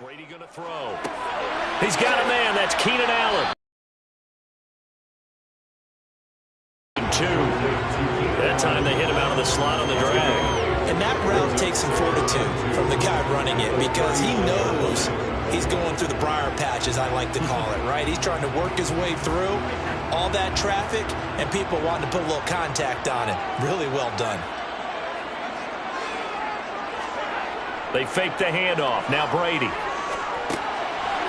Brady going to throw. He's got a man. That's Keenan Allen. 2. That time they hit him out of the slot on the drag. And that route takes some fortitude from the guy running it because he knows he's going through the briar patch, as I like to call it, right? He's trying to work his way through all that traffic and people wanting to put a little contact on him. Really well done. They fake the handoff. Now Brady.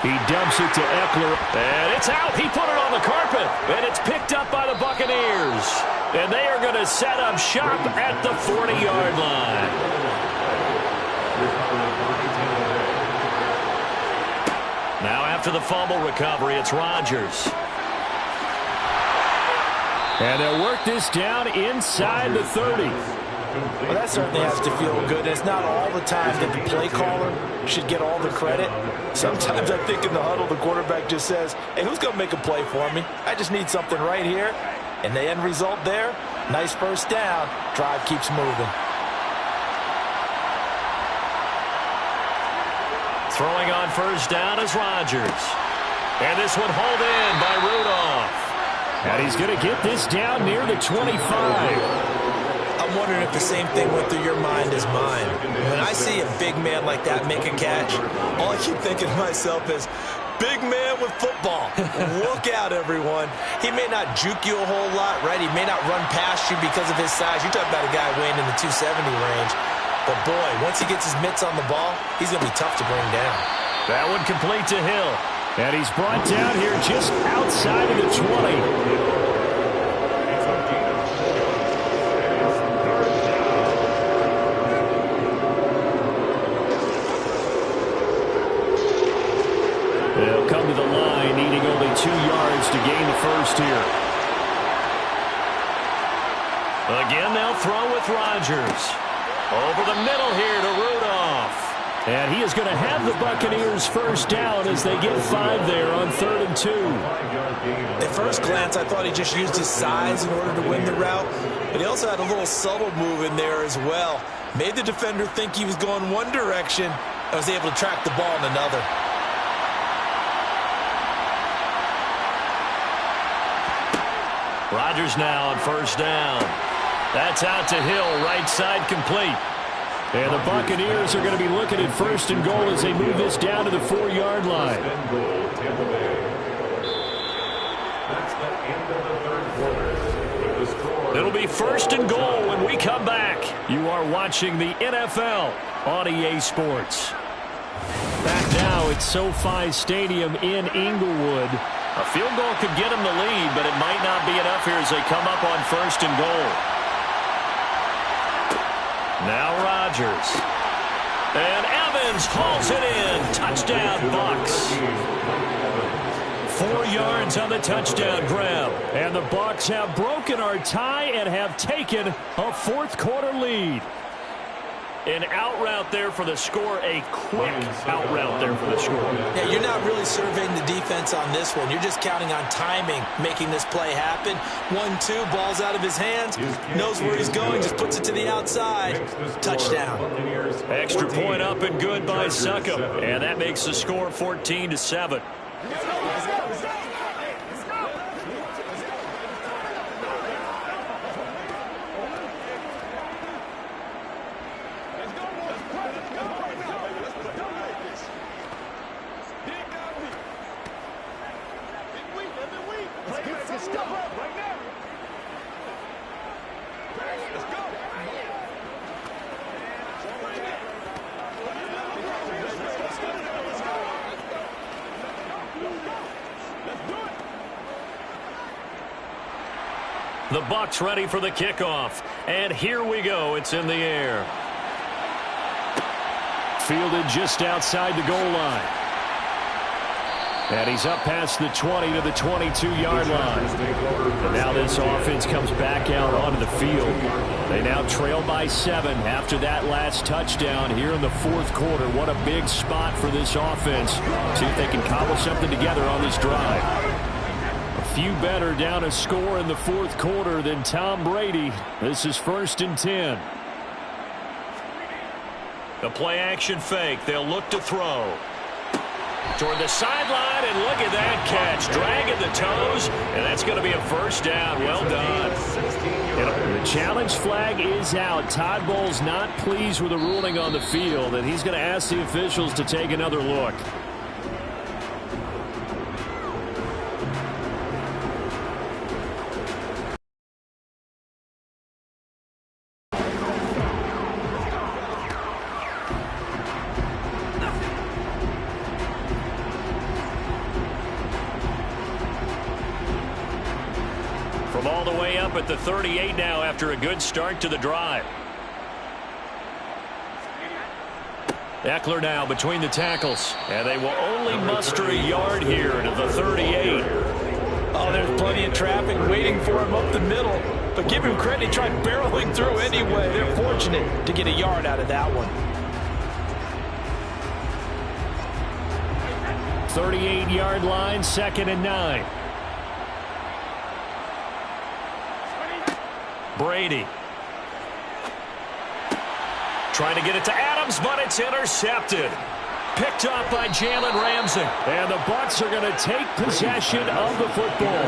He dumps it to Eckler. And it's out. He put it on the carpet. And it's picked up by the Buccaneers. And they are going to set up shop at the 40-yard line. Now after the fumble recovery, it's Rodgers. And they'll work this down inside the 30. Well, that certainly has to feel good. And it's not all the time that the play caller should get all the credit. Sometimes I think in the huddle, the quarterback just says, hey, who's going to make a play for me? I just need something right here. And the end result there, nice first down. Drive keeps moving. Throwing on first down is Rodgers. And this one hauled in by Rudolph. And he's going to get this down near the 25. I'm wondering if the same thing went through your mind as mine. When I see a big man like that make a catch, all I keep thinking to myself is, big man with football. Look out, everyone. He may not juke you a whole lot, right? He may not run past you because of his size. You're talking about a guy weighing in the 270 range. But, boy, once he gets his mitts on the ball, he's going to be tough to bring down. That one complete to Hill. And he's brought down here just outside of the 20. They'll come to the line, needing only 2 yards to gain the first here. Again, they'll throw with Rodgers. Over the middle here to Rudolph. And he is going to have the Buccaneers first down as they get 5 there on 3rd and 2. At first glance, I thought he just used his size in order to win the route. But he also had a little subtle move in there as well. Made the defender think he was going one direction and was able to track the ball in another. Rodgers now on first down. That's out to Hill, right side complete. And the Buccaneers are going to be looking at 1st and goal as they move this down to the 4-yard line. It'll be 1st and goal when we come back. You are watching the NFL on EA Sports. Back now at SoFi Stadium in Inglewood. A field goal could get them the lead, but it might not be enough here as they come up on 1st and goal. Now Rodgers. And Evans hauls it in. Touchdown, Bucs. 4 yards on the touchdown grab. And the Bucs have broken our tie and have taken a 4th quarter lead. An out route there for the score. A quick out route there for the score. Yeah, you're not really surveying the defense on this one. You're just counting on timing, making this play happen. 1-2, ball's out of his hands. Knows where he's going, just puts it to the outside. Touchdown. Extra point up and good by Succop. And that makes the score 14-7. The Bucs ready for the kickoff. And here we go. It's in the air. Fielded just outside the goal line. And he's up past the 20 to the 22-yard line. And now this offense comes back out onto the field. They now trail by 7 after that last touchdown here in the 4th quarter. What a big spot for this offense. See if they can cobble something together on this drive. A few better down a score in the 4th quarter than Tom Brady. This is 1st and 10. The play action fake. They'll look to throw. Toward the sideline, and look at that catch. Dragging the toes, and that's going to be a first down. Well done. The challenge flag is out. Todd Bowles not pleased with the ruling on the field, and he's going to ask the officials to take another look. From all the way up at the 38 now after a good start to the drive. Eckler now between the tackles. And they will only muster a yard here to the 38. Oh, there's plenty of traffic waiting for him up the middle. But give him credit, he tried barreling through anyway. They're fortunate to get a yard out of that one. 38-yard line, 2nd and 9. Brady. Trying to get it to Adams, but it's intercepted. Picked off by Jalen Ramsey. And the Bucs are going to take possession of the football.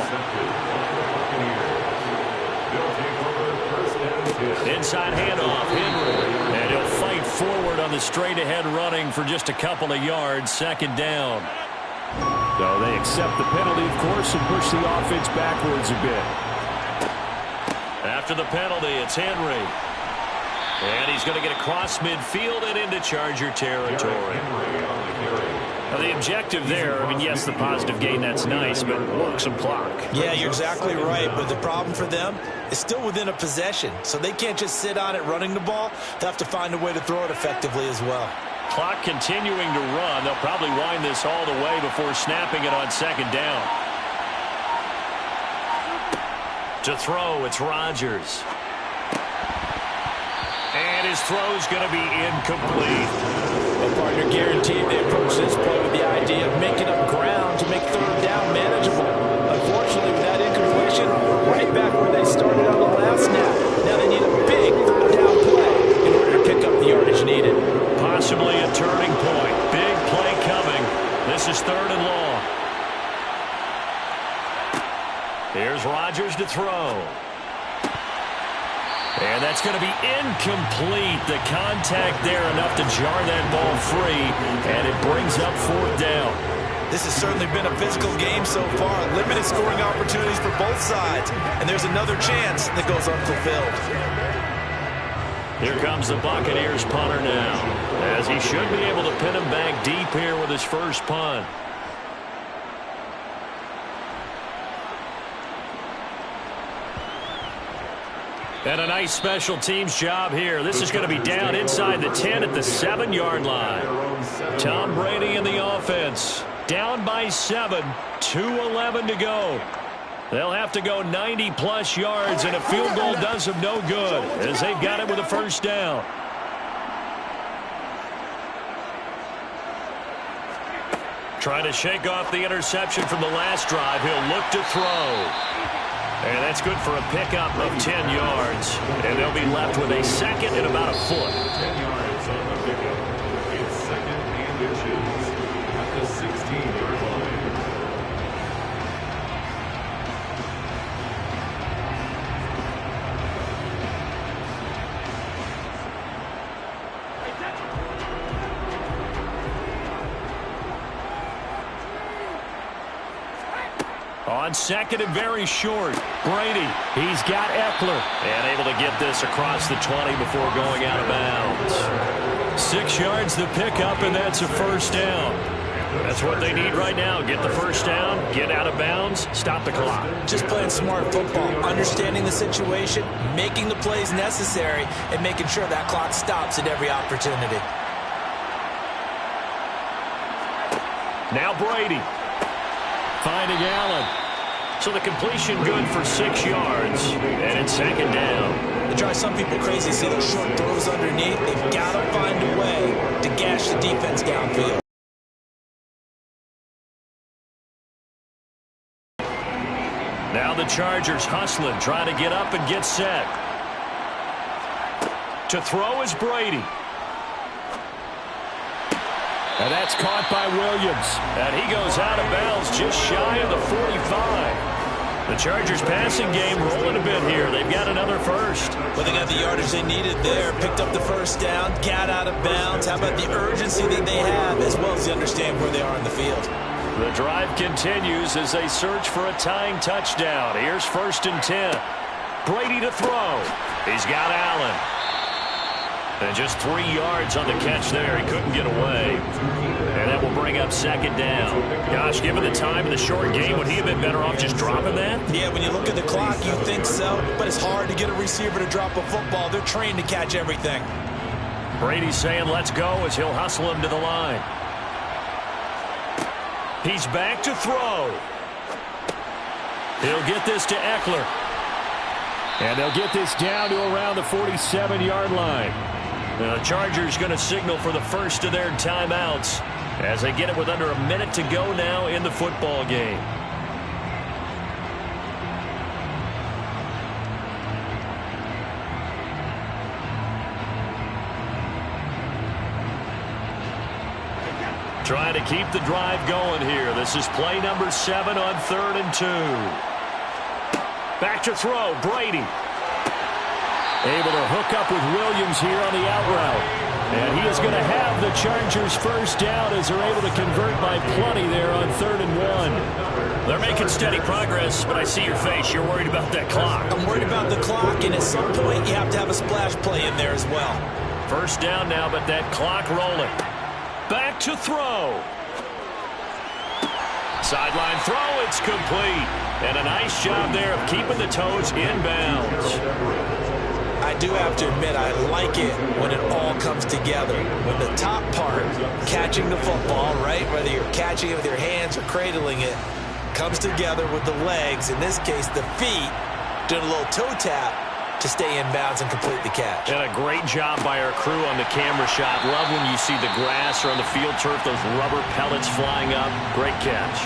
Inside handoff, Henry. And he'll fight forward on the straight-ahead running for just a couple of yards. 2nd down. So they accept the penalty, of course, and push the offense backwards a bit. After the penalty, it's Henry. And he's going to get across midfield and into Charger territory. Now, the objective there, I mean, yes, the positive gain, that's nice, but work some clock. Yeah, you're exactly right. But the problem for them is still within a possession. So they can't just sit on it running the ball. They'll have to find a way to throw it effectively as well. Clock continuing to run. They'll probably wind this all the way before snapping it on 2nd down. To throw, it's Rodgers. And his throw's going to be incomplete. Well, partner, guaranteed they approach this play with the idea of making up ground to make 3rd down manageable. Unfortunately, with that incompletion, right back where they started on the last snap. Now they need a big 3rd down play in order to pick up the yardage needed. Possibly a turning point. Big play coming. This is 3rd and long. Here's Rodgers to throw. And that's going to be incomplete. The contact there enough to jar that ball free, and it brings up 4th down. This has certainly been a physical game so far. Limited scoring opportunities for both sides. And there's another chance that goes unfulfilled. Here comes the Buccaneers punter now, as he should be able to pin him back deep here with his first punt. And a nice special teams job here. This is going to be down inside the 10 at the 7-yard line. Tom Brady in the offense. Down by 7. 2:11 to go. They'll have to go 90-plus yards, and a field goal does them no good as they've got it with a 1st down. Trying to shake off the interception from the last drive. He'll look to throw. And that's good for a pickup of 10 yards. And they'll be left with a 2nd and about a foot. 10 yards on the pickup. It's 2nd and inches at the 16-yard line. On 2nd and very short, Brady, he's got Eckler. And able to get this across the 20 before going out of bounds. 6 yards the pickup, and that's a 1st down. That's what they need right now. Get the 1st down, get out of bounds, stop the clock. Just playing smart football, understanding the situation, making the plays necessary, and making sure that clock stops at every opportunity. Now Brady. Finding Allen. So the completion good for 6 yards. And it's 2nd down. They drive some people crazy. See those short throws underneath? They've got to find a way to gash the defense downfield. Now the Chargers hustling, trying to get up and get set. To throw is Brady. And that's caught by Williams. And he goes out of bounds just shy of the 45. The Chargers passing game rolling a bit here. They've got another first. Well, they got the yardage they needed there. Picked up the first down, got out of bounds. How about the urgency that they have, as well as they understand where they are in the field. The drive continues as they search for a tying touchdown. Here's 1st and 10. Brady to throw. He's got Allen. And just 3 yards on the catch there. He couldn't get away. And that will bring up 2nd down. Gosh, given the time in the short game, would he have been better off just dropping that? Yeah, when you look at the clock, you think so. But it's hard to get a receiver to drop a football. They're trained to catch everything. Brady's saying let's go as he'll hustle him to the line. He's back to throw. He'll get this to Eckler. And they'll get this down to around the 47-yard line. The Chargers going to signal for the first of their timeouts as they get it with under a minute to go now in the football game. Trying to keep the drive going here. This is play number 7 on 3rd and 2. Back to throw, Brady. Able to hook up with Williams here on the out route. And he is going to have the Chargers first down as they're able to convert by plenty there on 3rd and 1. They're making steady progress, but I see your face. You're worried about that clock. I'm worried about the clock, and at some point you have to have a splash play in there as well. First down now, but that clock rolling. Back to throw. Sideline throw, it's complete. And a nice job there of keeping the toes in bounds. I do have to admit, I like it when it all comes together. When the top part, catching the football, right, whether you're catching it with your hands or cradling it, comes together with the legs, in this case the feet, doing a little toe tap to stay in bounds and complete the catch. And a great job by our crew on the camera shot. Love when you see the grass or on the field turf, those rubber pellets flying up. Great catch.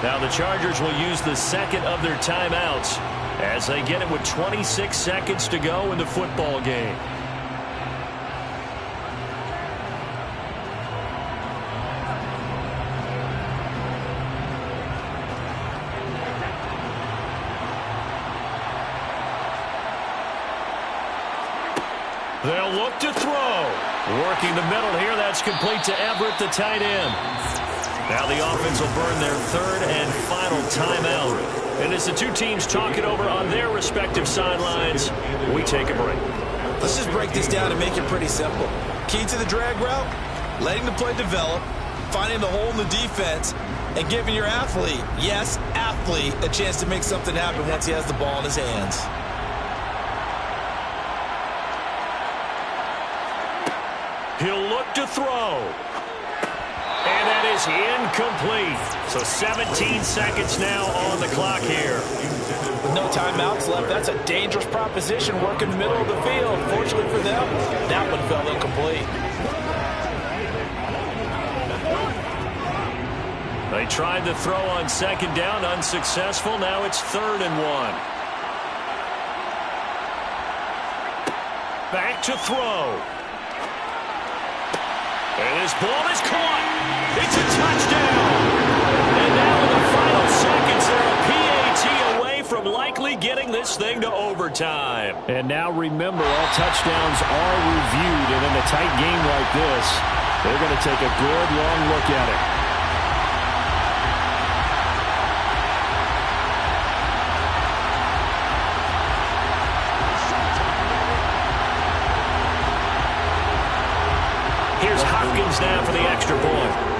Now the Chargers will use the second of their timeouts as they get it with 26 seconds to go in the football game. They'll look to throw. Working the middle here. That's complete to Everett, the tight end. Now the offense will burn their 3rd and final timeout. And as the two teams talk it over on their respective sidelines, we take a break. Let's just break this down and make it pretty simple. Key to the drag route, letting the play develop, finding the hole in the defense, and giving your athlete, yes, athlete, a chance to make something happen once he has the ball in his hands. He'll look to throw. And that is incomplete. So 17 seconds now on the clock here. With no timeouts left, that's a dangerous proposition working the middle of the field. Fortunately for them, that one fell incomplete. They tried to throw on 2nd down, unsuccessful. Now it's 3rd and 1. Back to throw. And his ball is caught. It's a touchdown. And now in the final seconds, they're a PAT away from likely getting this thing to overtime. And now remember, all touchdowns are reviewed. And in a tight game like this, they're going to take a good long look at it. Here's Hopkins now for the extra point.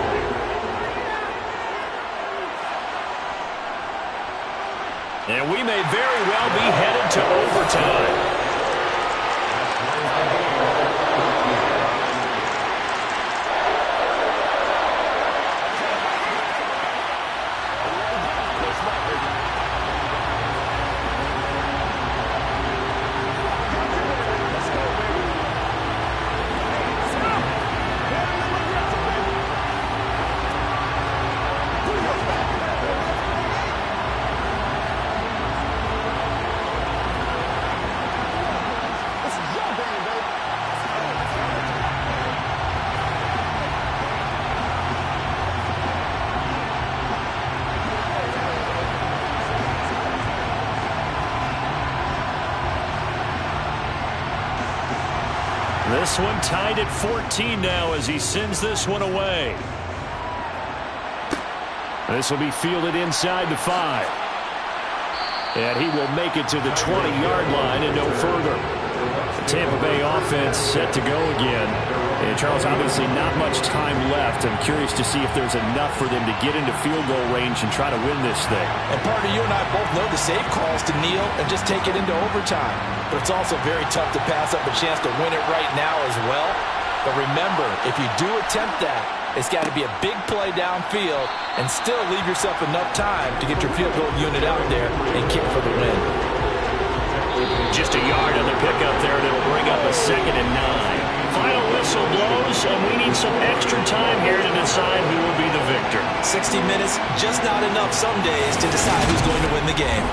And we may very well be headed to overtime. This one tied at 14 now as he sends this one away. This will be fielded inside the 5. And he will make it to the 20-yard line and no further. The Tampa Bay offense set to go again. And Charles, obviously not much time left. I'm curious to see if there's enough for them to get into field goal range and try to win this thing. And partner, you and I both know the safe calls to kneel and just take it into overtime. But it's also very tough to pass up a chance to win it right now as well. But remember, if you do attempt that, it's got to be a big play downfield and still leave yourself enough time to get your field goal unit out there and kick for the win. Just a yard on the pickup there, and it'll bring up a 2nd and 9. Final whistle blows, and we need some extra time here to decide who will be the victor. 60 minutes, just not enough some days to decide who's going to win the game.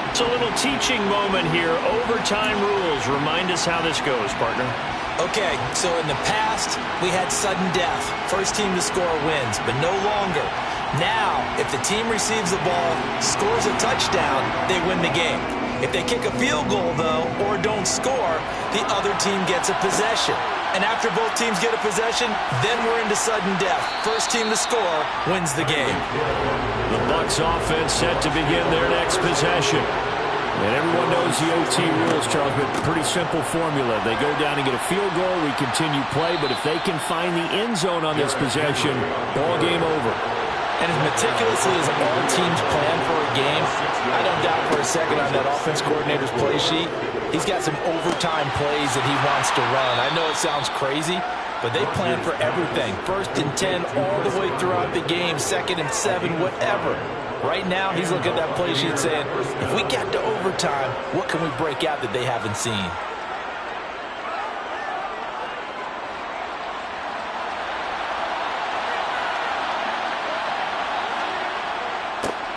It's a little teaching moment here. Overtime rules. Remind us how this goes, partner. Okay, so in the past, we had sudden death. First team to score wins, but no longer. Now, if the team receives the ball, scores a touchdown, they win the game. If they kick a field goal, though, or don't score, the other team gets a possession. And after both teams get a possession, then we're into sudden death. First team to score wins the game. The Bucs offense set to begin their next possession. And everyone knows the OT rules, Charles, but pretty simple formula. They go down and get a field goal, we continue play, but if they can find the end zone on this possession, ball game over. And as meticulously as all teams plan for a game, I don't doubt for a second on that offense coordinator's play sheet, he's got some overtime plays that he wants to run. I know it sounds crazy, but they plan for everything. 1st and 10 all the way throughout the game, 2nd and 7, whatever. Right now, he's looking at that play sheet saying, if we get to overtime, what can we break out that they haven't seen?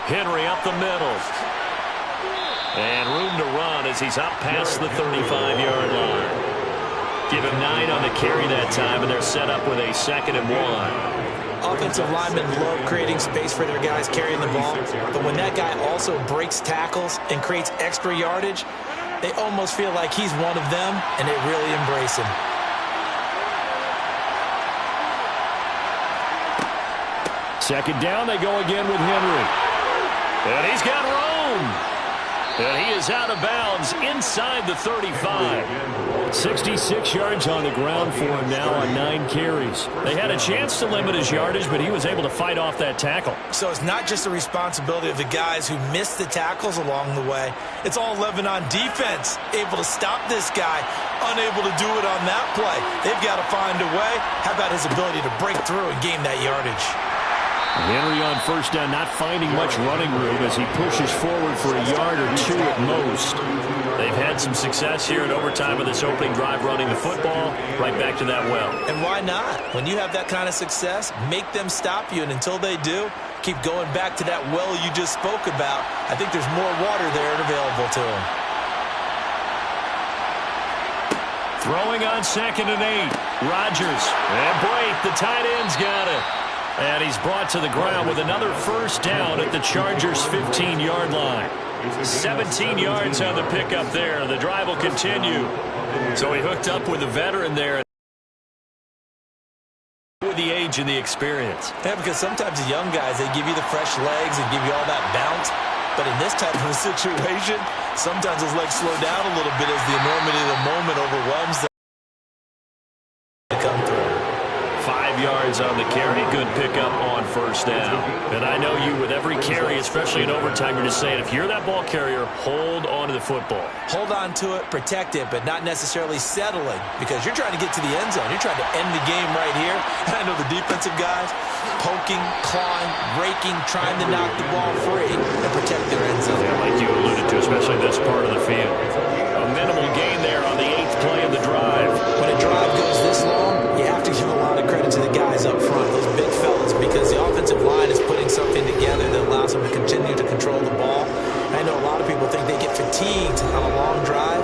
Henry up the middle. And room to run as he's up past the 35-yard line. Give him 9 on the carry that time, and they're set up with a 2nd and 1. Offensive linemen love creating space for their guys carrying the ball, but when that guy also breaks tackles and creates extra yardage, they almost feel like he's one of them, and they really embrace him. Second down, they go again with Henry. And he's got room. And he is out of bounds inside the 35. 66 yards on the ground for him now on 9 carries. They had a chance to limit his yardage, but he was able to fight off that tackle. So it's not just the responsibility of the guys who missed the tackles along the way. It's all Lebanon defense, able to stop this guy, unable to do it on that play. They've got to find a way. How about his ability to break through and gain that yardage? Henry on first down, not finding much running room as he pushes forward for a yard or 2 at most. They've had some success here in overtime of this opening drive running the football. Right back to that well. And why not? When you have that kind of success, make them stop you, and until they do, keep going back to that well you just spoke about. I think there's more water there and available to them. Throwing on 2nd and 8. Rodgers. And Brate, the tight end's got it. And he's brought to the ground with another first down at the Chargers' 15-yard line. 17 yards on the pickup there. The drive will continue. So he hooked up with a veteran there. With the age and the experience. Yeah, because sometimes the young guys, they give you the fresh legs and give you all that bounce. But in this type of a situation, sometimes those legs slow down a little bit as the enormity of the moment overwhelms them. 5 yards on the carry. Good pickup on first down. And I know you, with every carry, especially in overtime, you're just saying, if you're that ball carrier, hold on to the football. Hold on to it, protect it, but not necessarily settling, because you're trying to get to the end zone. You're trying to end the game right here. And I know the defensive guys poking, clawing, raking, trying to knock the ball free and protect their end zone. Yeah, like you alluded to, especially this part of the field. A minimal gain there on the 8th play of the drive. When a drive goes this long, you have to give a lot of credit to the guys up front, those big fellas, because the offensive line is putting something together that allows them to continue to control the ball. I know a lot of people think they get fatigued on a long drive.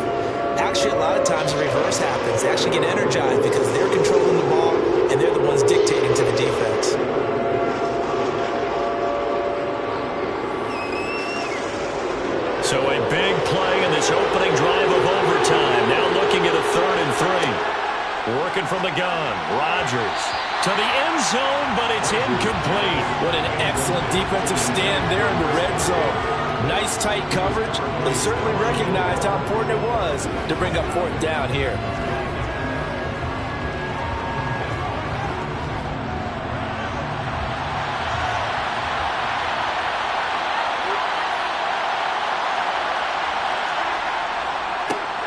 Actually, a lot of times the reverse happens. They actually get energized because they're controlling the ball and they're the ones dictating to the defense. So a big play in this opening drive of overtime. Now looking at a 3rd and 3. working from the gun. Rodgers to the end zone, but it's incomplete. What an excellent defensive stand there in the red zone. Nice tight coverage. They certainly recognized how important it was to bring up fourth down here.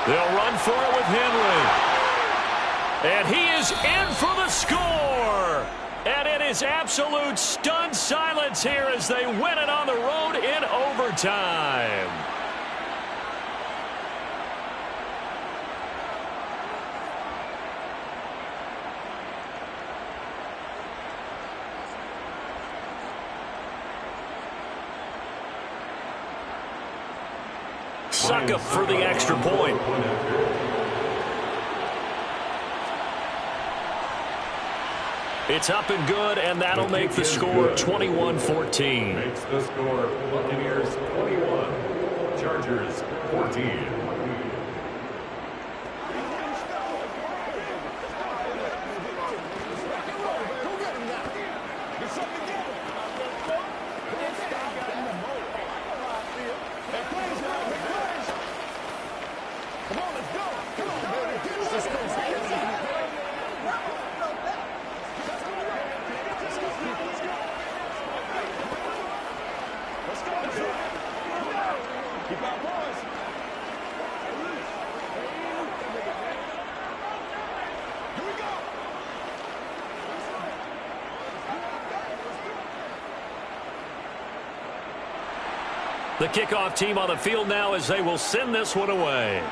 They'll run for it with Henry. And he is in for the score. And it is absolute stunned silence here as they win it on the road in overtime. Succop for the extra point. It's up and good, and that'll make the score 21-14. Makes the score Buccaneers 21, Chargers 14. The kickoff team on the field now as they will send this one away.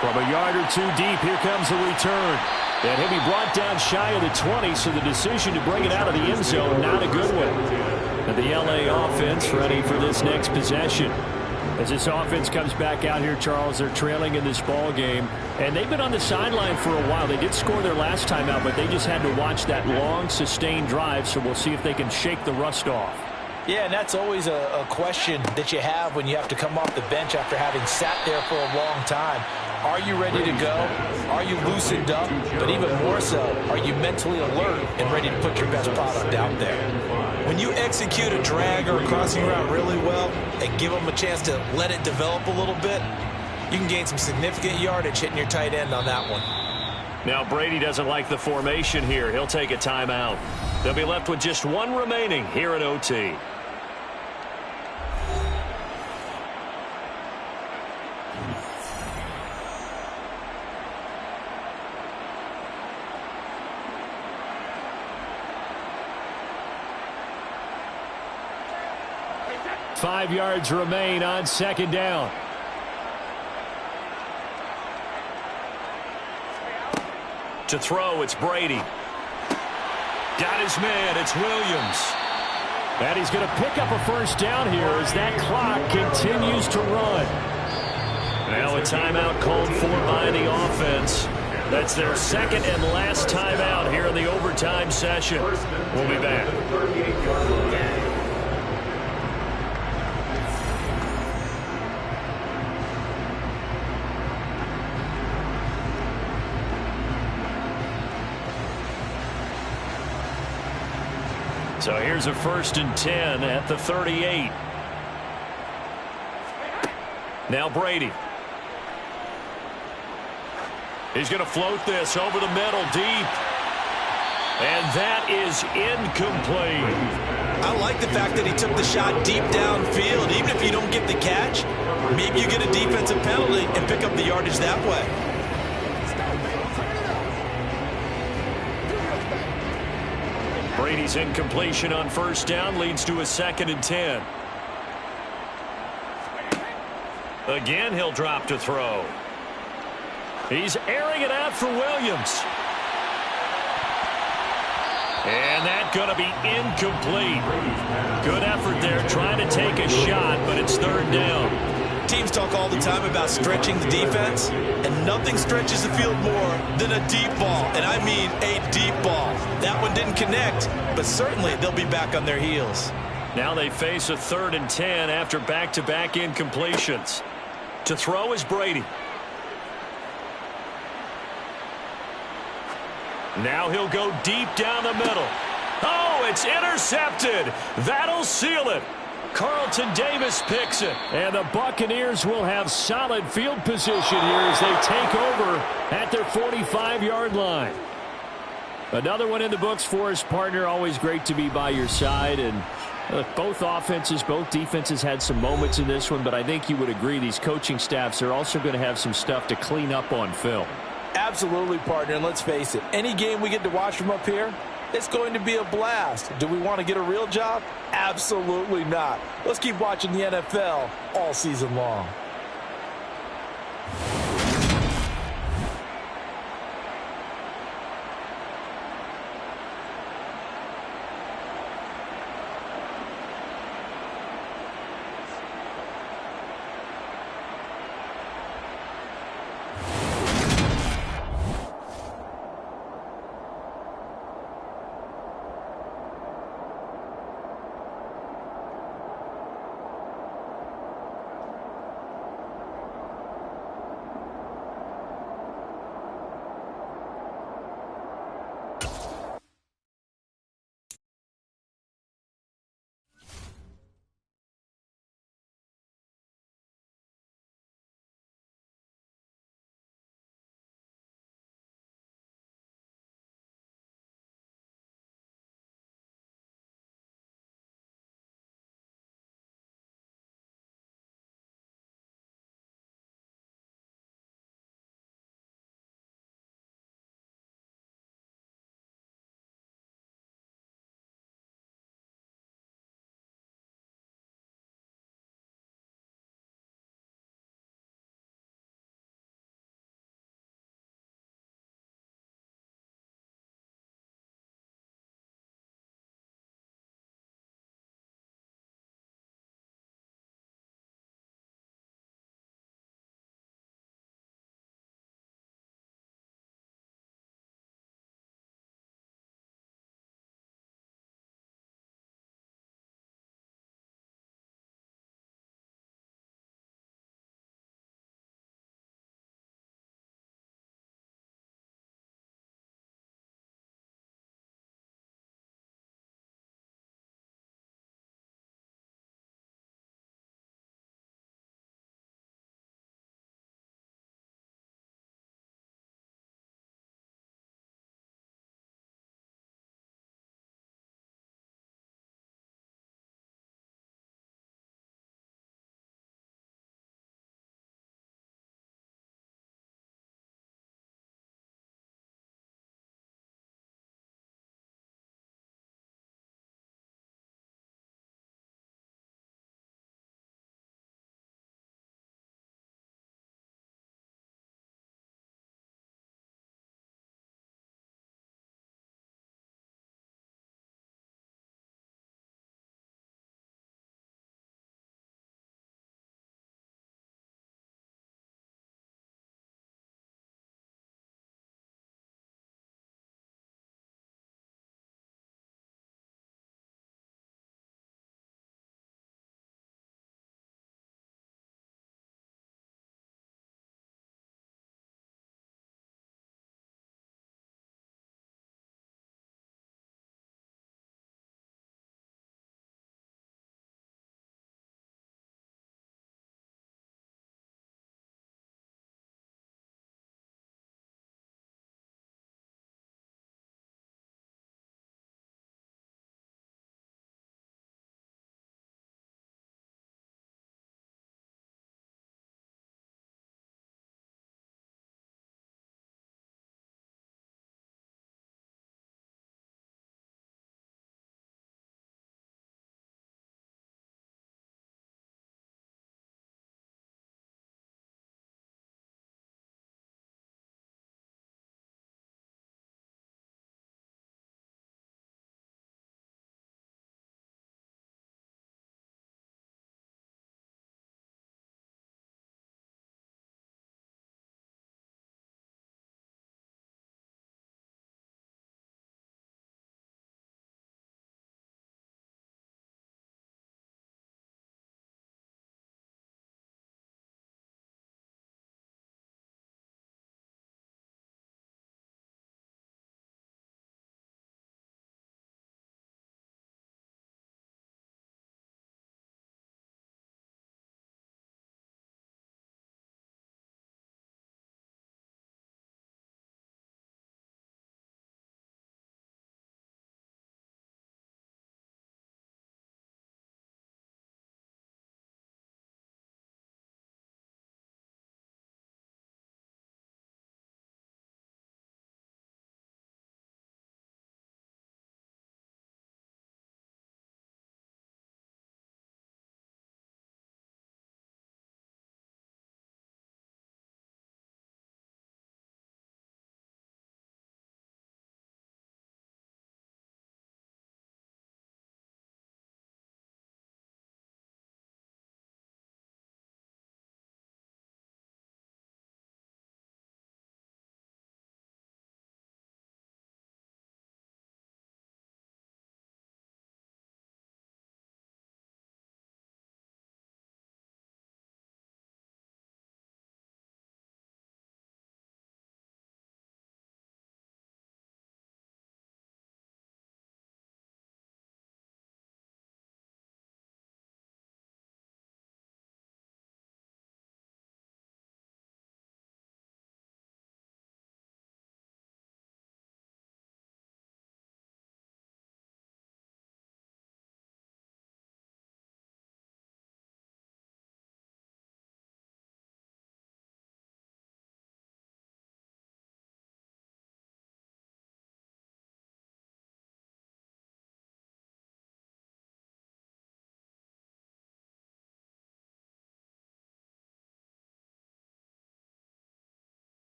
From a yard or two deep, here comes the return. And he'll be brought down shy of the 20, so the decision to bring it out of the end zone, not a good one. And the LA offense ready for this next possession. As this offense comes back out here, Charles, they're trailing in this ball game. And they've been on the sideline for a while. They did score their last time out, but they just had to watch that long, sustained drive. So we'll see if they can shake the rust off. Yeah, and that's always a question that you have when you have to come off the bench after having sat there for a long time. Are you ready to go? Are you loosened up? But even more so, are you mentally alert and ready to put your best product out there? When you execute a drag or a crossing route really well and give them a chance to let it develop a little bit, you can gain some significant yardage hitting your tight end on that one. Now Brady doesn't like the formation here. He'll take a timeout. They'll be left with just one remaining here at OT. Five yards remain on second down. To throw, it's Brady. Got his man, it's Williams. And he's going to pick up a first down here as that clock continues to run. Now a timeout called for by the offense. That's their second and last timeout here in the overtime session. We'll be back. So here's a 1st and 10 at the 38. Now Brady. He's going to float this over the middle deep. And that is incomplete. I like the fact that he took the shot deep downfield. Even if you don't get the catch, maybe you get a defensive penalty and pick up the yardage that way. Brady's incompletion on first down leads to a 2nd and 10. Again, he'll drop to throw. He's airing it out for Williams. And that's going to be incomplete. Good effort there trying to take a shot, but it's 3rd down. Teams talk all the time about stretching the defense, and nothing stretches the field more than a deep ball, and I mean a deep ball. That one didn't connect, but certainly they'll be back on their heels. Now they face a 3rd and 10 after back-to-back incompletions. To throw is Brady. Now he'll go deep down the middle. Oh, it's intercepted. That'll seal it. Carlton Davis picks it. And the Buccaneers will have solid field position here as they take over at their 45-yard line. Another one in the books for his partner. Always great to be by your side. And both offenses, both defenses had some moments in this one, but I think you would agree these coaching staffs are also going to have some stuff to clean up on film. Absolutely, partner. And let's face it, any game we get to watch from up here, it's going to be a blast. Do we want to get a real job? Absolutely not. Let's keep watching the NFL all season long.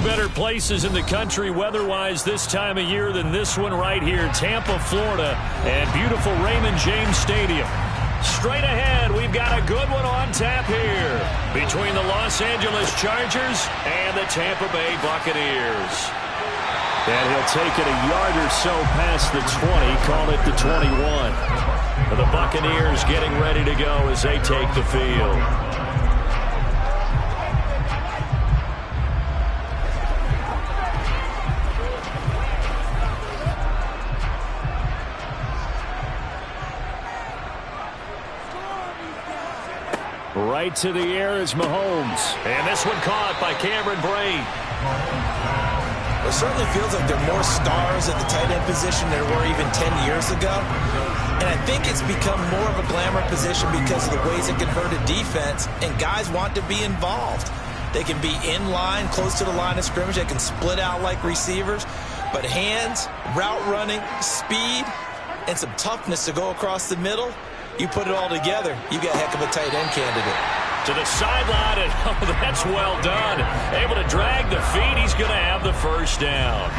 better places in the country weather-wise this time of year than this one right here, Tampa, Florida, and beautiful Raymond James Stadium. Straight ahead, we've got a good one on tap here between the Los Angeles Chargers and the Tampa Bay Buccaneers. And he'll take it a yard or so past the 20, call it the 21. The Buccaneers getting ready to go as they take the field. Right to the air is Mahomes. And this one caught by Cameron Brate. It certainly feels like there are more stars at the tight end position than there were even 10 years ago. And I think it's become more of a glamour position because of the ways it can hurt a defense, and guys want to be involved. They can be in line, close to the line of scrimmage. They can split out like receivers. But hands, route running, speed, and some toughness to go across the middle, you put it all together, you got a heck of a tight end candidate. To the sideline, and oh, that's well done. Able to drag the feet. He's going to have the first down.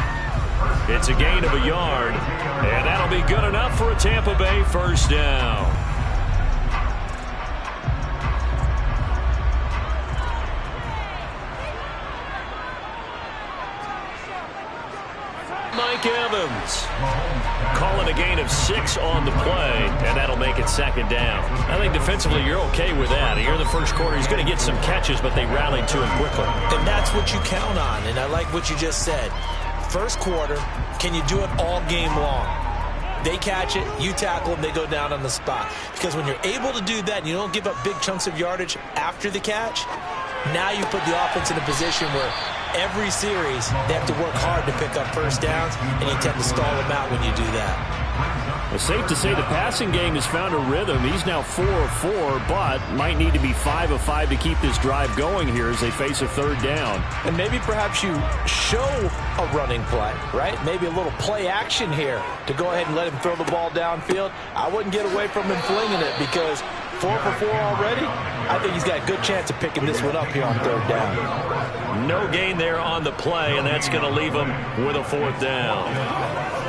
It's a gain of a yard, and that'll be good enough for a Tampa Bay first down. Mike Evans calling a gain of 6 on the play, and that'll make it second down. I think defensively you're okay with that. Here in the first quarter, he's going to get some catches, but they rallied to him quickly. And that's what you count on, and I like what you just said. First quarter, can you do it all game long? They catch it, you tackle them, they go down on the spot. Because when you're able to do that and you don't give up big chunks of yardage after the catch, now you put the offense in a position where every series they have to work hard to pick up first downs, and you tend to stall them out when you do that. It's safe to say the passing game has found a rhythm. He's now 4 of 4, but might need to be 5 of 5 to keep this drive going here as they face a third down. And maybe perhaps you show a running play, right? Maybe a little play action here to go ahead and let him throw the ball downfield. I wouldn't get away from him flinging it because 4 for 4 already. I think he's got a good chance of picking this one up here on third down. No gain there on the play, and that's going to leave him with a fourth down.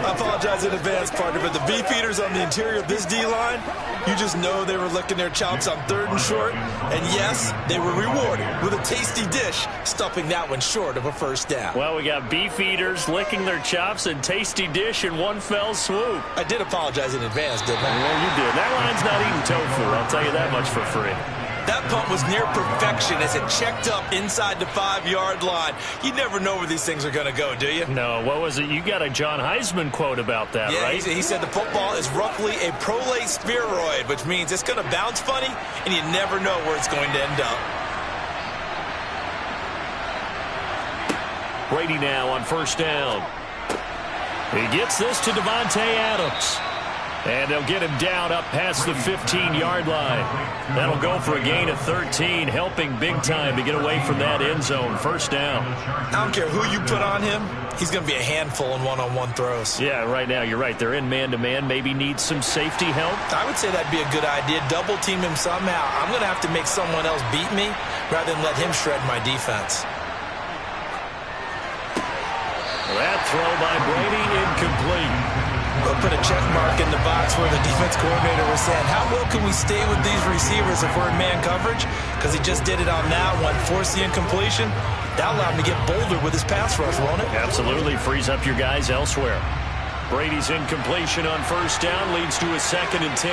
I apologize in advance, partner, but the beefeaters on the interior of this D-line, you just know they were licking their chops on third and short. And yes, they were rewarded with a tasty dish, stuffing that one short of a first down. Well, we got beefeaters licking their chops and tasty dish in one fell swoop. I did apologize in advance, didn't I? Well, you did. That line's not eating tofu, I'll tell you that much for free. That punt was near perfection as it checked up inside the 5-yard line. You never know where these things are going to go, do you? No, what was it? You got a John Heisman quote about that, yeah, right? He said the football is roughly a prolate spheroid, which means it's going to bounce funny, and you never know where it's going to end up. Brady now on first down. He gets this to Davante Adams. And they'll get him down up past the 15-yard line. That'll go for a gain of 13, helping big time to get away from that end zone. First down. I don't care who you put on him. He's going to be a handful in one-on-one throws. Yeah, right now, you're right. They're in man-to-man. Maybe need some safety help. I would say that'd be a good idea. Double-team him somehow. I'm going to have to make someone else beat me rather than let him shred my defense. That throw by Brady incomplete. We'll put a check mark in the box where the defense coordinator was saying, how well can we stay with these receivers if we're in man coverage? Because he just did it on that one, forced the incompletion. That allowed him to get bolder with his pass rush, won't it? Absolutely, frees up your guys elsewhere. Brady's incompletion on first down leads to a 2nd and 10.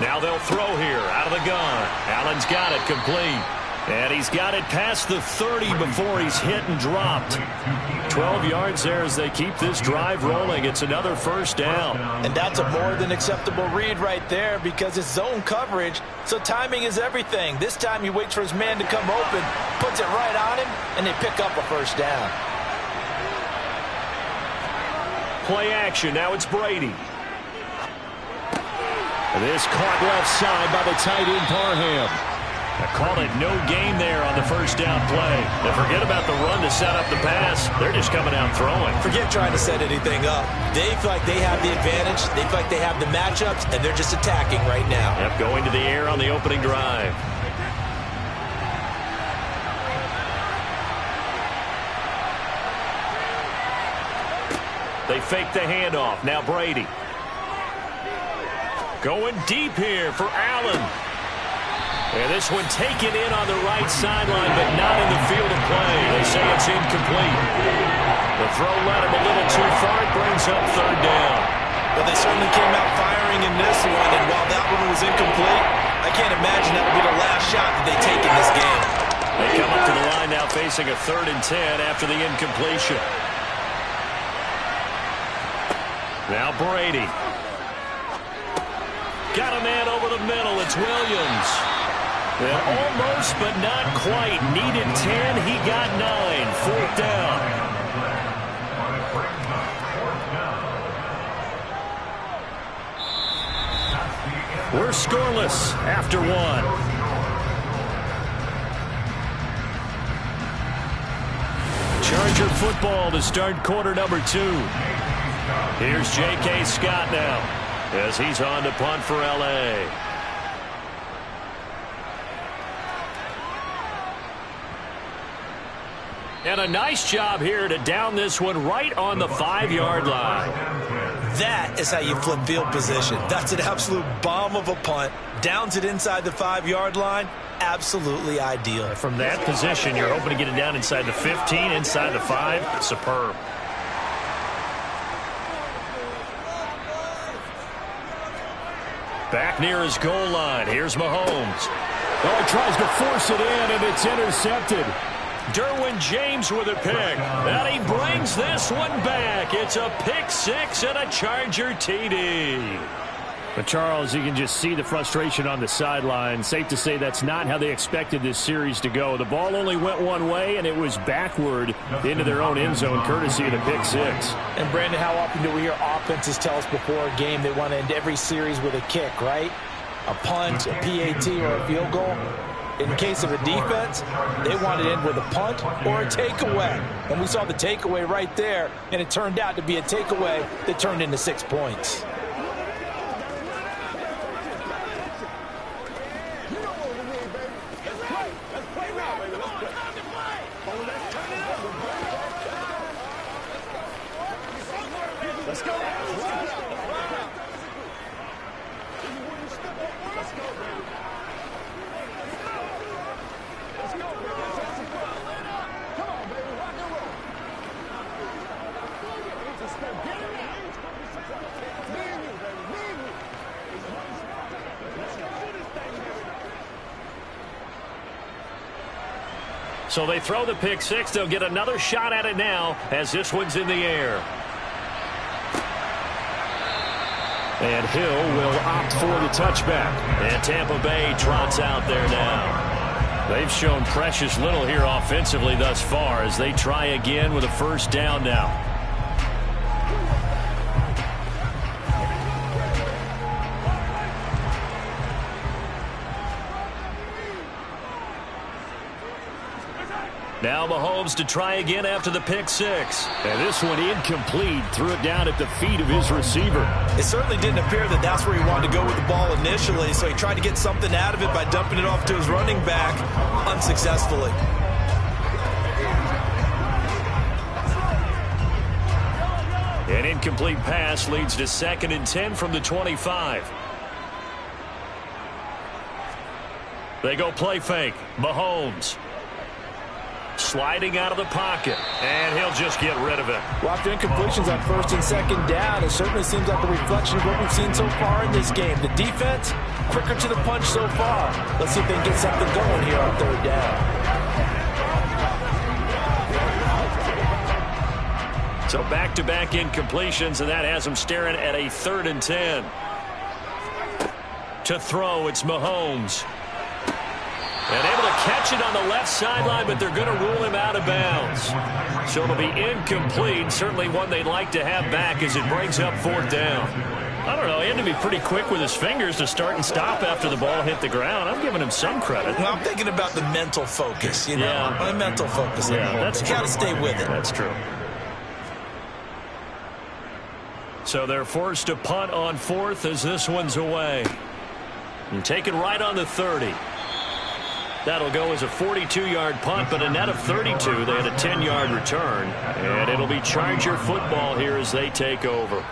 Now they'll throw here out of the gun. Allen's got it complete. And he's got it past the 30 before he's hit and dropped. 12 yards there as they keep this drive rolling. It's another first down. And that's a more than acceptable read right there because it's zone coverage, so timing is everything. This time he waits for his man to come open, puts it right on him, and they pick up a first down. Play action. Now it's Brady. This caught left side by the tight end Parham. I call it no gain there on the first down play. They forget about the run to set up the pass. They're just coming out throwing. Forget trying to set anything up. They feel like they have the advantage. They feel like they have the matchups, and they're just attacking right now. Yep, going to the air on the opening drive. They fake the handoff. Now Brady. Going deep here for Allen. And this one taken in on the right sideline, but not in the field of play. They say it's incomplete. The throw led him a little too far. It brings up third down. Well, they certainly came out firing in this one, and while that one was incomplete, I can't imagine that will be the last shot that they take in this game. They come up to the line now facing a 3rd and 10 after the incompletion. Now Brady. Got a man over the middle. It's Williams. And almost, but not quite. Needed 10. He got 9. 4th down. We're scoreless after 1. Charger football to start quarter number 2. Here's J.K. Scott now as he's on to punt for L.A. And a nice job here to down this one right on the 5-yard line. That is how you flip field position. That's an absolute bomb of a punt. Downs it inside the 5-yard line. Absolutely ideal. From that position, you're hoping to get it down inside the 15, inside the 5. Superb. Back near his goal line. Here's Mahomes. Oh, he tries to force it in, and it's intercepted. Derwin James with a pick. And he brings this one back. It's a pick 6 and a Charger TD. But, Charles, you can just see the frustration on the sideline. Safe to say that's not how they expected this series to go. The ball only went one way, and it was backward into their own end zone, courtesy of the pick 6. And, Brandon, how often do we hear offenses tell us before a game they want to end every series with a kick, right? A punt, a PAT, or a field goal. In case of a defense, they want to end with a punt or a takeaway. And we saw the takeaway right there, and it turned out to be a takeaway that turned into 6 points. Let's go. So they throw the pick 6. They'll get another shot at it now as this one's in the air. And Hill will opt for the touchback. And Tampa Bay trots out there now. They've shown precious little here offensively thus far as they try again with a 1st down now. Now Mahomes to try again after the pick 6. And this one incomplete. Threw it down at the feet of his receiver. It certainly didn't appear that that's where he wanted to go with the ball initially, so he tried to get something out of it by dumping it off to his running back unsuccessfully. An incomplete pass leads to 2nd and 10 from the 25. They go play fake. Mahomes. Sliding out of the pocket, and he'll just get rid of it. Well, after incompletions on 1st and 2nd down, it certainly seems like a reflection of what we've seen so far in this game. The defense, quicker to the punch so far. Let's see if they can get something going here on 3rd down. So back-to-back incompletions, and that has them staring at a 3rd and 10. To throw, it's Mahomes. And able to catch it on the left sideline, but they're going to rule him out of bounds. So it'll be incomplete. Certainly one they'd like to have back as it brings up 4th down. I don't know. He had to be pretty quick with his fingers to start and stop after the ball hit the ground. I'm giving him some credit. Well, I'm thinking about the mental focus, you know. Yeah. The mental focus. Yeah, that's true. You got to stay with it. That's true. So they're forced to punt on 4th as this one's away. And taken right on the 30. That'll go as a 42-yard punt, but a net of 32. They had a 10-yard return. And it'll be Charger football here as they take over.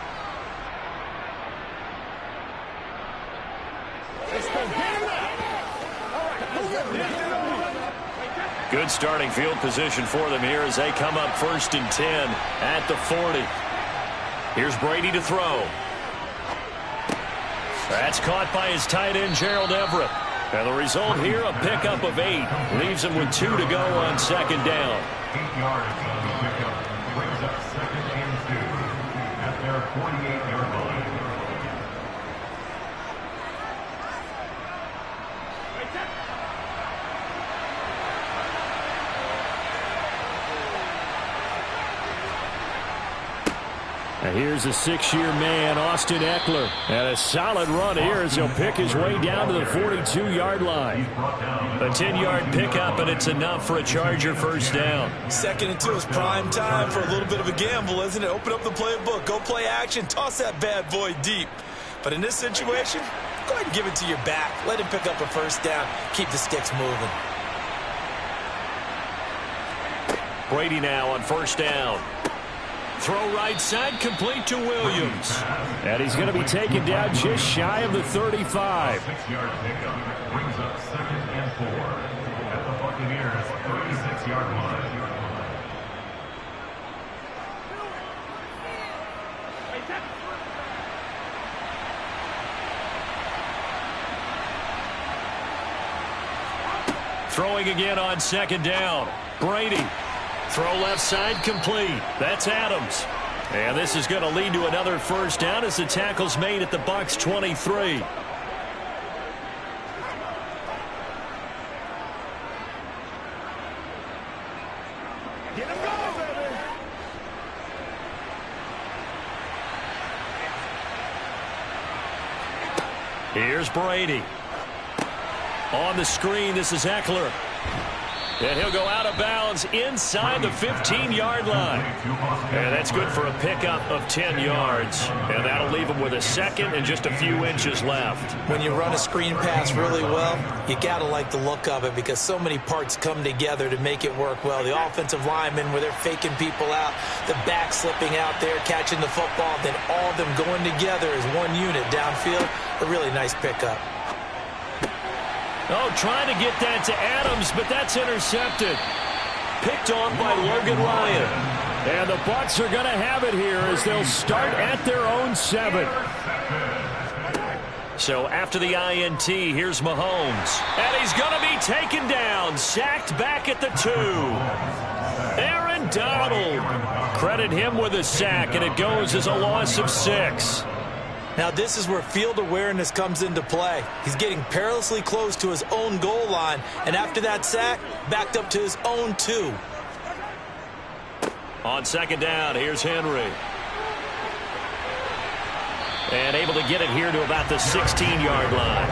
Good starting field position for them here as they come up 1st and 10 at the 40. Here's Brady to throw. That's caught by his tight end, Gerald Everett. And the result here, a pickup of 8. Leaves him with 2 to go on 2nd down. 8 yards on the pickup. Brings up 2nd and 2 at their 48-yard line. And here's a 6-year man, Austin Eckler. And a solid run here as he'll pick his way down to the 42-yard line. A 10-yard pickup, and it's enough for a Charger 1st down. 2nd and 2 is prime time for a little bit of a gamble, isn't it? Open up the playbook, go play action, toss that bad boy deep. But in this situation, go ahead and give it to your back. Let him pick up a 1st down. Keep the sticks moving. Brady now on 1st down. Throw right side, complete to Williams. And he's going to be taken down just shy of the 35. 6-yard pickup brings up 2nd and 4 at the Buccaneers' 36-yard line. Throwing again on 2nd down. Brady. Throw left side, complete. That's Adams. And this is going to lead to another 1st down as the tackle's made at the Bucs 23. Here's Brady. On the screen, this is Eckler. And he'll go out of bounds inside the 15-yard line. And that's good for a pickup of 10 yards. And that'll leave him with a 2nd and just a few inches left. When you run a screen pass really well, you got to like the look of it because so many parts come together to make it work well. The offensive linemen where they're faking people out, the back slipping out there, catching the football, then all of them going together as one unit downfield. A really nice pickup. Oh, trying to get that to Adams, but that's intercepted. Picked off by Logan Ryan. And the Bucs are going to have it here as they'll start at their own 7. So after the INT, here's Mahomes. And he's going to be taken down, sacked back at the 2. Aaron Donald. Credit him with a sack, and it goes as a loss of 6. Now this is where field awareness comes into play. He's getting perilously close to his own goal line, and after that sack, backed up to his own 2. On 2nd down, here's Henry. And able to get it here to about the 16-yard line.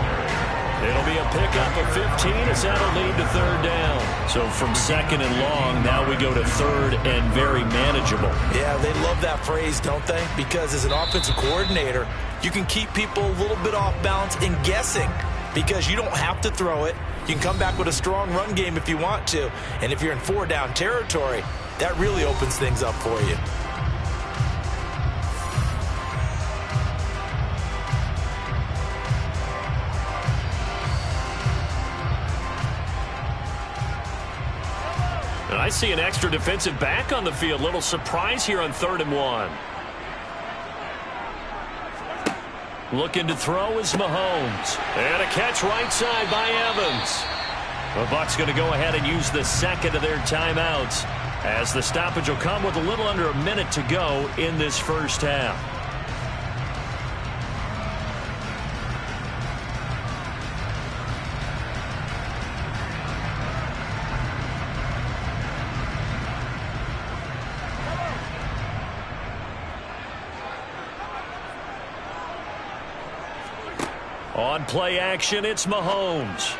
It'll be a pickup of 15 as that'll lead to 3rd down. So from 2nd and long, now we go to 3rd and very manageable. Yeah, they love that phrase, don't they? Because as an offensive coordinator, you can keep people a little bit off balance and guessing because you don't have to throw it. You can come back with a strong run game if you want to. And if you're in 4-down territory, that really opens things up for you. And I see an extra defensive back on the field. Little surprise here on 3rd and 1. Looking to throw is Mahomes. And a catch right side by Evans. The Bucs going to go ahead and use the 2nd of their timeouts as the stoppage will come with a little under a minute to go in this 1st half. On play action, it's Mahomes.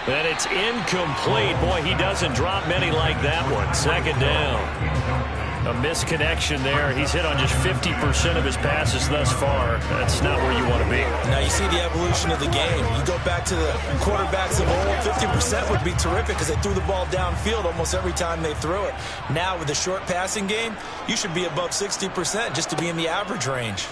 And it's incomplete. Boy, he doesn't drop many like that one. 2nd down. A misconnection there. He's hit on just 50% of his passes thus far. That's not where you want to be. Now you see the evolution of the game. You go back to the quarterbacks of old, 50% would be terrific because they threw the ball downfield almost every time they threw it. Now with the short passing game, you should be above 60% just to be in the average range.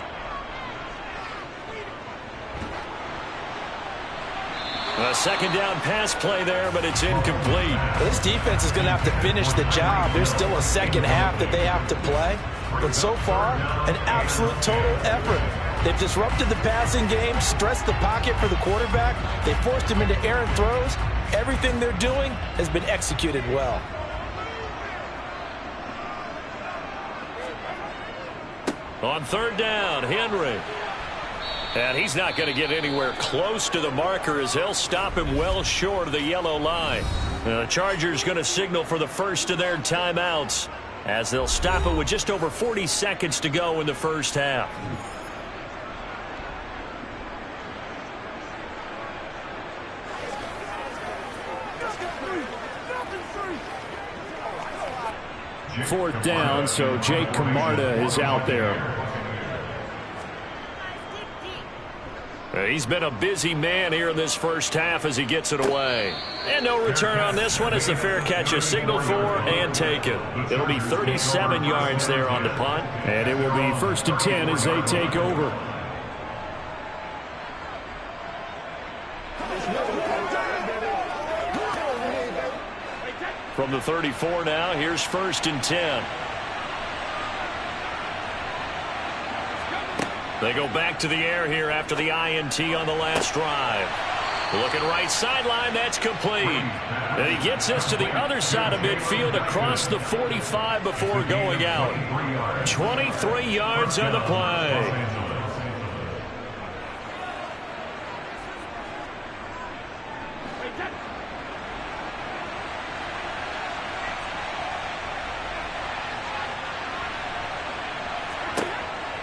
A second down pass play there, but it's incomplete. This defense is going to have to finish the job. There's still a second half that they have to play. But so far, an absolute total effort. They've disrupted the passing game, stressed the pocket for the quarterback. They forced him into errant throws. Everything they're doing has been executed well. On third down, Henry. And he's not going to get anywhere close to the marker as they'll stop him well short of the yellow line. The Chargers going to signal for the first of their timeouts as they'll stop it with just over 40 seconds to go in the first half. Fourth down, so Jake Camarda is out there. He's been a busy man here in this first half as he gets it away. And no return on this one as the fair catch is signaled for and taken. It'll be 37 yards there on the punt. And it will be 1st and 10 as they take over. From the 34 now, here's 1st and 10. They go back to the air here after the INT on the last drive. Looking right sideline, that's complete. And he gets this to the other side of midfield across the 45 before going out. 23 yards on the play.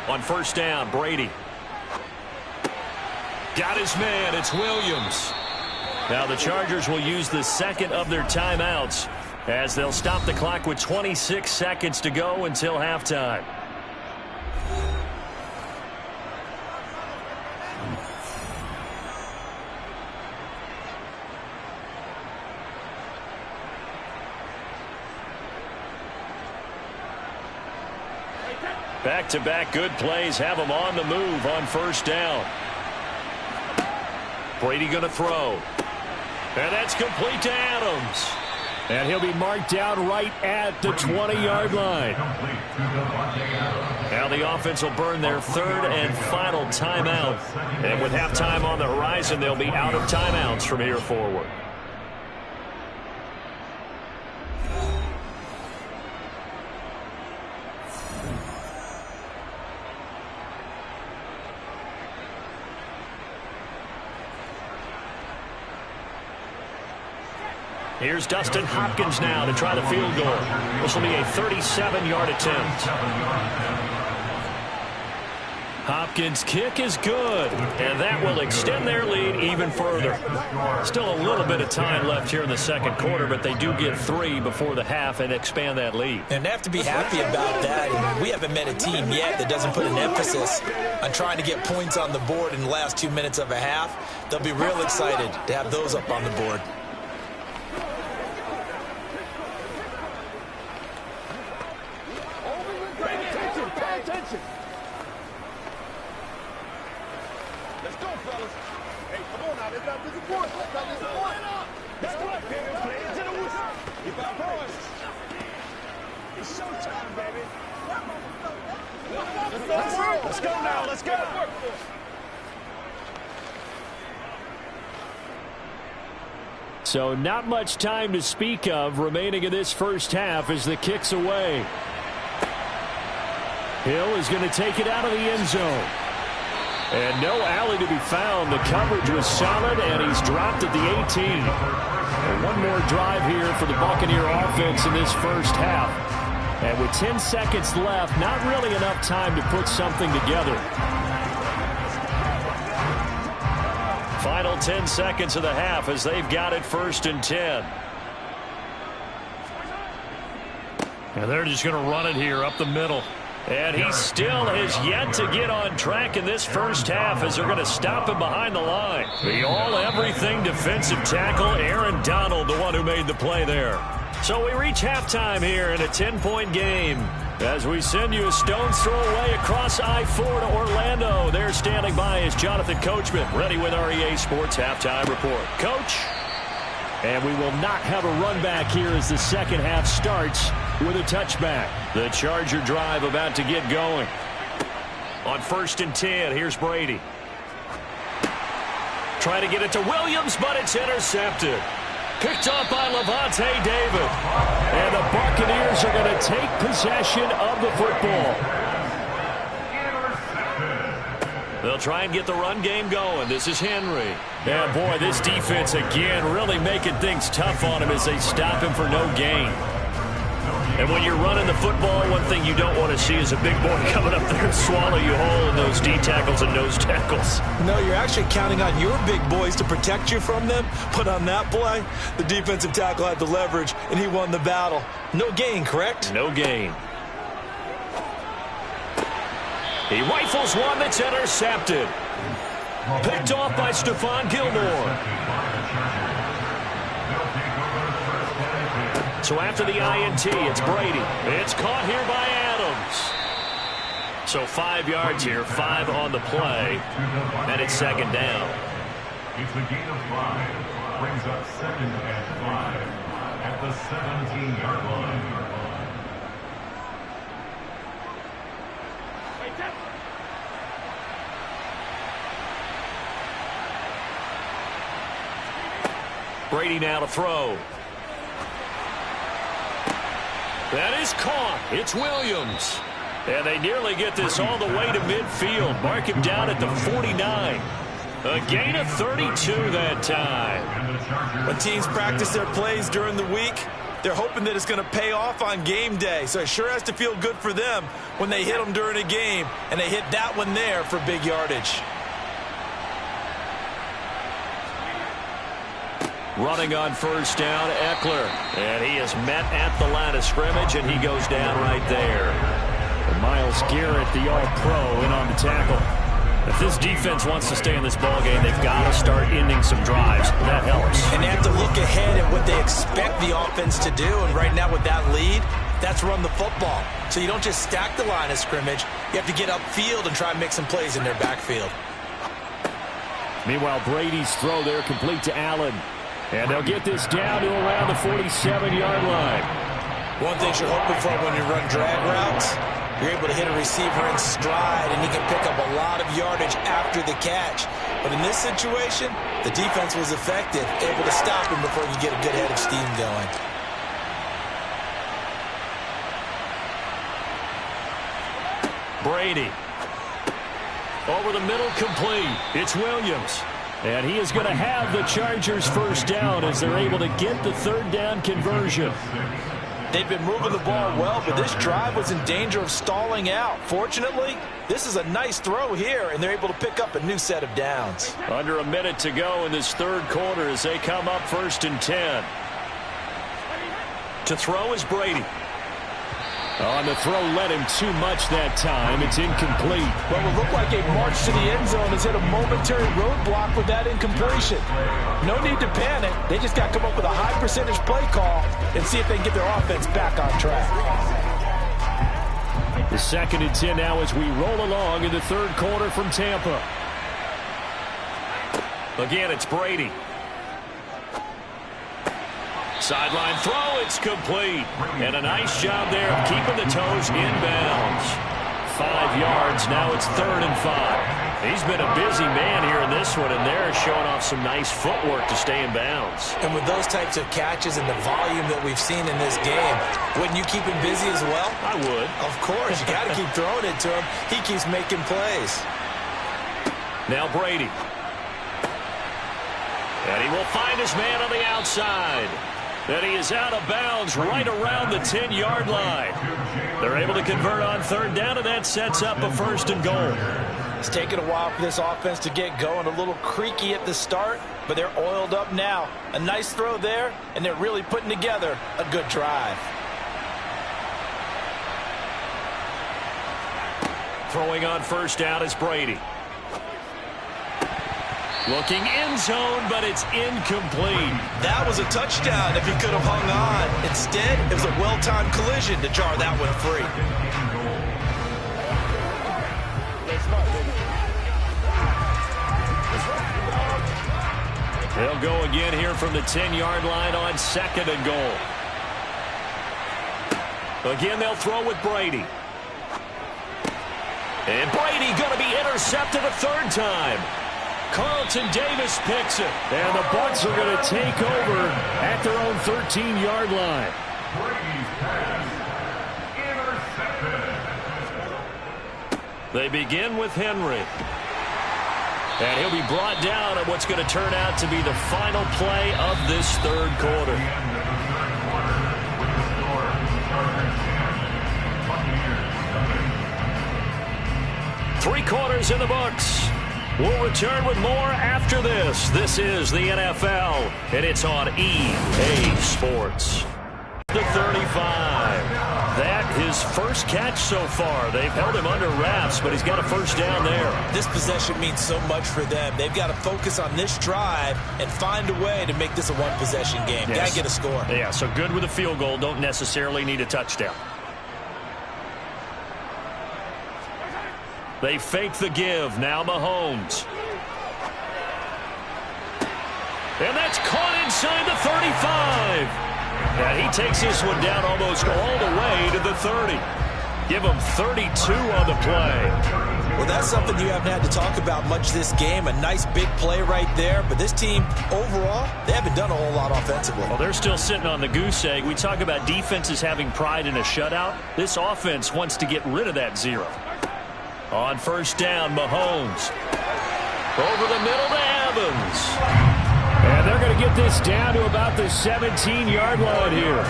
On first down, Brady. Got his man. It's Williams. Now the Chargers will use the second of their timeouts as they'll stop the clock with 26 seconds to go until halftime. Back-to-back good plays have them on the move on first down. Brady going to throw. And that's complete to Adams. And he'll be marked down right at the 20-yard line. Now the offense will burn their third and final timeout. And with halftime on the horizon, they'll be out of timeouts from here forward. Here's Dustin Hopkins now to try the field goal. This will be a 37-yard attempt. Hopkins' kick is good, and that will extend their lead even further. Still a little bit of time left here in the second quarter, but they do get 3 before the half and expand that lead. And they have to be happy about that. And we haven't met a team yet that doesn't put an emphasis on trying to get points on the board in the last 2 minutes of a half. They'll be real excited to have those up on the board. So not much time to speak of remaining in this first half as the kick's away. Hill is going to take it out of the end zone. And no alley to be found. The coverage was solid, and he's dropped at the 18. And one more drive here for the Buccaneer offense in this first half. And with 10 seconds left, not really enough time to put something together. Final 10 seconds of the half as they've got it 1st and 10. And they're just going to run it here up the middle. And he still has yet to get on track in this first half as they're going to stop him behind the line. The all-everything defensive tackle, Aaron Donald, the one who made the play there. So we reach halftime here in a 10-point game as we send you a stone's throw away across I-4 to Orlando. There standing by is Jonathan Coachman, ready with our EA Sports Halftime Report. Coach? And we will not have a run back here as the second half starts with a touchback. The Charger drive about to get going. On 1st and 10, here's Brady. Trying to get it to Williams, but it's intercepted. Picked up by Lavonte David. And the Buccaneers are going to take possession of the football. They'll try and get the run game going. This is Henry. Yeah, boy, this defense again really making things tough on him as they stop him for no gain. And when you're running the football, one thing you don't want to see is a big boy coming up there and swallow you whole in those D tackles and nose tackles. No, you're actually counting on your big boys to protect you from them. But on that play, the defensive tackle had the leverage, and he won the battle. No gain, correct? No gain. He rifles one that's intercepted. Picked off by Stephon Gilmore. So after the INT, it's Brady. It's caught here by Adams. So 5 yards here, 5 on the play, and it's second down. It's a gain of 5. Brings up 2nd and 5 at the 17-yard line. Brady now to throw. That is caught. It's Williams. And they nearly get this all the way to midfield. Mark him down at the 49. A gain of 32 that time. When teams practice their plays during the week, they're hoping that it's going to pay off on game day. So it sure has to feel good for them when they hit them during a game, and they hit that one there for big yardage. Running on 1st down, Eckler. And he is met at the line of scrimmage, and he goes down right there. And Myles Garrett, the All-Pro, in on the tackle. If this defense wants to stay in this ballgame, they've got to start ending some drives. That helps. And they have to look ahead at what they expect the offense to do. And right now with that lead, that's run the football. So you don't just stack the line of scrimmage. You have to get upfield and try and make some plays in their backfield. Meanwhile, Brady's throw there complete to Allen. And they'll get this down to around the 47-yard line. One thing you're hoping for when you run drag routes, you're able to hit a receiver in stride, and he can pick up a lot of yardage after the catch. But in this situation, the defense was effective, able to stop him before you get a good head of steam going. Brady. Over the middle, complete. It's Williams. And he is going to have the Chargers first down as they're able to get the 3rd down conversion. They've been moving the ball well, but this drive was in danger of stalling out. Fortunately, this is a nice throw here, and they're able to pick up a new set of downs. Under a minute to go in this 3rd quarter as they come up 1st and 10. To throw is Brady. On the throw, led him too much that time. It's incomplete. Well, it looked like a march to the end zone has hit a momentary roadblock with that incompletion. No need to panic. They just got to come up with a high percentage play call and see if they can get their offense back on track. The 2nd and 10 now as we roll along in the 3rd quarter from Tampa. Again, it's Brady. Sideline throw, it's complete. And a nice job there of keeping the toes inbounds. 5 yards, now it's 3rd and 5. He's been a busy man here in this one, and they're showing off some nice footwork to stay in bounds. And with those types of catches and the volume that we've seen in this game, wouldn't you keep him busy as well? I would. Of course, you got to keep throwing it to him. He keeps making plays. Now Brady. And he will find his man on the outside. And he is out of bounds right around the 10-yard line. They're able to convert on 3rd down, and that sets up a 1st and goal. It's taken a while for this offense to get going. A little creaky at the start, but they're oiled up now. A nice throw there, and they're really putting together a good drive. Throwing on first down is Brady. Looking end zone, but it's incomplete. That was a touchdown if he could have hung on. Instead, it was a well-timed collision to jar that one free. They'll go again here from the 10-yard line on 2nd and goal. Again, they'll throw with Brady. And Brady going to be intercepted a third time. Carlton Davis picks it. And the Bucs are going to take over at their own 13-yard line. They begin with Henry. And he'll be brought down at what's going to turn out to be the final play of this third quarter. Three quarters in the books. We'll return with more after this. This is the NFL, and it's on EA Sports. The 35. That his first catch so far. They've held him under wraps, but he's got a first down there. This possession means so much for them. They've got to focus on this drive and find a way to make this a one-possession game. Yes. Got to get a score. Yeah, so good with a field goal. Don't necessarily need a touchdown. They fake the give. Now Mahomes. And that's caught inside the 35. And he takes this one down almost all the way to the 30. Give him 32 on the play. Well, that's something you haven't had to talk about much this game. A nice big play right there. But this team, overall, they haven't done a whole lot offensively. Well, they're still sitting on the goose egg. We talk about defenses having pride in a shutout. This offense wants to get rid of that zero. On first down, Mahomes. Over the middle to Evans. And they're going to get this down to about the 17-yard line here.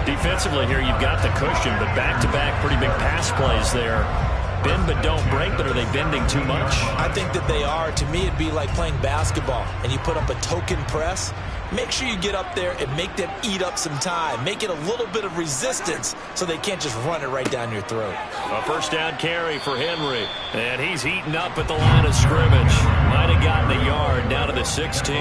Defensively here, you've got the cushion, but back-to-back pretty big pass plays there. Bend but don't break, but are they bending too much? I think that they are. To me, it'd be like playing basketball, and you put up a token press. Make sure you get up there and make them eat up some time. Make it a little bit of resistance so they can't just run it right down your throat. A first down carry for Henry. And he's heating up at the line of scrimmage. Might have gotten a yard down to the 16.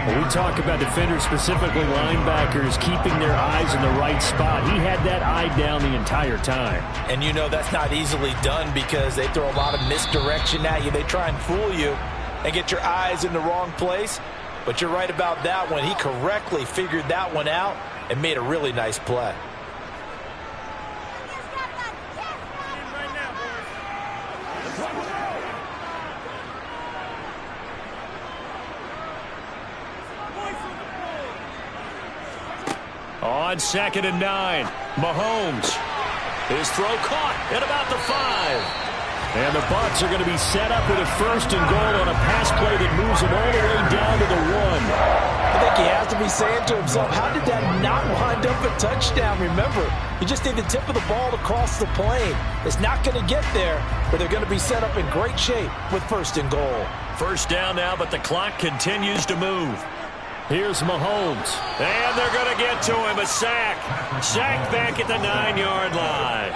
When we talk about defenders, specifically linebackers, keeping their eyes in the right spot. He had that eye down the entire time. And you know that's not easily done because they throw a lot of misdirection at you. They try and fool you and get your eyes in the wrong place. But you're right about that one. He correctly figured that one out and made a really nice play. On 2nd and 9, Mahomes. His throw caught at about the 5. And the Bucs are going to be set up with a first and goal on a pass play that moves them all the way down to the 1. I think he has to be saying to himself, how did that not wind up a touchdown? Remember, you just need the tip of the ball to cross the plane. It's not going to get there, but they're going to be set up in great shape with first and goal. First down now, but the clock continues to move. Here's Mahomes. And they're going to get to him. A sack. Sacked back at the 9-yard line.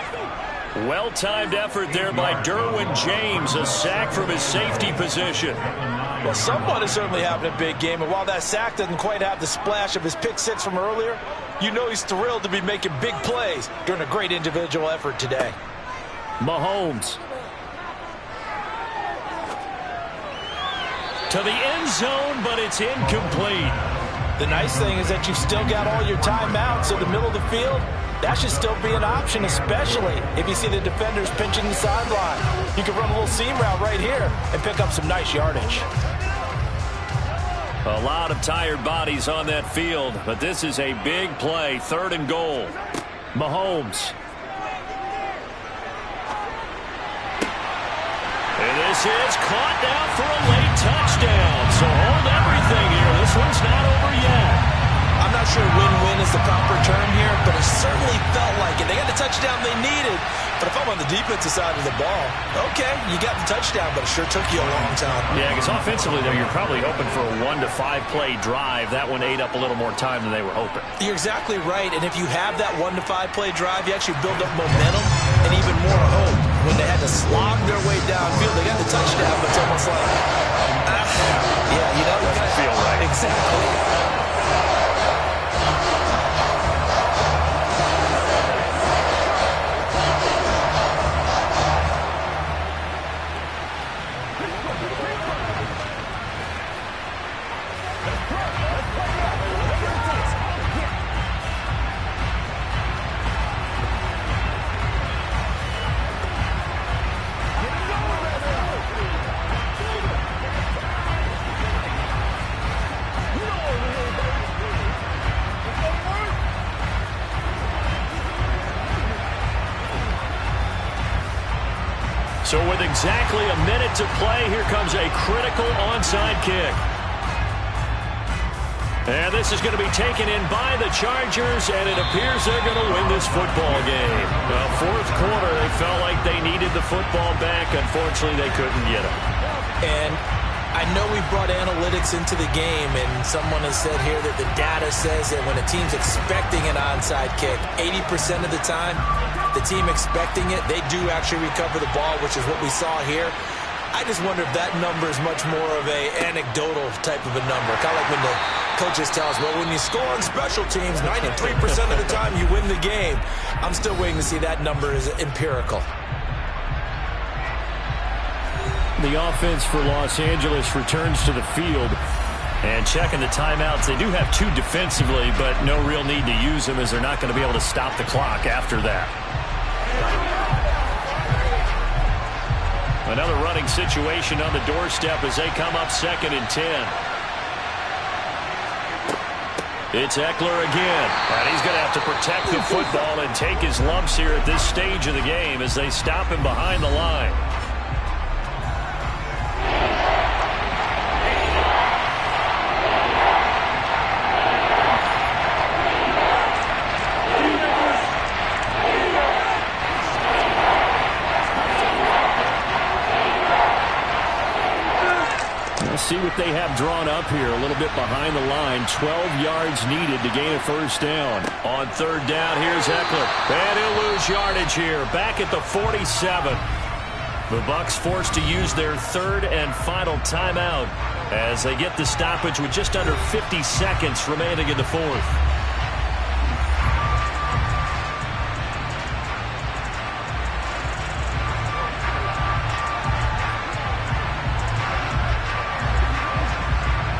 Well-timed effort there by Derwin James. A sack from his safety position. Well, someone is certainly having a big game, and while that sack doesn't quite have the splash of his pick six from earlier, you know he's thrilled to be making big plays during a great individual effort today. Mahomes. To the end zone, but it's incomplete. The nice thing is that you've still got all your timeouts, so the middle of the field, that should still be an option, especially if you see the defenders pinching the sideline. You can run a little seam route right here and pick up some nice yardage. A lot of tired bodies on that field, but this is a big play. 3rd and goal. Mahomes. And this is caught down for a late touchdown. So hold everything here. This one's not over yet. I'm not sure win-win is the proper term here, but it certainly felt like it. They got the touchdown they needed, but if I'm on the defensive side of the ball, okay, you got the touchdown, but it sure took you a long time. Yeah, because offensively, though, you're probably hoping for a 1 to 5 play drive. That one ate up a little more time than they were hoping. You're exactly right, and if you have that 1 to 5 play drive, you actually build up momentum and even more hope. when they had to slog their way downfield. They got the touchdown, but it's almost like, yeah, you know, doesn't feel right. Exactly. So with exactly a minute to play, here comes a critical onside kick. And this is going to be taken in by the Chargers, and it appears they're going to win this football game. Well, fourth quarter, they felt like they needed the football back. Unfortunately, they couldn't get it. And I know we brought analytics into the game, and someone has said here that the data says that when a team's expecting an onside kick, 80% of the time, the team expecting it, they do actually recover the ball, which is what we saw here. I just wonder if that number is much more of a anecdotal type of a number. Kind of like when the coaches tell us, well, when you score on special teams, 93% of the time you win the game. I'm still waiting to see that number is empirical. The offense for Los Angeles returns to the field. And checking the timeouts, they do have two defensively, but no real need to use them as they're not going to be able to stop the clock after that. Another running situation on the doorstep as they come up 2nd and 10. It's Eckler again. And he's going to have to protect the football and take his lumps here at this stage of the game as they stop him behind the line. See what they have drawn up here. A little bit behind the line. 12 yards needed to gain a first down. On 3rd down, here's Eckler. And he'll lose yardage here. Back at the 47. The Bucs forced to use their 3rd and final timeout as they get the stoppage with just under 50 seconds remaining in the 4th.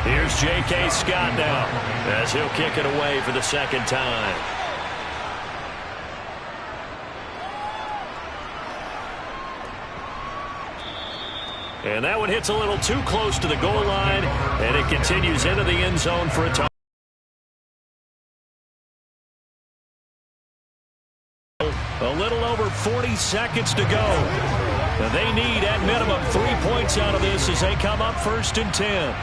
Here's J.K. Scott now as he'll kick it away for the 2nd time. And that one hits a little too close to the goal line, and it continues into the end zone for a touchdown. A little over 40 seconds to go. And they need at minimum 3 points out of this as they come up 1st and 10.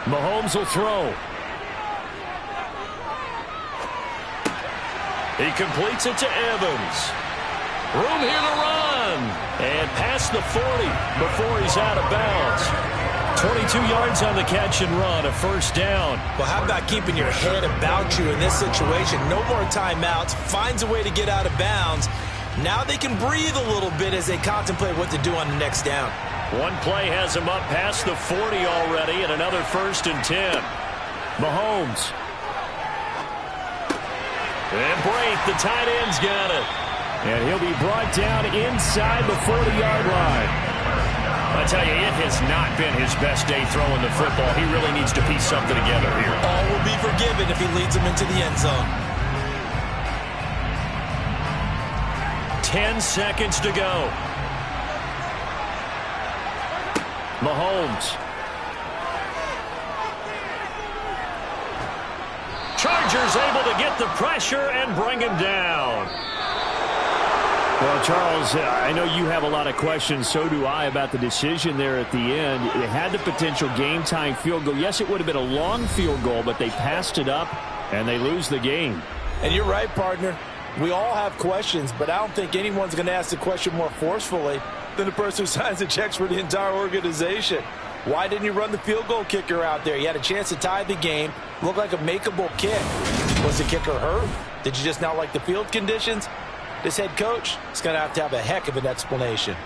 Mahomes will throw. He completes it to Evans. Room here to run. And past the 40 before he's out of bounds. 22 yards on the catch and run, a first down. Well, how about keeping your head about you in this situation? No more timeouts. Finds a way to get out of bounds. Now they can breathe a little bit as they contemplate what to do on the next down. One play has him up past the 40 already, and another 1st and 10. Mahomes. And Brate, the tight end's got it. And he'll be brought down inside the 40-yard line. I tell you, it has not been his best day throwing the football. He really needs to piece something together here. All will be forgiven if he leads them into the end zone. 10 seconds to go. Mahomes. Chargers able to get the pressure and bring him down. Well, Charles, I know you have a lot of questions. So do I about the decision there at the end. It had the potential game-tying field goal. Yes, it would have been a long field goal, but they passed it up, and they lose the game. And you're right, partner. We all have questions, but I don't think anyone's going to ask the question more forcefully than the person who signs the checks for the entire organization. Why didn't you run the field goal kicker out there? You had a chance to tie the game. Looked like a makeable kick. Was the kicker hurt? Did you just not like the field conditions? This head coach is going to have a heck of an explanation.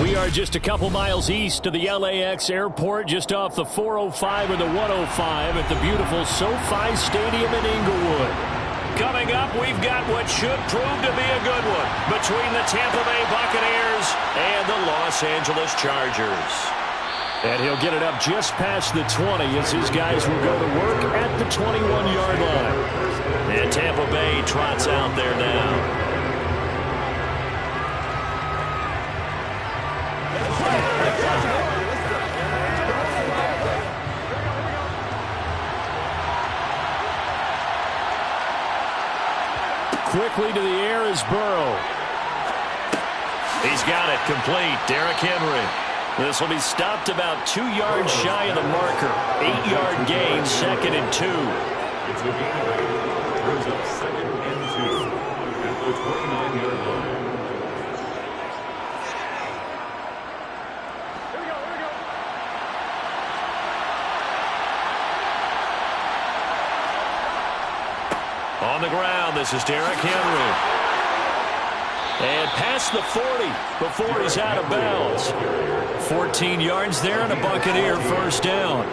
We are just a couple miles east of the LAX airport, just off the 405 or the 105 at the beautiful SoFi Stadium in Inglewood. Coming up, we've got what should prove to be a good one between the Tampa Bay Buccaneers and the Los Angeles Chargers. And he'll get it up just past the 20 as his guys will go to work at the 21-yard line. And Tampa Bay trots out there now. Quickly to the air is Burrow. He's got it complete. Derrick Henry. This will be stopped about 2 yards shy of the marker. 8-yard gain, 2nd and 2. It's a gain of 8. Brings up 2nd and 2 at the 29-yard line. On the ground, this is Derrick Henry. And past the 40 before he's out of bounds. 14 yards there and a Buccaneer first down.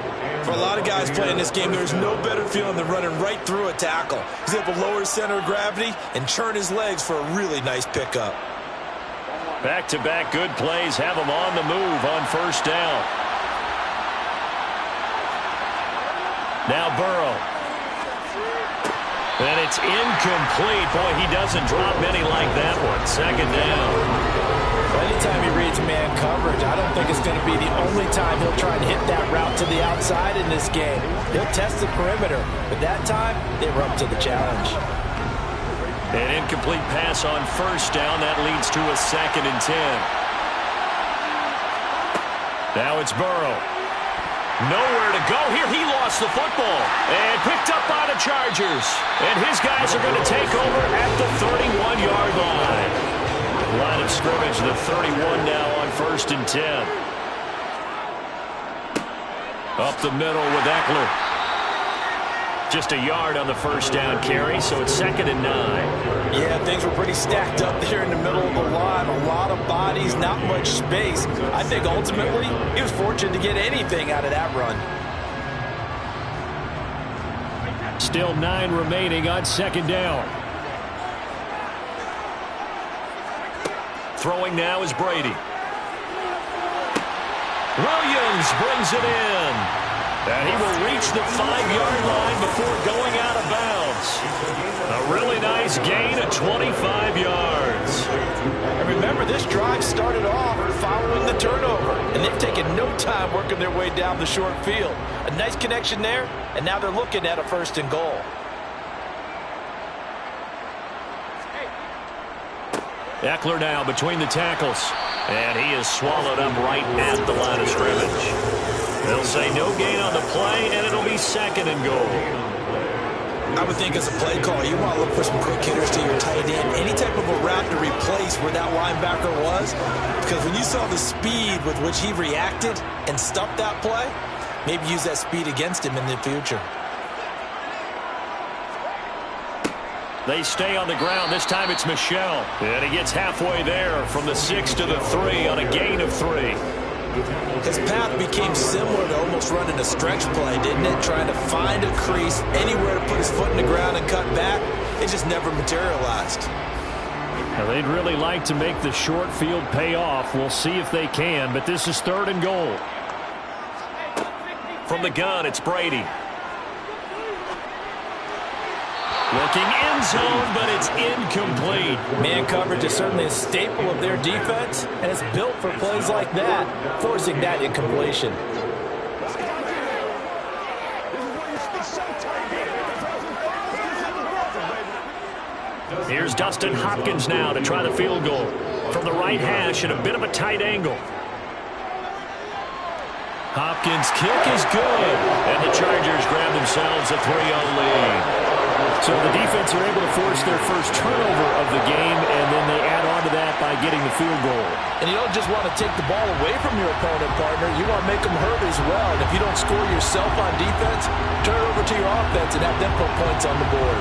For a lot of guys playing this game, there's no better feeling than running right through a tackle. He's able to lower his center of gravity and churn his legs for a really nice pickup. Back-to-back good plays have him on the move on first down. Now Burrow. And it's incomplete. Boy, he doesn't drop many like that one. 2nd down. Anytime he reads man coverage, I don't think it's going to be the only time he'll try and hit that route to the outside in this game. He'll test the perimeter, but that time they were up to the challenge. An incomplete pass on first down. That leads to a 2nd and 10. Now it's Burrow. Nowhere to go here. He lost the football and picked up by the Chargers. And his guys are going to take over at the 31-yard line. Line of scrimmage, the 31 now on 1st and 10. Up the middle with Eckler. Just a yard on the first down carry, so it's 2nd and 9. Yeah, things were pretty stacked up there in the middle of the line. A lot of bodies, not much space. I think ultimately he was fortunate to get anything out of that run. Still 9 remaining on 2nd down. Throwing now is Brady. Williams brings it in. And he will reach the 5-yard line before going out of bounds. A really nice gain of 25 yards. And remember, this drive started off following the turnover. And they've taken no time working their way down the short field. A nice connection there, and now they're looking at a 1st and goal. Eckler now between the tackles. And he is swallowed up right at the line of scrimmage. They'll say no gain on the play, and it'll be 2nd and goal. I would think as a play call, you want to look for some quick hitters to your tight end. Any type of a route to replace where that linebacker was. Because when you saw the speed with which he reacted and stopped that play, maybe use that speed against him in the future. They stay on the ground. This time it's Michel. And he gets halfway there from the 6 to the 3 on a gain of 3. His path became similar to almost running a stretch play, didn't it? Trying to find a crease, anywhere to put his foot in the ground and cut back. It just never materialized. Now they'd really like to make the short field pay off. We'll see if they can, but this is 3rd and goal. From the gun, it's Brady. Looking end zone, but it's incomplete. Man coverage is certainly a staple of their defense, and it's built for plays like that, forcing that incompletion. Here's Dustin Hopkins now to try the field goal. From the right hash at a bit of a tight angle. Hopkins' kick is good, and the Chargers grab themselves a 3-0 lead. So the defense are able to force their first turnover of the game, and then they add on to that by getting the field goal. And you don't just want to take the ball away from your opponent, partner. You want to make them hurt as well. And if you don't score yourself on defense, turn it over to your offense and have them put points on the board.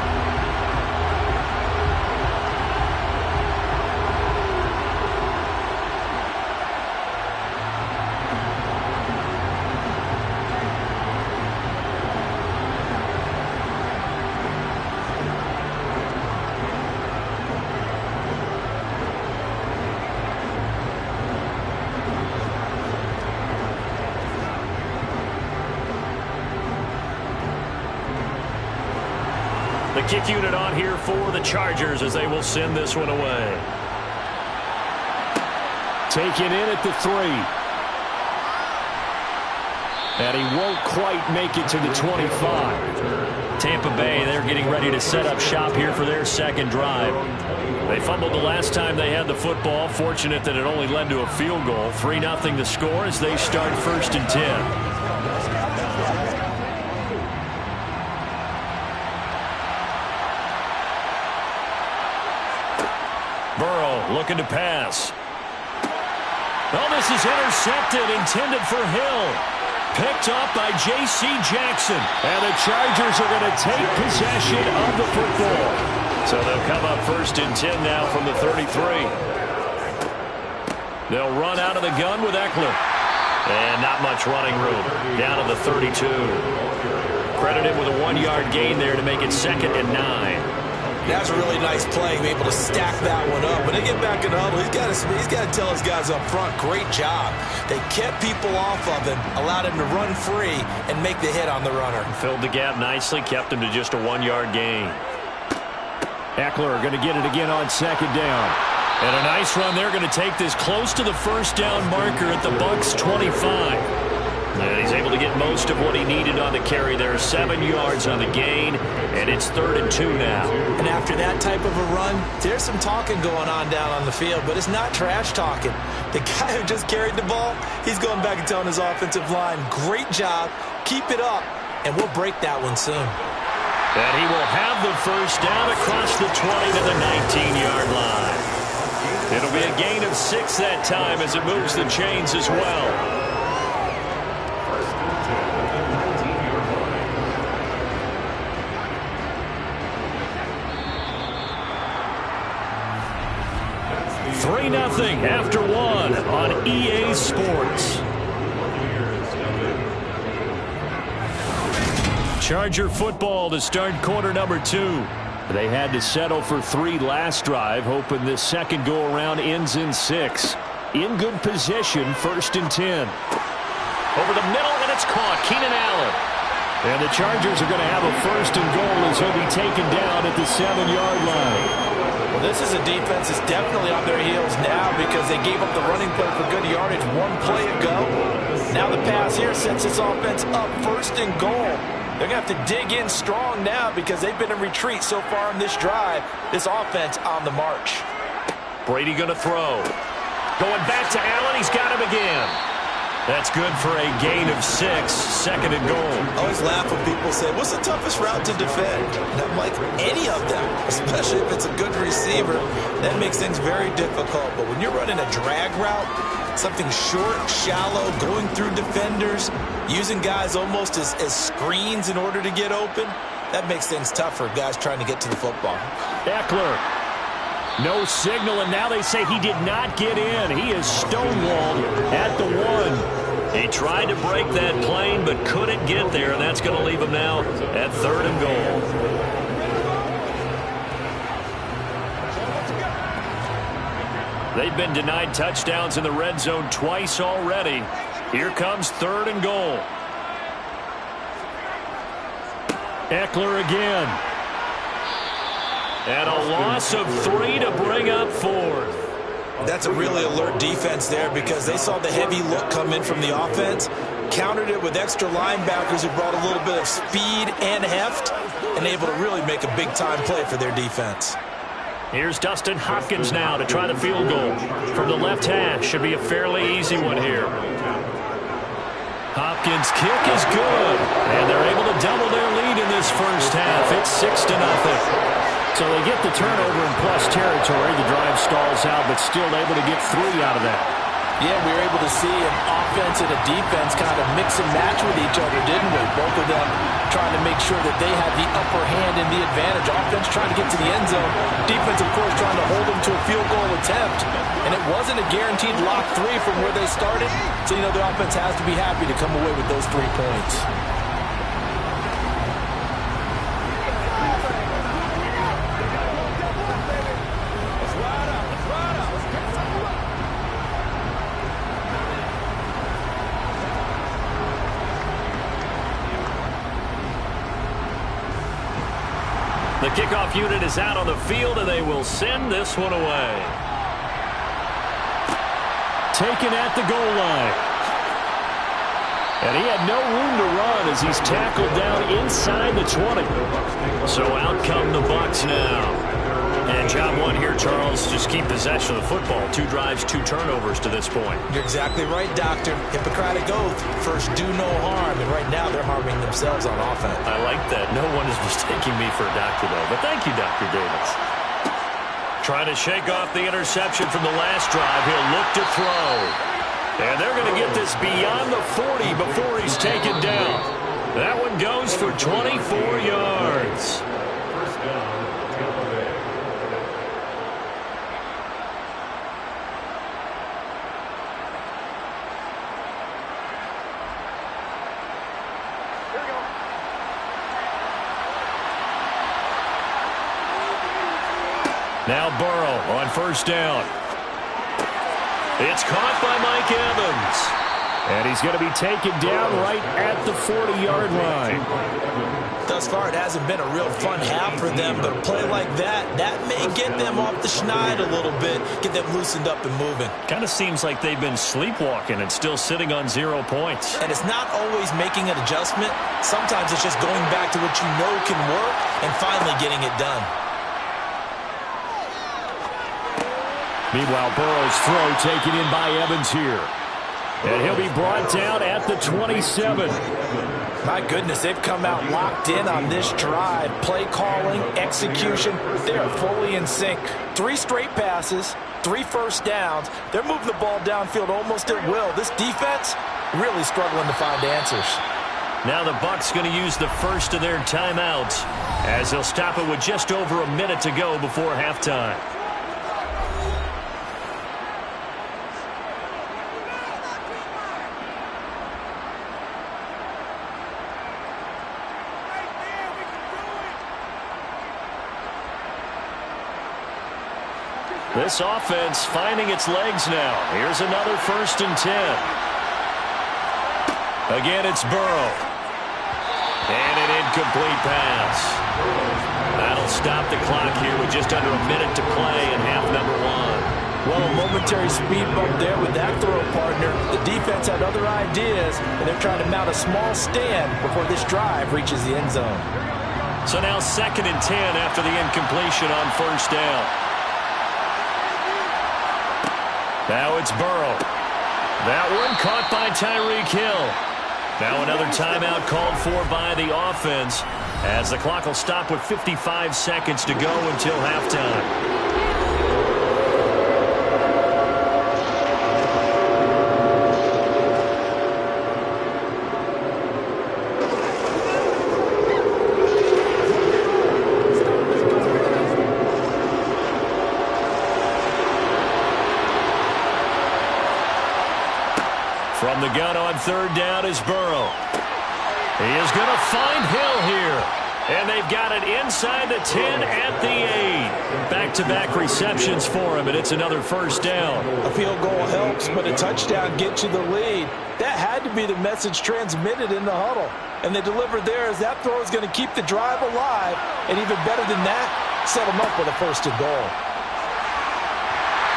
kick unit on here for the Chargers as they will send this one away. Taken in at the 3. And he won't quite make it to the 25. Tampa Bay, they're getting ready to set up shop here for their second drive. They fumbled the last time they had the football. Fortunate that it only led to a field goal. 3-0 the score as they start 1st and 10. Burrow looking to pass. Oh, this is intercepted, intended for Hill. Picked up by J.C. Jackson. And the Chargers are going to take possession of the football. So they'll come up 1st and 10 now from the 33. They'll run out of the gun with Eckler. And not much running room. Down to the 32. Credited with a 1-yard gain there to make it 2nd and 9. That's a really nice play, able to stack that one up. When they get back in the huddle, he's got to tell his guys up front, great job. They kept people off of him, allowed him to run free, and make the hit on the runner. Filled the gap nicely, kept him to just a 1-yard gain. Eckler going to get it again on 2nd down. And a nice run. They're going to take this close to the 1st down marker at the Bucs 25. And he's able to get most of what he needed on the carry there. 7 yards on the gain, and it's 3rd and 2 now. And after that type of a run, there's some talking going on down on the field, but it's not trash talking. The guy who just carried the ball, he's going back and telling his offensive line, great job, keep it up, and we'll break that one soon. And he will have the 1st down across the 20 to the 19-yard line. It'll be a gain of 6 that time as it moves the chains as well. Nothing after 1 on EA Sports. Charger football to start quarter number 2. They had to settle for 3 last drive, hoping this second go-around ends in 6. In good position, 1st and 10. Over the middle, and it's caught. Keenan Allen. And the Chargers are going to have a 1st and goal as he'll be taken down at the 7-yard line. Well, this is a defense that's definitely on their heels now because they gave up the running play for good yardage 1 play ago. Now the pass here sets this offense up 1st and goal. They're going to have to dig in strong now because they've been in retreat so far in this drive. This offense on the march. Brady going to throw. Going back to Allen. He's got him again. That's good for a gain of 6, 2nd and goal. I always laugh when people say, what's the toughest route to defend? And I'm like, any of them, especially if it's a good receiver. That makes things very difficult. But when you're running a drag route, something short, shallow, going through defenders, using guys almost as screens in order to get open, that makes things tough for guys trying to get to the football. Eckler. No signal, and now they say he did not get in. He is stonewalled at the 1. He tried to break that plane but couldn't get there, and that's going to leave him now at 3rd and goal. They've been denied touchdowns in the red zone twice already. Here comes 3rd and goal. Eckler again. And a loss of 3 to bring up 4th. That's a really alert defense there because they saw the heavy look come in from the offense, countered it with extra linebackers who brought a little bit of speed and heft, and able to really make a big-time play for their defense. Here's Dustin Hopkins now to try the field goal from the left hash. Should be a fairly easy one here. Hopkins' kick is good, and they're able to double their lead in this 1st half. It's 6-0. So they get the turnover in plus territory. The drive stalls out, but still able to get 3 out of that. Yeah, we were able to see an offense and a defense kind of mix and match with each other, didn't we? Both of them trying to make sure that they had the upper hand and the advantage. Offense trying to get to the end zone. Defense, of course, trying to hold them to a field goal attempt. And it wasn't a guaranteed lock 3 from where they started. So, the offense has to be happy to come away with those 3 points. The kickoff unit is out on the field, and they will send this one away. Taken at the goal line. And he had no room to run as he's tackled down inside the 20. So out come the Bucs now. And job one here, Charles, just keep possession of the football. 2 drives, 2 turnovers to this point. You're exactly right, Doctor. Hippocratic oath. First, do no harm. And right now, they're harming themselves on offense. I like that. No one is mistaking me for a doctor, though. But thank you, Dr. Davis. Trying to shake off the interception from the last drive. He'll look to throw. And they're going to get this beyond the 40 before he's taken down. That one goes for 24 yards. First down, Tampa Bay. Now Burrow on first down. It's caught by Mike Evans. And he's going to be taken down right at the 40-yard line. Thus far, it hasn't been a real fun half for them, but a play like that may get them off the schneid a little bit, get them loosened up and moving. Kind of seems like they've been sleepwalking and still sitting on 0 points. And it's not always making an adjustment. Sometimes it's just going back to what you know can work and finally getting it done. Meanwhile, Burrow's throw taken in by Evans here. And he'll be brought down at the 27. My goodness, they've come out locked in on this drive. Play calling, execution, they're fully in sync. 3 straight passes, 3 first downs. They're moving the ball downfield almost at will. This defense really struggling to find answers. Now the Bucs going to use the first of their timeouts as they'll stop it with just over a minute to go before halftime. This offense finding its legs now. Here's another 1st and 10. Again, it's Burrow. And an incomplete pass. That'll stop the clock here with just under a minute to play in half number 1. Well, a momentary speed bump there with that throw, partner. The defense had other ideas, and they're trying to mount a small stand before this drive reaches the end zone. So now 2nd and 10 after the incompletion on first down. Now it's Burrow. That one caught by Tyreek Hill. Now another timeout called for by the offense as the clock will stop with 55 seconds to go until halftime. From the gun on 3rd down is Burrow. He is going to find Hill here. And they've got it inside the 10 at the 8. Back-to-back receptions for him, and it's another 1st down. A field goal helps, but a touchdown gets you the lead. That had to be the message transmitted in the huddle. And they delivered there as that throw is going to keep the drive alive. And even better than that, set them up with a 1st and goal.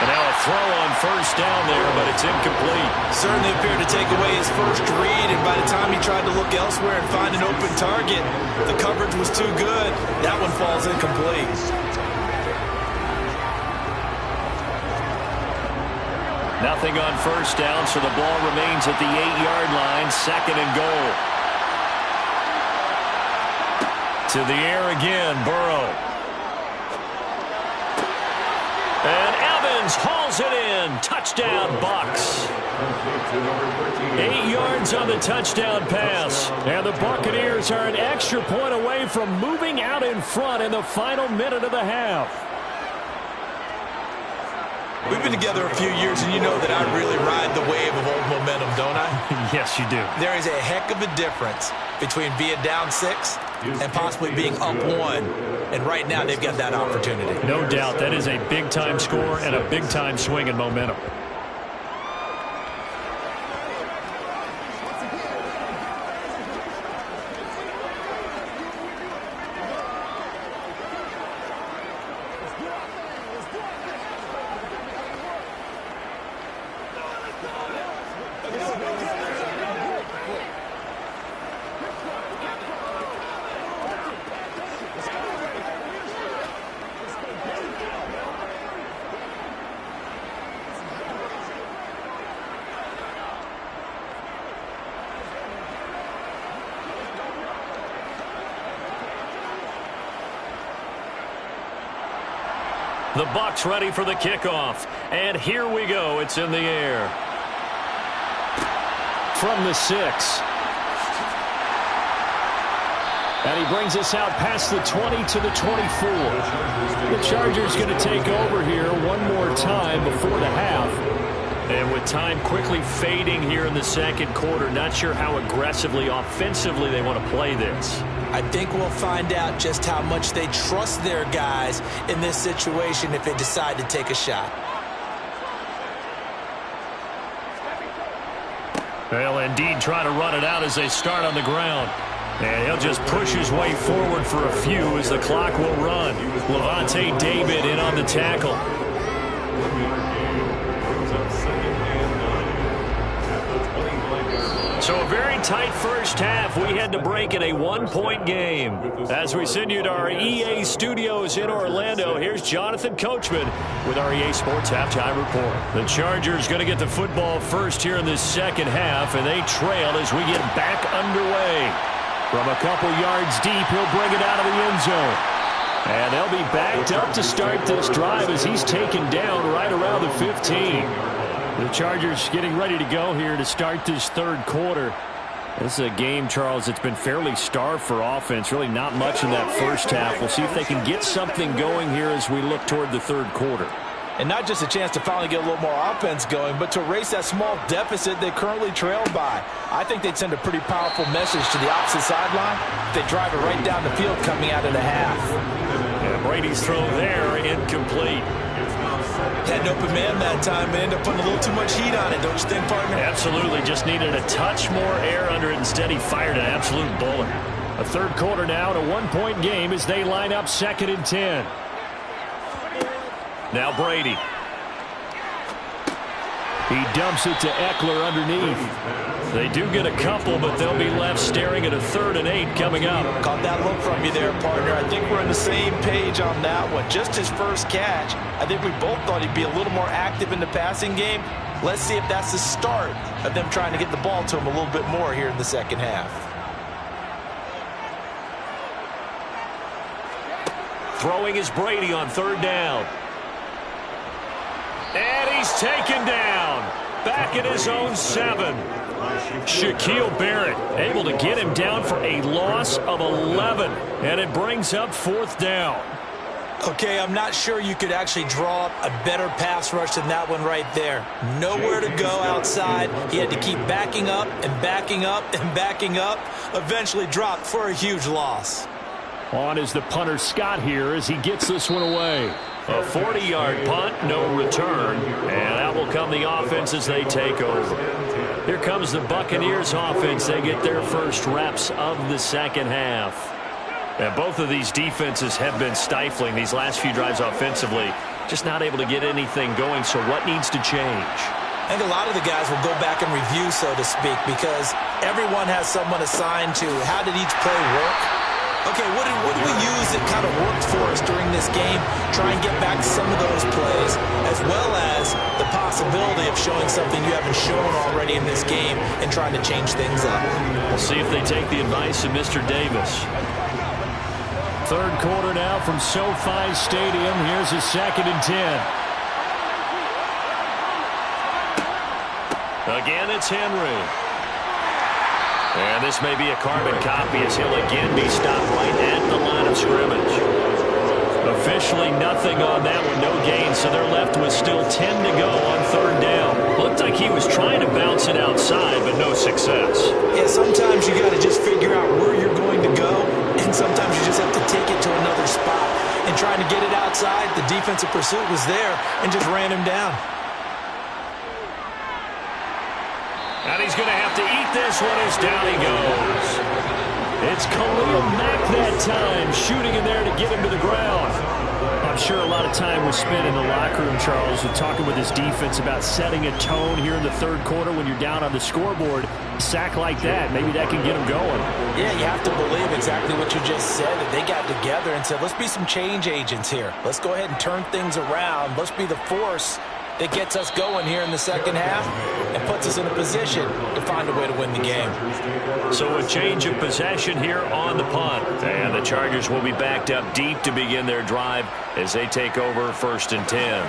And now a throw on 1st down there, but it's incomplete. Certainly appeared to take away his first read, and by the time he tried to look elsewhere and find an open target, the coverage was too good. That one falls incomplete. Nothing on 1st down, so the ball remains at the 8-yard line, 2nd and goal. To the air again, Burrow. And Evans hauls it in. Touchdown, Bucs. 8 yards on the touchdown pass. And the Buccaneers are an extra point away from moving out in front in the final minute of the half. We've been together a few years, and you know that I really ride the wave of old momentum, don't I? Yes, you do. There is a heck of a difference between being down 6 and possibly being up 1. And right now, they've got that opportunity. No doubt. That is a big-time score and a big-time swing in momentum. The Bucs ready for the kickoff. And here we go. It's in the air. From the 6. And he brings us out past the 20 to the 24. The Chargers going to take over here one more time before the half. And with time quickly fading here in the second quarter, not sure how aggressively, offensively they want to play this. I think we'll find out just how much they trust their guys in this situation if they decide to take a shot. Well, indeed, trying to run it out as they start on the ground. And he'll just push his way forward for a few as the clock will run. Lavonte David in on the tackle. So a very tight first half. We had to break in a one-point game. As we send you to our EA studios in Orlando, here's Jonathan Coachman with our EA Sports Halftime Report. The Chargers going to get the football first here in this second half, and they trail as we get back underway. From a couple yards deep, he'll bring it out of the end zone. And they'll be backed up to start this drive as he's taken down right around the 15. The Chargers getting ready to go here to start this third quarter. This is a game, Charles, that's been fairly starved for offense. Really not much in that first half. We'll see if they can get something going here as we look toward the third quarter. And not just a chance to finally get a little more offense going, but to erase that small deficit they currently trailed by. I think they'd send a pretty powerful message to the opposite sideline if they drive it right down the field coming out of the half. And Brady's throw there, incomplete. Had an open man that time and ended up putting a little too much heat on it, don't you think, partner? Absolutely. Just needed a touch more air under it. Instead, he fired an absolute bullet. A third quarter now, and a one-point game as they line up 2nd and 10. Now Brady. He dumps it to Eckler underneath. They do get a couple, but they'll be left staring at a 3rd and 8 coming up. Caught that look from you there, partner. I think we're on the same page on that one. Just his first catch. I think we both thought he'd be a little more active in the passing game. Let's see if that's the start of them trying to get the ball to him a little bit more here in the second half. Throwing is Brady on 3rd down. And he's taken down. Back at his own 7. Shaquille Barrett able to get him down for a loss of 11. And it brings up 4th down. Okay, I'm not sure you could actually draw up a better pass rush than that one right there. Nowhere to go outside. He had to keep backing up and backing up and backing up. Eventually dropped for a huge loss. On is the punter Scott here as he gets this one away. A 40-yard punt, no return. And out will come the offense as they take over. Here comes the Buccaneers offense. They get their first reps of the second half. And both of these defenses have been stifling these last few drives offensively. Just not able to get anything going, so what needs to change? I think a lot of the guys will go back and review, so to speak, because everyone has someone assigned to how did each play work. Okay, what did we use that kind of worked for us during this game? Try and get back to some of those plays, as well as the possibility of showing something you haven't shown already in this game and trying to change things up. We'll see if they take the advice of Mr. Davis. Third quarter now from SoFi Stadium. Here's a 2nd and 10. Again, it's Henry. And this may be a carbon copy as he'll again be stopped right at the line of scrimmage. Officially nothing on that one, no gain, so they're left with still 10 to go on 3rd down. Looked like he was trying to bounce it outside, but no success. Yeah, sometimes you got to just figure out where you're going to go, and sometimes you just have to take it to another spot. And trying to get it outside, the defensive pursuit was there and just ran him down. And he's going to have to eat this one as down he goes. It's Khalil Mack that time, shooting in there to get him to the ground. A I'm sure a lot of time was spent in the locker room, Charles, with talking with his defense about setting a tone here in the third quarter when you're down on the scoreboard. A sack like that, maybe that can get them going. Yeah, you have to believe exactly what you just said, that they got together and said, let's be some change agents here. Let's go ahead and turn things around. Let's be the force that gets us going here in the second half and puts us in a position to find a way to win the game. So a change of possession here on the punt. And the Chargers will be backed up deep to begin their drive as they take over 1st and 10.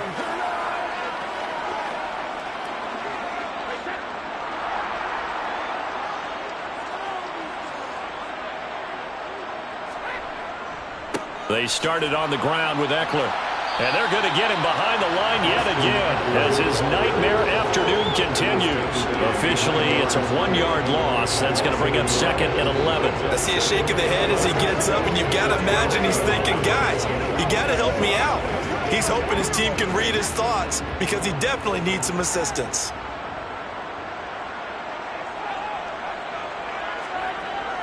They started on the ground with Eckler. And they're going to get him behind the line yet again as his nightmare afternoon continues. Officially, it's a 1-yard loss. That's going to bring up 2nd and 11. I see a shake of the head as he gets up, and you've got to imagine he's thinking, guys, you got to help me out. He's hoping his team can read his thoughts because he definitely needs some assistance.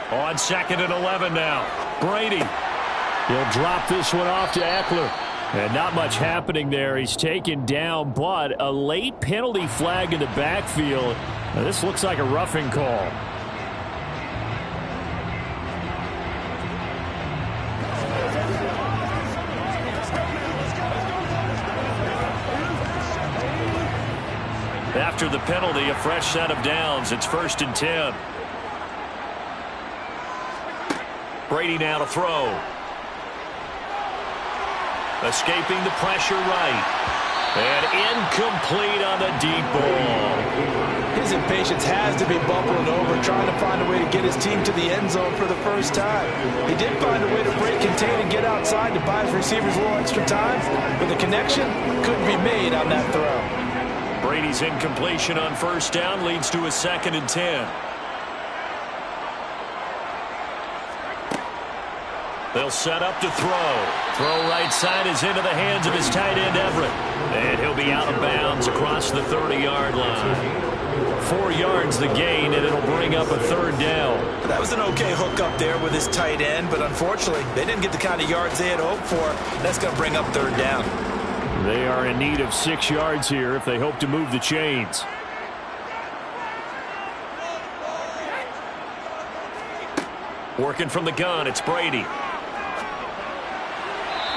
On 2nd and 11 now. Brady. He'll drop this one off to Eckler. And not much happening there. He's taken down, but a late penalty flag in the backfield. Now, this looks like a roughing call. After the penalty, a fresh set of downs. It's 1st and 10. Brady now to throw. Escaping the pressure right. And incomplete on the deep ball. His impatience has to be bubbling over, trying to find a way to get his team to the end zone for the first time. He did find a way to break, contain, and get outside to buy his receivers a little extra time, but the connection couldn't be made on that throw. Brady's incompletion on 1st down leads to a 2nd and 10. They'll set up to throw. Throw right side is into the hands of his tight end, Everett. And he'll be out of bounds across the 30-yard line. 4 yards the gain, and it'll bring up a 3rd down. That was an okay hook up there with his tight end, but unfortunately, they didn't get the kind of yards they had hoped for. That's going to bring up 3rd down. They are in need of 6 yards here if they hope to move the chains. Working from the gun, it's Brady.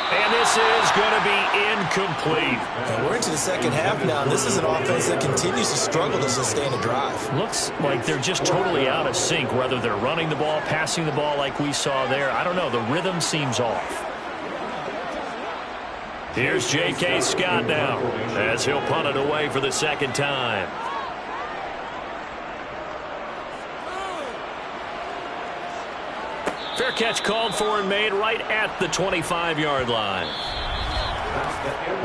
And this is going to be incomplete. And we're into the second half now, and this is an offense that continues to struggle to sustain a drive. Looks like they're just totally out of sync, whether they're running the ball, passing the ball like we saw there. I don't know. The rhythm seems off. Here's J.K. Scott now as he'll punt it away for the 2nd time. Fair catch called for and made right at the 25-yard line.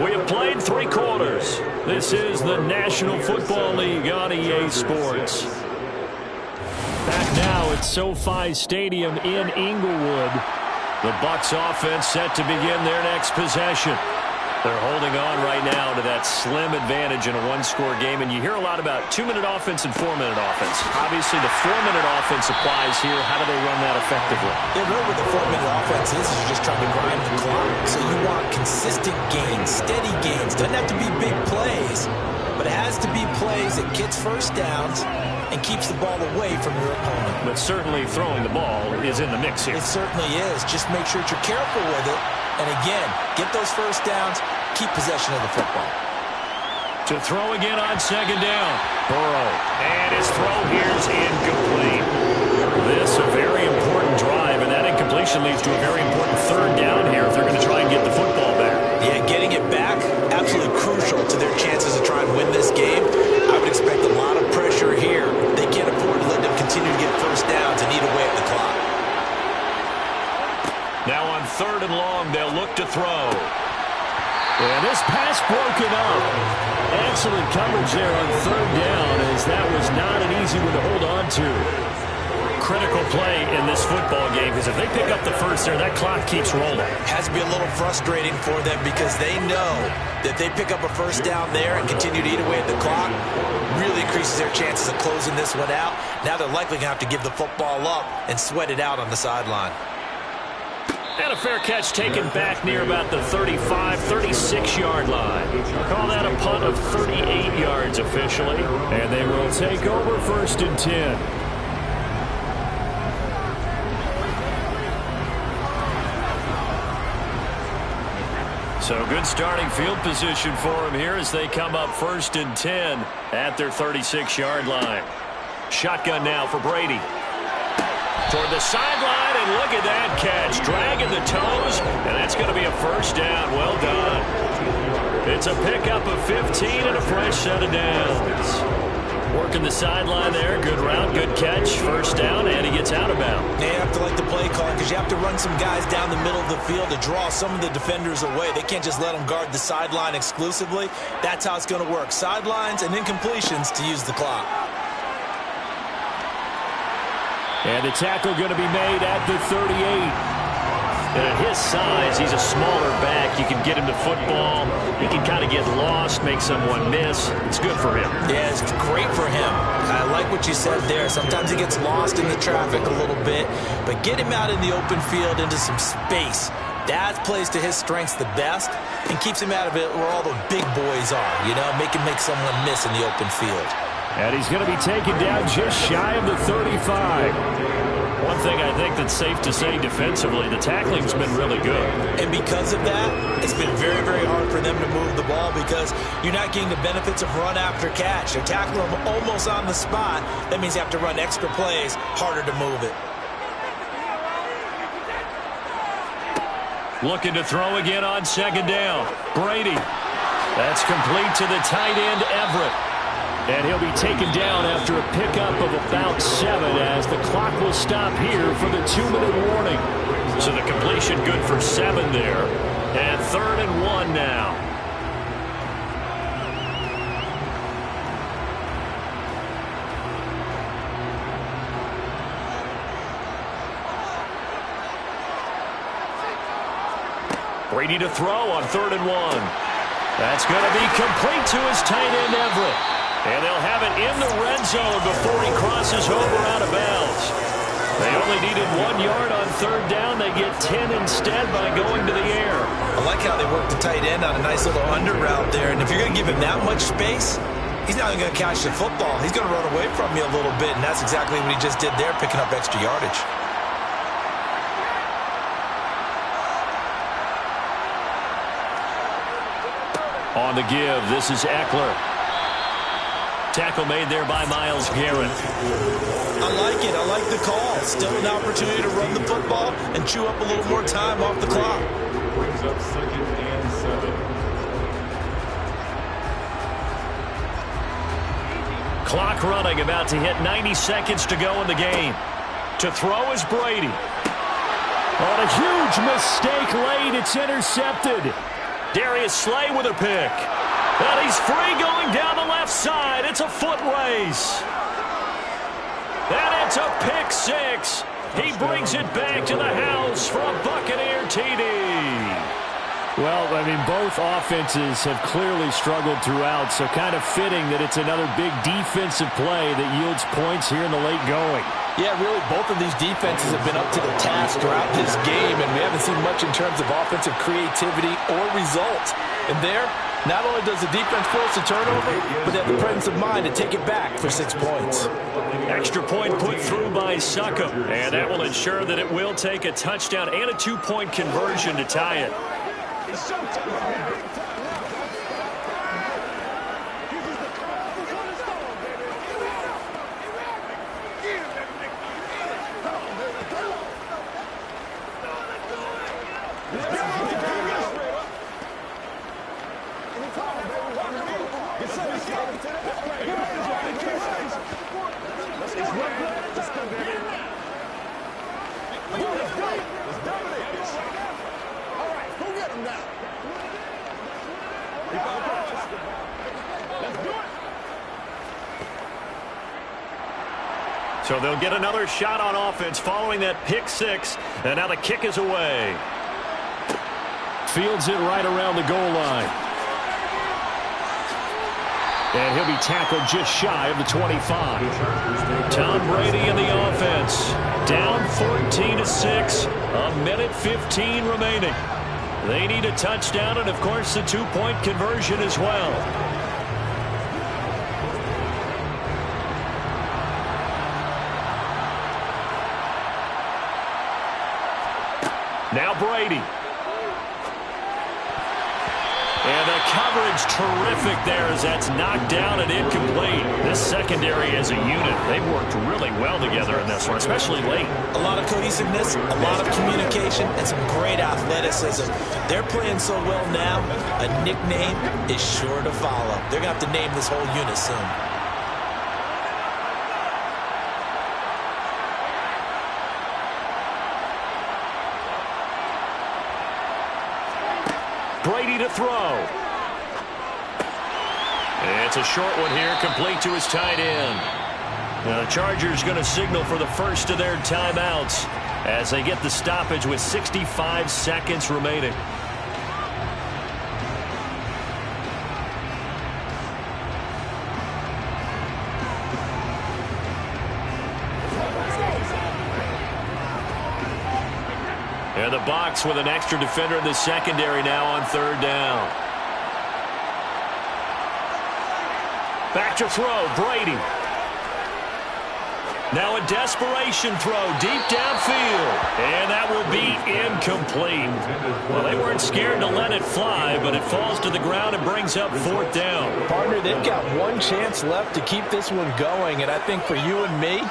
We have played 3 quarters. This is the National Football League on EA Sports. Back now at SoFi Stadium in Inglewood. The Bucs offense set to begin their next possession. They're holding on right now to that slim advantage in a 1-score game, and you hear a lot about 2-minute offense and 4-minute offense. Obviously, the 4-minute offense applies here. How do they run that effectively? Yeah, really what the 4-minute offense is you're just trying to grind the clock. So you want consistent gains, steady gains. Doesn't have to be big plays, but it has to be plays that gets first downs and keeps the ball away from your opponent. But certainly throwing the ball is in the mix here. It certainly is. Just make sure that you're careful with it. And again, get those first downs, keep possession of the football. To throw again on 2nd down. Burrow. And his throw here's incomplete. This a very important drive, and that incompletion leads to a very important 3rd down here if they're going to try and get the football back. Yeah, getting it back, absolutely crucial to their chances to try and win this game. I would expect a lot of pressure here. They can't afford to let them continue to get first downs and eat away at the clock. Now on 3rd and long, they'll look to throw. And this pass broken up. Excellent coverage there on 3rd down, as that was not an easy one to hold on to. Critical play in this football game, because if they pick up the first there, that clock keeps rolling. Has to be a little frustrating for them because they know that they pick up a first down there and continue to eat away at the clock, really increases their chances of closing this one out. Now they're likely going to have to give the football up and sweat it out on the sideline. And a fair catch taken back near about the 35, 36-yard line. Call that a punt of 38 yards officially. And they will take over 1st and 10. So good starting field position for him here as they come up 1st and 10 at their 36-yard line. Shotgun now for Brady. Toward the sideline, and look at that catch. Dragging the toes, and that's going to be a 1st down. Well done. It's a pickup of 15 and a fresh set of downs. Working the sideline there. Good route, good catch. 1st down, and he gets out of bounds. You have to like the play calling because you have to run some guys down the middle of the field to draw some of the defenders away. They can't just let them guard the sideline exclusively. That's how it's going to work. Sidelines and incompletions to use the clock. And the tackle going to be made at the 38. And at his size, he's a smaller back. You can get him to football. He can kind of get lost, make someone miss. It's good for him. Yeah, it's great for him. I like what you said there. Sometimes he gets lost in the traffic a little bit, but get him out in the open field into some space. That plays to his strengths the best and keeps him out of it where all the big boys are, you know, make him make someone miss in the open field. And he's going to be taken down just shy of the 35. One thing I think that's safe to say defensively, the tackling's been really good. And because of that, it's been very, very hard for them to move the ball because you're not getting the benefits of run after catch. You're tackling them almost on the spot. That means you have to run extra plays, harder to move it. Looking to throw again on 2nd down. Brady. That's complete to the tight end, Everett. And he'll be taken down after a pickup of about 7 as the clock will stop here for the 2-minute warning. So the completion good for 7 there. And 3rd and 1 now. Brady to throw on 3rd and 1. That's going to be complete to his tight end, Everett. And they'll have it in the red zone before he crosses over out of bounds. They only needed 1 yard on 3rd down. They get 10 instead by going to the air. I like how they work the tight end on a nice little under route there. And if you're going to give him that much space, he's not even going to catch the football. He's going to run away from you a little bit, and that's exactly what he just did there, picking up extra yardage. On the give, this is Eckler. Tackle made there by Myles Garrett. I like it. I like the call. Still an opportunity to run the football and chew up a little more time off the clock. Brings up 2nd and 7. Clock running, about to hit 90 seconds to go in the game. To throw is Brady. On a huge mistake late, it's intercepted. Darius Slay with a pick. And he's free going down the left side. It's a foot race. And it's a pick 6. He brings it back to the house for a Buccaneer TD. Well, I mean, both offenses have clearly struggled throughout, so kind of fitting that it's another big defensive play that yields points here in the late going. Yeah, really, both of these defenses have been up to the task throughout this game, and we haven't seen much in terms of offensive creativity or results. And there, not only does the defense force a turnover, but they have the presence of mind to take it back for 6 points. Extra point put through by Succop, and that will ensure that it will take a touchdown and a 2-point conversion to tie it. So they'll get another shot on offense following that pick 6, and now the kick is away. Fields it right around the goal line. And he'll be tackled just shy of the 25. Tom Brady in the offense. Down 14-6. A minute 15 remaining. They need a touchdown and, of course, the two-point conversion as well. Now Brady. And the coverage terrific there as that's knocked down and incomplete. This secondary as a unit, they've worked really well together in this one, especially late. A lot of cohesiveness, a lot of communication, and some great athleticism. They're playing so well now, a nickname is sure to follow. They're going to have to name this whole unit soon. Brady to throw. It's a short one here, complete to his tight end. Now the Chargers going to signal for the first of their timeouts as they get the stoppage with 65 seconds remaining. And the box with an extra defender in the secondary now on third down. Back to throw, Brady. Now a desperation throw deep downfield. And that will be incomplete. Well, they weren't scared to let it fly, but it falls to the ground and brings up fourth down. Partner, they've got one chance left to keep this one going, and I think for you and me,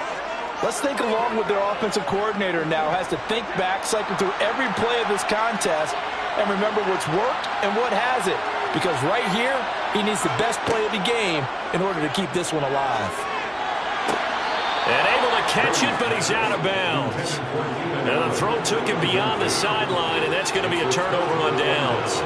let's think along with their offensive coordinator now. Has to think back, cycle through every play of this contest, and remember what's worked and what hasn't. Because right here, he needs the best play of the game in order to keep this one alive. And able to catch it, but he's out of bounds. Now the throw took him beyond the sideline, and that's going to be a turnover on downs.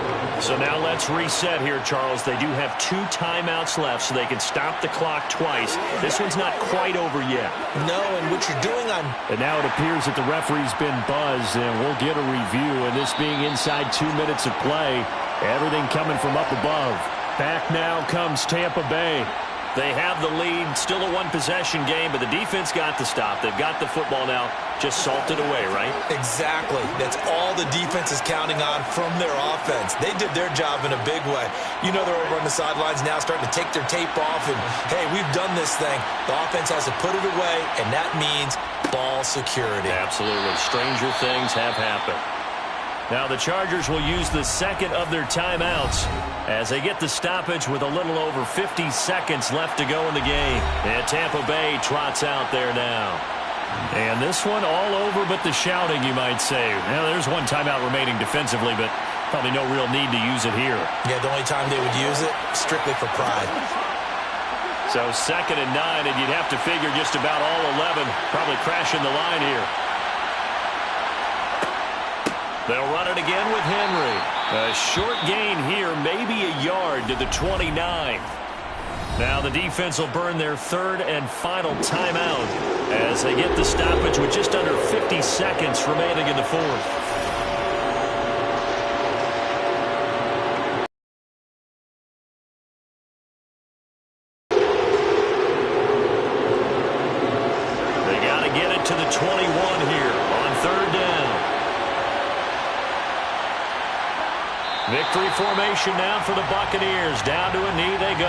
So now let's reset here, Charles. They do have 2 timeouts left, so they can stop the clock twice. This one's not quite over yet. No, and what you're doing on... And now it appears that the referee's been buzzed, and we'll get a review. And this being inside 2 minutes of play, everything coming from up above. Back now comes Tampa Bay. They have the lead, still a one-possession game, but the defense got the stop. They've got the football now, just salted away, right? Exactly. That's all the defense is counting on from their offense. They did their job in a big way. You know they're over on the sidelines now starting to take their tape off, and, hey, we've done this thing. The offense has to put it away, and that means ball security. Absolutely. Stranger things have happened. Now the Chargers will use the second of their timeouts as they get the stoppage with a little over 50 seconds left to go in the game. And Tampa Bay trots out there now. And this one all over but the shouting, you might say. Now there's one timeout remaining defensively, but probably no real need to use it here. Yeah, the only time they would use it, strictly for pride. So 2nd and 9, and you'd have to figure just about all 11 probably crashing the line here. They'll run it again with Henry. A short gain here, maybe a yard to the 29. Now the defense will burn their 3rd and final timeout as they get the stoppage with just under 50 seconds remaining in the 4th. They got to get it to the 21 here on 3rd down. Victory formation now for the Buccaneers. Down to a knee they go.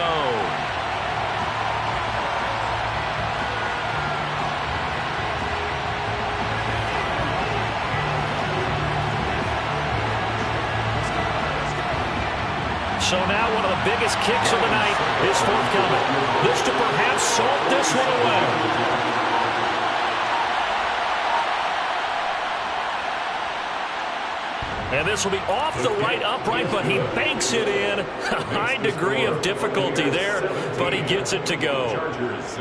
So now one of the biggest kicks of the night is forthcoming. This to perhaps salt this one away. And this will be off the right upright, but he banks it in. A high degree of difficulty there, but he gets it to go.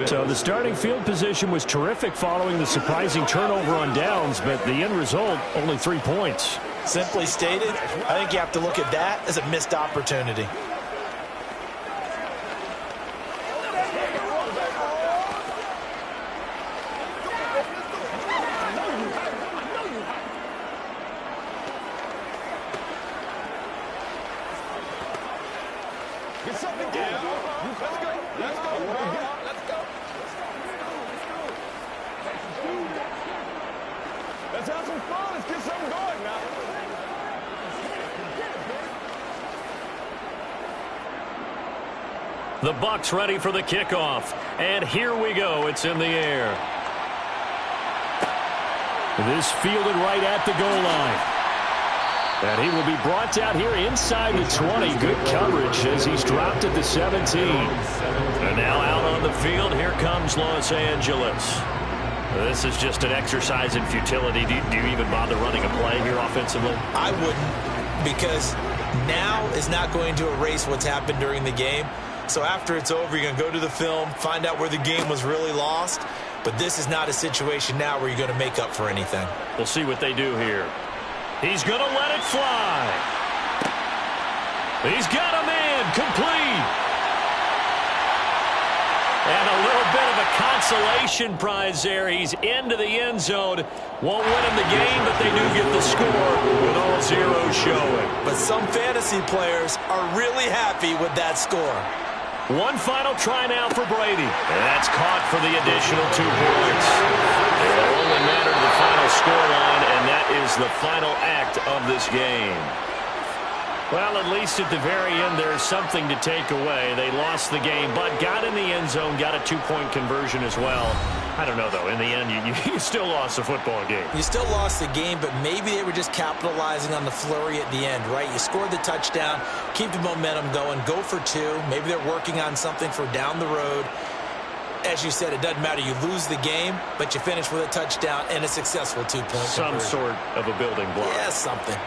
So the starting field position was terrific following the surprising turnover on downs, but the end result, only 3 points. Simply stated, I think you have to look at that as a missed opportunity. Get something down. Let's go. The Bucs ready for the kickoff. And here we go. It's in the air. This fielded right at the goal line. And he will be brought down here inside the 20. Good coverage as he's dropped at the 17. And now out on the field, here comes Los Angeles. This is just an exercise in futility. Do you even bother running a play here offensively? I wouldn't, because now is not going to erase what's happened during the game. So after it's over, you're going to go to the film, find out where the game was really lost. But this is not a situation now where you're going to make up for anything. We'll see what they do here. He's going to let it fly. He's got a man complete. And a little bit of a consolation prize there. He's into the end zone. Won't win him the game, but they do get the score with all zeros showing. But some fantasy players are really happy with that score. One final try now for Brady. And that's caught for the additional 2 points. It'll only matter to the final scoreline, and that is the final act of this game. Well, at least at the very end, there's something to take away. They lost the game, but got in the end zone, got a 2-point conversion as well. I don't know, though. In the end, you still lost the football game. You still lost the game, but maybe they were just capitalizing on the flurry at the end, right? You scored the touchdown, keep the momentum going, go for 2. Maybe they're working on something for down the road. As you said, it doesn't matter. You lose the game, but you finish with a touchdown and a successful 2-point conversion. Some sort of a building block. Yeah, something.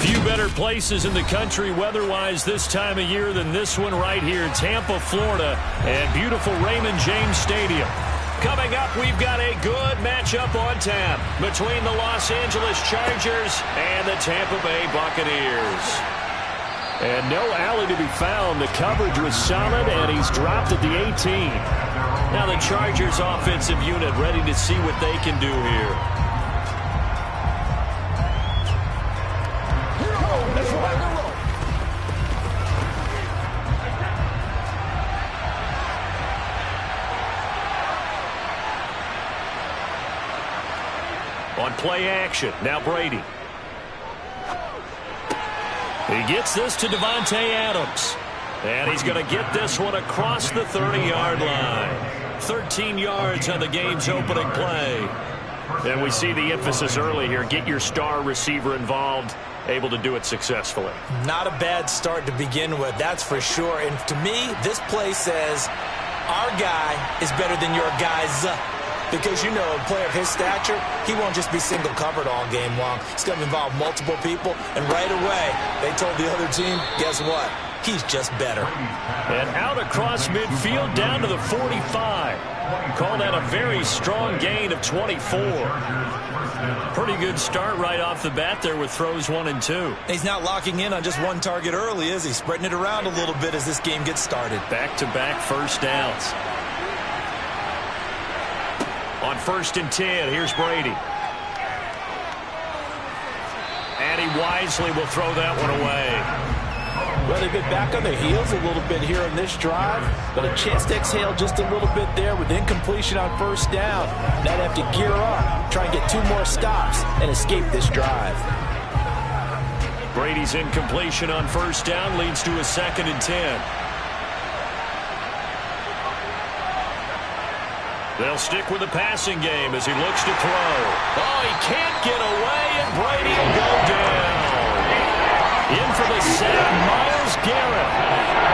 Few better places in the country weather-wise this time of year than this one right here, Tampa, Florida, and beautiful Raymond James Stadium. Coming up, we've got a good matchup on tap between the Los Angeles Chargers and the Tampa Bay Buccaneers. And no alley to be found. The coverage was solid, and he's dropped at the 18. Now the Chargers offensive unit ready to see what they can do here. On play action, now Brady. He gets this to Davante Adams. And he's going to get this one across the 30-yard line. 13 yards on the game's opening play. And we see the emphasis early here. Get your star receiver involved, able to do it successfully. Not a bad start to begin with, that's for sure. And to me, this play says our guy is better than your guys. Because, you know, a player of his stature, he won't just be single covered all game long. He's going to involve multiple people. And right away, they told the other team, guess what? He's just better. And out across midfield down to the 45. Call that a very strong gain of 24. Pretty good start right off the bat there with throws 1 and 2. He's not locking in on just one target early, is he? Spreading it around a little bit as this game gets started. Back-to-back first downs. On 1st and 10, here's Brady. And he wisely will throw that one away. Well, they've been back on their heels a little bit here on this drive, but a chance to exhale just a little bit there with incompletion on 1st down. Now they have to gear up, try and get 2 more stops, and escape this drive. Brady's incompletion on 1st down leads to a 2nd and 10. They'll stick with the passing game as he looks to throw. Oh, he can't get away, and Brady will go down. In for the sack, Myles Garrett.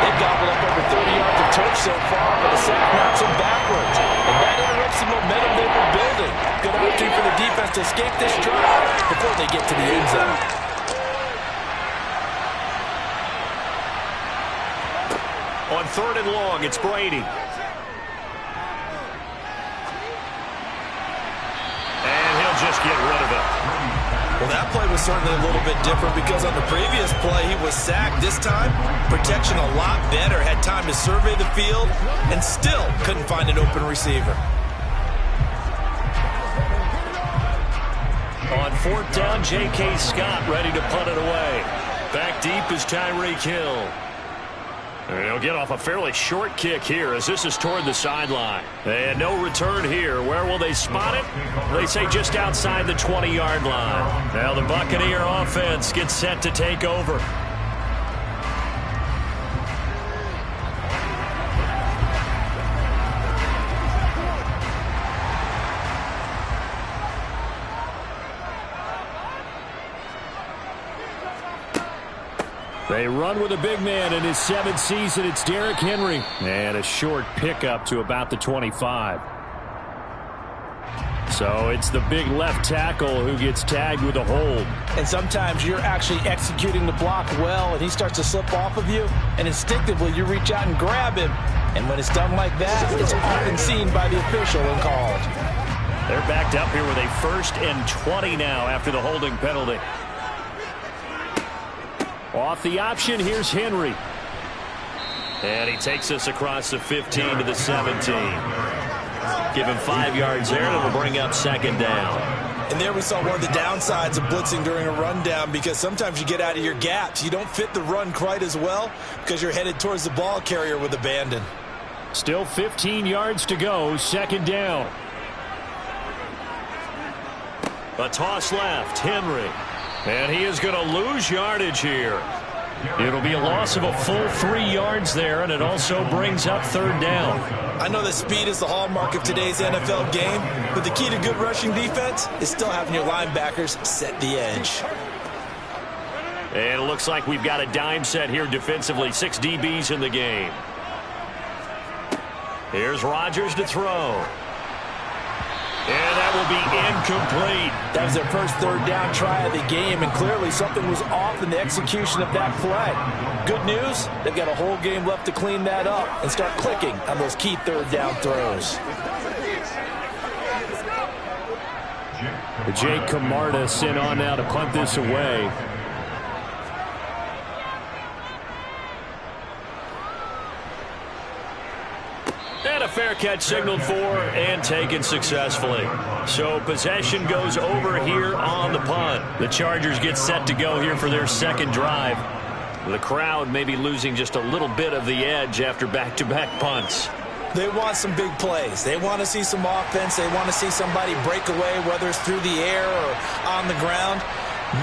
They've gobbled up over 30 yards of turf so far, but the sack knocks him backwards. And that interrupts the momentum they were building. Good opportunity for the defense to escape this drive before they get to the end zone. On 3rd and long, it's Brady. Just get rid of it. Well, that play was certainly a little bit different because on the previous play, he was sacked. This time, protection a lot better. Had time to survey the field and still couldn't find an open receiver. On 4th down, J.K. Scott ready to punt it away. Back deep is Tyreek Hill. And he'll get off a fairly short kick here as this is toward the sideline. And no return here. Where will they spot it? They say just outside the 20-yard line. Now the Buccaneer offense gets set to take over. They run with a big man in his 7th season. It's Derrick Henry. And a short pickup to about the 25. So it's the big left tackle who gets tagged with a hold. And sometimes you're actually executing the block well, and he starts to slip off of you, and instinctively you reach out and grab him. And when it's done like that, it's often seen by the official and called. They're backed up here with a 1st and 20 now after the holding penalty. Off the option, here's Henry. And he takes us across the 15 to the 17. Give him 5 yards there, and it'll bring up 2nd down. And there we saw one of the downsides of blitzing during a rundown because sometimes you get out of your gaps. You don't fit the run quite as well because you're headed towards the ball carrier with abandon. Still 15 yards to go, 2nd down. A toss left, Henry. And he is going to lose yardage here. It'll be a loss of a full 3 yards there, and it also brings up 3rd down. I know that speed is the hallmark of today's NFL game, but the key to good rushing defense is still having your linebackers set the edge. And it looks like we've got a dime set here defensively. 6 DBs in the game. Here's Rodgers to throw. And that will be incomplete. That was their first third down try of the game, and clearly something was off in the execution of that play. Good news, they've got a whole game left to clean that up and start clicking on those key third down throws. Jake Camarda sent on now to punt this away. And a fair catch signaled for and taken successfully. So possession goes over here on the punt. The Chargers get set to go here for their second drive. The crowd may be losing just a little bit of the edge after back-to-back punts. They want some big plays. They want to see some offense. They want to see somebody break away, whether it's through the air or on the ground.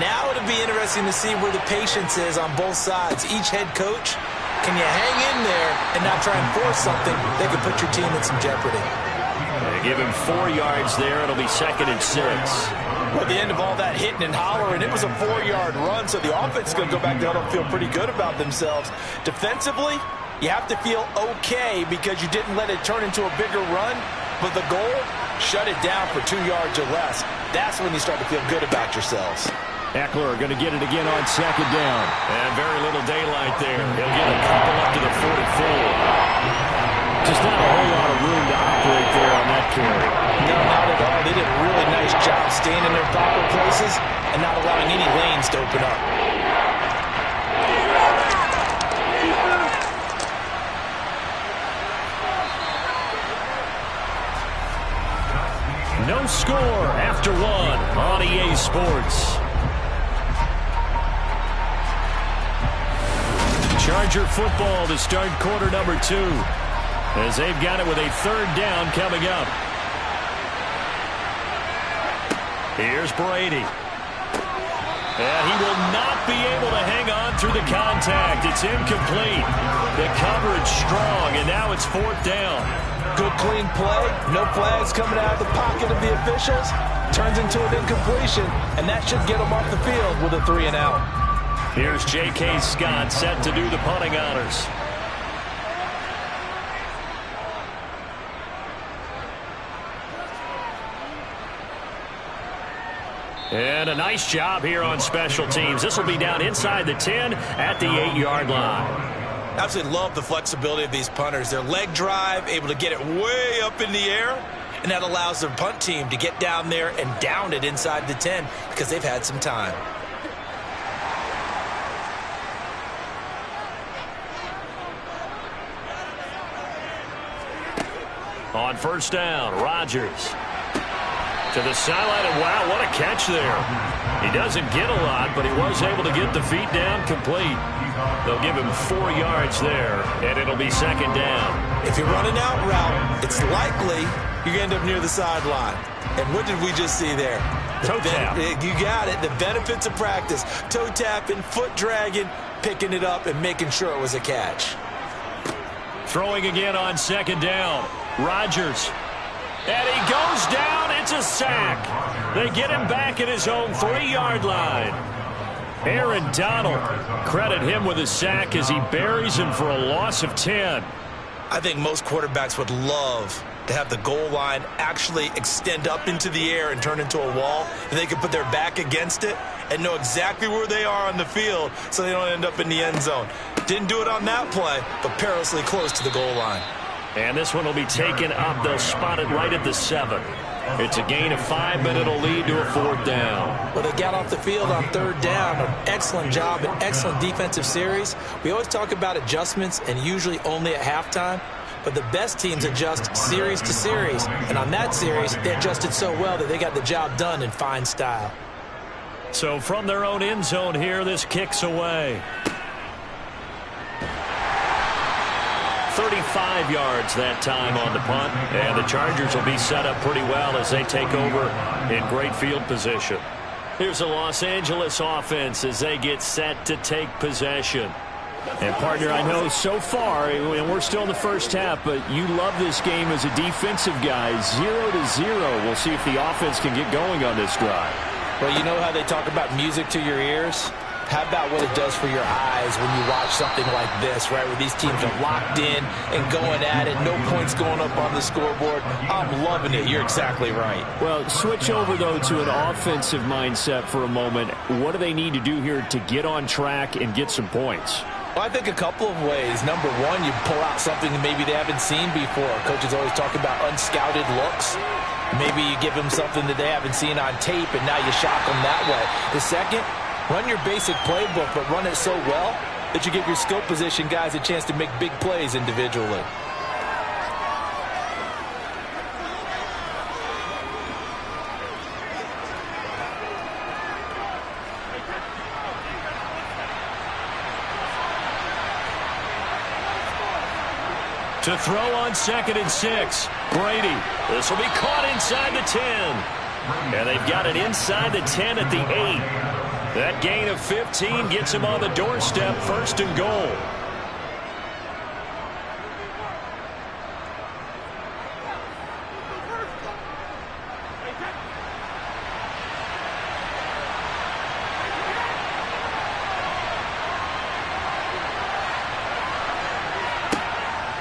Now it'll be interesting to see where the patience is on both sides. Each head coach, can you hang in there and not try and force something that could put your team in some jeopardy? They give him 4 yards there. It'll be 2nd and 6. Well, at the end of all that hitting and hollering, it was a 4-yard run, so the offense is going to go back there and feel pretty good about themselves. Defensively, you have to feel okay because you didn't let it turn into a bigger run, but the goal, shut it down for 2 yards or less. That's when you start to feel good about yourselves. Eckler going to get it again on 2nd down. And very little daylight there. He'll get a couple up to the 44. Just not a whole lot of room to operate there on that carry. No, not at all. They did a really nice job staying in their proper places and not allowing any lanes to open up. No score after 1 on EA Sports. Charger football to start quarter number 2 as they've got it with a 3rd down coming up. Here's Brady. And he will not be able to hang on through the contact. It's incomplete. The coverage strong, and now it's 4th down. Good clean play. No flags coming out of the pocket of the officials. Turns into an incompletion, and that should get them off the field with a 3 and out. Here's J.K. Scott set to do the punting honors. And a nice job here on special teams. This will be down inside the 10 at the 8-yard line. Absolutely love the flexibility of these punters. Their leg drive, able to get it way up in the air, and that allows their punt team to get down there and down it inside the 10 because they've had some time. On 1st down, Rodgers to the sideline, and wow, what a catch there. He doesn't get a lot, but he was able to get the feet down complete. They'll give him 4 yards there, and it'll be 2nd down. If you're running out route, it's likely you're going to end up near the sideline. And what did we just see there? Toe tap. You got it. The benefits of practice. Toe tapping, foot dragging, picking it up, and making sure it was a catch. Throwing again on 2nd down. Rodgers. And he goes down. It's a sack. They get him back at his own 3-yard line. Aaron Donald, credit him with a sack as he buries him for a loss of 10. I think most quarterbacks would love to have the goal line actually extend up into the air and turn into a wall, and they can put their back against it and know exactly where they are on the field so they don't end up in the end zone. Didn't do it on that play, but perilously close to the goal line. And this one will be taken up. They'll spot it right at the 7. It's a gain of 5, but it'll lead to a 4th down. Well, they got off the field on 3rd down. An excellent job, an excellent defensive series. We always talk about adjustments and usually only at halftime. But the best teams adjust series to series. And on that series, they adjusted so well that they got the job done in fine style. So from their own end zone here, this kicks away. 35 yards that time on the punt. And the Chargers will be set up pretty well as they take over in great field position. Here's the Los Angeles offense as they get set to take possession. And, partner, I know so far, and we're still in the first half, but you love this game as a defensive guy. 0-0. We'll see if the offense can get going on this drive. Well, you know how they talk about music to your ears? How about what it does for your eyes when you watch something like this, right, where these teams are locked in and going at it, no points going up on the scoreboard? I'm loving it. You're exactly right. Well, switch over, though, to an offensive mindset for a moment. What do they need to do here to get on track and get some points? Well, I think a couple of ways. Number one, you pull out something that maybe they haven't seen before. Coaches always talk about unscouted looks. Maybe you give them something that they haven't seen on tape, and now you shock them that way. The second, run your basic playbook, but run it so well that you give your skill position guys a chance to make big plays individually. To throw on 2nd and 6. Brady. This will be caught inside the 10. And they've got it inside the 10 at the 8. That gain of 15 gets him on the doorstep, 1st and goal.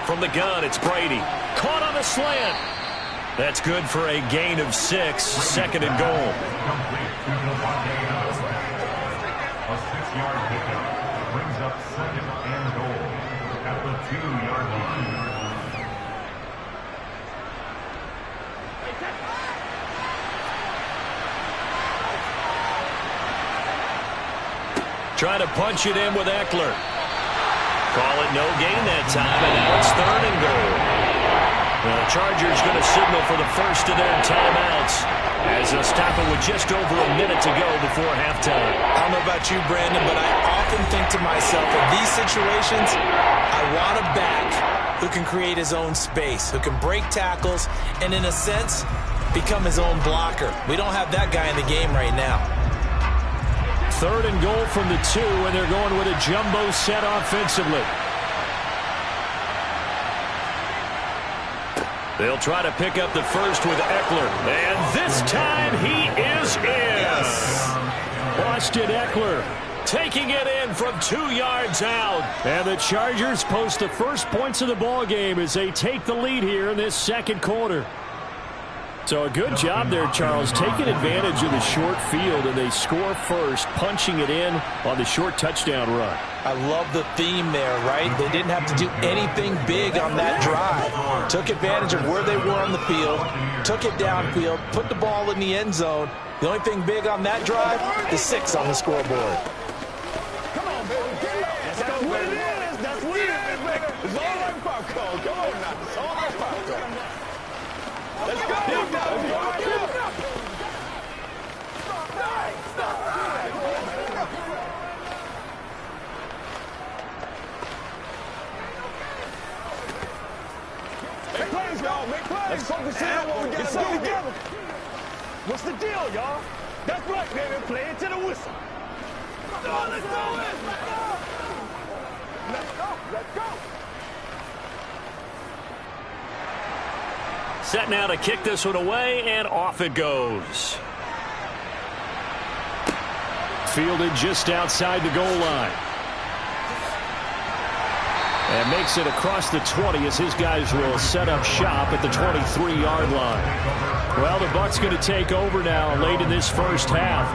From the gun, it's Brady. Caught on the slant. That's good for a gain of 6, 2nd and goal. A 6-yard pickup brings up 2nd and goal at the 2-yard line. Trying to punch it in with Eckler. Call it no gain that time, and now it's 3rd and goal. The Chargers going to signal for the first of their timeouts as they'll stop it with just over a minute to go before halftime. I don't know about you, Brandon, but I often think to myself, in these situations, I want a back who can create his own space, who can break tackles, and in a sense, become his own blocker. We don't have that guy in the game right now. 3rd and goal from the 2, and they're going with a jumbo set offensively. They'll try to pick up the first with Eckler. And this time he is in. Yes. Austin Eckler taking it in from 2 yards out. And the Chargers post the first points of the ball game as they take the lead here in this 2nd quarter. So a good job there, Charles, taking advantage of the short field, and they score first, punching it in on the short touchdown run. I love the theme there, right? They didn't have to do anything big on that drive. Took advantage of where they were on the field, took it downfield, put the ball in the end zone. The only thing big on that drive, the 6 on the scoreboard. Come on, baby. That's what it is. That's what it is, baby. It's all right, popcorn. Come on now. It's all right, popcorn. Let's go. Make plays, y'all. Make plays. Let's focus in on what we got to do together. What's the deal, y'all? That's right, baby. Play it to the whistle. Let's do it. Let's go. Let's go. Set now to kick this one away, and off it goes. Fielded just outside the goal line. And makes it across the 20 as his guys will set up shop at the 23-yard line. Well, the Bucs going to take over now late in this first half.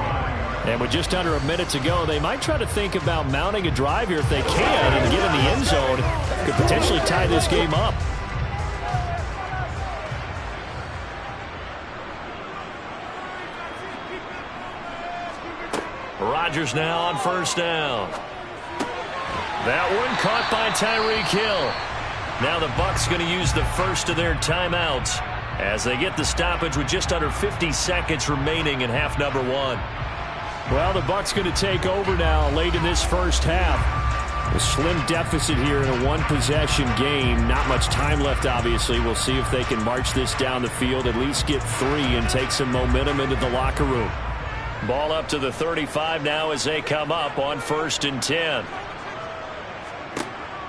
And with just under a minute to go, they might try to think about mounting a drive here if they can and get in the end zone. Could potentially tie this game up. Rodgers now on 1st down. That one caught by Tyreek Hill. Now the Bucs going to use the first of their timeouts as they get the stoppage with just under 50 seconds remaining in half number 1. Well, the Bucs going to take over now late in this first half. A slim deficit here in a one-possession game. Not much time left, obviously. We'll see if they can march this down the field, at least get 3 and take some momentum into the locker room. Ball up to the 35 now as they come up on 1st and 10.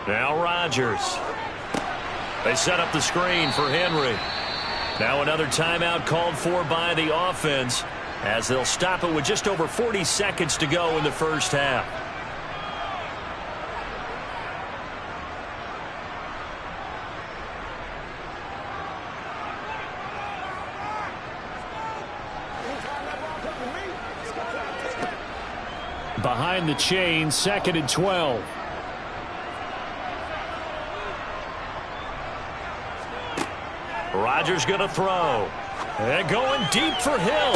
Now Rodgers. They set up the screen for Henry. Now another timeout called for by the offense as they'll stop it with just over 40 seconds to go in the first half. Behind the chain, 2nd and 12. Rodgers going to throw. And going deep for Hill.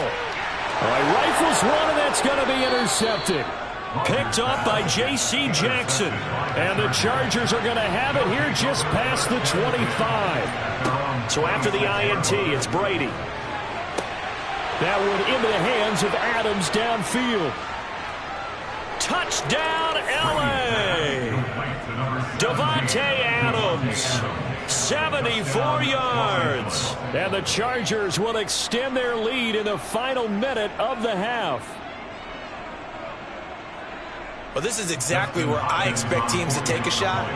Rifles one, and that's going to be intercepted. Picked up by J.C. Jackson. And the Chargers are going to have it here just past the 25. So after the INT, it's Brady. That one into the hands of Adams downfield. Touchdown, L.A. Davante Adams. 74 yards. And the Chargers will extend their lead in the final minute of the half. Well, this is exactly where I expect teams to take a shot.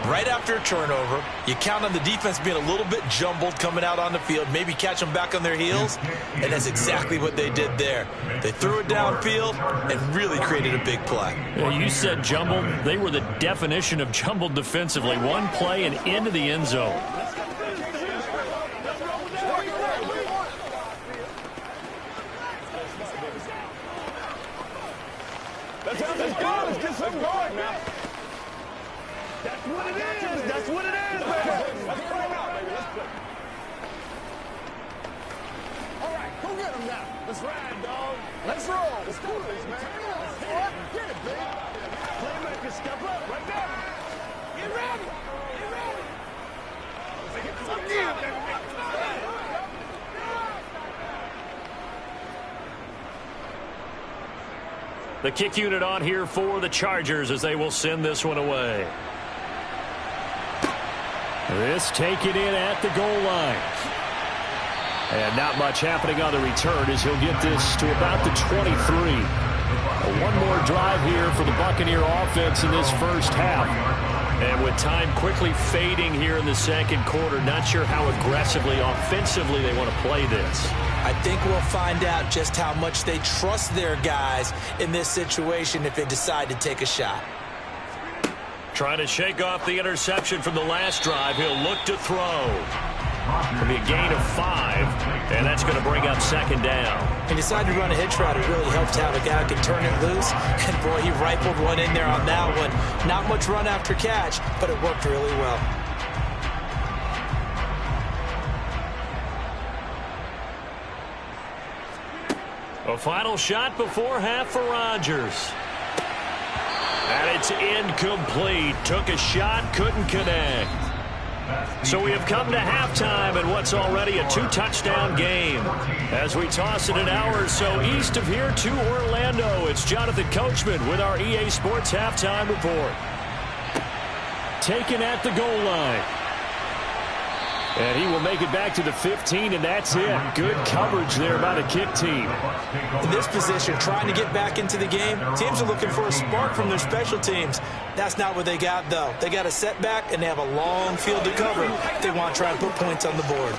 Right after a turnover, you count on the defense being a little bit jumbled coming out on the field, maybe catch them back on their heels, and that's exactly what they did there. They threw it downfield and really created a big play. Yeah, you said jumbled. They were the definition of jumbled defensively. One play and into the end zone. Let's go. Let's get some going now. That's what it is. That's what it is, baby. Let's play him out, baby. Let's play. All right, go get him now. Let's ride, dog. Let's roll. Let's do this, man. Get it, baby. Playmaker, step up right there. Get ready. Get ready. Let's get baby. The kick unit on here for the Chargers as they will send this one away. This taken in at the goal line. And not much happening on the return as he'll get this to about the 23. One more drive here for the Buccaneer offense in this first half. And with time quickly fading here in the second quarter, not sure how aggressively, offensively they want to play this. I think we'll find out just how much they trust their guys in this situation if they decide to take a shot. Trying to shake off the interception from the last drive. He'll look to throw. It'll be a gain of 5, and that's going to bring up 2nd down. He decided to run a hitch route. It really helped out. A guy who can turn it loose. And, boy, he rifled one in there on that one. Not much run after catch, but it worked really well. A final shot before half for Rodgers. And it's incomplete. Took a shot, couldn't connect. So we have come to halftime in what's already a 2-touchdown game. As we toss it an hour or so east of here to Orlando, it's Jonathan Coachman with our EA Sports Halftime Report. Taken at the goal line. And he will make it back to the 15, and that's it. Good coverage there by the kick team. In this position, trying to get back into the game, teams are looking for a spark from their special teams. That's not what they got, though. They got a setback, and they have a long field to cover. They want to try and put points on the board.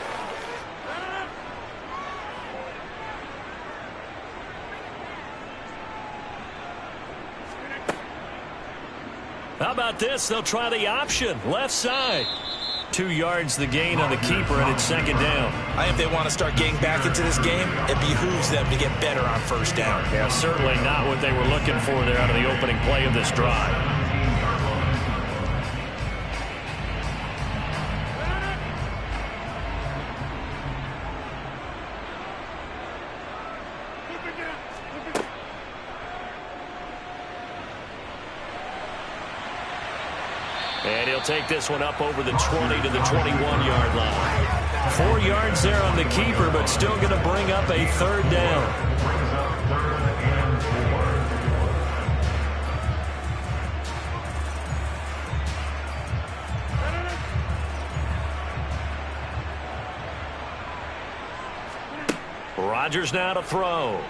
How about this? They'll try the option, left side. 2 yards the gain on the keeper, and it's 2nd down. I think if they want to start getting back into this game, it behooves them to get better on 1st down. Yeah, certainly not what they were looking for there out of the opening play of this drive. And he'll take this one up over the 20 to the 21-yard line. 4 yards there on the keeper, but still going to bring up a 3rd down. Rodgers now to throw.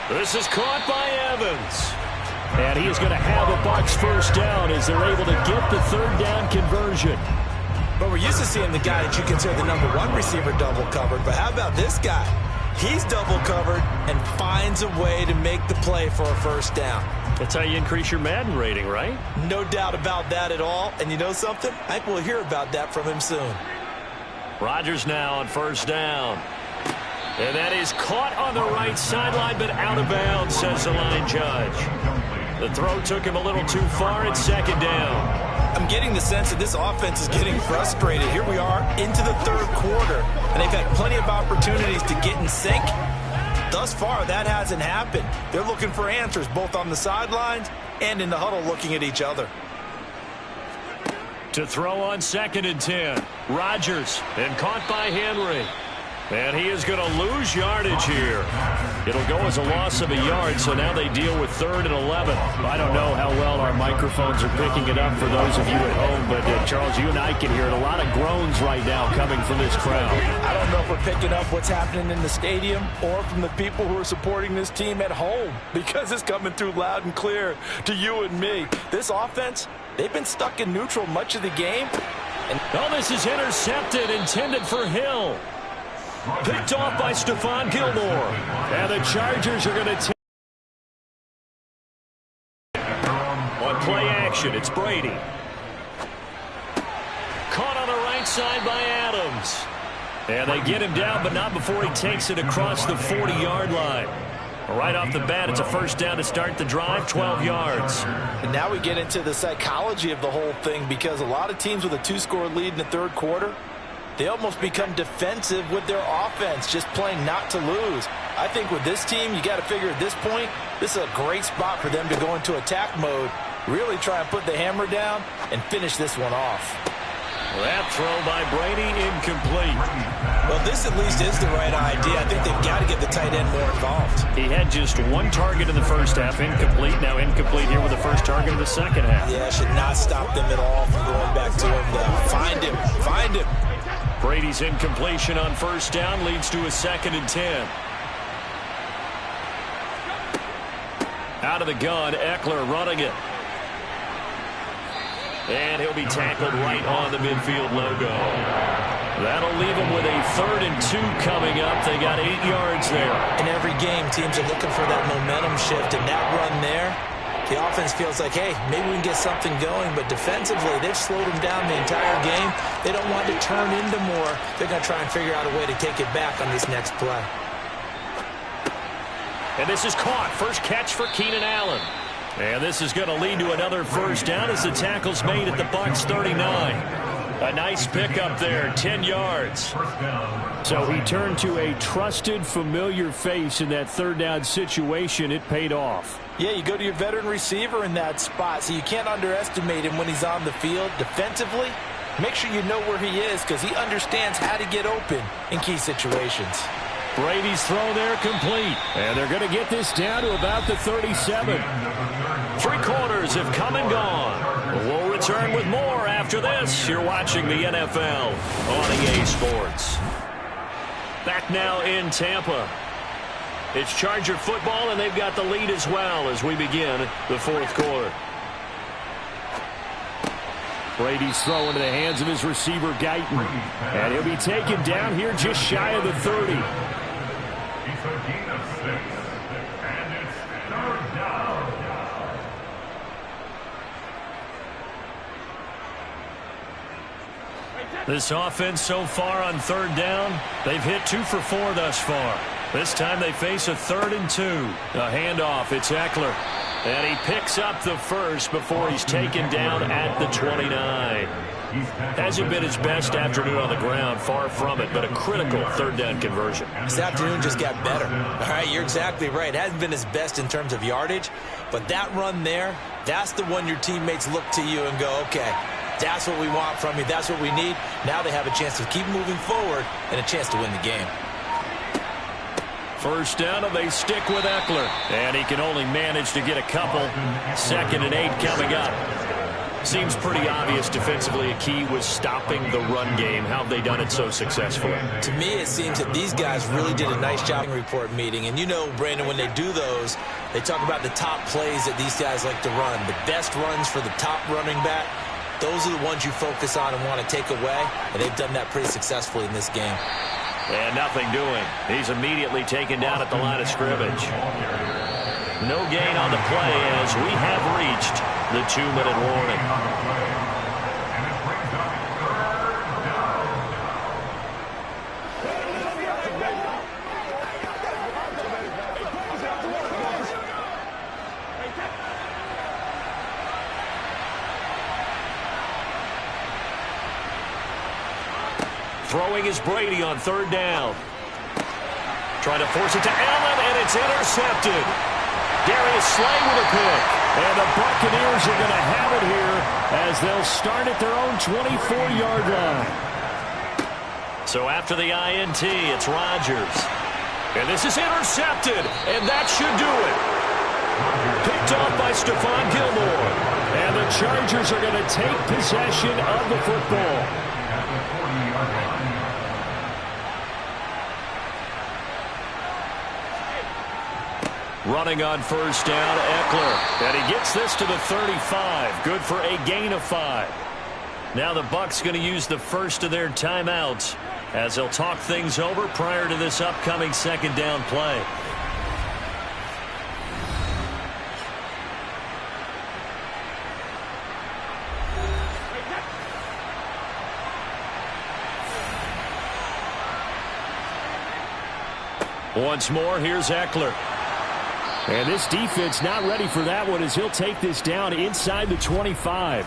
This is caught by Evans. And he is going to have a Bucs 1st down as they're able to get the 3rd down conversion. But we're used to seeing the guy that you consider the #1 receiver double covered. But how about this guy? He's double covered and finds a way to make the play for a first down. That's how you increase your Madden rating, right? No doubt about that at all. And you know something? I think we'll hear about that from him soon. Rodgers now on first down. And that is caught on the right sideline, but out of bounds, says the line judge. The throw took him a little too far. It's second down. I'm getting the sense that this offense is getting frustrated. Here we are into the third quarter, and they've had plenty of opportunities to get in sync. Thus far, that hasn't happened. They're looking for answers both on the sidelines and in the huddle looking at each other. To throw on 2nd and 10. Rodgers, and caught by Henry. And he is going to lose yardage here. It'll go as a loss of a yard, so now they deal with 3rd and 11. I don't know how well our microphones are picking it up for those of you at home, but Charles, you and I can hear it. A lot of groans right now coming from this crowd. I don't know if we're picking up what's happening in the stadium or from the people who are supporting this team at home, because it's coming through loud and clear to you and me. This offense, they've been stuck in neutral much of the game. Oh, this is intercepted, intended for Hill. Picked off by Stephon Gilmore. And the Chargers are going to take on play action. It's Brady. Caught on the right side by Adams. And they get him down, but not before he takes it across the 40-yard line. Right off the bat, it's a first down to start the drive, 12 yards. And now we get into the psychology of the whole thing, because a lot of teams with a 2-score lead in the third quarter, they almost become defensive with their offense, just playing not to lose. I think with this team, you got to figure at this point, this is a great spot for them to go into attack mode, really try and put the hammer down and finish this one off. That throw by Brady incomplete. Well, this at least is the right idea. I think they've got to get the tight end more involved. He had just one target in the first half, incomplete. Now incomplete here with the first target in the second half. Yeah, should not stop them at all from going back to him. Find him. Find him. Brady's incompletion on first down leads to a 2nd and 10. Out of the gun, Eckler running it. And he'll be tackled right on the midfield logo. That'll leave him with a 3rd and 2 coming up. They got 8 yards there. In every game, teams are looking for that momentum shift, and that run there, the offense feels like, hey, maybe we can get something going, but defensively, they've slowed them down the entire game. They don't want to turn into more. They're going to try and figure out a way to take it back on this next play. And this is caught. First catch for Keenan Allen. And this is going to lead to another first down as the tackle's made at the Bucs 39. A nice pickup there, 10 yards. So he turned to a trusted, familiar face in that 3rd down situation. It paid off. Yeah, you go to your veteran receiver in that spot, so you can't underestimate him when he's on the field. Defensively, make sure you know where he is, because he understands how to get open in key situations. Brady's throw there complete. And they're going to get this down to about the 37. 3 quarters have come and gone. We'll return with more after this. You're watching the NFL on EA Sports. Back now in Tampa. It's Charger football, and they've got the lead as well as we begin the 4th quarter. Brady's throw into the hands of his receiver, Guyton. And he'll be taken down here just shy of the 30. He's a gain of 6, and it's 3rd down. This offense so far on 3rd down, they've hit 2 for 4 thus far. This time they face a 3rd and 2. A handoff, it's Eckler. And he picks up the first before he's taken down at the 29. Hasn't been his best afternoon on the ground, far from it, but a critical 3rd down conversion. This afternoon just got better. All right, you're exactly right. It hasn't been his best in terms of yardage, but that run there, that's the one your teammates look to you and go, okay, that's what we want from you. That's what we need. Now they have a chance to keep moving forward and a chance to win the game. First down, and they stick with Eckler. And he can only manage to get a couple. 2nd and 8 coming up. Seems pretty obvious defensively a key was stopping the run game. How have they done it so successfully? To me, it seems that these guys really did a nice job in report meeting. And you know, Brandon, when they do those, they talk about the top plays that these guys like to run. The best runs for the top running back, those are the ones you focus on and want to take away. And they've done that pretty successfully in this game. And nothing doing. He's immediately taken down at the line of scrimmage. No gain on the play as we have reached the 2-minute warning. Throwing is Brady on 3rd down. Trying to force it to Allen, and it's intercepted. Darius Slay with a pick. And the Buccaneers are going to have it here as they'll start at their own 24-yard line. So after the INT, it's Rodgers. And this is intercepted, and that should do it. Picked off by Stephon Gilmore. And the Chargers are going to take possession of the football. Running on 1st down, Eckler. And he gets this to the 35. Good for a gain of 5. Now the Bucs going to use the first of their timeouts as they'll talk things over prior to this upcoming 2nd down play. Once more, here's Eckler. And this defense not ready for that one as he'll take this down inside the 25.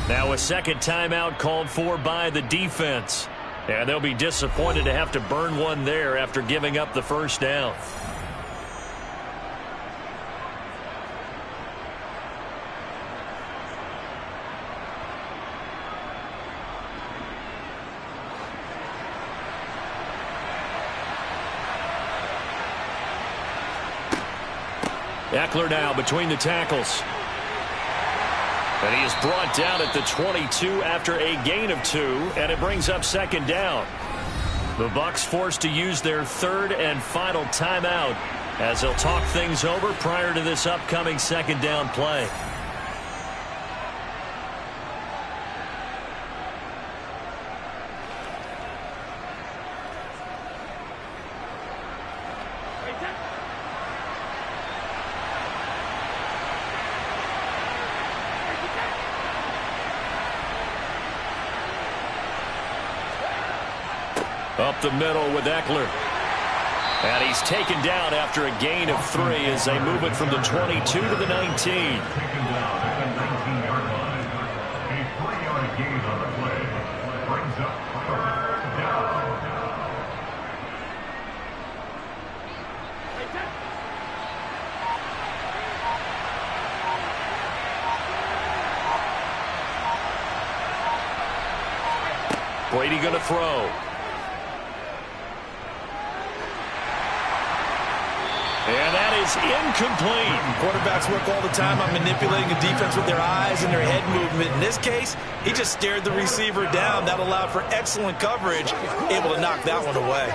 Now a 2nd timeout called for by the defense. And they'll be disappointed to have to burn one there after giving up the 1st down. Eckler now between the tackles. And he is brought down at the 22 after a gain of 2, and it brings up 2nd down. The Bucs forced to use their 3rd and final timeout as they'll talk things over prior to this upcoming 2nd down play. Up the middle with Eckler. And he's taken down after a gain of 3 as they move it from the 22 to the 19. Taken down at the 19-yard line. A 3-yard gain on the play. Brings up 3rd down. Brady going to throw. And that is incomplete. Quarterbacks work all the time on manipulating a defense with their eyes and their head movement. In this case, he just stared the receiver down. That allowed for excellent coverage, able to knock that one away.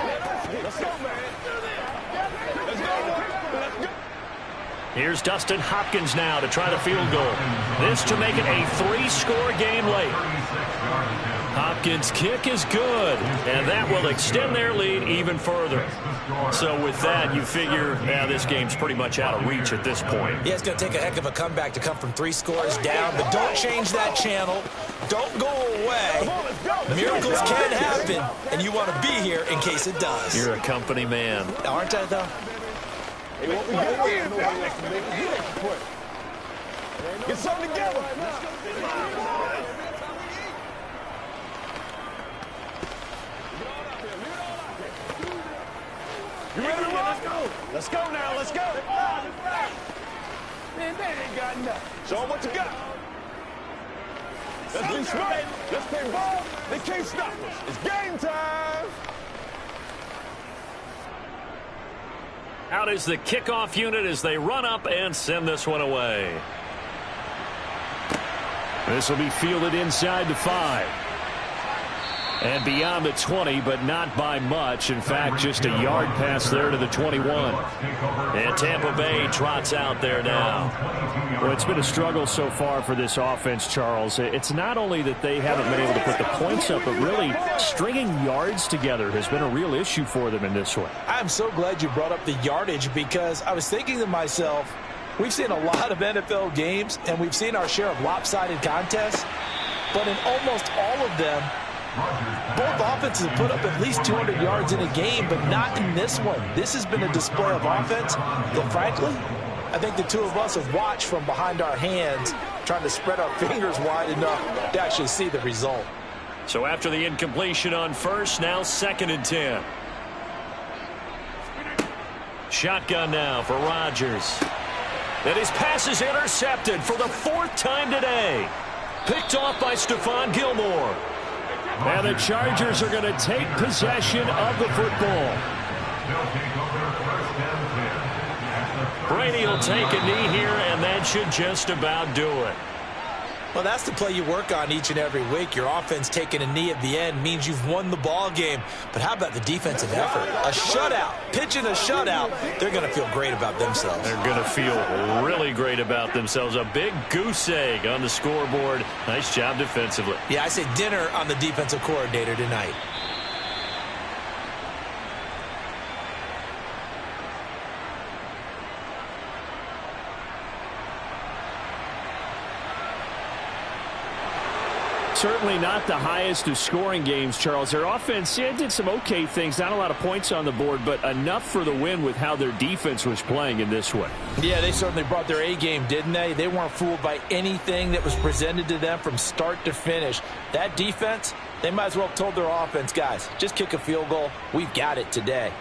Here's Dustin Hopkins now to try the field goal. This to make it a 3-score game late. Hopkins' kick is good, and that will extend their lead even further. So with that, you figure this game's pretty much out of reach at this point. Yeah, it's going to take a heck of a comeback to come from 3 scores down, but don't change that channel. Don't go away. Miracles can happen, and you want to be here in case it does. You're a company man. Aren't I, though? Hey, what we doing? Get something together. You ready to roll? Let's go now. Let's go. Man, they ain't got nothing. Show them what you got. Let's be smart. Let's play ball. They can't stop us. It's game time. Out is the kickoff unit as they run up and send this one away. This will be fielded inside the 5. And beyond the 20, but not by much. In fact, just a yard pass there to the 21. And Tampa Bay trots out there now. Well, it's been a struggle so far for this offense, Charles. It's not only that they haven't been able to put the points up, but really stringing yards together has been a real issue for them in this one. I'm so glad you brought up the yardage, because I was thinking to myself, we've seen a lot of NFL games, and we've seen our share of lopsided contests, but in almost all of them, both offenses have put up at least 200 yards in a game, but not in this one. This has been a display of offense that, frankly, I think the two of us have watched from behind our hands, trying to spread our fingers wide enough to actually see the result. So after the incompletion on first, now 2nd and 10. Shotgun now for Rodgers. And his pass is intercepted for the 4th time today. Picked off by Stephon Gilmore. And the Chargers are going to take possession of the football. Brady will take a knee here, and that should just about do it. Well, that's the play you work on each and every week. Your offense taking a knee at the end means you've won the ball game. But how about the defensive effort? A shutout, pitching a shutout. They're going to feel great about themselves. They're going to feel really great about themselves. A big goose egg on the scoreboard. Nice job defensively. Yeah, I say dinner on the defensive coordinator tonight. Certainly not the highest of scoring games, Charles. Their offense did some okay things. Not a lot of points on the board, but enough for the win with how their defense was playing in this one. Yeah, they certainly brought their A game, didn't they? They weren't fooled by anything that was presented to them from start to finish. That defense, they might as well have told their offense, guys, just kick a field goal. We've got it today.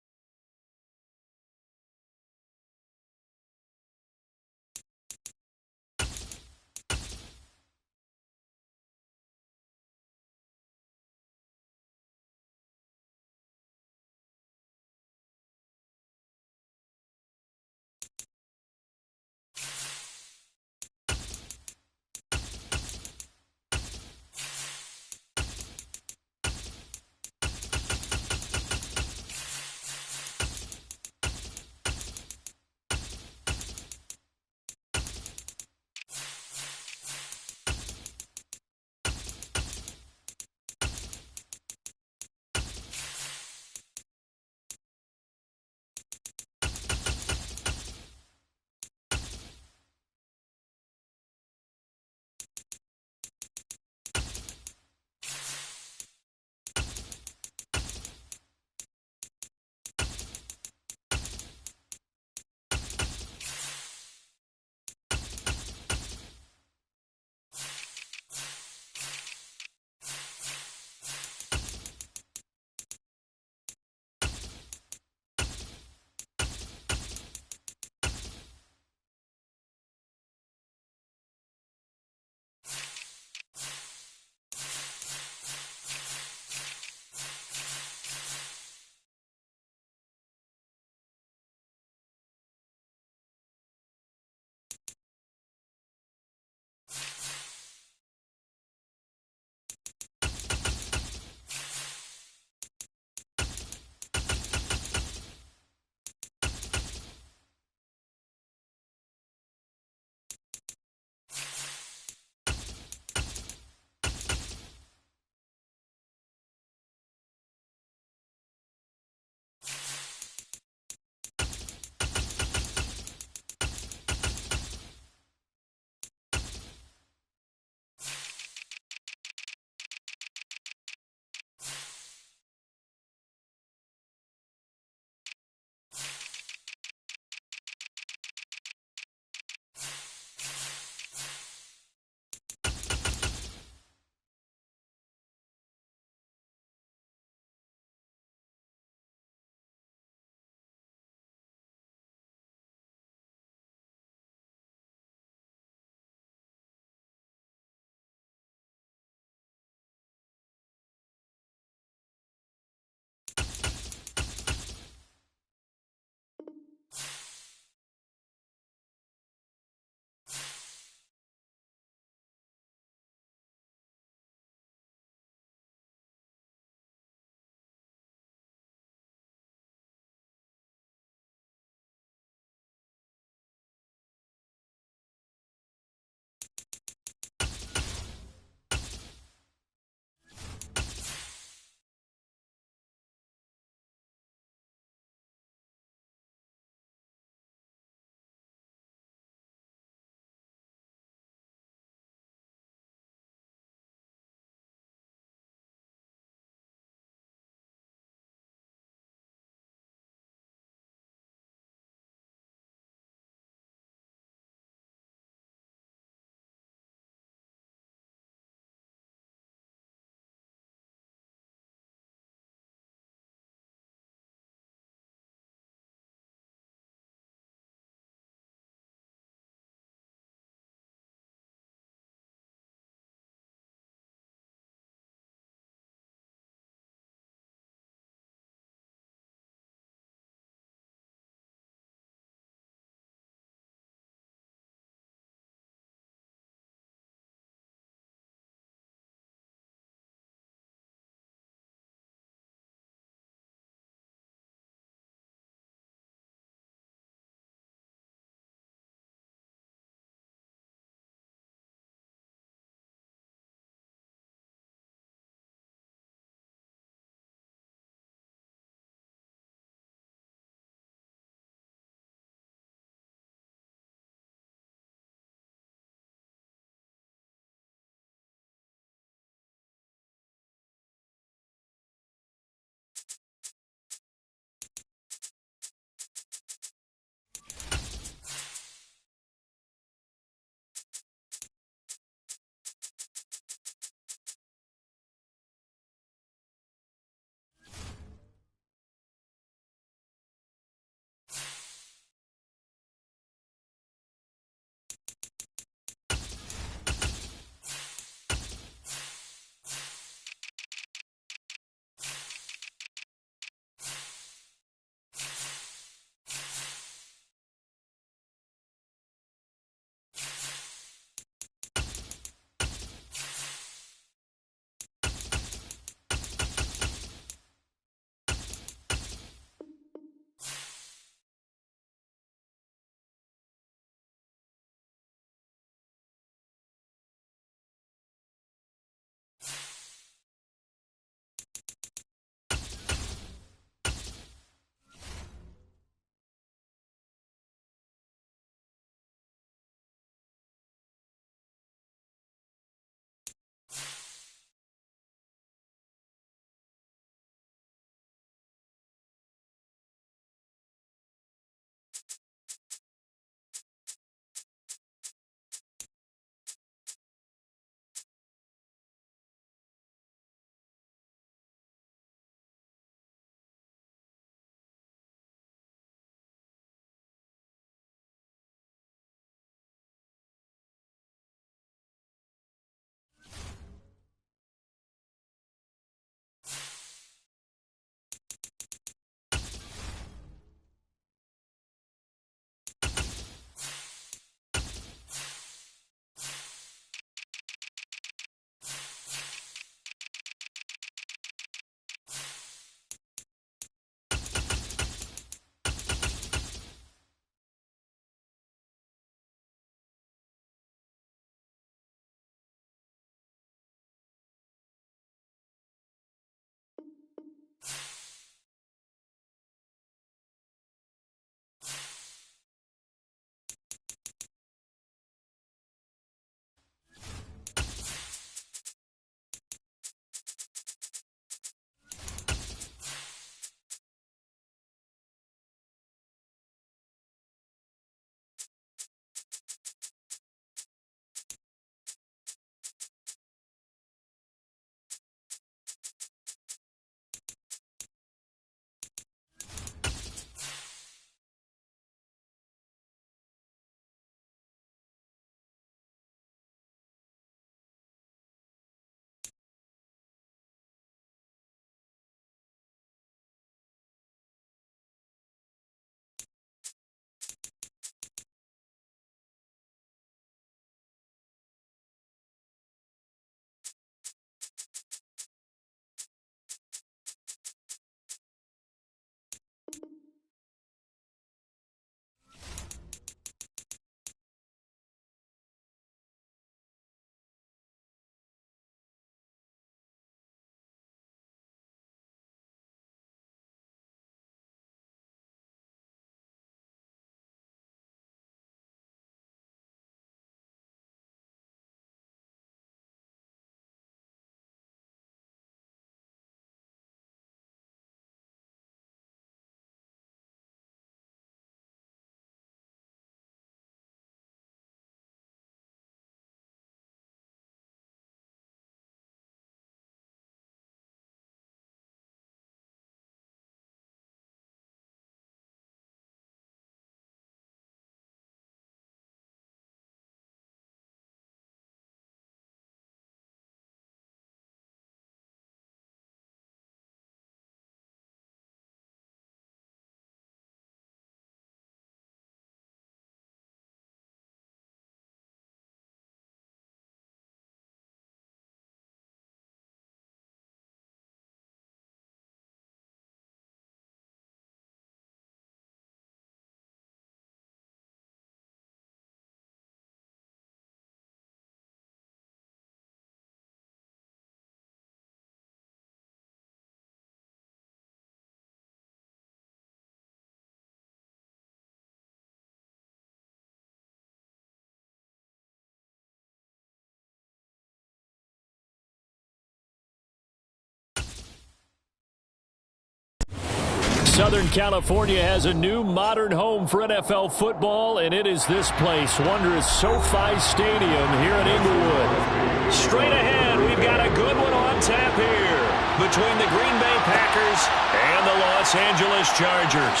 Southern California has a new modern home for NFL football, and it is this place, wondrous SoFi Stadium here in Inglewood. Straight ahead, we've got a good one on tap here between the Green Bay Packers and the Los Angeles Chargers.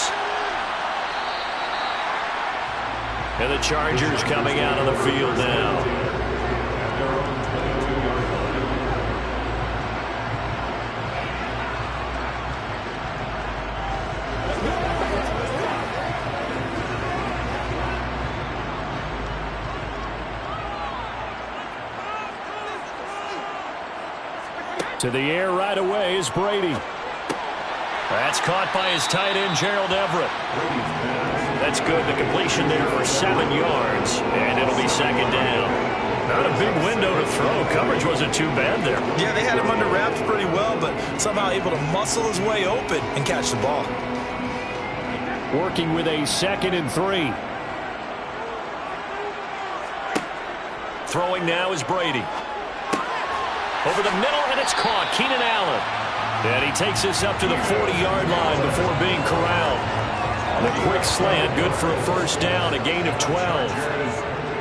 And the Chargers coming out on the field now. To the air right away is Brady. That's caught by his tight end, Gerald Everett. That's good. The completion there for 7 yards, and it'll be second down. Not a big window to throw. Coverage wasn't too bad there. Yeah, they had him under wraps pretty well, but somehow able to muscle his way open and catch the ball. Working with a 2nd and 3. Throwing now is Brady. Over the middle, and it's caught. Keenan Allen. And he takes this up to the 40-yard line before being corralled. The quick slant, good for a first down, a gain of 12.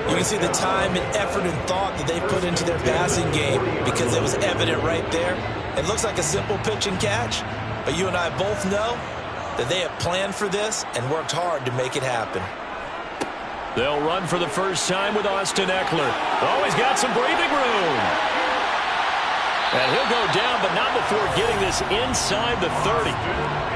You can see the time and effort and thought that they put into their passing game because it was evident right there. It looks like a simple pitch and catch, but you and I both know that they have planned for this and worked hard to make it happen. They'll run for the first time with Austin Eckler. Oh, he's got some breathing room. And he'll go down, but not before getting this inside the 30.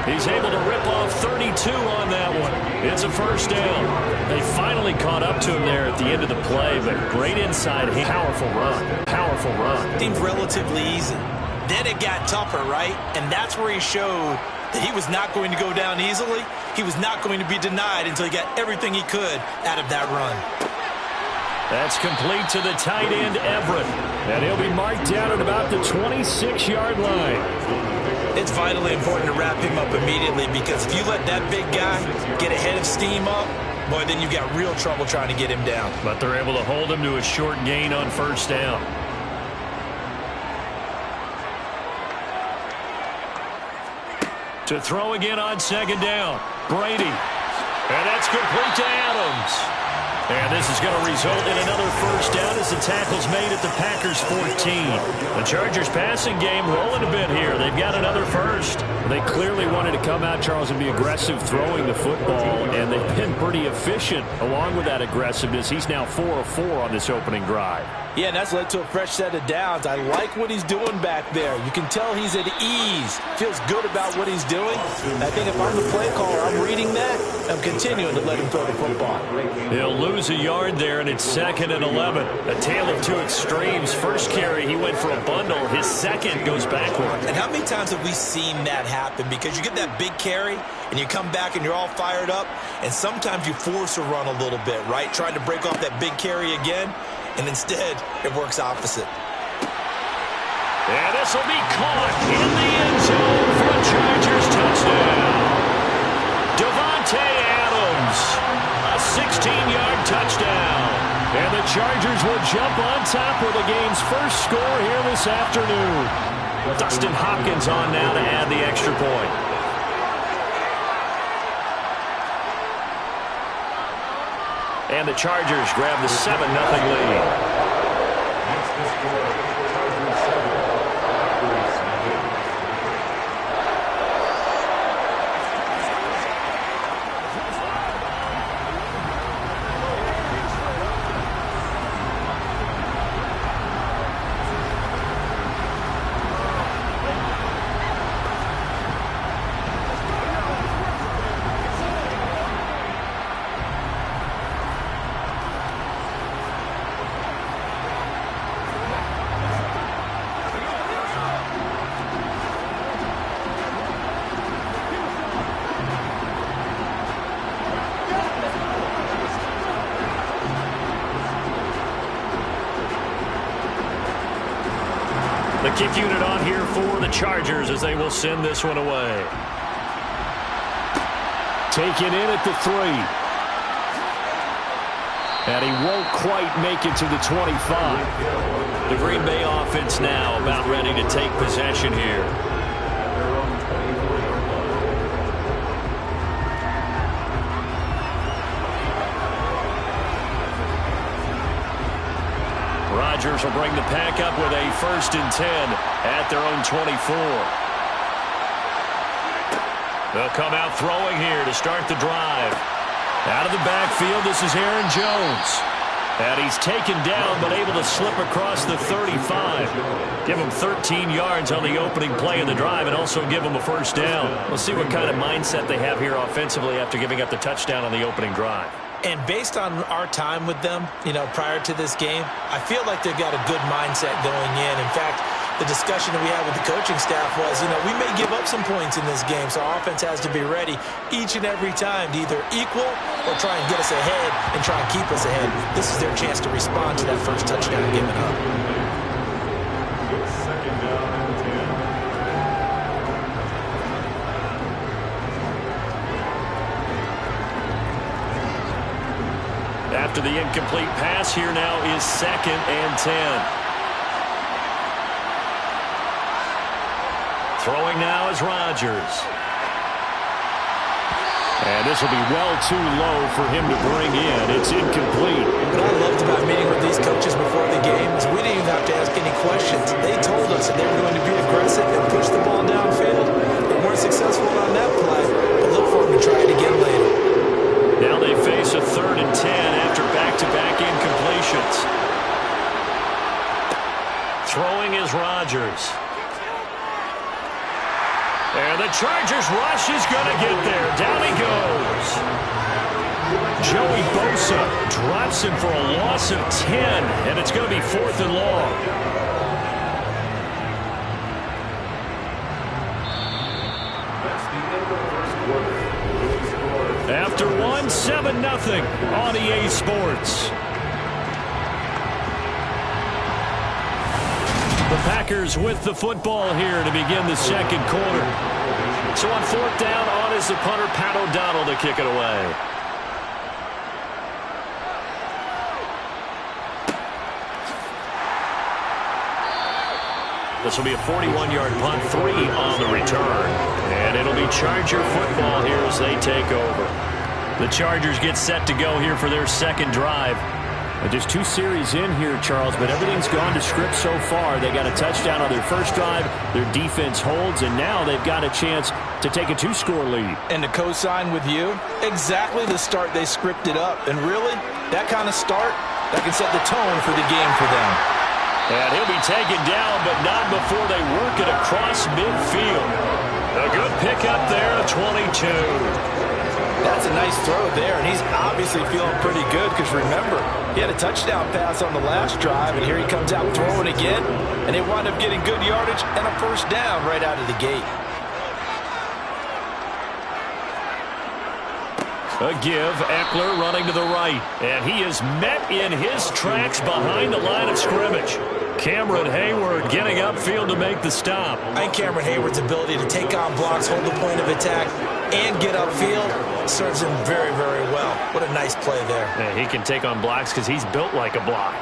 He's able to rip off 32 on that one. It's a first down. They finally caught up to him there at the end of the play, but great inside. Powerful run. Powerful run. Seemed relatively easy. Then it got tougher, right? And that's where he showed that he was not going to go down easily. He was not going to be denied until he got everything he could out of that run. That's complete to the tight end, Everett. And he'll be marked down at about the 26-yard line. It's vitally important to wrap him up immediately because if you let that big guy get a head of steam up, boy, then you've got real trouble trying to get him down. But they're able to hold him to a short gain on first down. To throw again on second down, Brady. And that's complete to Adams. And this is going to result in another first down as the tackle's made at the Packers' 14. The Chargers passing game rolling a bit here. They've got another first. They clearly wanted to come out, Charles, and be aggressive throwing the football, and they've been pretty efficient along with that aggressiveness. He's now 4 of 4 on this opening drive. Yeah, and that's led to a fresh set of downs. I like what he's doing back there. You can tell he's at ease. Feels good about what he's doing. I think if I'm the play caller, I'm reading that. I'm continuing to let him throw the football. He'll lose a yard there, and it's 2nd and 11. A tale of two extremes. First carry, he went for a bundle. His second goes backward. And how many times have we seen that happen? Because you get that big carry, and you come back and you're all fired up, and sometimes you force a run a little bit, right? Trying to break off that big carry again. And instead, it works opposite. And this will be caught in the end zone for a Chargers touchdown. Davante Adams, a 16-yard touchdown. And the Chargers will jump on top with the game's first score here this afternoon. Dustin Hopkins on now to add the extra point. And the Chargers grab the 7-0 lead. The kick unit on here for the Chargers as they will send this one away. Taken in at the 3. And he won't quite make it to the 25. The Green Bay offense now about ready to take possession here. Rodgers will bring the pack up with a 1st and 10 at their own 24. They'll come out throwing here to start the drive. Out of the backfield, this is Aaron Jones. And he's taken down, but able to slip across the 35. Give him 13 yards on the opening play of the drive and also give him a 1st down. We'll see what kind of mindset they have here offensively after giving up the touchdown on the opening drive. And based on our time with them, prior to this game, I feel like they've got a good mindset going in. In fact, the discussion that we had with the coaching staff was, we may give up some points in this game, so our offense has to be ready each and every time to either equal or try and get us ahead and try and keep us ahead. This is their chance to respond to that first touchdown given up. After the incomplete pass, here now is 2nd and 10. Throwing now is Rodgers. And this will be well too low for him to bring in. It's incomplete. What I loved about meeting with these coaches before the game is we didn't even have to ask any questions. They told us that they were going to be aggressive and push the ball downfield. They weren't successful on that play, but look for them to try it again later. Now they face a 3rd and 10 after back-to-back incompletions. Throwing is Rodgers. And the Chargers rush is going to get there. Down he goes. Joey Bosa drops him for a loss of 10, and it's going to be 4th and long. After 1, 7-0 on EA Sports. The Packers with the football here to begin the 2nd quarter. So on 4th down, on is the punter, Pat O'Donnell, to kick it away. This will be a 41-yard punt, 3 on the return. And it'll be Charger football here as they take over. The Chargers get set to go here for their 2nd drive. Just 2 series in here, Charles, but everything's gone to script so far. They got a touchdown on their 1st drive. Their defense holds, and now they've got a chance to take a 2-score lead. And to co-sign with you, exactly the start they scripted up. And really, that kind of start, that can set the tone for the game for them. And he'll be taken down, but not before they work it across midfield. A good pickup there, a 22. That's a nice throw there, and he's obviously feeling pretty good because, remember, he had a touchdown pass on the last drive, and here he comes out throwing again, and they wind up getting good yardage and a 1st down right out of the gate. A give, Eckler running to the right, and he is met in his tracks behind the line of scrimmage. Cameron Hayward getting upfield to make the stop. I think Cameron Hayward's ability to take on blocks, hold the point of attack, and get upfield serves him very, very well. What a nice play there. Yeah, he can take on blocks because he's built like a block.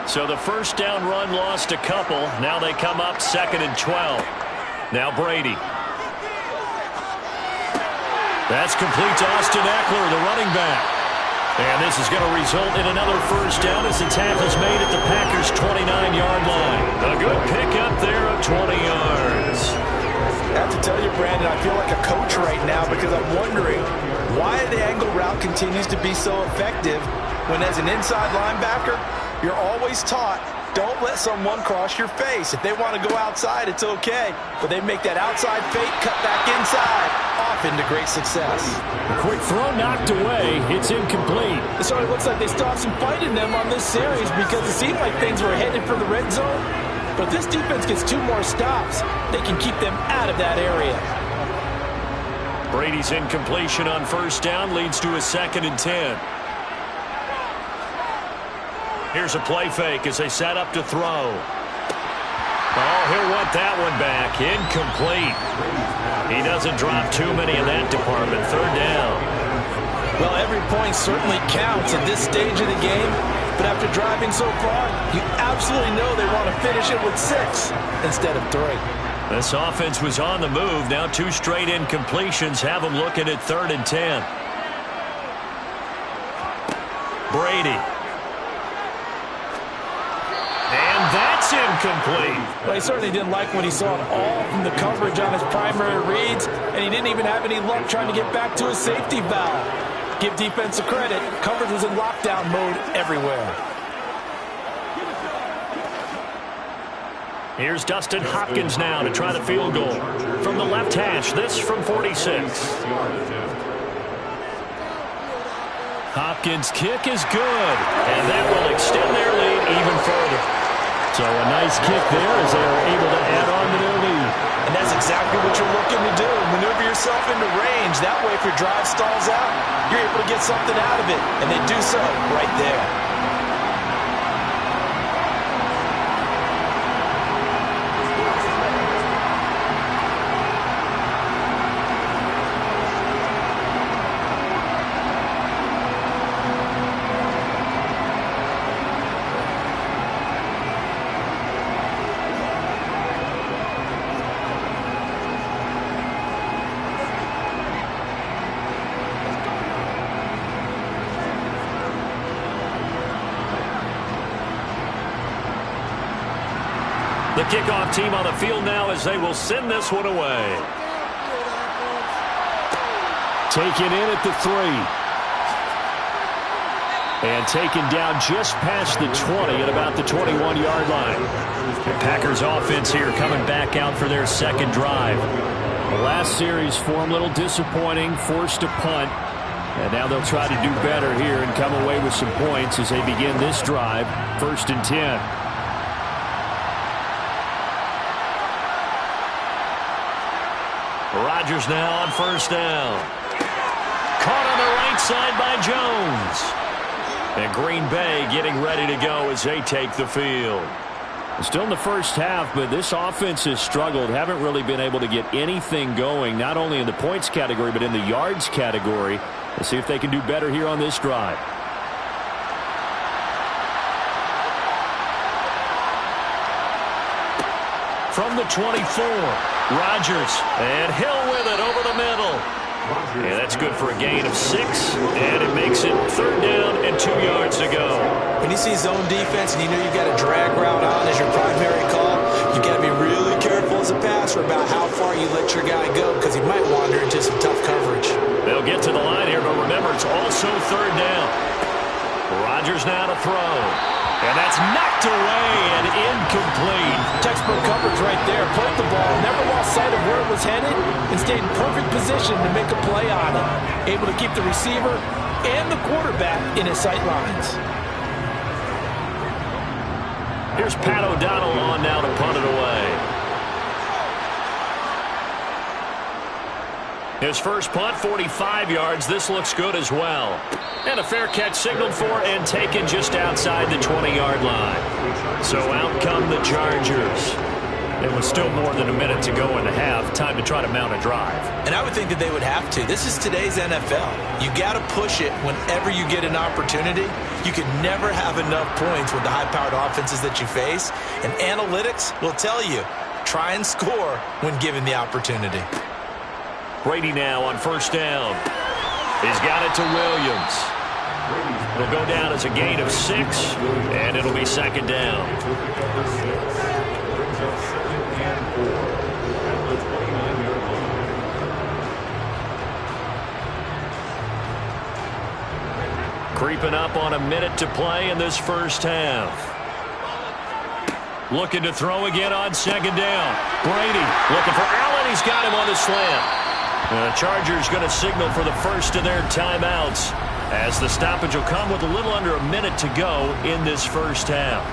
So the 1st down run lost a couple. Now they come up 2nd and 12. Now Brady. That's complete to Austin Eckler, the running back. And this is going to result in another 1st down as the tackle's made at the Packers' 29-yard line. A good pickup there of 20 yards. I have to tell you, Brandon, I feel like a coach right now because I'm wondering why the angle route continues to be so effective when, as an inside linebacker, you're always taught, don't let someone cross your face. If they want to go outside, it's okay. But they make that outside fake, cut back inside, off into great success. A quick throw knocked away. It's incomplete. So it looks like they stopped some fight in them on this series because it seemed like things were headed for the red zone. But if this defense gets 2 more stops, they can keep them out of that area. Brady's incompletion on 1st down leads to a 2nd and 10. Here's a play fake as they set up to throw. Oh, he'll want that one back. Incomplete. He doesn't drop too many in that department. 3rd down. Well, every point certainly counts at this stage of the game. But after driving so far, you absolutely know they want to finish it with 6 instead of 3. This offense was on the move. Now 2 straight incompletions have them looking at 3rd and 10. Brady. incomplete. Well, he certainly didn't like what he saw at all from the coverage on his primary reads, and he didn't even have any luck trying to get back to his safety valve. Give defense a credit. Coverage was in lockdown mode everywhere. Here's Dustin Hopkins now to try the field goal. From the left hash, this from 46. Hopkins' kick is good, and that will extend their lead even further. So a nice kick there as they are able to add on to their lead. And that's exactly what you're looking to do. Maneuver yourself into range. That way, if your drive stalls out, you're able to get something out of it. And they do so right there. The kickoff team on the field now as they will send this one away. Taken in at the 3. And taken down just past the 20 at about the 21-yard line. The Packers offense here coming back out for their second drive. The last series for them, a little disappointing, forced a punt. And now they'll try to do better here and come away with some points as they begin this drive, 1st and 10. Rodgers now on 1st down. Caught on the right side by Jones. And Green Bay getting ready to go as they take the field. Still in the first half, but this offense has struggled. Haven't really been able to get anything going, not only in the points category, but in the yards category. Let's see if they can do better here on this drive. From the 24, Rodgers, and Hill with it over the middle. And that's good for a gain of 6, and it makes it 3rd down and 2 yards to go. When you see zone defense and you know you've got a drag route on as your primary call, you've got to be really careful as a passer about how far you let your guy go because he might wander into some tough coverage. They'll get to the line here, but remember, it's also 3rd down. Rodgers now to throw. And that's knocked away and incomplete. Textbook coverage right there. Played the ball, never lost sight of where it was headed, and stayed in perfect position to make a play on it. Able to keep the receiver and the quarterback in his sight lines. Here's Pat O'Donnell on now to punt it away. His first punt, 45 yards. This looks good as well. And a fair catch signaled for and taken just outside the 20-yard line. So out come the Chargers. It was still more than a minute to go in the half. Time to try to mount a drive. And I would think that they would have to. This is today's NFL. You got to push it whenever you get an opportunity. You can never have enough points with the high-powered offenses that you face. And analytics will tell you, try and score when given the opportunity. Brady now on 1st down. He's got it to Williams. It'll go down as a gain of 6, and it'll be 2nd down. Creeping up on a minute to play in this first half. Looking to throw again on 2nd down. Brady looking for Allen. He's got him on the slant. The Chargers going to signal for the first of their timeouts as the stoppage will come with a little under a minute to go in this first half.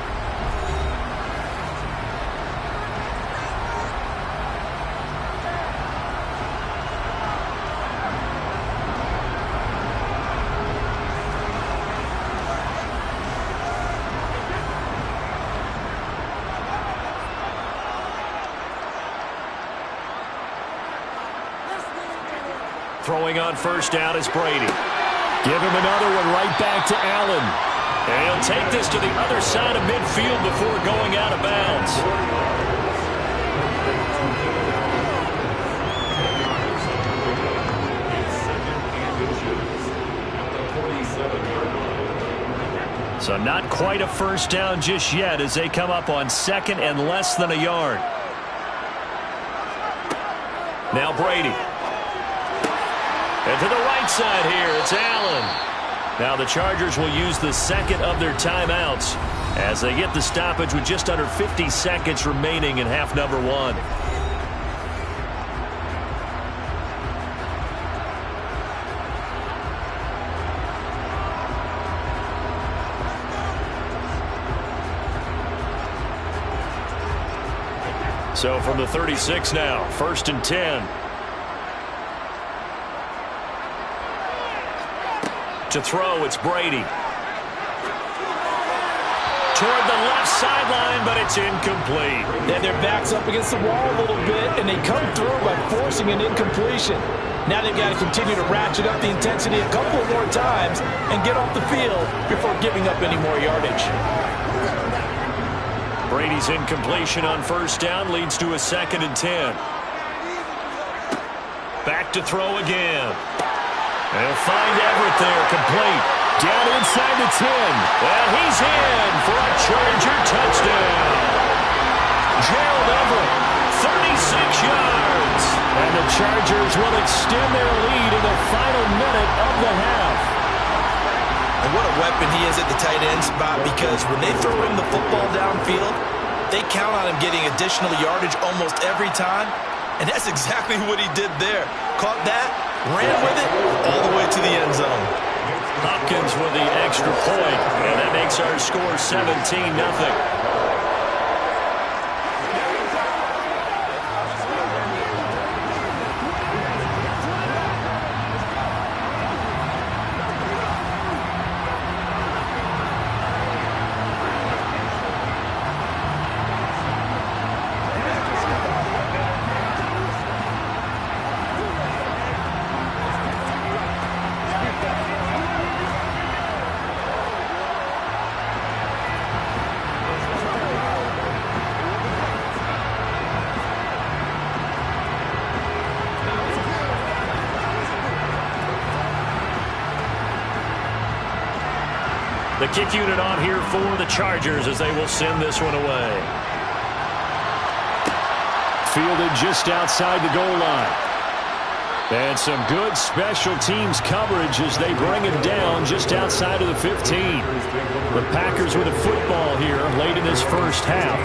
Throwing on 1st down is Brady. Give him another one right back to Allen. And he'll take this to the other side of midfield before going out of bounds. So not quite a first down just yet as they come up on second and less than a yard. Now Brady. And to the right side here, it's Allen. Now the Chargers will use the second of their timeouts as they get the stoppage with just under 50 seconds remaining in half number one. So from the 36 now, 1st and 10. To throw, it's Brady. Toward the left sideline, but it's incomplete. Then their back's up against the wall a little bit, and they come through by forcing an incompletion. Now they've got to continue to ratchet up the intensity a couple of more times and get off the field before giving up any more yardage. Brady's incompletion on 1st down leads to a 2nd and 10. Back to throw again. They'll find Everett there, complete. Down inside the 10. Well, he's in for a Charger touchdown. Gerald Everett, 36 yards. And the Chargers will extend their lead in the final minute of the half. And what a weapon he is at the tight end spot, because when they throw him the football downfield, they count on him getting additional yardage almost every time. And that's exactly what he did there. Caught that, ran with it, all the way to the end zone. Hopkins with the extra point, and that makes our score 17-0. The kick unit on here for the Chargers as they will send this one away. Fielded just outside the goal line. And some good special teams coverage as they bring him down just outside of the 15. The Packers with a football here late in this first half.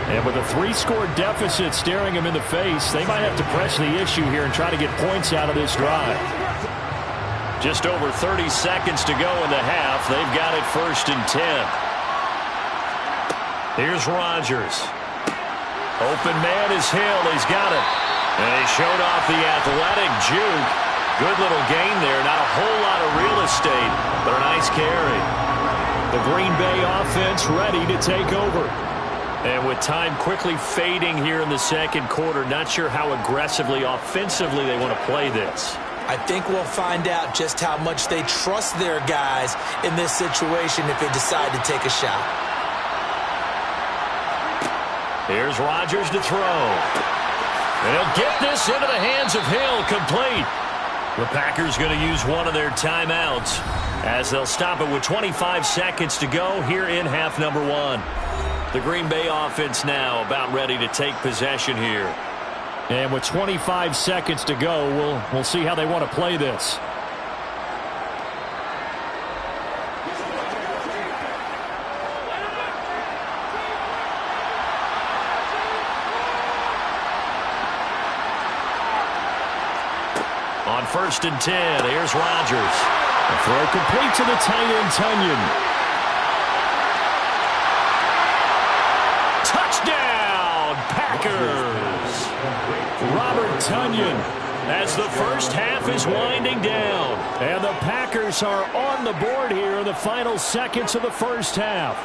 And with a 3-score deficit staring him in the face, they might have to press the issue here and try to get points out of this drive. Just over 30 seconds to go in the half. They've got it 1st and 10. Here's Rodgers. Open man is Hill. He's got it. And he showed off the athletic juke. Good little gain there. Not a whole lot of real estate, but a nice carry. The Green Bay offense ready to take over. And with time quickly fading here in the second quarter, not sure how aggressively, offensively they want to play this. I think we'll find out just how much they trust their guys in this situation if they decide to take a shot. Here's Rodgers to throw. And he'll get this into the hands of Hill, complete. The Packers going to use one of their timeouts as they'll stop it with 25 seconds to go here in half number one. The Green Bay offense now about ready to take possession here. And with 25 seconds to go, we'll see how they want to play this. On 1st and 10, here's Rodgers. The throw complete to the tight end, Tonyan. Touchdown, Packers! Robert Tonyan as the first half is winding down. And the Packers are on the board here in the final seconds of the first half.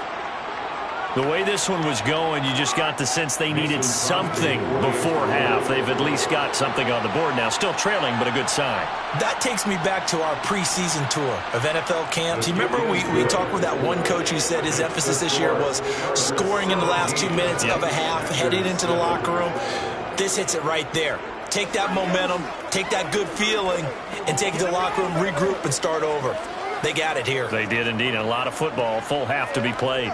The way this one was going, you just got the sense they needed something before half. They've at least got something on the board now. Still trailing, but a good sign. That takes me back to our preseason tour of NFL camps. You remember we talked with that one coach who said his emphasis this year was scoring in the last 2 minutes of a half, heading into the locker room. This hits it right there. Take that momentum, take that good feeling, and take it to the locker room, regroup, and start over. They got it here. They did indeed. A lot of football. Full half to be played.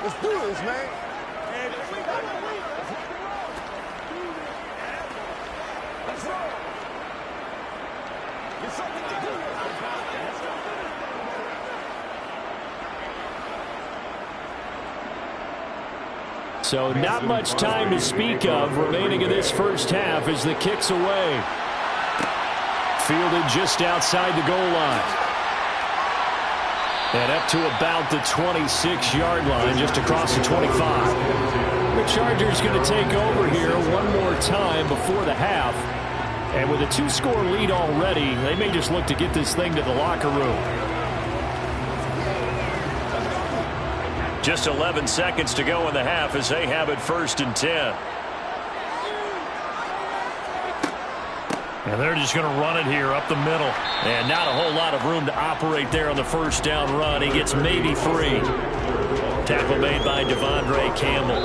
Let's do this, man. Let's roll. Get something to do. So not much time to speak of remaining in this first half as the kick's away. Fielded just outside the goal line. And up to about the 26-yard line, just across the 25. The Chargers going to take over here one more time before the half. And with a 2-score lead already, they may just look to get this thing to the locker room. Just 11 seconds to go in the half as they have it 1st and 10. And they're just going to run it here up the middle. And not a whole lot of room to operate there on the first down run. He gets maybe 3. Tackle made by Devondre Campbell.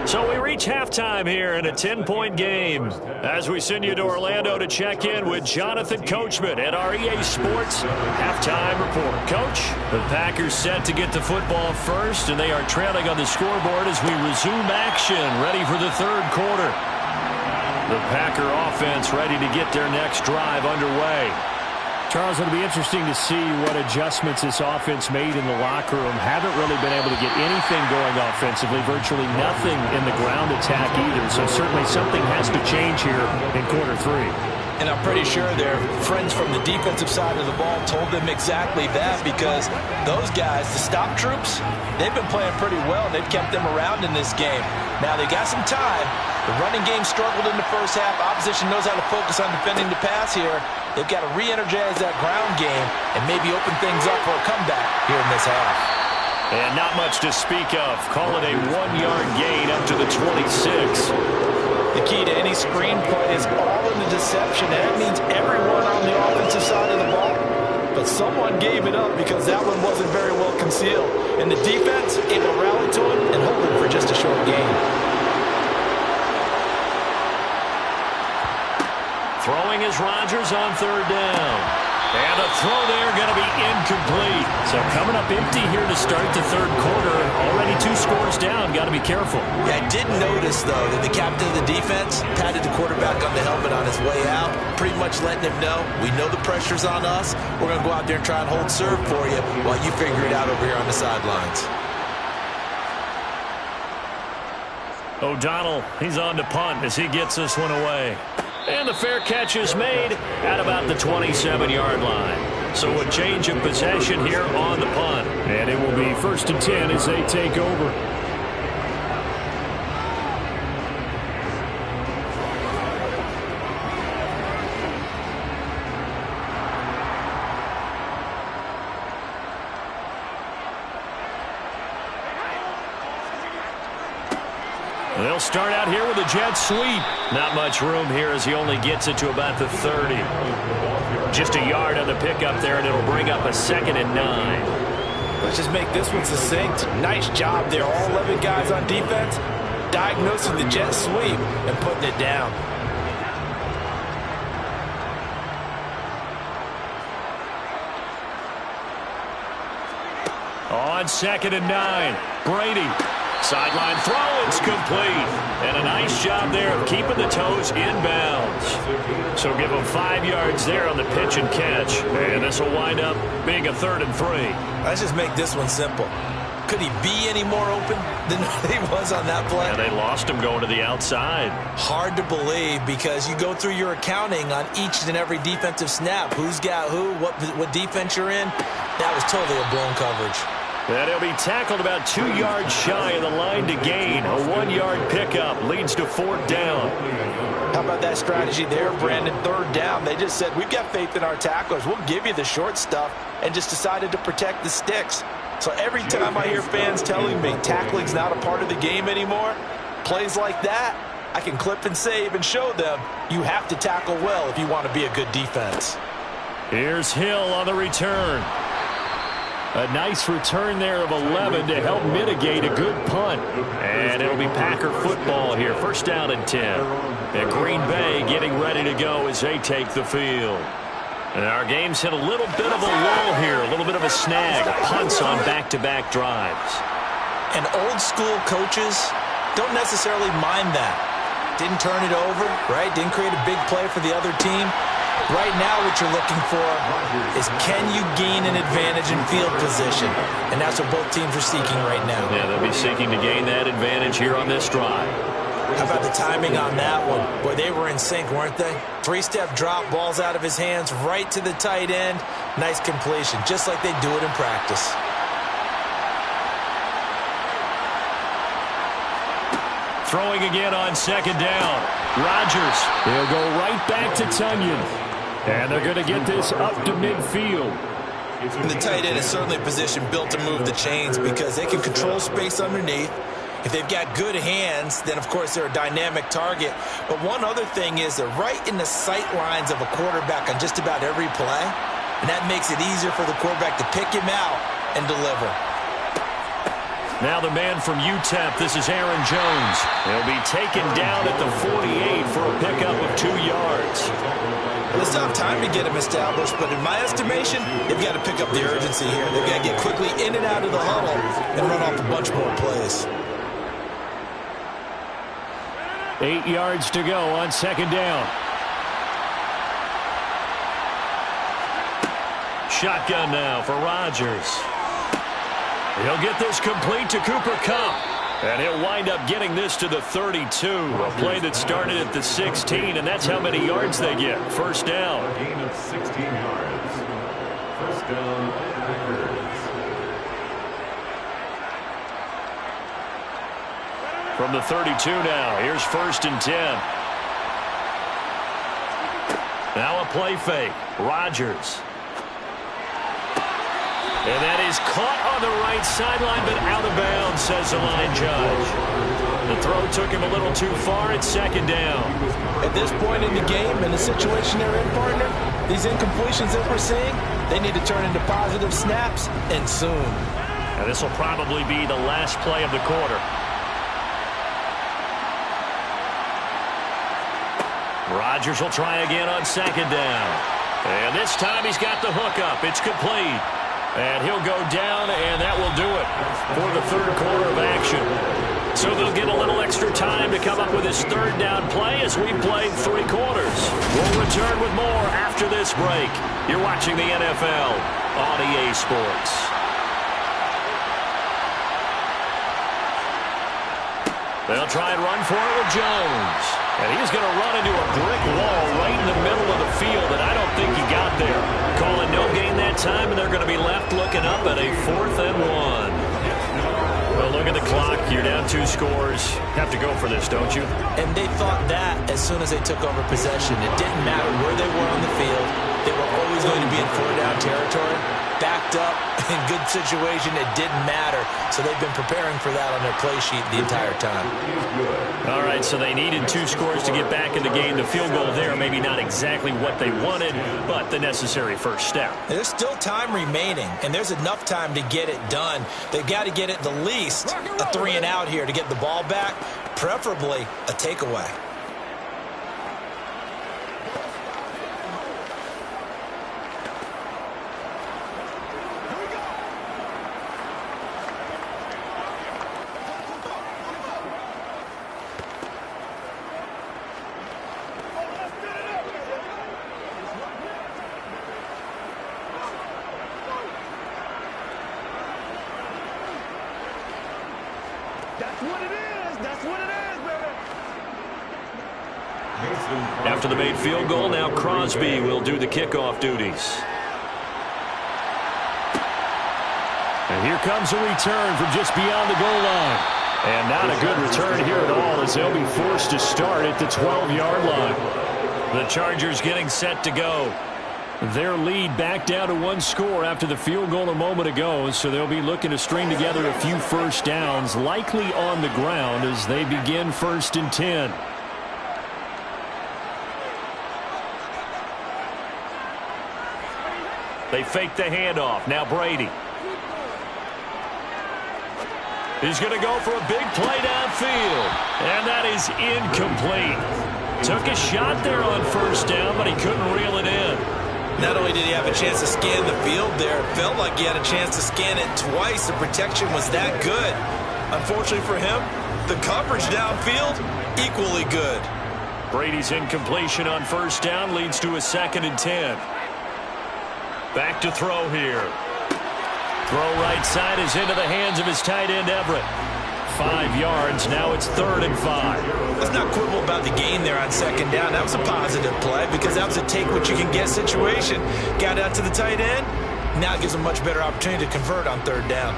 So we reach halftime here in a 10-point game as we send you to Orlando to check in with Jonathan Coachman at our EA Sports Halftime Report. Coach, the Packers set to get the football first, and they are trailing on the scoreboard as we resume action, ready for the third quarter. The Packer offense ready to get their next drive underway. Charles, it'll be interesting to see what adjustments this offense made in the locker room. Haven't really been able to get anything going offensively, virtually nothing in the ground attack either. So certainly something has to change here in quarter 3. And I'm pretty sure their friends from the defensive side of the ball told them exactly that, because those guys, the stop troops, they've been playing pretty well. They've kept them around in this game. Now they got some time. The running game struggled in the first half. Opposition knows how to focus on defending the pass here. They've got to re-energize that ground game and maybe open things up for a comeback here in this half. And not much to speak of. Call it a 1-yard gain up to the 26. The key to any screenplay is all in the deception, and that means everyone on the offensive side of the ball. But someone gave it up because that one wasn't very well concealed. And the defense able to rally to him and hold him for just a short gain. Throwing is Rodgers on 3rd down. And a throw there going to be incomplete. So coming up empty here to start the third quarter. Already 2 scores down. Got to be careful. Yeah, I did notice, though, that the captain of the defense patted the quarterback on the helmet on his way out, pretty much letting him know, we know the pressure's on us. We're going to go out there and try and hold serve for you while you figure it out over here on the sidelines. O'Donnell, he's on to punt as he gets this one away. And the fair catch is made at about the 27-yard line. So a change of possession here on the punt. And it will be 1st and 10 as they take over. They'll start out here with a jet sweep. Not much room here as he only gets it to about the 30. Just a yard on the pickup there, and it'll bring up a 2nd and 9. Let's just make this one succinct. Nice job there. All 11 guys on defense diagnosing the jet sweep and putting it down. On 2nd and 9, Brady. Sideline throw, it's complete. And a nice job there of keeping the toes inbounds. So give him 5 yards there on the pitch and catch. And this will wind up being a 3rd and 3. Let's just make this one simple. Could he be any more open than he was on that play? And they lost him going to the outside. Hard to believe because you go through your accounting on each and every defensive snap. Who's got who, what defense you're in. That was totally a blown coverage. And he'll be tackled about 2 yards shy of the line to gain. A 1-yard pickup leads to 4th down. How about that strategy there, Brandon? 3rd down. They just said, we've got faith in our tacklers. We'll give you the short stuff, and just decided to protect the sticks. So every time I hear fans telling me tackling's not a part of the game anymore, plays like that, I can clip and save and show them you have to tackle well if you want to be a good defense. Here's Hill on the return. A nice return there of 11 to help mitigate a good punt. And it'll be Packer football here. First down and 10. And Green Bay getting ready to go as they take the field. And our game's hit a little bit of a lull here, a little bit of a snag, punts on back-to-back drives. And old school coaches don't necessarily mind that. Didn't turn it over, right? Didn't create a big play for the other team. Right now what you're looking for is can you gain an advantage in field position? And that's what both teams are seeking right now. Yeah, they'll be seeking to gain that advantage here on this drive. How about the timing on that one? Boy, they were in sync, weren't they? Three-step drop, balls out of his hands, right to the tight end. Nice completion, just like they do it in practice. Throwing again on second down. Rodgers. He'll go right back to Tunyon. And they're going to get this up to midfield. And the tight end is certainly a position built to move the chains because they can control space underneath. If they've got good hands, then, of course, they're a dynamic target. But one other thing is they're right in the sight lines of a quarterback on just about every play. And that makes it easier for the quarterback to pick him out and deliver. Now the man from UTEP, this is Aaron Jones. He'll be taken down at the 48 for a pickup of 2 yards. Well, they still have time to get him established, but in my estimation, they've got to pick up the urgency here. They've got to get quickly in and out of the huddle and run off a bunch more plays. 8 yards to go on second down. Shotgun now for Rodgers. He'll get this complete to Cooper Kupp. And he'll wind up getting this to the 32. A play that started at the 16, and that's how many yards they get. First down. A gain of 16 yards. First down, Packers. From the 32 now, here's first and 10. Now a play fake. Rodgers. And that is caught on the right sideline, but out of bounds, says the line judge. The throw took him a little too far. It's second down. At this point in the game, in the situation they're in, partner, these incompletions that we're seeing, they need to turn into positive snaps, and soon. And this will probably be the last play of the quarter. Rodgers will try again on second down. And this time he's got the hook up. It's complete. And he'll go down, and that will do it for the third quarter of action. So they'll get a little extra time to come up with his third down play as we played 3 quarters. We'll return with more after this break. You're watching the NFL on EA Sports. They'll try and run for it with Jones. And he's going to run into a brick wall right in the middle of the field, and I don't think he got there. Calling no gain that time, and they're going to be left looking up at a 4th and 1. Well, look at the clock. You're down 2 scores. Have to go for this, don't you? And they thought that as soon as they took over possession. It didn't matter where they were on the field. They were always going to be in 4-down territory. Backed up, in good situation, it didn't matter. So they've been preparing for that on their play sheet the entire time. All right, so they needed 2 scores to get back in the game. The field goal there, maybe not exactly what they wanted, but the necessary first step. There's still time remaining, and there's enough time to get it done. They've got to get it the least a 3-and-out here to get the ball back, preferably a takeaway. After the made field goal, now Crosby will do the kickoff duties. And here comes a return from just beyond the goal line. And not a good return here at all as they'll be forced to start at the 12-yard line. The Chargers getting set to go. Their lead back down to 1 score after the field goal a moment ago, so they'll be looking to string together a few first downs, likely on the ground as they begin 1st and 10. They fake the handoff. Now Brady. He's going to go for a big play downfield. And that is incomplete. Took a shot there on first down, but he couldn't reel it in. Not only did he have a chance to scan the field there, it felt like he had a chance to scan it twice. The protection was that good. Unfortunately for him, the coverage downfield, equally good. Brady's incompletion on first down leads to a 2nd and 10. Back to throw here. Throw right side is into the hands of his tight end, Everett. 5 yards. Now it's 3rd and 5. Let's not quibble about the gain there on 2nd down. That was a positive play because that was a take-what-you-can-get situation. Got out to the tight end. Now it gives him a much better opportunity to convert on 3rd down.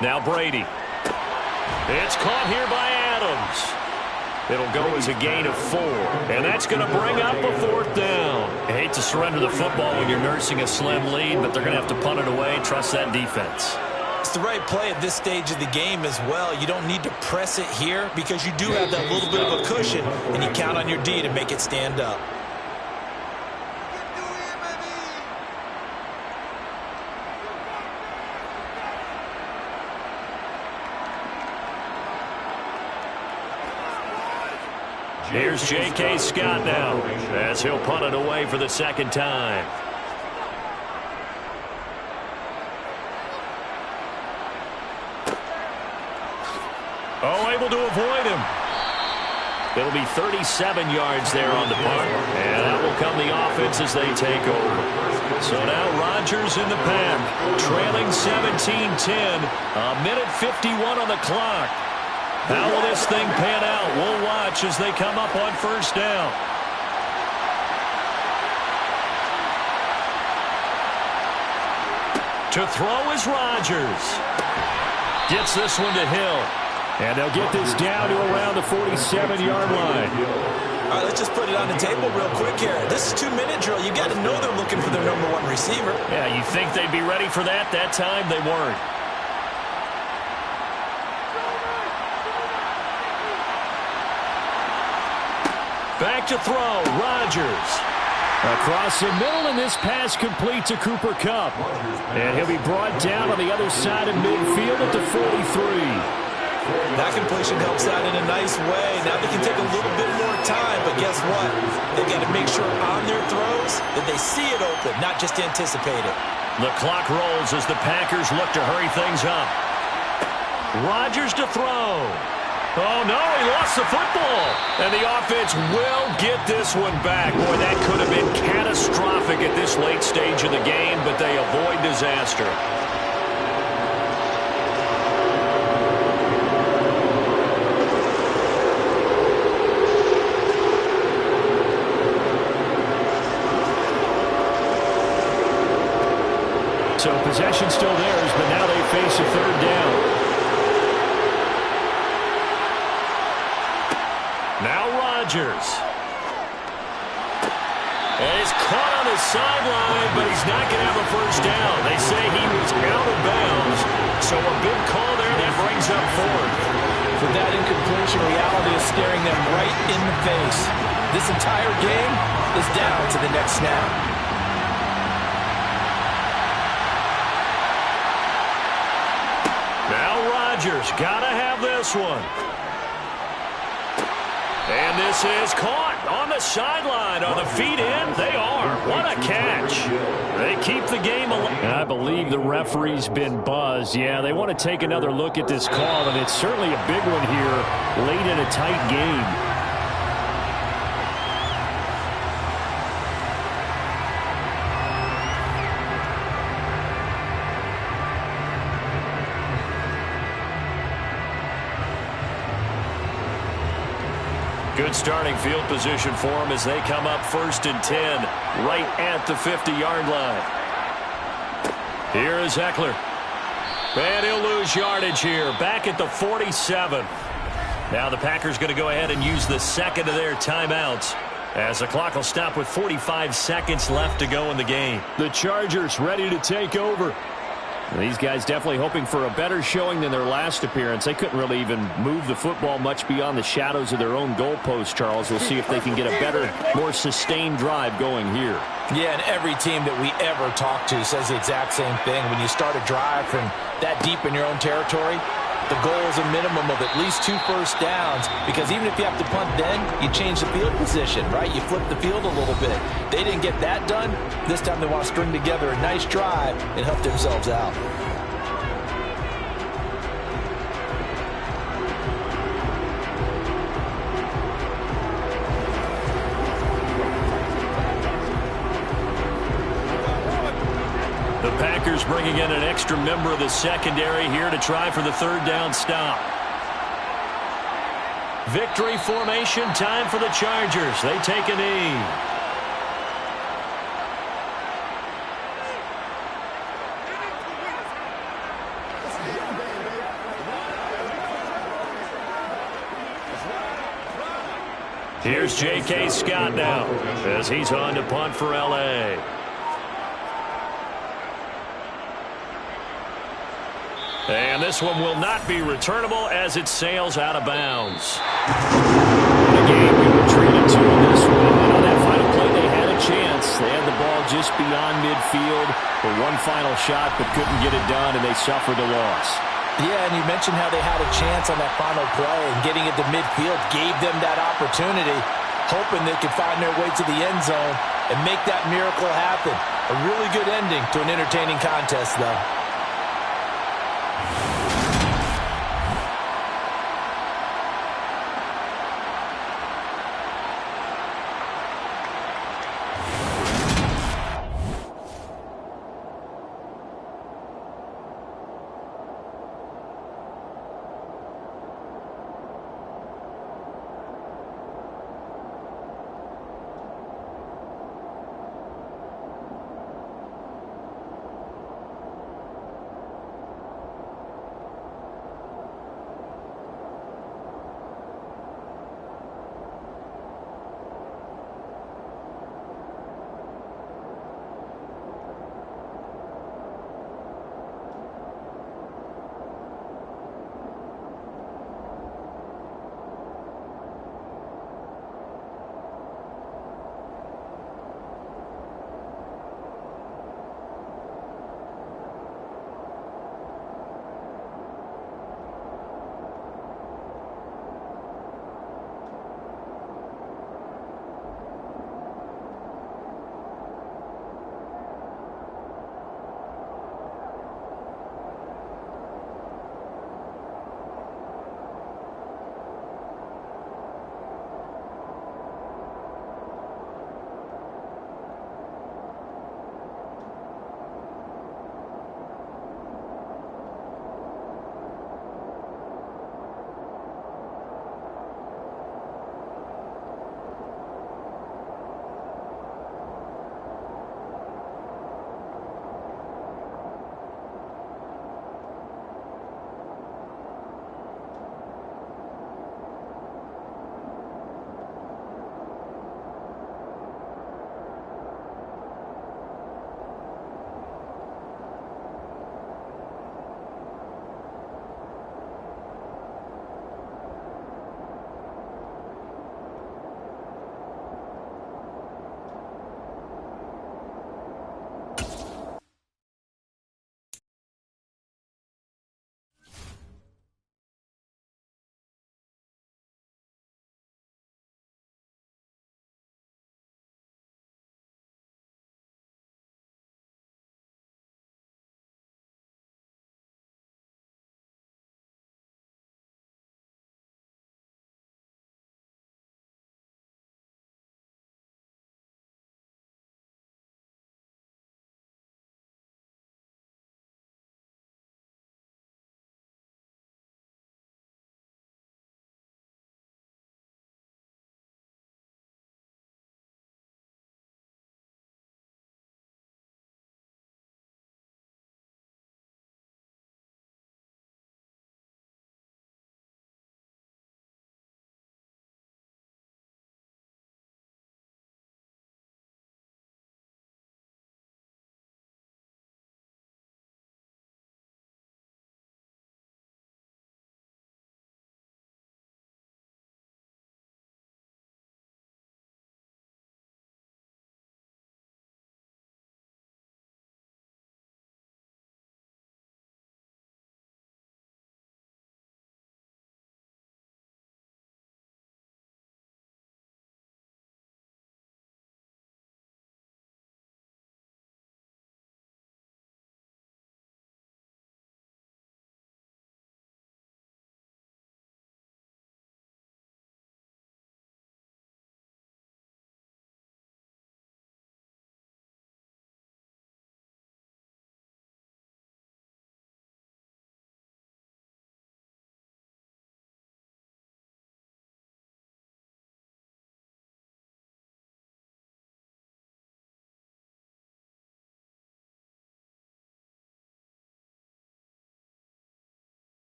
Now Brady. It's caught here by Adams. It'll go as a gain of 4. And that's going to bring up a 4th down. I hate to surrender the football when you're nursing a slim lead, but they're going to have to punt it away. Trust that defense. It's the right play at this stage of the game as well. You don't need to press it here because you do have that little bit of a cushion, and you count on your D to make it stand up. Here's J.K. Scott now as he'll punt it away for the 2nd time. Oh, able to avoid him. It'll be 37 yards there on the punt, and that will come the offense as they take over. So now Rodgers in the pack, trailing 17-10, a minute 51 on the clock. How will this thing pan out? We'll watch as they come up on first down. To throw is Rodgers. Gets this one to Hill. And they'll get this down to around the 47-yard line. All right, let's just put it on the table real quick here. This is 2-minute drill. You got to know they're looking for their #1 receiver. Yeah, you think they'd be ready for that? That time they weren't. Back to throw, Rodgers. Across the middle, and this pass complete to Cooper Kupp. And he'll be brought down on the other side of midfield at the 43. That completion helps out in a nice way. Now they can take a little bit more time, but guess what? They got to make sure on their throws that they see it open, not just anticipate it. The clock rolls as the Packers look to hurry things up. Rodgers to throw. Oh, no, he lost the football. And the offense will get this one back. Boy, that could have been catastrophic at this late stage of the game, but they avoid disaster. So possession still theirs, but now they face a 3rd down. Now Rodgers. And he's caught on the sideline, but he's not going to have a first down. They say he was out of bounds. So a big call there that brings up 4th. For that incompletion, reality is staring them right in the face. This entire game is down to the next snap. Now Rodgers, gotta have this one. And this is caught on the sideline. Are the feet in? They are. What a catch. They keep the game alive. I believe the referee's been buzzed. Yeah, they want to take another look at this call, and it's certainly a big one here late in a tight game. Good starting field position for them as they come up 1st and 10 right at the 50-yard line. Here is Eckler. And he'll lose yardage here back at the 47. Now the Packers going to go ahead and use the 2nd of their timeouts as the clock will stop with 45 seconds left to go in the game. The Chargers ready to take over. These guys definitely hoping for a better showing than their last appearance. They couldn't really even move the football much beyond the shadows of their own goalpost, Charles. We'll see if they can get a better, more sustained drive going here. Yeah, and every team that we ever talk to says the exact same thing. When you start a drive from that deep in your own territory, the goal is a minimum of at least 2 first downs, because even if you have to punt then, you change the field position, right? You flip the field a little bit. They didn't get that done. This time they want to string together a nice drive and help themselves out. The Packers bringing in an extra member of the secondary here to try for the 3rd down stop. Victory formation, time for the Chargers. They take a knee. Here's J.K. Scott now as he's on to punt for L.A. And this one will not be returnable as it sails out of bounds. What a game we were treated to in this one. And on that final play, they had a chance. They had the ball just beyond midfield for one final shot, but couldn't get it done, and they suffered a loss. Yeah, and you mentioned how they had a chance on that final play, and getting it to midfield gave them that opportunity, hoping they could find their way to the end zone and make that miracle happen. A really good ending to an entertaining contest, though.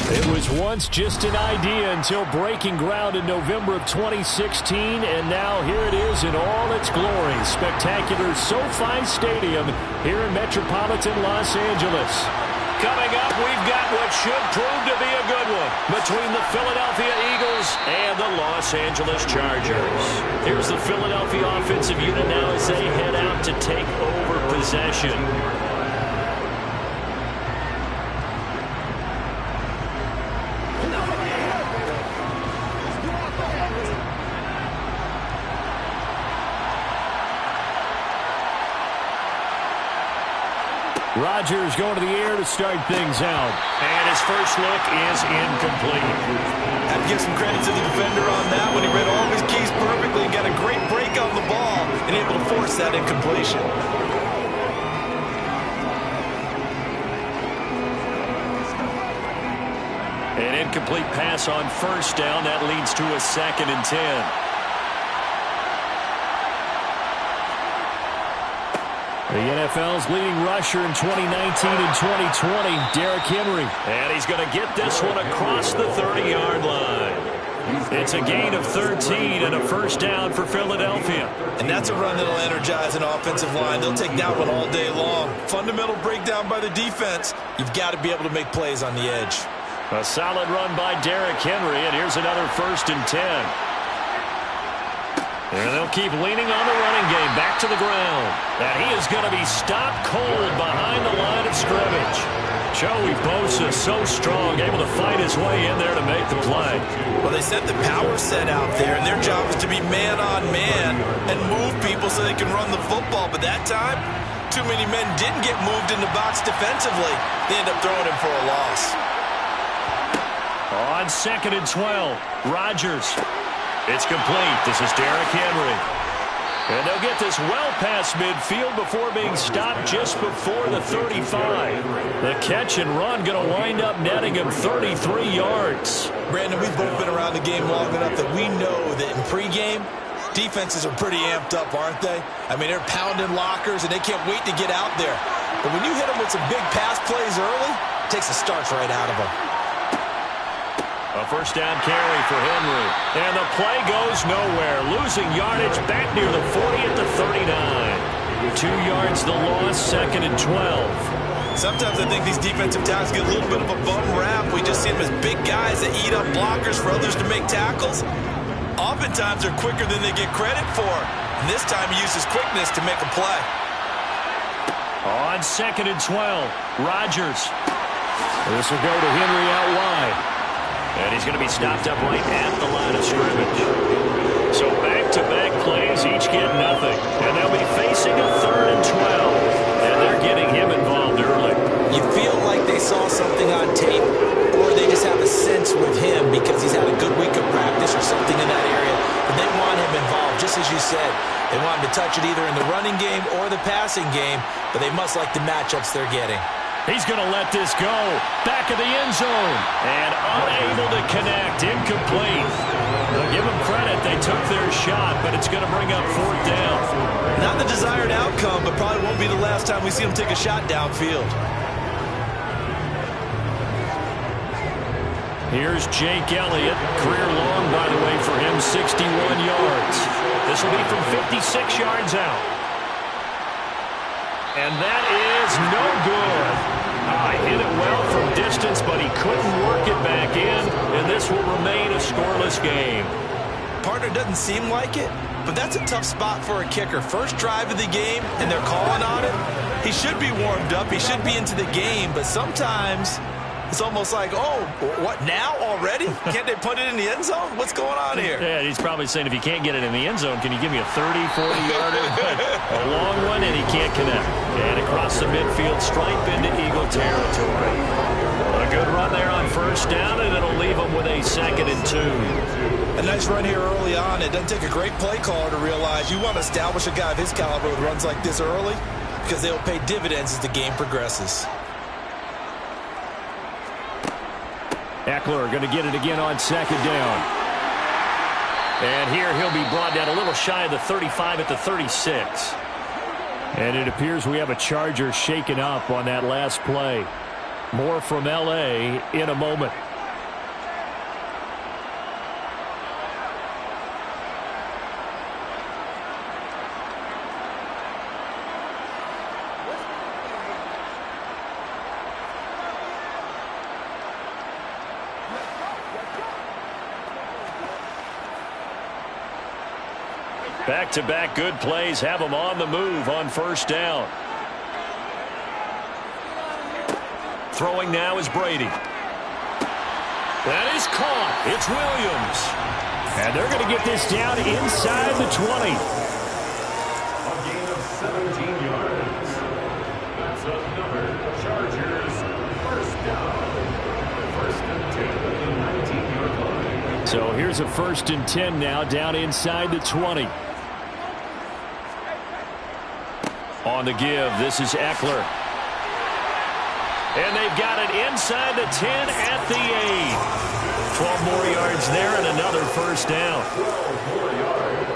It was once just an idea until breaking ground in November of 2016, and now here it is in all its glory. Spectacular SoFi Stadium here in metropolitan Los Angeles. Coming up, we've got what should prove to be a good one between the Philadelphia Eagles and the Los Angeles Chargers. Here's the Philadelphia offensive unit now as they head out to take over possession. Rodgers going to the air to start things out. And his first look is incomplete. Have to give some credit to the defender on that one. He read all of his keys perfectly and got a great break on the ball and able to force that incompletion. An incomplete pass on first down. That leads to a 2nd and 10. The NFL's leading rusher in 2019 and 2020, Derrick Henry. And he's going to get this one across the 30-yard line. It's a gain of 13 and a first down for Philadelphia. And that's a run that'll energize an offensive line. They'll take that one all day long. Fundamental breakdown by the defense. You've got to be able to make plays on the edge. A solid run by Derrick Henry, and here's another 1st and 10. And they'll keep leaning on the running game back to the ground. And he is going to be stopped cold behind the line of scrimmage. Joey Bosa so strong, able to fight his way in there to make the play. Well, they set the power set out there, and their job is to be man-on-man and move people so they can run the football. But that time, too many men didn't get moved in the box defensively. They end up throwing him for a loss. On 2nd and 12, Rodgers. It's complete. This is Derrick Henry. And they'll get this well past midfield before being stopped just before the 35. The catch and run going to wind up netting him 33 yards. Brandon, we've both been around the game long enough that we know that in pregame, defenses are pretty amped up, aren't they? I mean, they're pounding lockers, and they can't wait to get out there. But when you hit them with some big pass plays early, it takes the starch right out of them. A first down carry for Henry. And the play goes nowhere. Losing yardage back near the 40 at the 39. 2 yards the loss, 2nd and 12. Sometimes I think these defensive tackles get a little bit of a bum rap. We just see them as big guys that eat up blockers for others to make tackles. Oftentimes they're quicker than they get credit for. And this time he uses quickness to make a play. On 2nd and 12, Rodgers. This will go to Henry out wide. And he's going to be stopped up right at the line of scrimmage. So back-to-back plays, each get nothing. And they'll be facing a 3rd and 12. And they're getting him involved early. You feel like they saw something on tape, or they just have a sense with him because he's had a good week of practice or something in that area. But they want him involved, just as you said. They want him to touch it either in the running game or the passing game, but they must like the matchups they're getting. He's going to let this go. Back of the end zone. And unable to connect. Incomplete. They'll give them credit. They took their shot, but it's going to bring up 4th down. Not the desired outcome, but probably won't be the last time we see him take a shot downfield. Here's Jake Elliott. Career long, by the way, for him, 61 yards. This will be from 56 yards out. And that is no good. Hit it well from distance, but he couldn't work it back in, and this will remain a scoreless game. Partner doesn't seem like it, but that's a tough spot for a kicker. First drive of the game, and they're calling on him. He should be warmed up. He should be into the game, but sometimes it's almost like, oh, what, now already? Can't they put it in the end zone? What's going on here? Yeah, he's probably saying if you can't get it in the end zone, can you give me a 30, 40-yarder? A long one, and he can't connect. And across the midfield, stripe into Eagle territory. A good run there on first down, and it'll leave him with a 2nd and 2. A nice run here early on. It doesn't take a great play caller to realize you want to establish a guy of his caliber with runs like this early because they'll pay dividends as the game progresses. Eckler going to get it again on 2nd down. And here he'll be brought down a little shy of the 35 at the 36. And it appears we have a Charger shaken up on that last play. More from L.A. in a moment. Back-to-back good plays have them on the move on first down. Throwing now is Brady. That is caught. It's Williams. And they're going to get this down inside the 20. A gain of 17 yards. That's another Chargers first down. First and 10 at the 19-yard line. So here's a 1st and 10 now down inside the 20. On the give, this is Eckler. And they've got it inside the 10 at the 8. 12 more yards there and another first down. 12 more yards.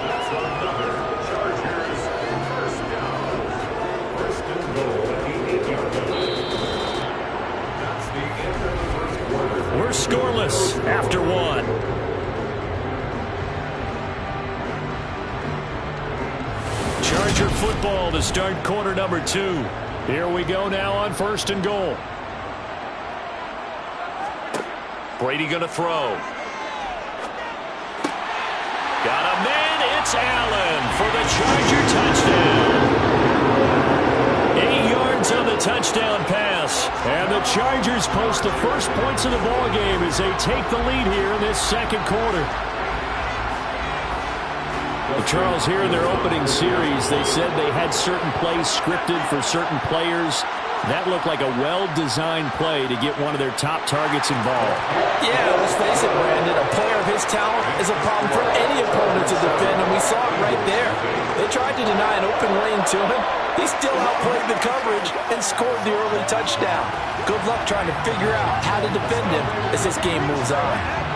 That's another Chargers first down. First and goal at the 8-yard line. That's the end of the first quarter. We're scoreless after one. Charger football to start quarter number 2. Here we go now on 1st and goal. Brady going to throw. Got a man. It's Allen for the Charger touchdown. 8 yards on the touchdown pass. And the Chargers post the first points of the ball game as they take the lead here in this second quarter. Well, Charles, here in their opening series, they said they had certain plays scripted for certain players. That looked like a well-designed play to get one of their top targets involved. Yeah, let's face it, Brandon. A player of his talent is a problem for any opponent to defend, and we saw it right there. They tried to deny an open lane to him. He still outplayed the coverage and scored the early touchdown. Good luck trying to figure out how to defend him as this game moves on.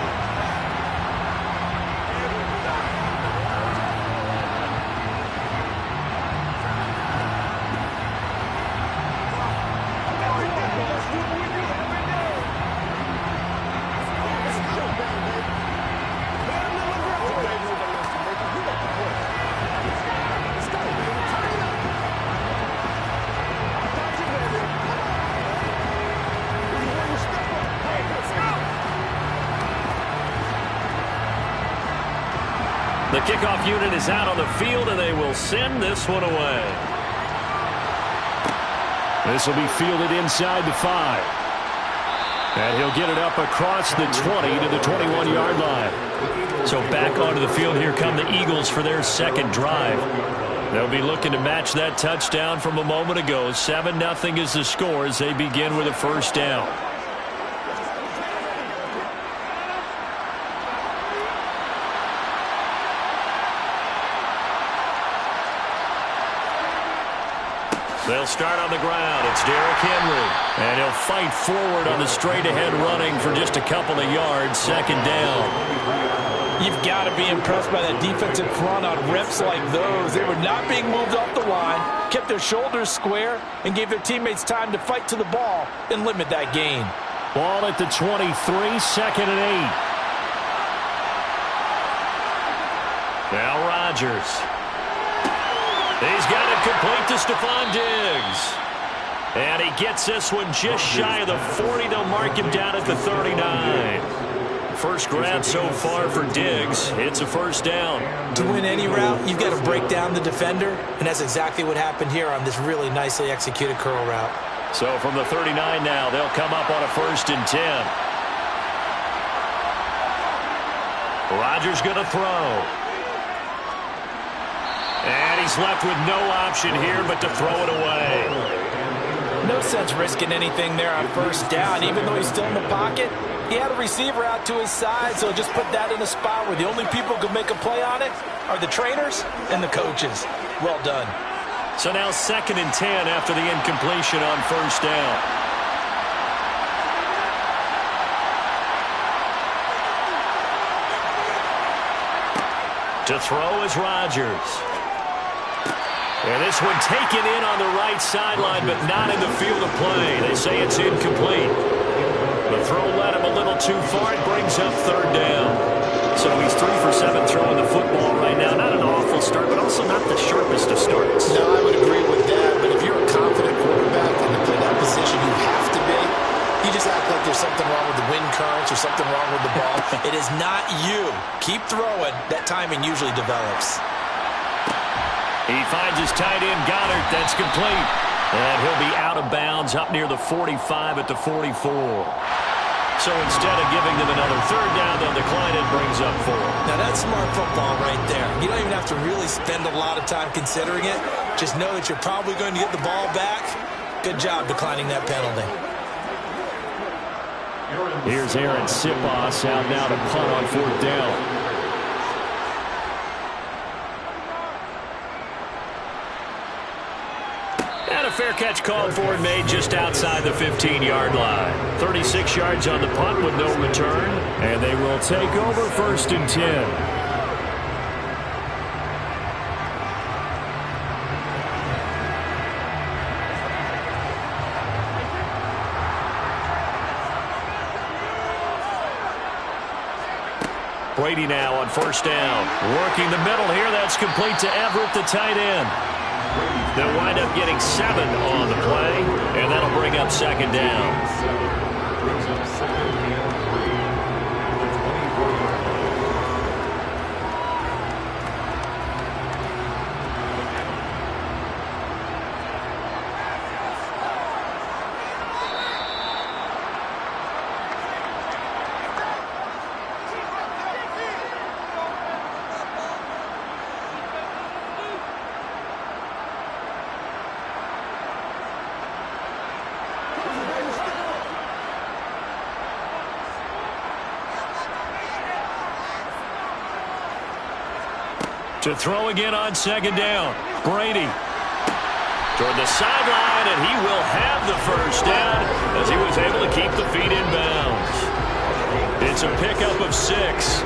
The kickoff unit is out on the field, and they will send this one away. This will be fielded inside the 5. And he'll get it up across the 20 to the 21-yard line. So back onto the field, here come the Eagles for their second drive. They'll be looking to match that touchdown from a moment ago. 7-0 is the score as they begin with a first down. They'll start on the ground. It's Derrick Henry. And he'll fight forward on the straight-ahead running for just a couple of yards. Second down. You've got to be impressed by that defensive front on reps like those. They were not being moved off the line, kept their shoulders square, and gave their teammates time to fight to the ball and limit that gain. Ball at the 23, 2nd and 8. Now Rodgers. He's got it complete to Stephon Diggs. And he gets this one just shy of the 40. They'll mark him down at the 39. First grab so far for Diggs. It's a first down. To win any route, you've got to break down the defender, and that's exactly what happened here on this really nicely executed curl route. So from the 39 now, they'll come up on a 1st and 10. Rodgers going to throw. And he's left with no option here but to throw it away. No sense risking anything there on first down. Even though he's still in the pocket, he had a receiver out to his side, so just put that in a spot where the only people who can make a play on it are the trainers and the coaches. Well done. So now 2nd and 10 after the incompletion on first down. To throw is Rodgers. And this one taken in on the right sideline, but not in the field of play. They say it's incomplete. The throw led him a little too far. It brings up 3rd down. So he's 3 for 7 throwing the football right now. Not an awful start, but also not the sharpest of starts. No, I would agree with that. But if you're a confident quarterback and to play that position, you have to be. You just act like there's something something wrong with the wind currents or something wrong with the ball. It is not you. Keep throwing. That timing usually develops. He finds his tight end, Goddard. That's complete. And he'll be out of bounds up near the 45 at the 44. So instead of giving them another third down, they'll decline it, brings up 4. Now that's smart football right there. You don't even have to really spend a lot of time considering it. Just know that you're probably going to get the ball back. Good job declining that penalty. Here's Aaron Sipos out now to punt on 4th down. And a fair catch called for and made just outside the 15-yard line. 36 yards on the punt with no return. And they will take over 1st and 10. Brady now on 1st down. Working the middle here. That's complete to Everett, the tight end. They'll wind up getting 7 on the play, and that'll bring up 2nd down. To throw again on 2nd down. Brady toward the sideline, and he will have the 1st down as he was able to keep the feet in bounds. It's a pickup of 6.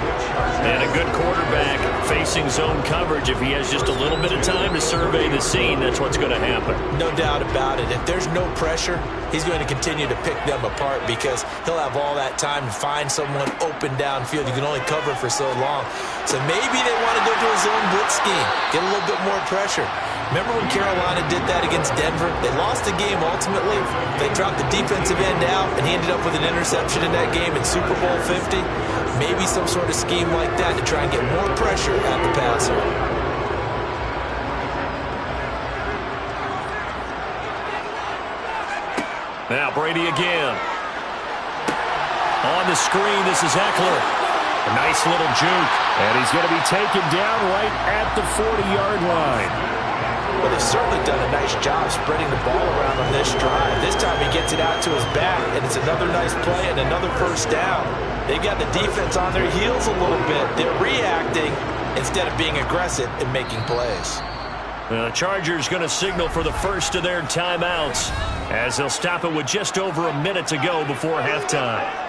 And a good quarterback facing zone coverage. If he has just a little bit of time to survey the scene, that's what's going to happen. No doubt about it. If there's no pressure, he's going to continue to pick them apart because he'll have all that time to find someone open downfield. You can only cover for so long. So maybe they want to go to a zone blitz scheme, get a little bit more pressure. Remember when Carolina did that against Denver? They lost the game ultimately. They dropped the defensive end out, and he ended up with an interception in that game in Super Bowl 50. Maybe some sort of scheme like that to try and get more pressure at the passer. Now Brady again. On the screen, this is Eckler. A nice little juke. And he's going to be taken down right at the 40-yard line. Well, they've certainly done a nice job spreading the ball around on this drive. This time he gets it out to his back, and it's another nice play and another 1st down. They've got the defense on their heels a little bit. They're reacting instead of being aggressive and making plays. The Chargers going to signal for the first of their timeouts as they'll stop it with just over a minute to go before halftime.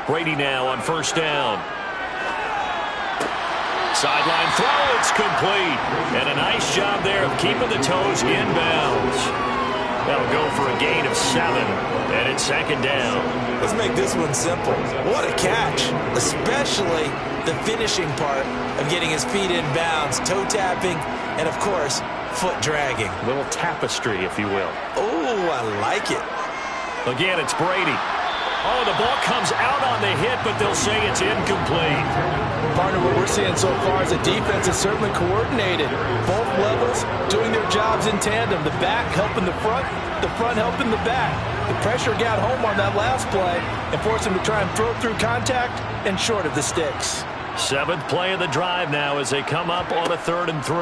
Brady now on 1st down. Sideline throw, it's complete. And a nice job there of keeping the toes inbounds. That'll go for a gain of 7, and it's 2nd down. Let's make this one simple. What a catch, especially the finishing part of getting his feet in bounds, toe tapping, and of course, foot dragging. A little tapestry, if you will. Oh, I like it. Again, it's Brady. Oh, the ball comes out on the hit, but they'll say it's incomplete. Partner, what we're seeing so far is the defense is certainly coordinated. Both levels doing their jobs in tandem. The back helping the front helping the back. The pressure got home on that last play and forced him to try and throw through contact and short of the sticks. 7th play of the drive now as they come up on a 3rd and 3.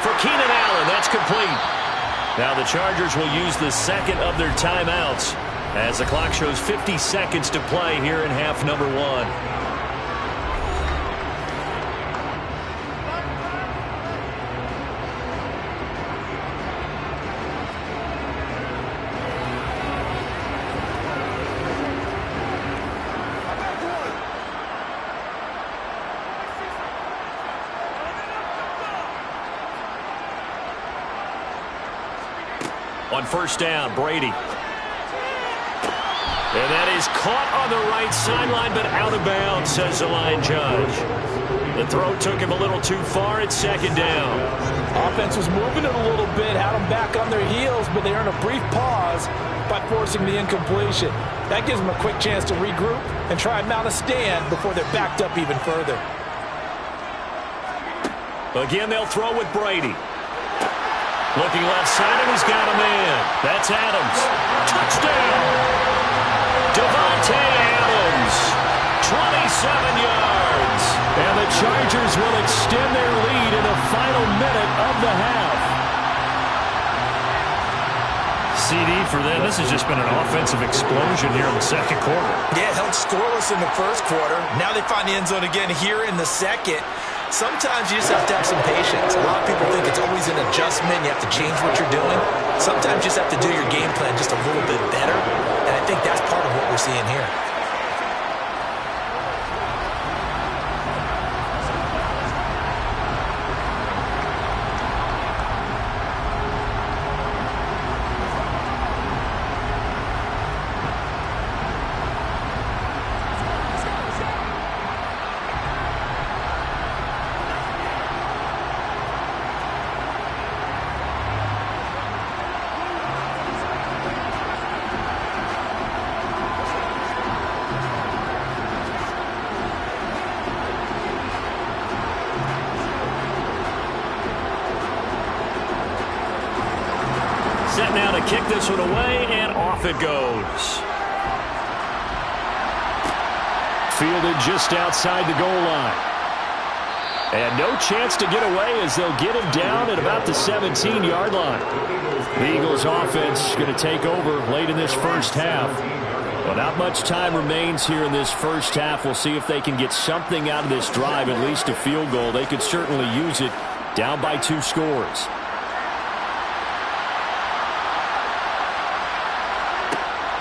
For Keenan Allen, that's complete. Now the Chargers will use the 2nd of their timeouts as the clock shows 50 seconds to play here in half number 1. On first down, Brady. And that is caught on the right sideline, but out of bounds, says the line judge. The throw took him a little too far. It's second down. Offense was moving it a little bit, had them back on their heels, but they earned a brief pause by forcing the incompletion. That gives them a quick chance to regroup and try and mount a stand before they're backed up even further. Again, they'll throw with Brady. Looking left side, and he's got a man. That's Adams. Touchdown! Davante Adams, 27 yards. And the Chargers will extend their lead in the final minute of the half. CD for them. This has just been an offensive explosion here in the second quarter. Yeah, held scoreless in the first quarter. Now they find the end zone again here in the second. Sometimes you just have to have some patience. A lot of people think it's always an adjustment. You have to change what you're doing. Sometimes you just have to do your game plan just a little bit better. And I think that's part of what we're seeing here. Set now to kick this one away, and off it goes. Fielded just outside the goal line. And no chance to get away as they'll get him down at about the 17-yard line. The Eagles offense going to take over late in this first half. Well, not much time remains here in this first half. We'll see if they can get something out of this drive, at least a field goal. They could certainly use it, down by 2 scores.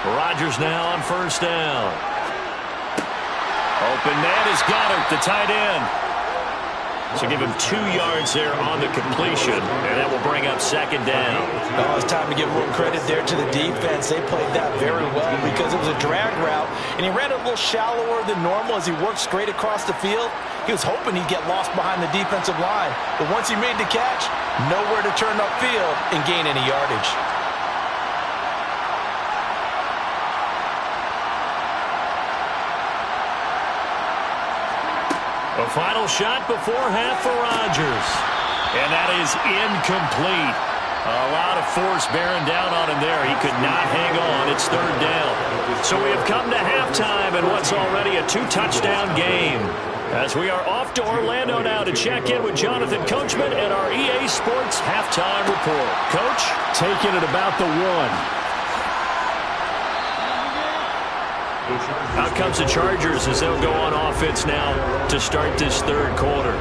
Rodgers now on first down. Open man is Goddard, the tight end. So give him 2 yards there on the completion, and that will bring up second down. Oh, it's time to give a little credit there to the defense. They played that very well because it was a drag route, and he ran a little shallower than normal as he worked straight across the field. He was hoping he'd get lost behind the defensive line, but once he made the catch, nowhere to turn upfield and gain any yardage. A final shot before half for Rodgers. And that is incomplete. A lot of force bearing down on him there. He could not hang on. It's third down. So we have come to halftime in what's already a 2-touchdown game. As we are off to Orlando now to check in with Jonathan Coachman and our EA Sports Halftime Report. Coach? Taking it about the 1. Out comes the Chargers as they'll go on offense now to start this third quarter.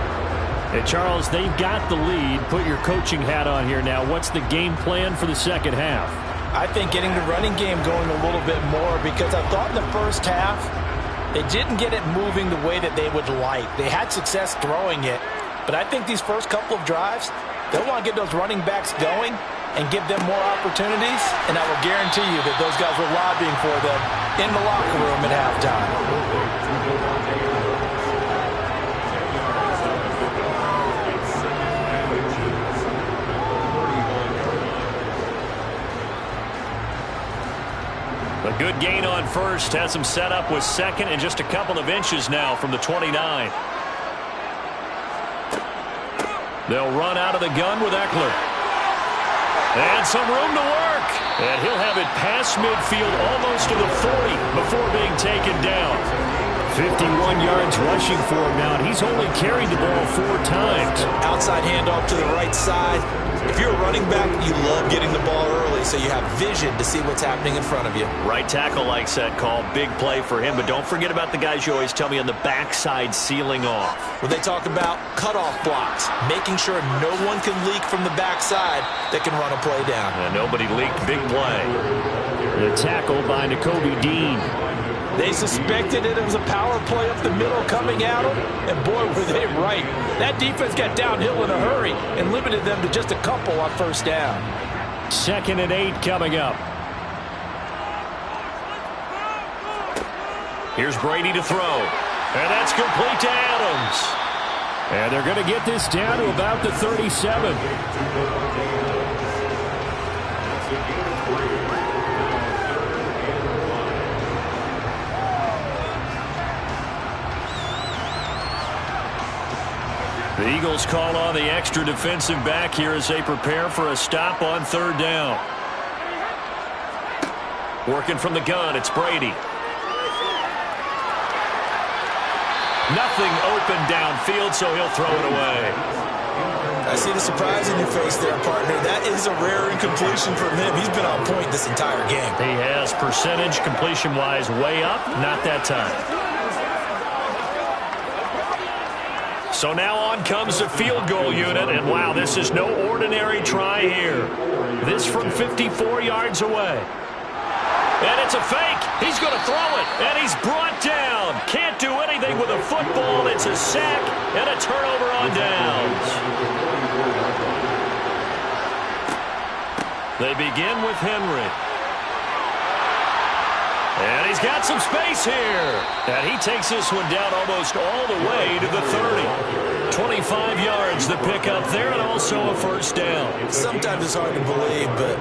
Hey, Charles, they've got the lead. Put your coaching hat on here now. What's the game plan for the second half? I think getting the running game going a little bit more because I thought in the first half they didn't get it moving the way that they would like. They had success throwing it, but I think these first couple of drives, they'll want to get those running backs going and give them more opportunities, and I will guarantee you that those guys were lobbying for them in the locker room at halftime. A good gain on first has him set up with second and just a couple of inches now from the 29. They'll run out of the gun with Eckler. And some room to work. And he'll have it past midfield almost to the 40 before being taken down. 51 yards rushing for him now, and he's only carried the ball 4 times. Outside handoff to the right side. If you're a running back, you love getting the ball early so you have vision to see what's happening in front of you. Right tackle likes that call. Big play for him, but don't forget about the guys you always tell me on the backside sealing off. When they talk about cutoff blocks, making sure no one can leak from the backside that can run a play down. And nobody leaked. Big play. The tackle by Nakobe Dean. They suspected it was a power play up the middle coming at them, and boy, were they right. That defense got downhill in a hurry and limited them to just a couple on first down. 2nd and 8 coming up. Here's Brady to throw. And that's complete to Adams. And they're going to get this down to about the 37. The Eagles call on the extra defensive back here as they prepare for a stop on 3rd down. Working from the gun, it's Brady. Nothing open downfield, so he'll throw it away. I see the surprise in your face there, partner. That is a rare incompletion from him. He's been on point this entire game. He has percentage completion-wise way up, not that time. So now on comes the field goal unit, and wow, this is no ordinary try here. This from 54 yards away. And it's a fake. He's going to throw it, and he's brought down. Can't do anything with a football. It's a sack and a turnover on downs. They begin with Henry. And he's got some space here. And he takes this one down almost all the way to the 30. 25 yards the pickup there, and also a 1st down. Sometimes it's hard to believe, but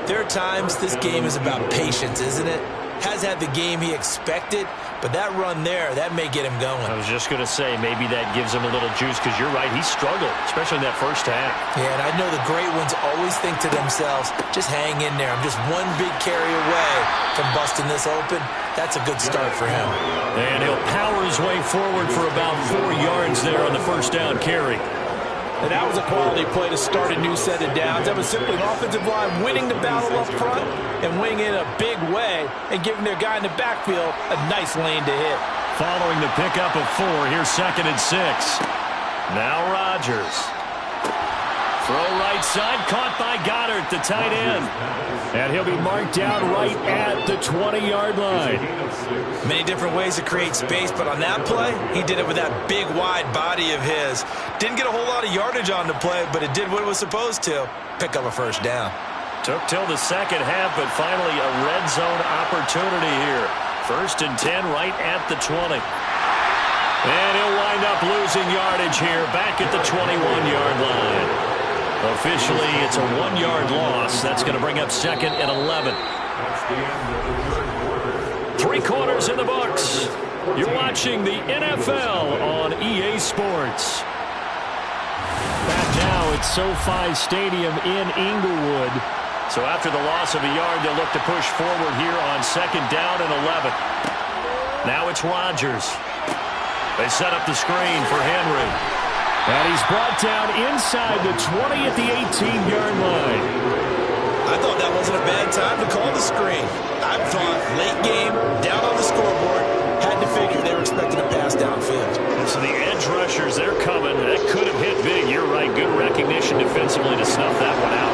there are times this game is about patience, isn't it? Has had the game he expected, but that run there, that may get him going. I was just going to say, maybe that gives him a little juice, because you're right, he struggled, especially in that first half. Yeah, and I know the great ones always think to themselves, just hang in there. I'm just one big carry away from busting this open. That's a good start for him. And he'll power his way forward for about 4 yards there on the 1st down carry. And that was a quality play to start a new set of downs. That was simply an offensive line winning the battle up front and winning in a big way and giving their guy in the backfield a nice lane to hit. Following the pickup of 4, here's 2nd and 6. Now Rodgers. Throw right side, caught by Goddard, the tight end. And he'll be marked down right at the 20-yard line. Many different ways to create space, but on that play, he did it with that big, wide body of his. Didn't get a whole lot of yardage on the play, but it did what it was supposed to. Pick up a 1st down. Took till the 2nd half, but finally a red zone opportunity here. 1st and 10 right at the 20. And he'll wind up losing yardage here back at the 21-yard line. Officially, it's a 1-yard loss. That's going to bring up 2nd and 11. 3 quarters in the books. You're watching the NFL on EA Sports. Back now at SoFi Stadium in Inglewood. So after the loss of a yard, they'll look to push forward here on 2nd down and 11. Now it's Rodgers. They set up the screen for Henry. And he's brought down inside the 20 at the 18-yard line. I thought that wasn't a bad time to call the screen. I thought late game, down on the scoreboard, had to figure they were expecting a pass downfield. So the edge rushers, they're coming. That could have hit big. You're right. Good recognition defensively to snuff that one out.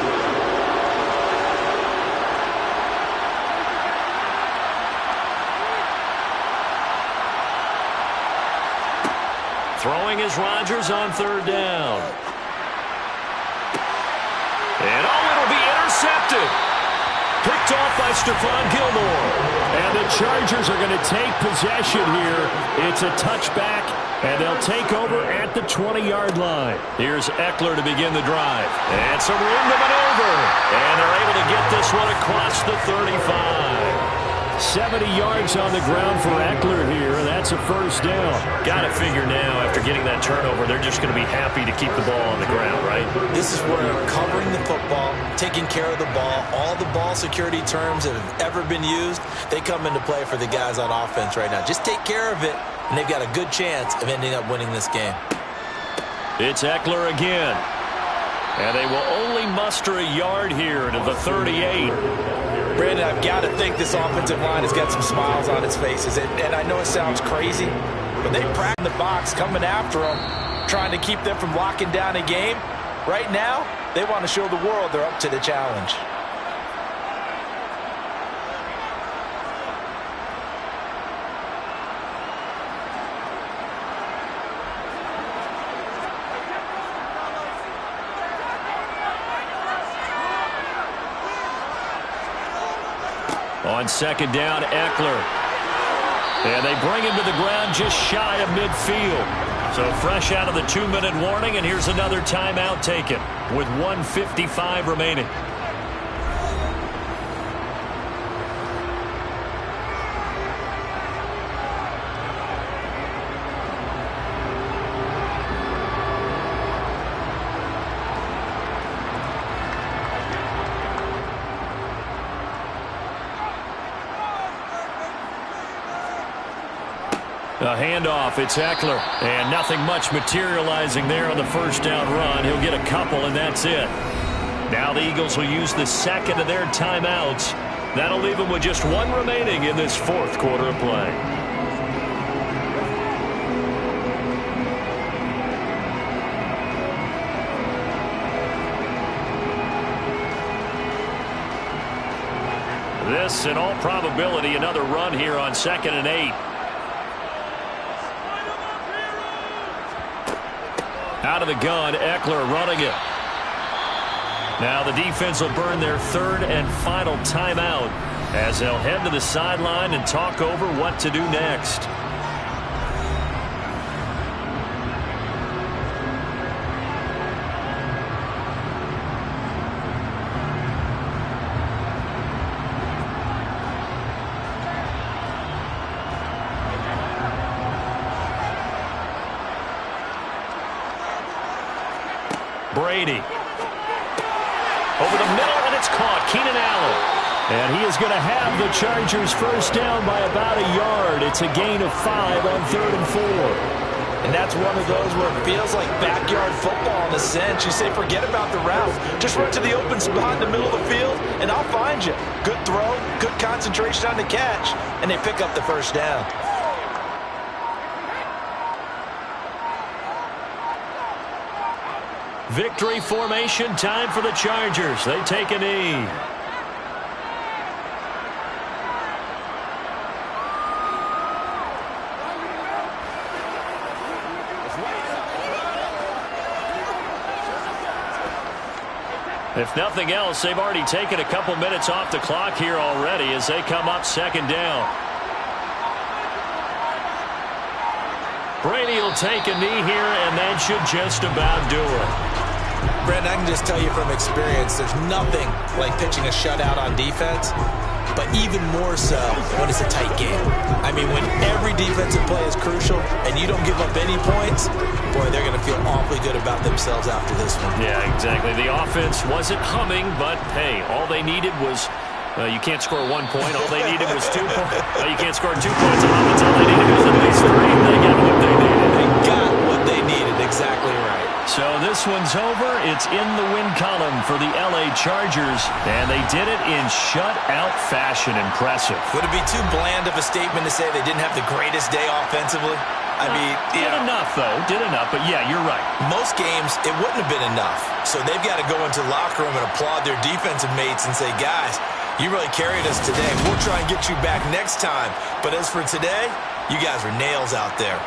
Throwing is Rodgers on 3rd down. And it'll be intercepted. Picked off by Stephon Gilmore. And the Chargers are going to take possession here. It's a touchback, and they'll take over at the 20-yard line. Here's Eckler to begin the drive. And some room to maneuver. And they're able to get this one across the 35. 70 yards on the ground for Eckler here. That's a 1st down. Got to figure now, after getting that turnover, they're just going to be happy to keep the ball on the ground, right? This is where covering the football, taking care of the ball, all the ball security terms that have ever been used, they come into play for the guys on offense right now. Just take care of it, and they've got a good chance of ending up winning this game. It's Eckler again. And they will only muster a yard here to the 38. Brandon, I've got to think this offensive line has got some smiles on its faces. And I know it sounds crazy, but they practice the box coming after them, trying to keep them from locking down a game. Right now, they want to show the world they're up to the challenge. On second down, Eckler. And they bring him to the ground just shy of midfield. So fresh out of the 2-minute warning, and here's another timeout taken with 1:55 remaining. A handoff, it's Eckler, and nothing much materializing there on the first down run. He'll get a couple, and that's it. Now the Eagles will use the second of their timeouts. That'll leave them with just one remaining in this fourth quarter of play. This, in all probability, another run here on 2nd and 8. Out of the gun, Eckler running it. Now the defense will burn their third and final timeout as they'll head to the sideline and talk over what to do next. Brady. Over the middle, and it's caught. Keenan Allen. And he is going to have the Chargers first down by about a yard. It's a gain of 5 on 3rd and 4. And that's one of those where it feels like backyard football in a sense. You say, forget about the route. Just run to the open spot in the middle of the field, and I'll find you. Good throw, good concentration on the catch, and they pick up the first down. Victory formation, time for the Chargers. They take a knee. If nothing else, they've already taken a couple minutes off the clock here already as they come up 2nd down. Brady will take a knee here, and that should just about do it. Brandon, I can just tell you from experience, there's nothing like pitching a shutout on defense, but even more so when it's a tight game. I mean, when every defensive play is crucial and you don't give up any points, boy, they're going to feel awfully good about themselves after this one. Yeah, exactly. The offense wasn't humming, but, hey, all they needed was you can't score 1 point. All they needed was 2 points. You can't score 2 points on offense. All they needed was at least 3. They got what they needed. They got what they needed. Exactly right. So this one's over. It's in the win column for the L.A. Chargers, and they did it in shutout fashion. Impressive. Would it be too bland of a statement to say they didn't have the greatest day offensively? I mean, did enough, though. Did enough, but yeah, you're right. Most games, it wouldn't have been enough. So they've got to go into the locker room and applaud their defensive mates and say, guys, you really carried us today. We'll try and get you back next time. But as for today, you guys are nails out there.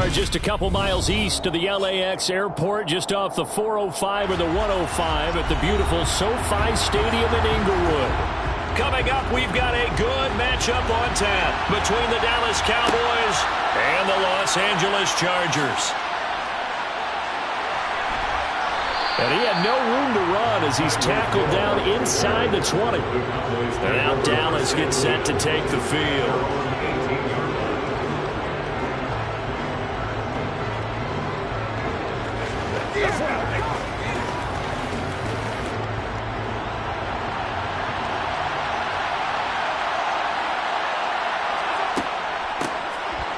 are just a couple miles east of the LAX airport, just off the 405 or the 105 at the beautiful SoFi Stadium in Inglewood. Coming up, we've got a good matchup on tap between the Dallas Cowboys and the Los Angeles Chargers. And he had no room to run as he's tackled down inside the 20. And now Dallas gets set to take the field.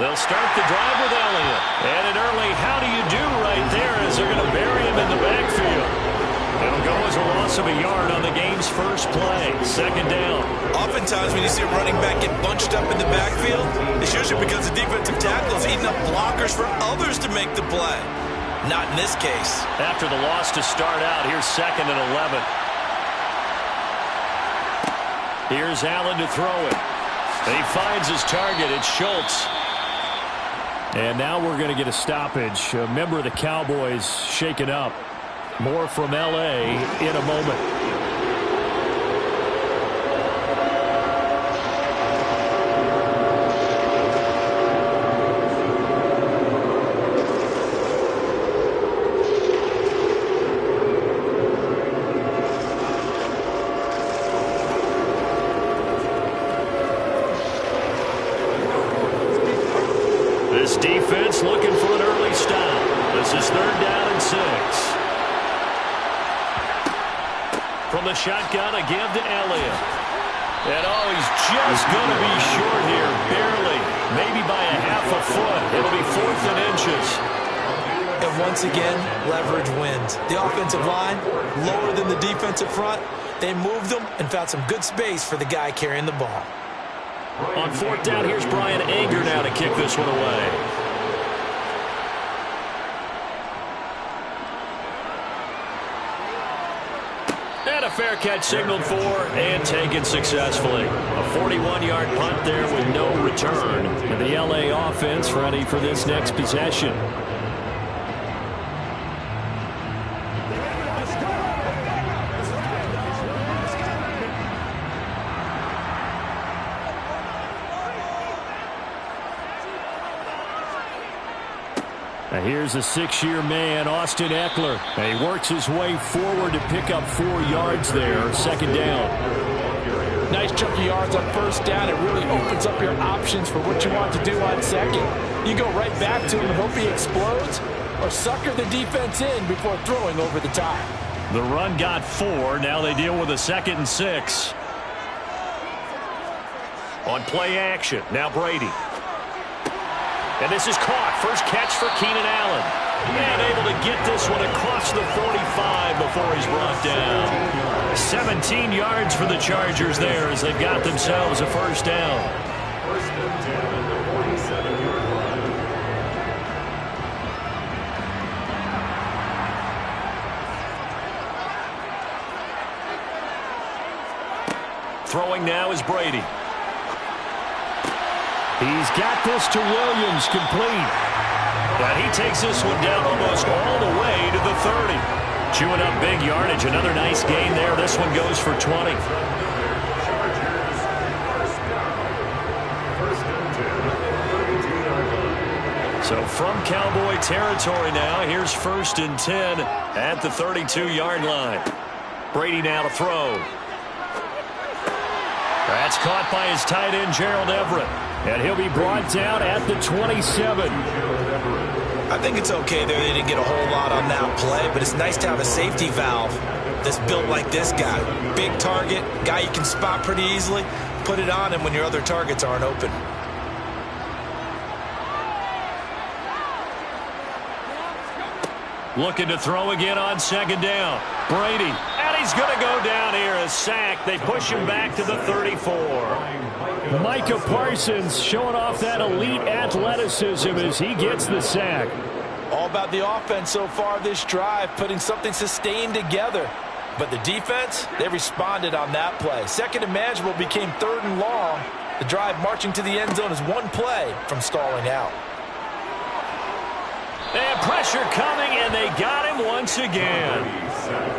They'll start the drive with Elliott. And an early how do you do right there as they're going to bury him in the backfield. It'll go as a loss of a yard on the game's first play. Second down. Oftentimes when you see a running back get bunched up in the backfield, it's usually because the defensive tackle is eating up blockers for others to make the play. Not in this case. After the loss to start out, here's 2nd and 11. Here's Allen to throw it. And he finds his target. It's Schultz. And now we're going to get a stoppage. A member of the Cowboys shaken up. More from L.A. in a moment. This defense looking for an early stop. This is 3rd down and 6. From the shotgun, a give to Elliott. And he's just going to be short here, barely. Maybe by a half a foot. It'll be 4th and inches. And once again, leverage wins. The offensive line, lower than the defensive front. They moved them and found some good space for the guy carrying the ball. On 4th down, here's Brian Anger now to kick this one away. And a fair catch signaled for and taken successfully. A 41-yard punt there with no return. And the LA offense ready for this next possession. Here's a 6-year man, Austin Eckler. And he works his way forward to pick up 4 yards there. 2nd down. Nice chunk of yards on 1st down. It really opens up your options for what you want to do on 2nd. You go right back to him and hope he explodes, or sucker the defense in before throwing over the top. The run got 4. Now they deal with a 2nd and 6. On play action, now Brady. And this is caught. First catch for Keenan Allen. And able to get this one across the 45 before he's brought down. 17 yards for the Chargers there as they've got themselves a 1st down. 1st and 10 at the 47-yard line. Throwing now is Brady. He's got this to Williams, complete. And he takes this one down almost all the way to the 30. Chewing up big yardage. Another nice gain there. This one goes for 20. So from Cowboy territory now, here's 1st and 10 at the 32-yard line. Brady now to throw. That's caught by his tight end, Gerald Everett. And he'll be brought down at the 27. I think it's okay there. They didn't get a whole lot on that play, but it's nice to have a safety valve that's built like this guy. Big target, guy you can spot pretty easily. Put it on him when your other targets aren't open. Looking to throw again on 2nd down. Brady. And he's going to go down here. A sack. They push him back to the 34. Micah Parsons showing off that elite athleticism as he gets the sack. All about the offense so far this drive, putting something sustained together. But the defense, they responded on that play. 2nd and manageable became 3rd and long. The drive marching to the end zone is 1 play from stalling out. And pressure coming, and they got him once again.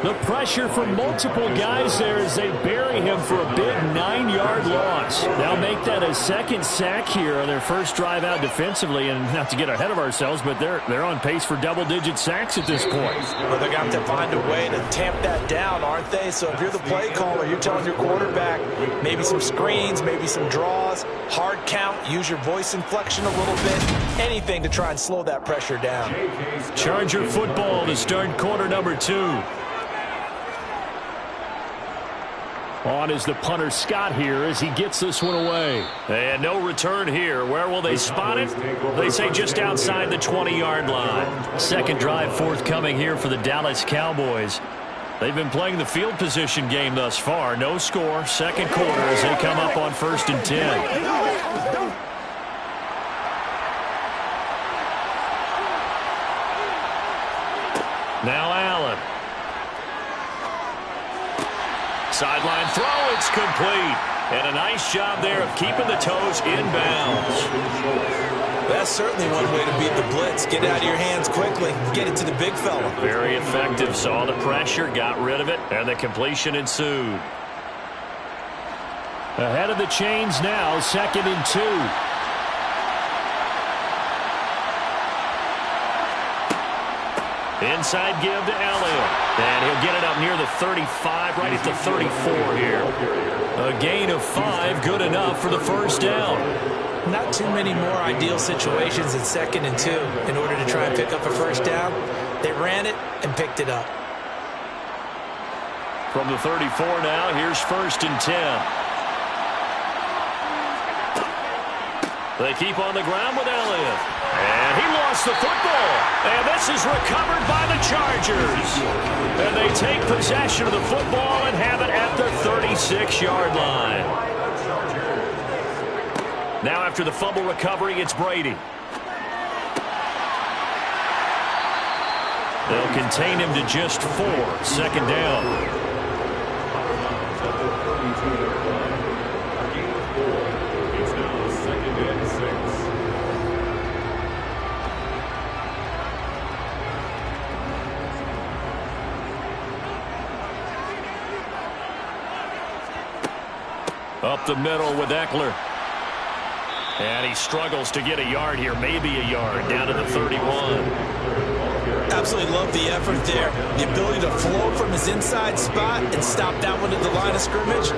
The pressure from multiple guys there as they bury him for a big 9-yard loss. They'll make that a second sack here on their first drive out defensively. And not to get ahead of ourselves, but they're on pace for double-digit sacks at this point. Well, they're going to have to find a way to tamp that down, aren't they? So if you're the play caller, you're telling your quarterback maybe some screens, maybe some draws, hard count, use your voice inflection a little bit, anything to try and slow that pressure down. Charger football to start quarter number 2. On is the punter Scott here as he gets this one away. And no return here. Where will they spot it? They say just outside the 20-yard line. Second drive forthcoming here for the Dallas Cowboys. They've been playing the field position game thus far. No score. Second quarter as they come up on 1st and 10. Now Allen. Sideline throw, it's complete. And a nice job there of keeping the toes in bounds. That's certainly one way to beat the blitz. Get it out of your hands quickly. Get it to the big fella. Very effective. Saw the pressure, got rid of it, and the completion ensued. Ahead of the chains now, 2nd and 2. Inside give to Elliott. And he'll get it up near the 35, right at the 34 here. A gain of 5, good enough for the first down. Not too many more ideal situations in 2nd and 2 in order to try and pick up a first down. They ran it and picked it up. From the 34 now, here's 1st and 10. They keep on the ground with Elliott. And he lost the football. And this is recovered by the Chargers. And they take possession of the football and have it at the 36-yard line. Now after the fumble recovery, it's Brady. They'll contain him to just 4. 2nd down. Up the middle with Eckler. And he struggles to get a yard here, maybe a yard, down to the 31. Absolutely love the effort there. The ability to flow from his inside spot and stop that one at the line of scrimmage.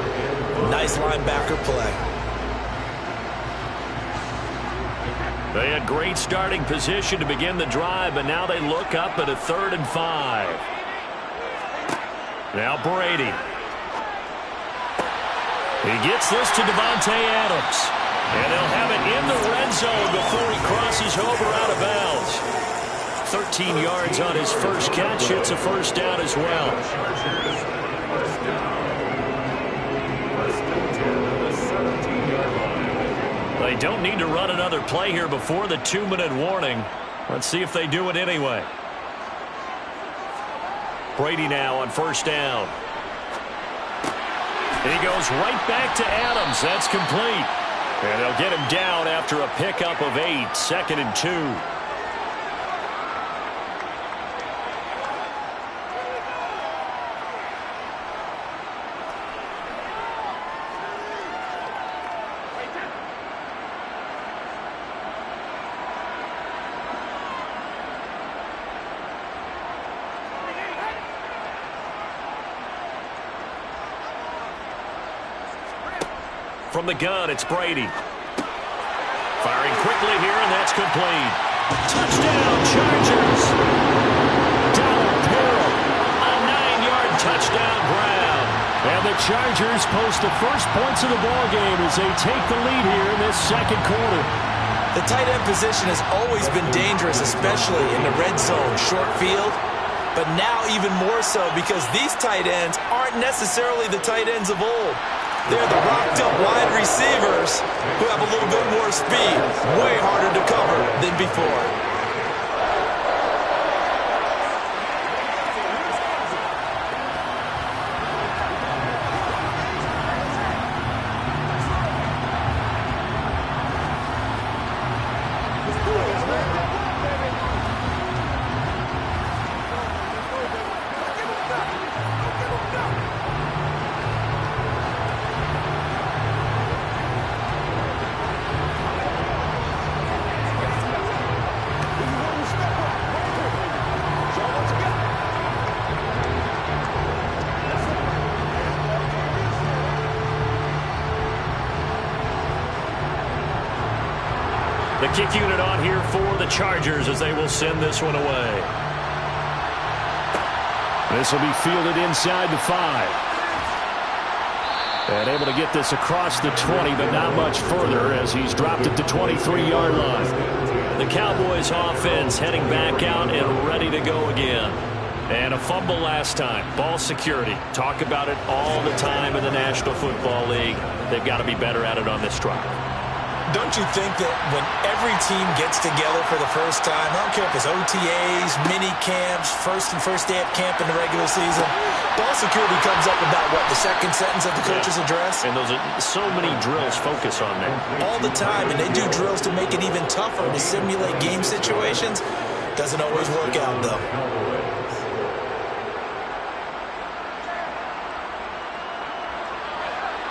Nice linebacker play. They had great starting position to begin the drive, but now they look up at a 3rd and 5. Now Brady. He gets this to Davante Adams. And they'll have it in the red zone before he crosses over out of bounds. 13 yards on his first catch. It's a first down as well. They don't need to run another play here before the 2-minute warning. Let's see if they do it anyway. Brady now on 1st down. He goes right back to Adams. That's complete. And they'll get him down after a pickup of 8. 2nd and 2. From the gun, it's Brady. Firing quickly here, and that's complete. Touchdown, Chargers. Donald Parham, a 9-yard touchdown grab. And the Chargers post the first points of the ball game as they take the lead here in this 2nd quarter. The tight end position has always been dangerous, especially in the red zone, short field. But now even more so because these tight ends aren't necessarily the tight ends of old. They're the rocked-up wide receivers who have a little bit more speed, way harder to cover than before. The kick unit on here for the Chargers as they will send this one away. This will be fielded inside the 5. And able to get this across the 20, but not much further as he's dropped it to 23-yard line. The Cowboys offense heading back out and ready to go again. And a fumble last time. Ball security. Talk about it all the time in the National Football League. They've got to be better at it on this drive. Don't you think that when every team gets together for the first time, I don't care if it's OTAs, mini camps, first day of camp in the regular season, ball security comes up about, what, the second sentence of the coach's address? And those are so many drills focus on that. All the time, and they do drills to make it even tougher to simulate game situations. Doesn't always work out, though.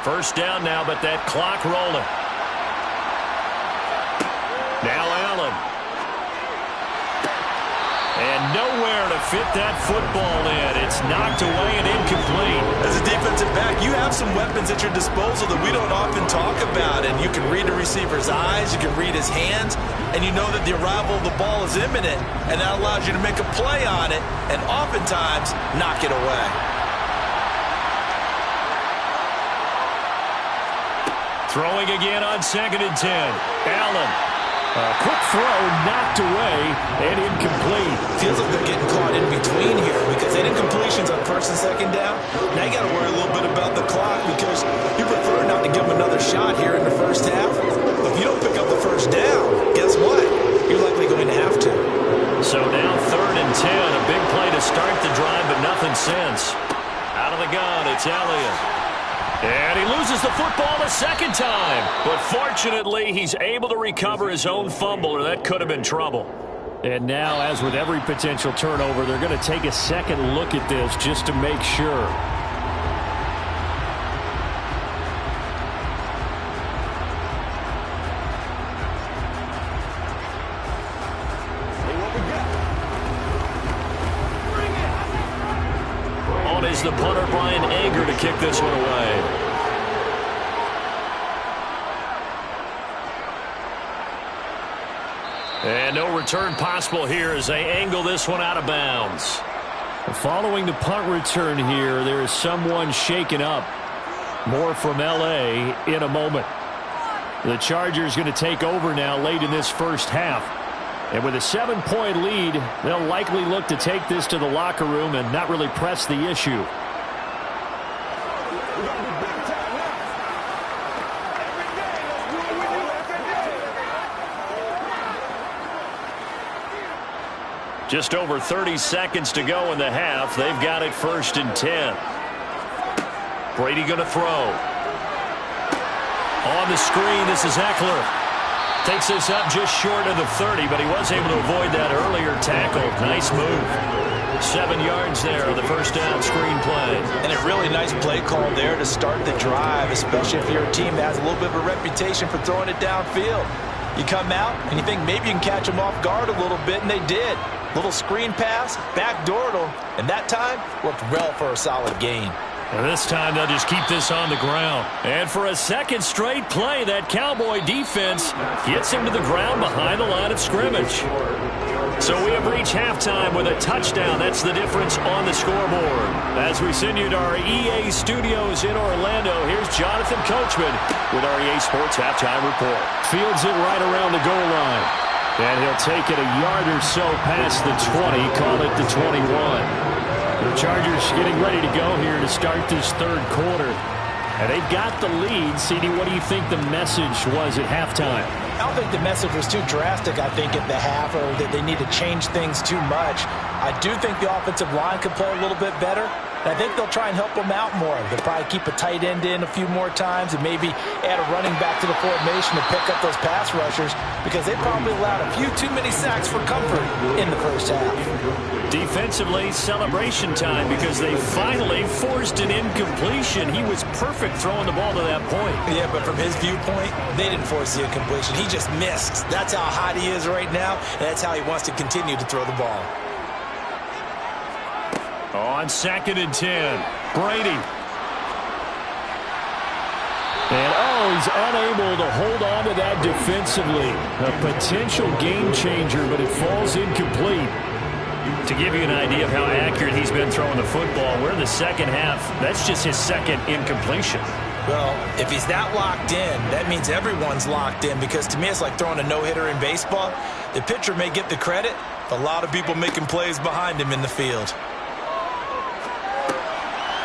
First down now, but that clock rolling. Now Allen. And nowhere to fit that football in. It's knocked away and incomplete. As a defensive back, you have some weapons at your disposal that we don't often talk about. And you can read the receiver's eyes, you can read his hands, and you know that the arrival of the ball is imminent. And that allows you to make a play on it and oftentimes knock it away. Throwing again on 2nd and 10. Allen. A quick throw knocked away and incomplete. Feels like they're getting caught in between here because they had incompletions on 1st and 2nd down. Now you got to worry a little bit about the clock because you prefer not to give them another shot here in the first half. But if you don't pick up the first down, guess what? You're likely going to have to. So now 3rd and 10. A big play to start the drive, but nothing since. Out of the gun, it's Elliott. And he loses the football a second time. But fortunately, he's able to recover his own fumble, or that could have been trouble. And now, as with every potential turnover, they're going to take a second look at this just to make sure. On is the punter, Brian Anger, to kick this one away. And no return possible here as they angle this one out of bounds. Following the punt return here, there is someone shaken up. More from L.A. in a moment. The Chargers going to take over now late in this first half. And with a 7-point lead, they'll likely look to take this to the locker room and not really press the issue. Just over 30 seconds to go in the half. They've got it 1st and 10. Brady going to throw. On the screen, this is Eckler. Takes this up just short of the 30, but he was able to avoid that earlier tackle. Nice move. 7 yards there on the first down screen play. And a really nice play call there to start the drive, especially if you're a team that has a little bit of a reputation for throwing it downfield. You come out and you think maybe you can catch them off guard a little bit, and they did. Little screen pass, backdoored them, and that time worked well for a solid gain. And this time they'll just keep this on the ground. And for a second straight play, that Cowboy defense gets him to the ground behind the line of scrimmage. So we have reached halftime with a touchdown. That's the difference on the scoreboard. As we send you to our EA studios in Orlando, here's Jonathan Coachman with our EA Sports Halftime Report. Fields it right around the goal line. And he'll take it a yard or so past the 20, call it the 21. The Chargers getting ready to go here to start this third quarter. And they've got the lead. CD, what do you think the message was at halftime? I don't think the message was too drastic, I think, at the half, or that they need to change things too much. I do think the offensive line could play a little bit better. And I think they'll try and help them out more. They'll probably keep a tight end in a few more times and maybe add a running back to the formation to pick up those pass rushers because they probably allowed a few too many sacks for comfort in the first half. Defensively, celebration time because they finally forced an incompletion. He was perfect throwing the ball to that point. Yeah, but from his viewpoint, they didn't force the incompletion. He just missed. That's how hot he is right now, and that's how he wants to continue to throw the ball. On 2nd and 10, Brady. And, oh, he He's unable to hold on to that defensively. A potential game changer, but it falls incomplete. To give you an idea of how accurate he's been throwing the football, we're in the second half. That's just his second incompletion. Well, if he's that locked in, that means everyone's locked in, because to me it's like throwing a no-hitter in baseball. The pitcher may get the credit, but a lot of people making plays behind him in the field.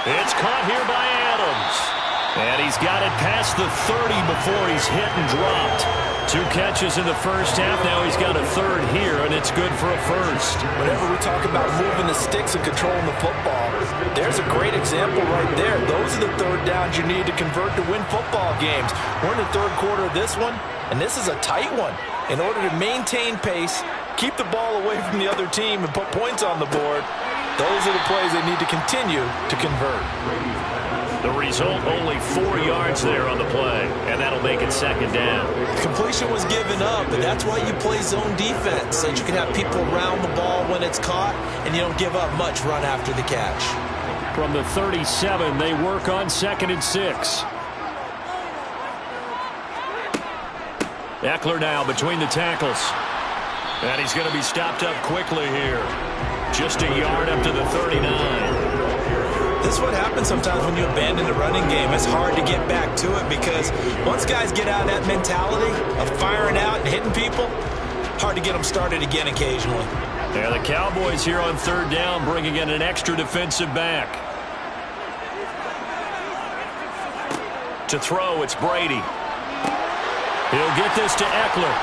It's caught here by Adams. And he's got it past the 30 before he's hit and dropped. 2 catches in the first half. Now he's got a third here, and it's good for a first. Whenever we talk about moving the sticks and controlling the football, there's a great example right there. Those are the third downs you need to convert to win football games. We're in the third quarter of this one, and this is a tight one. In order to maintain pace, keep the ball away from the other team, and put points on the board, those are the plays they need to continue to convert. The result, only 4 yards there on the play, and that'll make it second down. Completion was given up, but that's why you play zone defense, so that you can have people around the ball when it's caught, and you don't give up much run after the catch. From the 37, they work on 2nd and 6. Eckler now between the tackles. And he's going to be stopped up quickly here. Just a yard up to the 39. This is what happens sometimes when you abandon the running game. It's hard to get back to it, because once guys get out of that mentality of firing out and hitting people, hard to get them started again occasionally. Yeah, the Cowboys here on 3rd down, bringing in an extra defensive back. To throw, it's Brady. He'll get this to Eckler.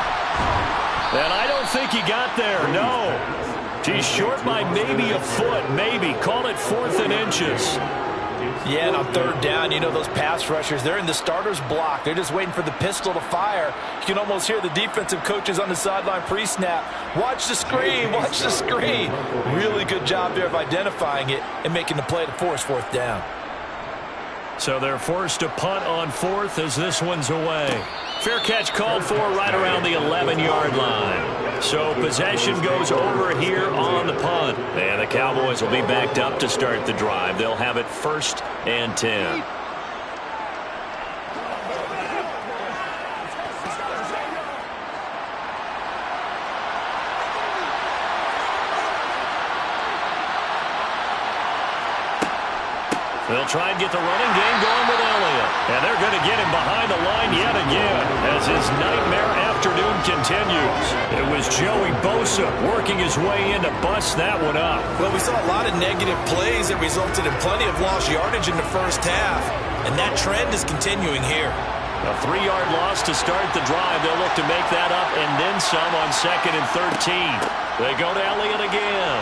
And I don't think he got there, no. He's short by maybe a foot, maybe. Call it 4th and inches. Yeah, and on 3rd down, you know those pass rushers, they're in the starter's block. They're just waiting for the pistol to fire. You can almost hear the defensive coaches on the sideline pre-snap. Watch the screen, watch the screen. Really good job there of identifying it and making the play to force 4th down. So they're forced to punt on 4th as this one's away. Fair catch called for right around the 11-yard line. So possession goes over here on the punt. And the Cowboys will be backed up to start the drive. They'll have it 1st and 10. They'll try and get the running game going with Elliott. And they're going to get him behind the line yet again as his nightmare afternoon continues. It was Joey Bosa working his way in to bust that one up. Well, we saw a lot of negative plays that resulted in plenty of lost yardage in the first half, and that trend is continuing here. A 3-yard loss to start the drive. They'll look to make that up and then some on 2nd and 13. They go to Elliott again.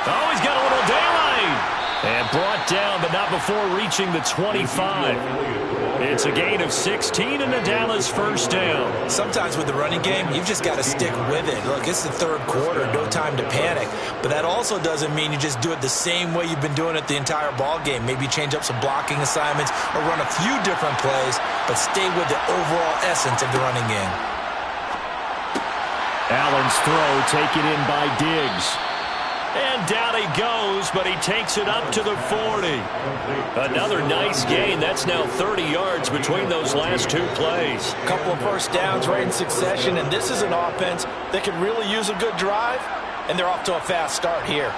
Oh, he's got a little daylight. And brought down, but not before reaching the 25. It's a gain of 16 and a Dallas 1st down. Sometimes with the running game, you've just got to stick with it. Look, it's the 3rd quarter, no time to panic. But that also doesn't mean you just do it the same way you've been doing it the entire ball game. Maybe change up some blocking assignments or run a few different plays, but stay with the overall essence of the running game. Allen's throw taken in by Diggs. And down he goes, but he takes it up to the 40. Another nice gain. That's now 30 yards between those last 2 plays. A couple of 1st downs right in succession, and this is an offense that could really use a good drive, and they're off to a fast start here.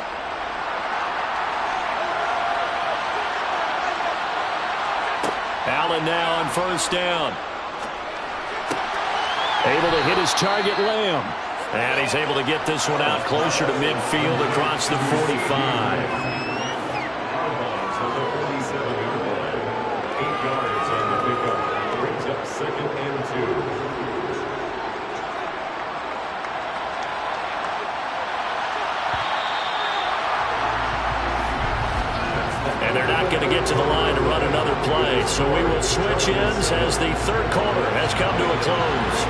Allen now on 1st down. Able to hit his target, Lamb. And he's able to get this one out closer to midfield across the 45. 8 yards on the pickup. Brings up 2nd and 2. And they're not going to get to the line to run another play. So we will switch ends as the 3rd quarter has come to a close.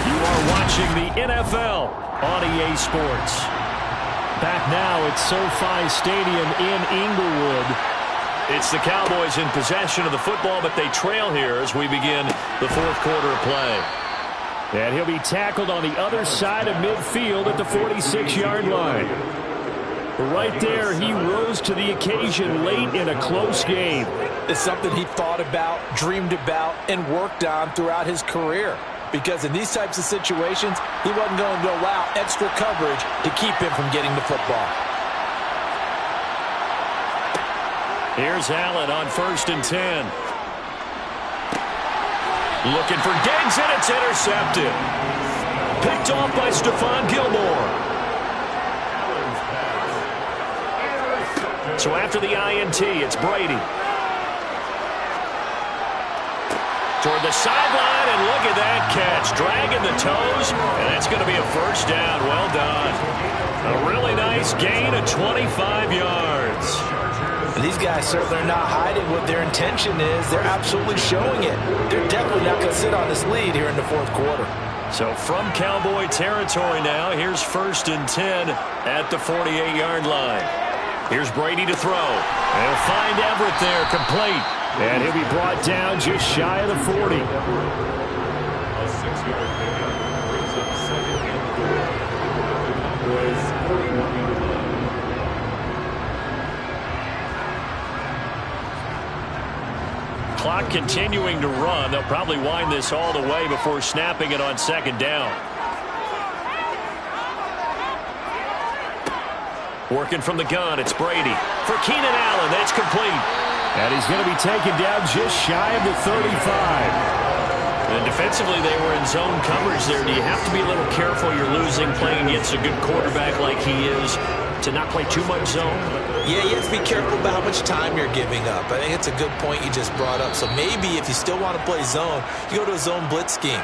You are watching the NFL on EA Sports. Back now at SoFi Stadium in Inglewood. It's the Cowboys in possession of the football, but they trail here as we begin the 4th quarter of play. And he'll be tackled on the other side of midfield at the 46-yard line. Right there, he rose to the occasion late in a close game. It's something he thought about, dreamed about, and worked on throughout his career. Because in these types of situations, he wasn't going to allow extra coverage to keep him from getting the football. Here's Allen on 1st and 10. Looking for Diggs, and it's intercepted. Picked off by Stephon Gilmore. So after the INT, it's Brady. Toward the sideline, and look at that catch. Dragging the toes, and that's going to be a first down. Well done. A really nice gain of 25 yards. These guys certainly are not hiding what their intention is. They're absolutely showing it. They're definitely not going to sit on this lead here in the fourth quarter. So from Cowboy territory now, here's 1st and 10 at the 48-yard line. Here's Brady to throw. They'll find Everett there, complete. And he'll be brought down just shy of the 40. A 6-yard pickup brings up 2nd and 4. Cowboys 41-yard line. Clock continuing to run. They'll probably wind this all the way before snapping it on 2nd down. Working from the gun, it's Brady. For Keenan Allen, that's complete. And he's going to be taken down just shy of the 35. And defensively, they were in zone coverage there. Do you have to be a little careful you're losing playing against a good quarterback like he is to not play too much zone? Yeah, you have to be careful about how much time you're giving up. I think it's a good point you just brought up. So maybe if you still want to play zone, you go to a zone blitz scheme.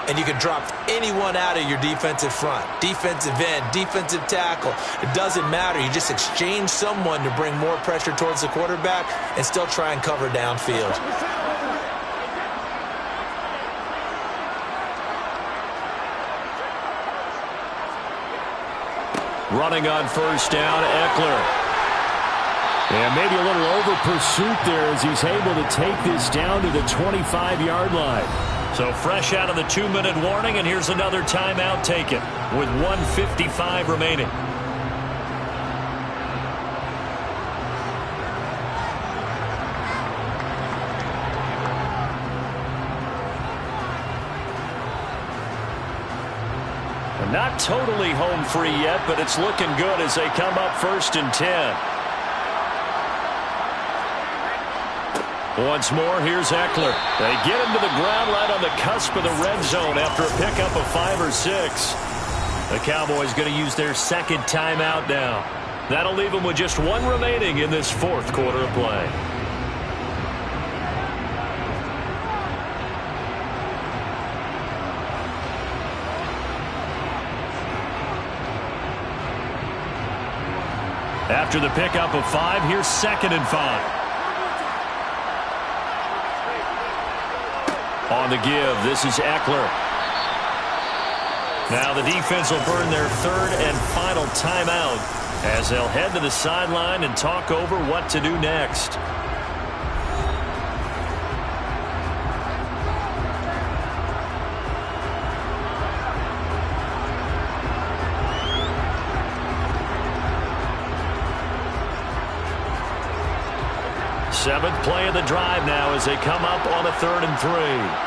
And you can drop anyone out of your defensive front. Defensive end, defensive tackle. It doesn't matter. You just exchange someone to bring more pressure towards the quarterback and still try and cover downfield. Running on 1st down, Eckler. And maybe a little over pursuit there as he's able to take this down to the 25-yard line. So fresh out of the 2-minute warning, and here's another timeout taken with 1:55 remaining. Not totally home free yet, but it's looking good as they come up 1st and 10. Once more, here's Eckler. They get him to the ground right on the cusp of the red zone after a pickup of 5 or 6. The Cowboys going to use their 2nd timeout now. That'll leave them with just 1 remaining in this 4th quarter of play. After the pickup of 5, here's 2nd and 5. On the give, this is Eckler. Now the defense will burn their 3rd and final timeout as they'll head to the sideline and talk over what to do next. Seventh play of the drive now as they come up on a 3rd and 3.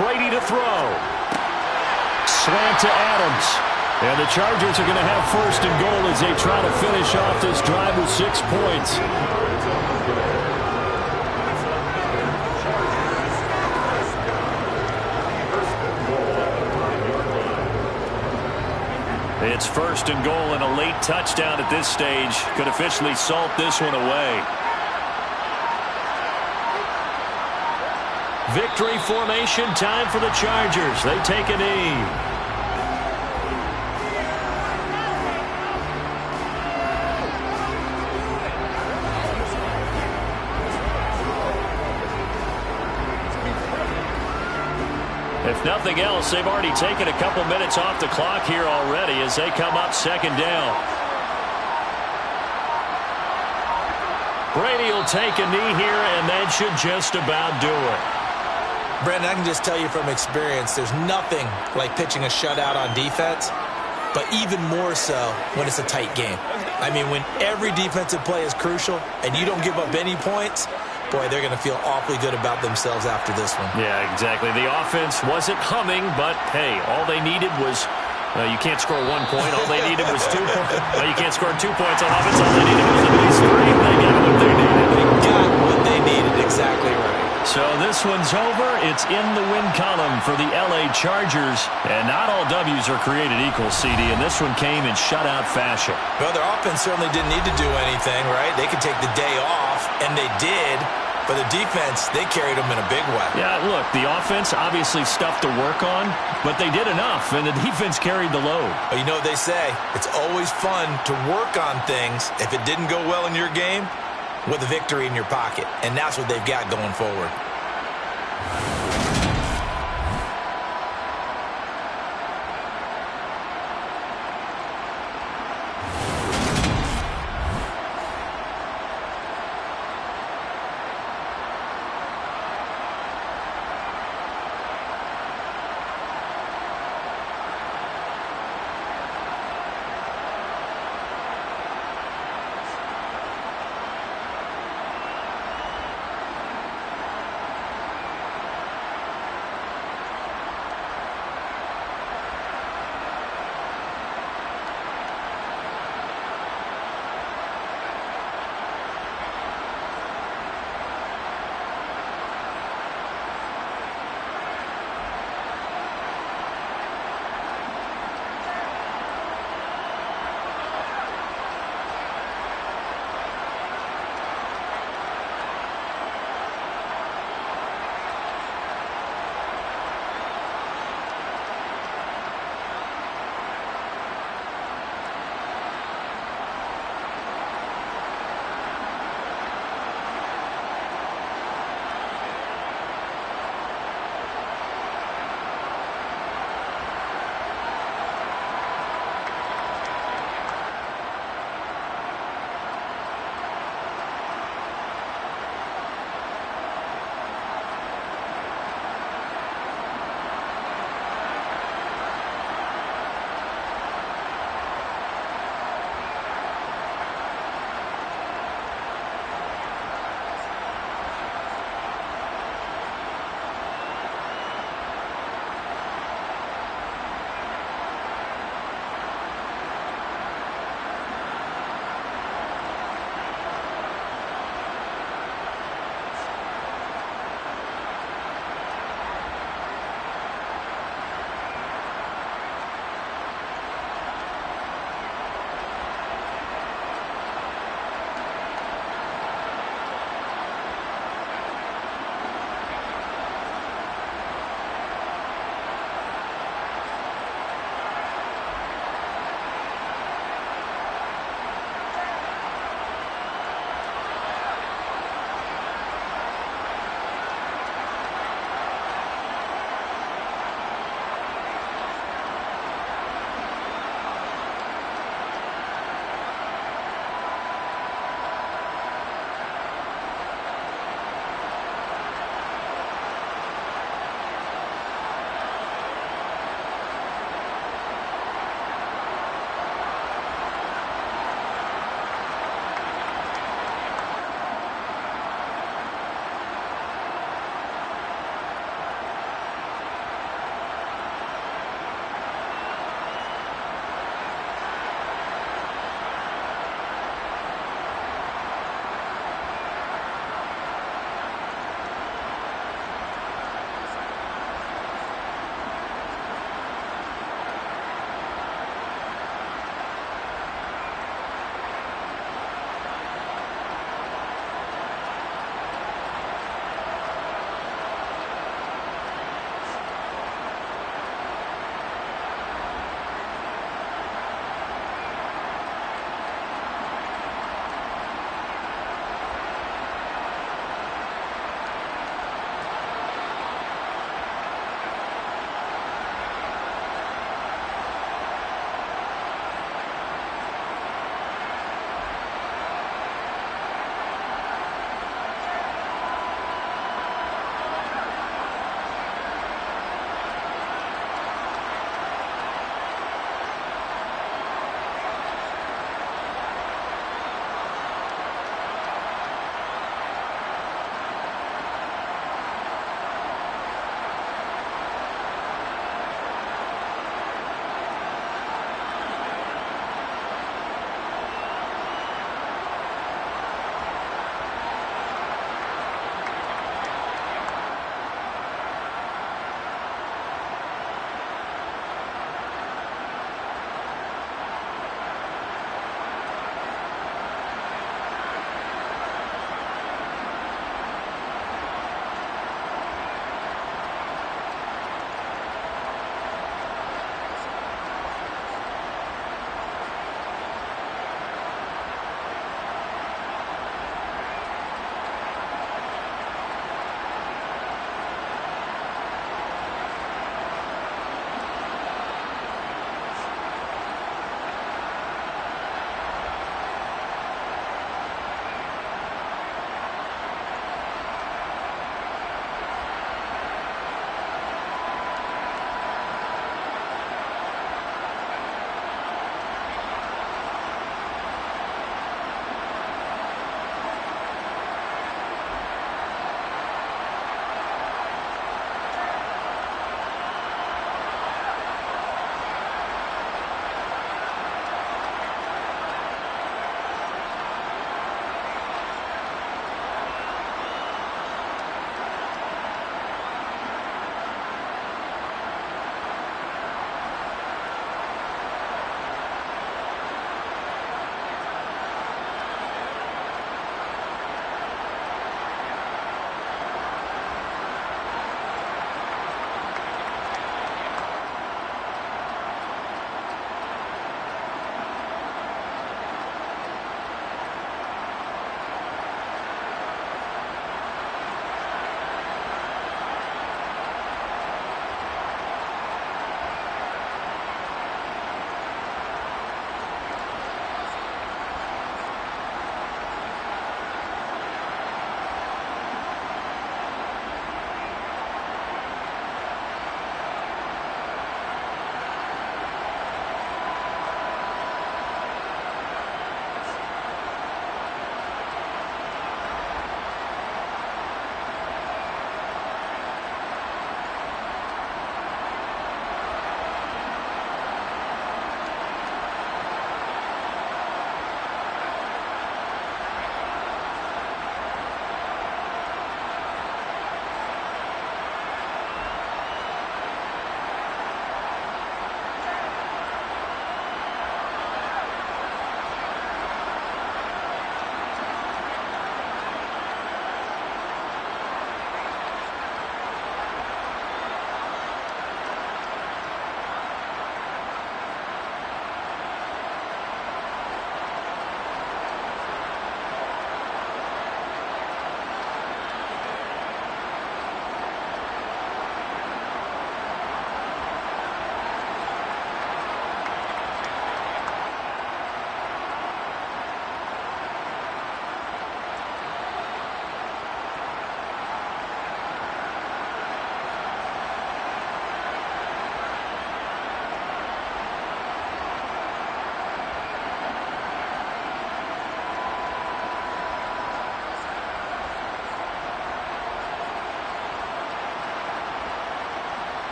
Brady to throw. Slant to Adams. And the Chargers are going to have 1st and goal as they try to finish off this drive with 6 points. It's 1st and goal and a late touchdown at this stage could officially salt this one away. Victory formation time for the Chargers. They take a knee. If nothing else, they've already taken a couple minutes off the clock here already as they come up 2nd down. Brady will take a knee here, and that should just about do it. Brandon, I can just tell you from experience, there's nothing like pitching a shutout on defense. but even more so when it's a tight game. I mean, when every defensive play is crucial and you don't give up any points, boy, they're going to feel awfully good about themselves after this one. Yeah, exactly. The offense wasn't humming, but, hey, all they needed was you can't score 1 point. All they needed was 2 points. Well, you can't score 2 points on offense. All they needed was at least 3. They got what they needed. They got what they needed. Exactly right. So this one's over. It's in the win column for the L.A. Chargers. And not all W's are created equal, CD, and this one came in shutout fashion. Well, their offense certainly didn't need to do anything, right? They could take the day off, and they did. But the defense, they carried them in a big way. Yeah, look, the offense obviously stuff to work on, but they did enough, and the defense carried the load. Well, you know what they say, it's always fun to work on things if it didn't go well in your game with a victory in your pocket, and that's what they've got going forward.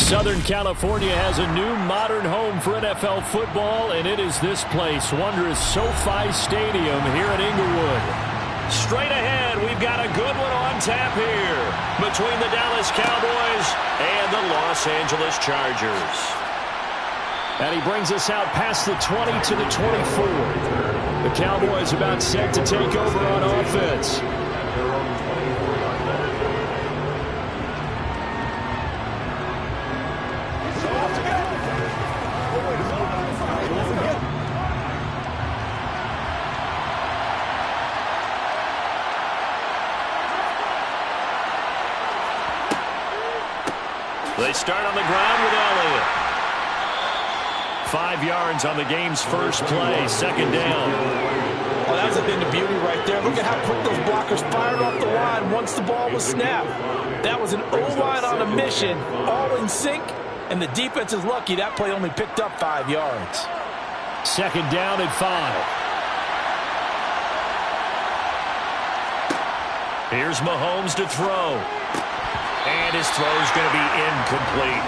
Southern California has a new modern home for NFL football, and it is this place, wondrous SoFi Stadium here in Inglewood. Straight ahead, we've got a good one on tap here between the Dallas Cowboys and the Los Angeles Chargers. And he brings us out past the 20 to the 24. The Cowboys about set to take over on offense. They start on the ground with Elliott. 5 yards on the game's first play, second down. Well, that was a thing of beauty right there. Look at how quick those blockers fired off the line once the ball was snapped. That was an O-line on a mission, all in sync, and the defense is lucky that play only picked up 5 yards. Second down at 5. Here's Mahomes to throw. And his throw's going to be incomplete.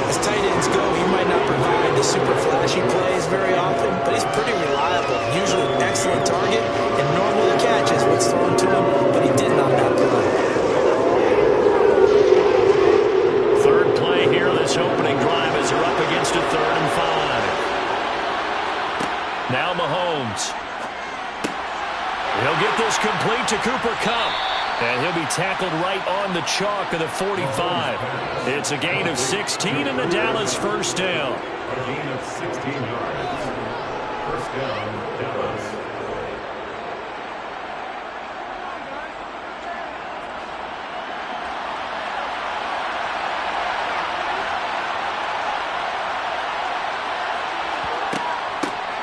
As tight ends go, he might not provide the super flashy plays very often, but he's pretty reliable. Usually an excellent target, and normally catches what's thrown to him, but he didn't on that play. Third play here, this opening drive as they're up against a 3rd and 5. Now Mahomes. He'll get this complete to Cooper Kupp. And he'll be tackled right on the chalk of the 45. It's a gain of 16 and the Dallas first down. A gain of 16 yards. First down, Dallas.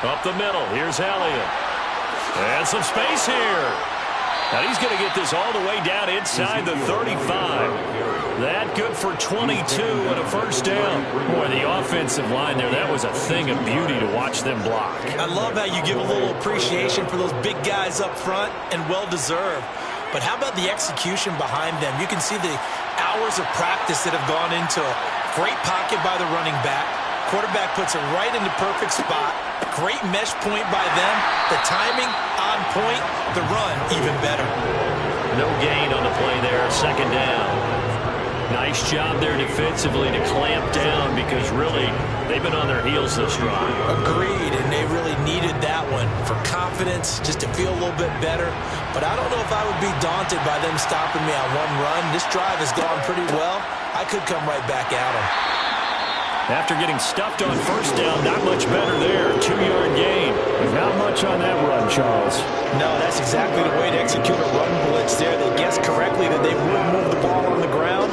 Up the middle, here's Elliott. And some space here. Now he's going to get this all the way down inside the 35. That good for 22 and a first down. Boy, the offensive line there, that was a thing of beauty to watch them block. I love how you give a little appreciation for those big guys up front, and well-deserved. But how about the execution behind them? You can see the hours of practice that have gone into it. Great pocket by the running back. Quarterback puts it right in the perfect spot. Great mesh point by them. The timing on point. The run even better. No gain on the play there. Second down. Nice job there defensively to clamp down because really they've been on their heels this drive. Agreed, and they really needed that one for confidence, just to feel a little bit better. But I don't know if I would be daunted by them stopping me on one run. This drive has gone pretty well. I could come right back at them. After getting stuffed on first down, not much better there. 2-yard gain. Not much on that run, Charles. No, that's exactly the way to execute a run blitz there. They guessed correctly that they would move the ball on the ground,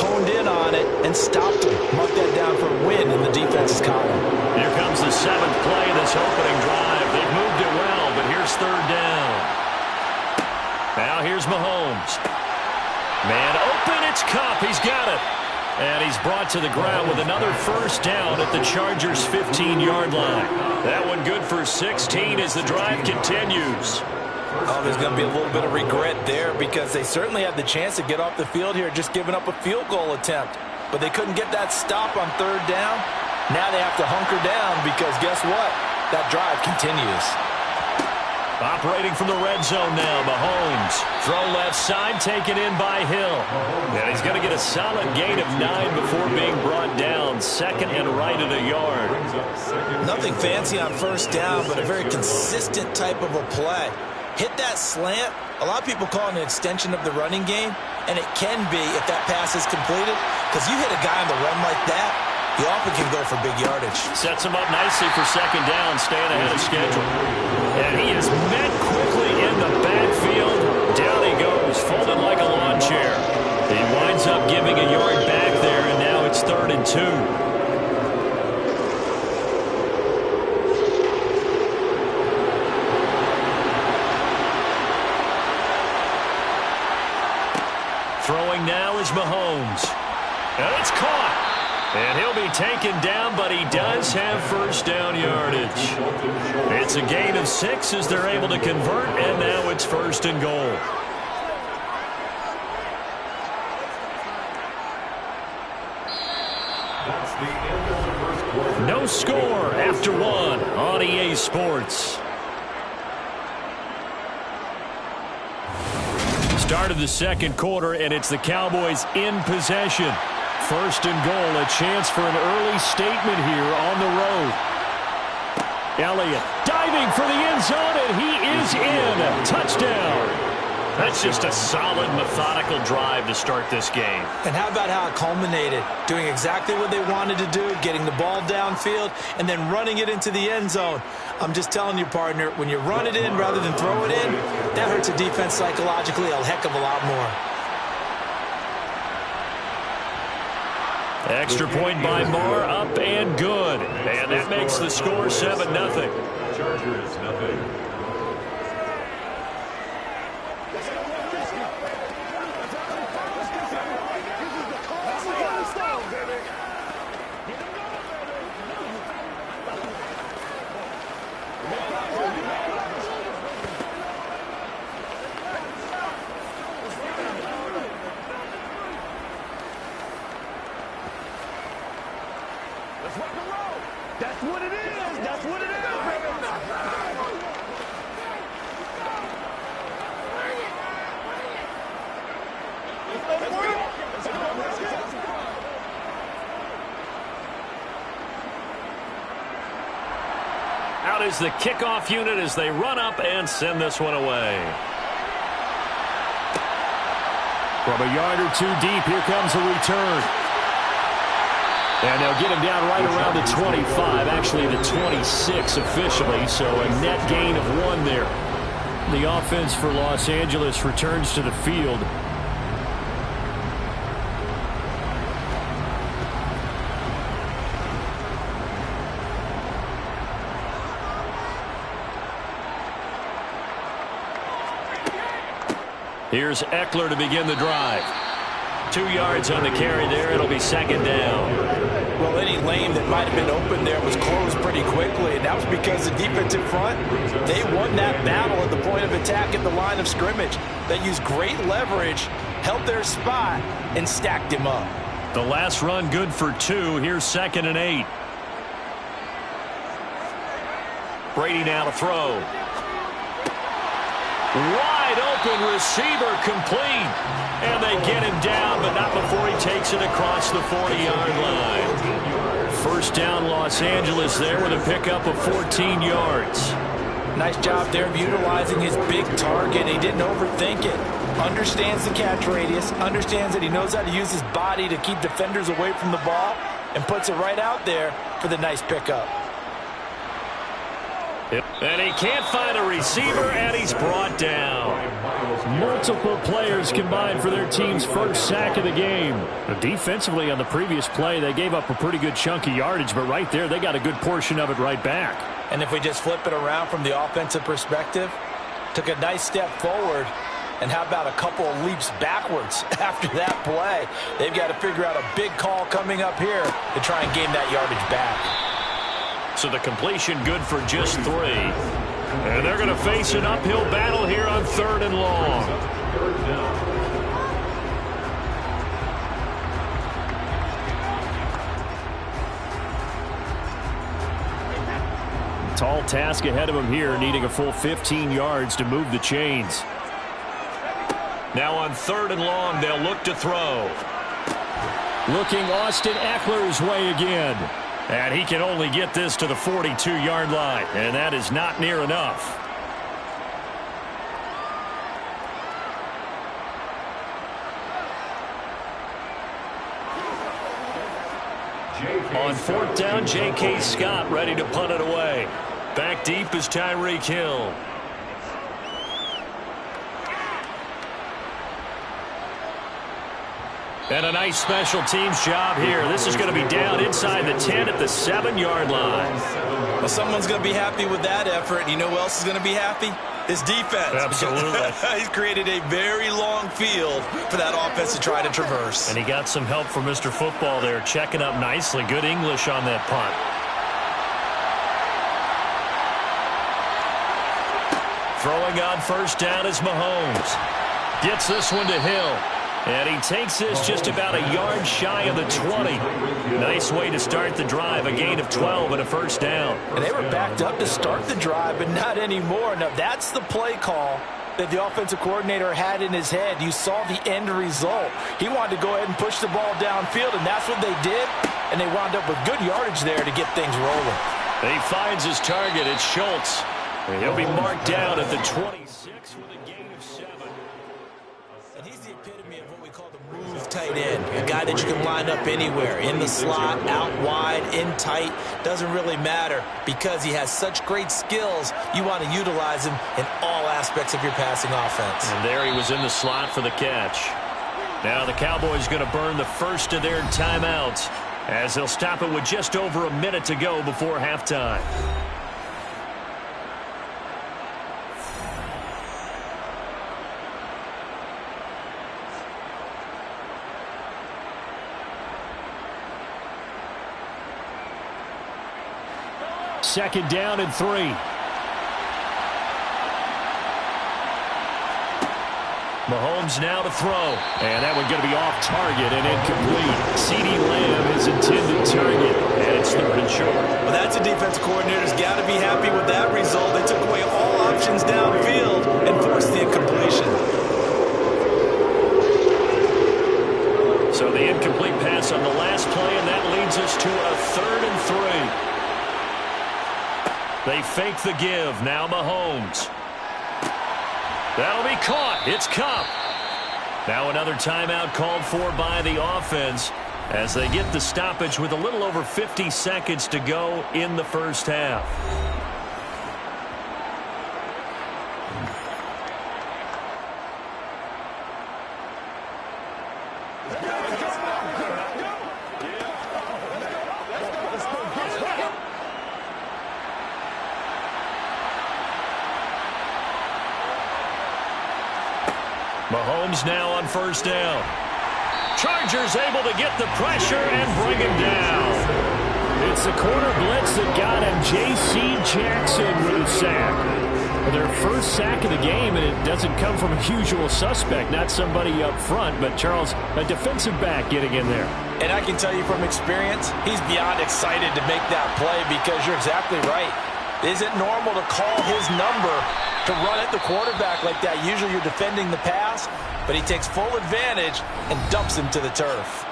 honed in on it, and stopped them. Mark that down for a win in the defense's column. Here comes the 7th play of this opening drive. They've moved it well, but here's third down. Now here's Mahomes. Man open, it's Kupp. He's got it. And he's brought to the ground with another first down at the Chargers' 15-yard line. That one good for 16 as the drive continues. Oh, there's going to be a little bit of regret there because they certainly had the chance to get off the field here, just giving up a field goal attempt. But they couldn't get that stop on third down. Now they have to hunker down because guess what? That drive continues. Operating from the red zone now, Mahomes. Throw left side, taken in by Hill. And he's going to get a solid gain of 9 before being brought down. Second and right at a yard. Nothing fancy on first down, but a very consistent type of a play. Hit that slant. A lot of people call it an extension of the running game, and it can be if that pass is completed, because you hit a guy on the run like that, you often can go for big yardage. Sets him up nicely for second down, staying ahead of schedule. And he is met quickly in the backfield. Down he goes, folded like a lawn chair. He winds up giving a yard back there, and now it's 3rd and 2. Throwing now is Mahomes. And it's caught. And he'll be taken down, but he does have first down yardage. It's a gain of 6 as they're able to convert, and now it's 1st and goal. the end of the first quarter. No score after one on EA Sports. Start of the second quarter, and it's the Cowboys in possession. First and goal, a chance for an early statement here on the road. Elliott diving for the end zone, and he is in. Touchdown. That's just a solid, methodical drive to start this game. And how about how it culminated? Doing exactly what they wanted to do, getting the ball downfield, and then running it into the end zone. I'm just telling you, partner, when you run it in rather than throw it in, that hurts a defense psychologically a heck of a lot more. Extra point by Moore, up and good. And that makes the score 7-0. Chargers, nothing. That's what it is. That's what it is, baby. Out is the kickoff unit as they run up and send this one away. From a yard or two deep, here comes a return. And they'll get him down right around the 25, actually the 26 officially, so a net gain of 1 there. The offense for Los Angeles returns to the field. Here's Eckler to begin the drive. 2 yards on the carry there. It'll be second down. Well, any lane that might have been open there was closed pretty quickly, and that was because the defensive front, they won that battle at the point of attack at the line of scrimmage. They used great leverage, held their spot, and stacked him up. The last run good for 2. Here's 2nd and 8. Brady now to throw. Wide open receiver complete. And they get him down, but not before he takes it across the 40-yard line. First down, Los Angeles there with a pickup of 14 yards. Nice job there of utilizing his big target. He didn't overthink it. Understands the catch radius, understands that he knows how to use his body to keep defenders away from the ball, and puts it right out there for the nice pickup. And he can't find a receiver, and he's brought down. Multiple players combined for their team's first sack of the game. Defensively on the previous play, they gave up a pretty good chunk of yardage, but right there, they got a good portion of it right back. And if we just flip it around from the offensive perspective, took a nice step forward, and how about a couple of leaps backwards after that play? They've got to figure out a big call coming up here to try and gain that yardage back. So the completion good for just 3. And they're going to face an uphill battle here on 3rd and long. Tall task ahead of him here, needing a full 15 yards to move the chains. Now on 3rd and long, they'll look to throw. Looking Austin Eckler's way again. And he can only get this to the 42-yard line, and that is not near enough. On 4th down, J.K. Scott ready to punt it away. Back deep is Tyreek Hill. And a nice special teams job here. This is going to be down inside the 10 at the 7-yard line. Well, someone's going to be happy with that effort. And you know who else is going to be happy? His defense. Absolutely. He's created a very long field for that offense to try to traverse. And he got some help from Mr. Football there, checking up nicely. Good English on that punt. Throwing on 1st down is Mahomes. Gets this one to Hill. And he takes this just about a yard shy of the 20. Nice way to start the drive, a gain of 12 and a first down. And they were backed up to start the drive, but not anymore. Now, that's the play call that the offensive coordinator had in his head. You saw the end result. He wanted to go ahead and push the ball downfield, and that's what they did. And they wound up with good yardage there to get things rolling. He finds his target. It's Schultz. And he'll be marked down at the 26 with a gain of 7. And he's the epitome of what we call the move tight end. A guy that you can line up anywhere, in the slot, out wide, in tight. Doesn't really matter because he has such great skills. You want to utilize him in all aspects of your passing offense. And there he was in the slot for the catch. Now the Cowboys going to burn the first of their timeouts as they'll stop it with just over a minute to go before halftime. Second down and 3. Mahomes now to throw. And that one going to be off target and incomplete. CeeDee Lamb is intended target. And it's 3rd and short. Well, that's a defensive coordinator's got to be happy with that result. They took away all options downfield and forced the incompletion. So the incomplete pass on the last play, and that leads us to a 3rd and 3. They fake the give. Now Mahomes. That'll be caught. It's Kupp. Now another timeout called for by the offense as they get the stoppage with a little over 50 seconds to go in the first half. Mahomes now on first down. Chargers able to get the pressure and bring him down. It's the corner blitz that got him. J.C. Jackson with a sack. Their first sack of the game, and it doesn't come from a usual suspect, not somebody up front, but Charles, a defensive back getting in there. And I can tell you from experience, he's beyond excited to make that play because you're exactly right. Is it normal to call his number to run at the quarterback like that? Usually you're defending the pass, but he takes full advantage and dumps him to the turf.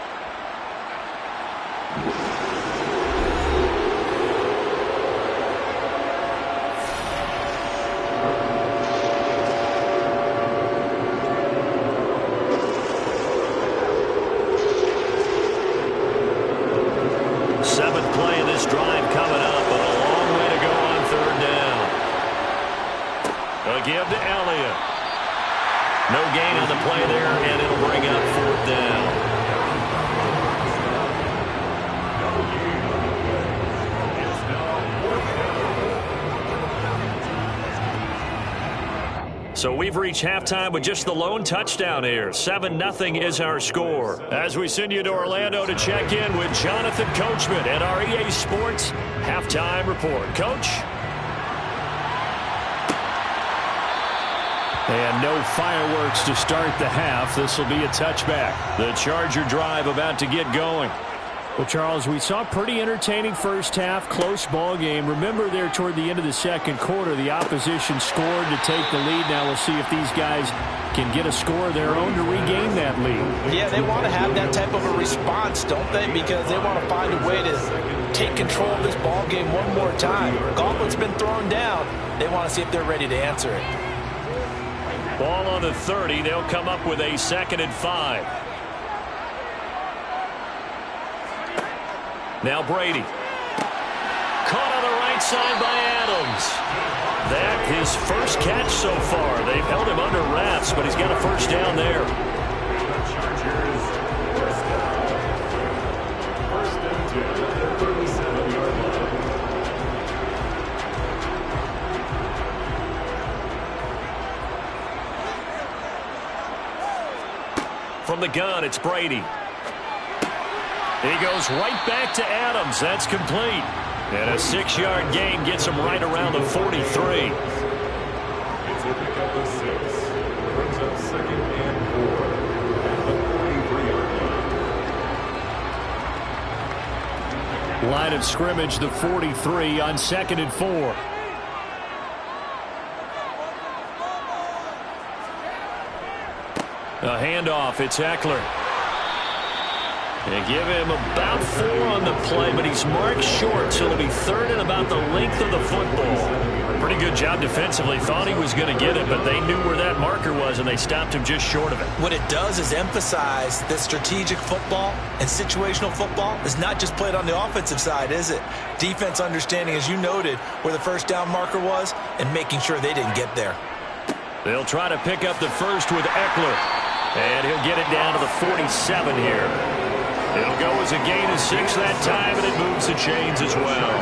Seventh play of this drive coming up, but a long way to go on 3rd down. A give to Elliott. No gain on the play there, and it'll bring up 4th down. So we've reached halftime with just the lone touchdown here. 7-0 is our score. As we send you to Orlando to check in with Jonathan Coachman at our EA Sports Halftime Report. Coach? And no fireworks to start the half. This will be a touchback. The Charger drive about to get going. Well, Charles, we saw a pretty entertaining first half, close ball game. Remember there toward the end of the second quarter, the opposition scored to take the lead. Now we'll see if these guys can get a score of their own to regain that lead. Yeah, they want to have that type of a response, don't they? Because they want to find a way to take control of this ball game one more time. Gauntlet's been thrown down. They want to see if they're ready to answer it. Ball on the 30. They'll come up with a 2nd and 5. Now Brady. Caught on the right side by Adams. That his first catch so far. They've held him under wraps, but he's got a first down there. From the gun, it's Brady. He goes right back to Adams. That's complete. And a 6-yard gain gets him right around the 43. It's a pick up of 6. Brings up 2nd and 4. Line of scrimmage, the 43 on 2nd and 4. A handoff, it's Eckler. They give him about 4 on the play, but he's marked short, so it'll be 3rd and about the length of the football. Pretty good job defensively. Thought he was going to get it, but they knew where that marker was, and they stopped him just short of it. What it does is emphasize that strategic football and situational football is not just played on the offensive side, is it? Defense understanding, as you noted, where the first down marker was and making sure they didn't get there. They'll try to pick up the first with Eckler, and he'll get it down to the 47 here. It'll go as a gain of 6 that time, and it moves the chains as well.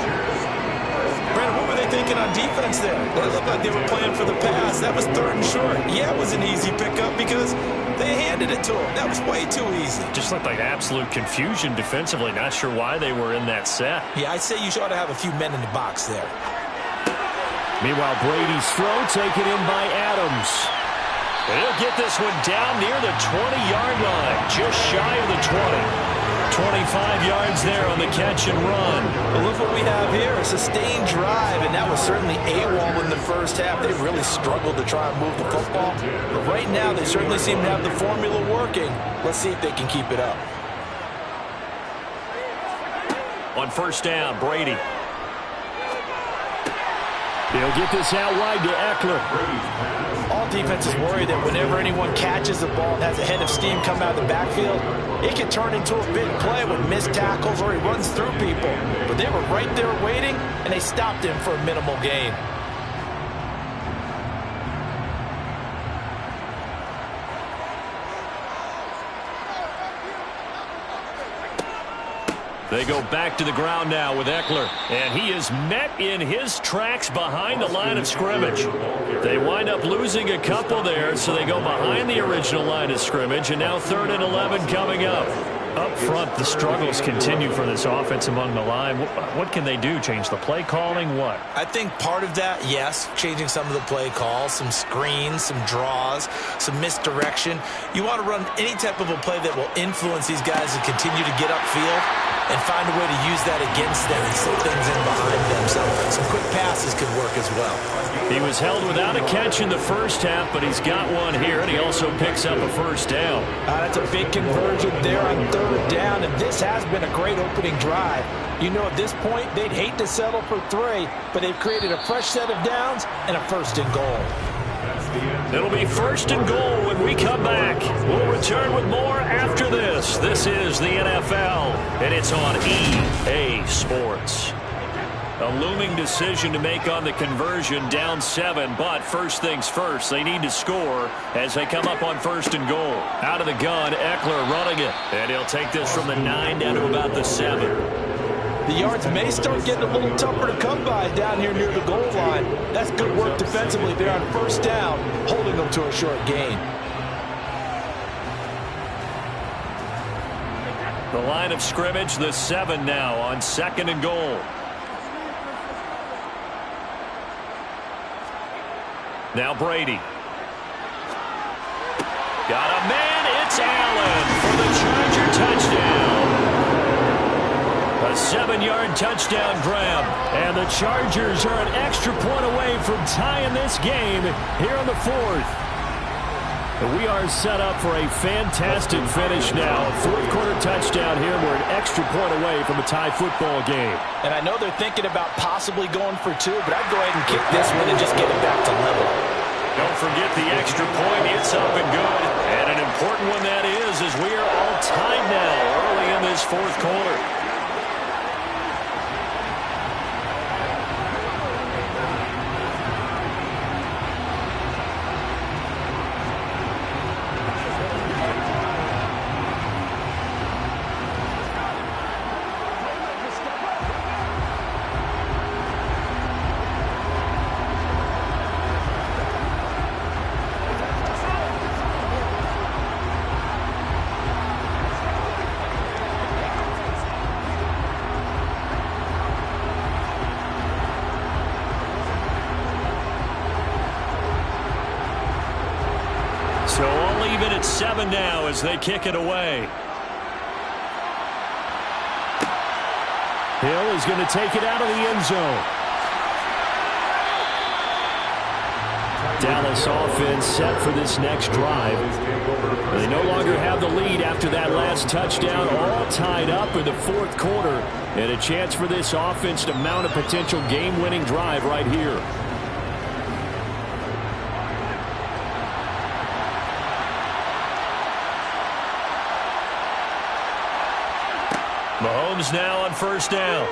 Brandon, what were they thinking on defense there? They looked like they were playing for the pass. That was 3rd and short. Yeah, it was an easy pickup because they handed it to him. That was way too easy. Just looked like absolute confusion defensively. Not sure why they were in that set. Yeah, I'd say you ought to have a few men in the box there. Meanwhile, Brady's throw taken in by Adams. He'll get this one down near the 20-yard line, just shy of the 20. 25 yards there on the catch and run. Well, look what we have here, a sustained drive, and that was certainly AWOL in the first half. They really struggled to try and move the football. But right now, they certainly seem to have the formula working. Let's see if they can keep it up. On 1st down, Brady. He'll get this out wide to Eckler. All defenses worry that whenever anyone catches the ball and has a head of steam come out of the backfield, it can turn into a big play with missed tackles or he runs through people. But they were right there waiting, and they stopped him for a minimal gain. They go back to the ground now with Eckler, and he is met in his tracks behind the line of scrimmage. They wind up losing a couple there, so they go behind the original line of scrimmage, and now 3rd and 11 coming up. Up front, the struggles continue for this offense among the line. What can they do? Change the play calling? What? I think part of that, yes, changing some of the play calls, some screens, some draws, some misdirection. You want to run any type of a play that will influence these guys to continue to get upfield and find a way to use that against them and slip things in behind them. So some quick passes could work as well. He was held without a catch in the first half, but he's got one here, and he also picks up a 1st down. That's a big conversion there on 3rd down, and this has been a great opening drive. You know, at this point, they'd hate to settle for 3, but they've created a fresh set of downs and a 1st and goal. It'll be 1st and goal when we come back. We'll return with more after this. This is the NFL, and it's on EA Sports. A looming decision to make on the conversion, down 7, but first things first, they need to score as they come up on 1st and goal. Out of the gun, Eckler running it, and he'll take this from the 9 down to about the 7. The yards may start getting a little tougher to come by down here near the goal line. That's good work defensively there on 1st down, holding them to a short gain. The line of scrimmage, the 7 now on 2nd and goal. Now Brady. Got a man, it's Allen for the Charger touchdown. A 7-yard touchdown grab, and the Chargers are an extra point away from tying this game here in the 4th. We are set up for a fantastic finish now. 4th quarter touchdown here. We're an extra point away from a tie football game. And I know they're thinking about possibly going for 2, but I'd go ahead and kick this one and just get it back to level. Don't forget the extra point. It's up and good. And an important one that is, as we are all tied now early in this 4th quarter. even at 7 now as they kick it away. Hill is going to take it out of the end zone. Dallas offense set for this next drive. They no longer have the lead after that last touchdown, all tied up in the fourth quarter, and a chance for this offense to mount a potential game-winning drive right here. Mahomes now on first down.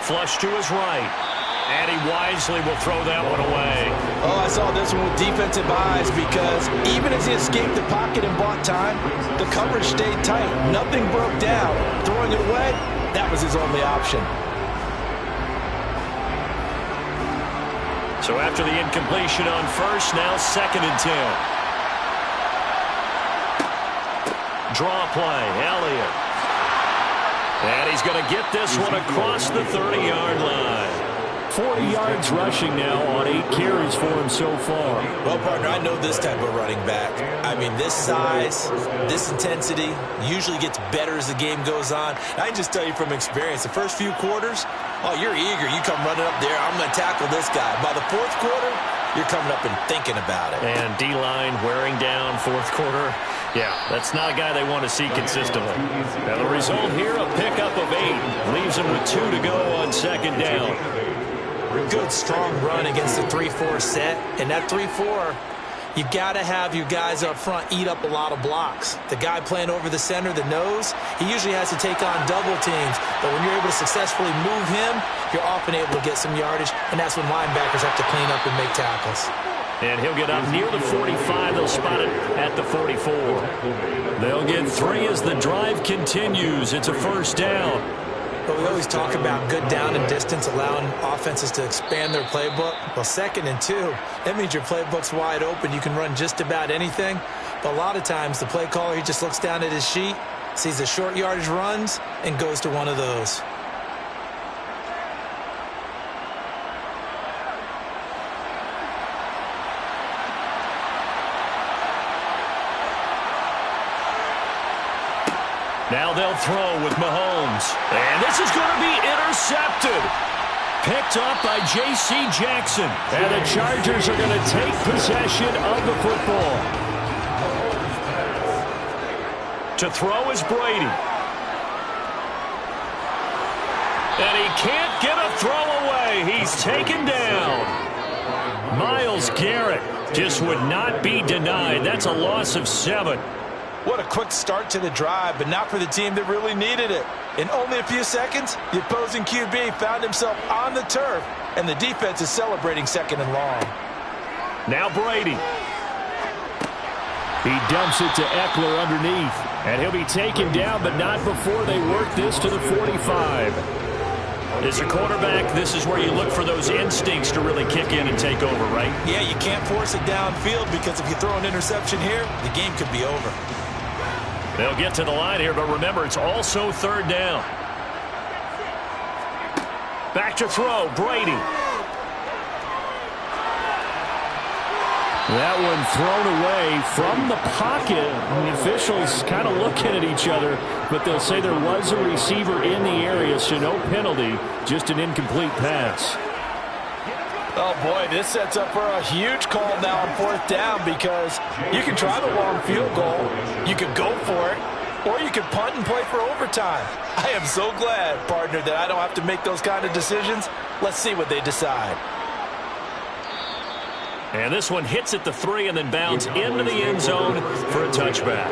Flush to his right. And he wisely will throw that one away. Oh, I saw this one with defensive eyes because even as he escaped the pocket and bought time, the coverage stayed tight. Nothing broke down. Throwing it away, that was his only option. So after the incompletion on first, now 2nd and 10. Draw play, Elliott. And he's going to get this one across the 30-yard line. 40 yards rushing now on 8 carries for him so far. Well, partner, I know this type of running back. I mean, this size, this intensity usually gets better as the game goes on. I can just tell you from experience, the first few quarters, oh, you're eager. You come running up there, I'm going to tackle this guy. By the fourth quarter, you're coming up and thinking about it. And D-line wearing down fourth quarter. Yeah, that's not a guy they want to see consistently. Now the result here, a pickup of 8. Leaves him with 2 to go on 2nd down. Good, strong run against the 3-4 set. And that 3-4, you got to have your guys up front eat up a lot of blocks. The guy playing over the center, the nose, he usually has to take on double teams. But when you're able to successfully move him, you're often able to get some yardage. And that's when linebackers have to clean up and make tackles. And he'll get up near the 45. They'll spot it at the 44. They'll get 3 as the drive continues. It's a first down. But we always talk about good down and distance, allowing offenses to expand their playbook. Well, 2nd and 2, that means your playbook's wide open. You can run just about anything. But a lot of times, the play caller, he just looks down at his sheet, sees the short yardage runs, and goes to one of those. Now they'll throw with Mahomes. And this is going to be intercepted. Picked up by J.C. Jackson. And the Chargers are going to take possession of the football. To throw is Brady. And he can't get a throw away. He's taken down. Myles Garrett just would not be denied. That's a loss of 7. What a quick start to the drive, but not for the team that really needed it. In only a few seconds, the opposing QB found himself on the turf, and the defense is celebrating 2nd and long. Now Brady. He dumps it to Eckler underneath, and he'll be taken down, but not before they work this to the 45. As a quarterback, this is where you look for those instincts to really kick in and take over, right? Yeah, you can't force it downfield because if you throw an interception here, the game could be over. They'll get to the line here, but remember, it's also 3rd down. Back to throw, Brady. That one thrown away from the pocket. And the officials kind of looking at each other, but they'll say there was a receiver in the area, so no penalty, just an incomplete pass. Oh, boy, this sets up for a huge call now on 4th down because you can try the long field goal, you could go for it, or you could punt and play for overtime. I am so glad, partner, that I don't have to make those kind of decisions. Let's see what they decide. And this one hits at the 3 and then bounds into the end zone for a touchback.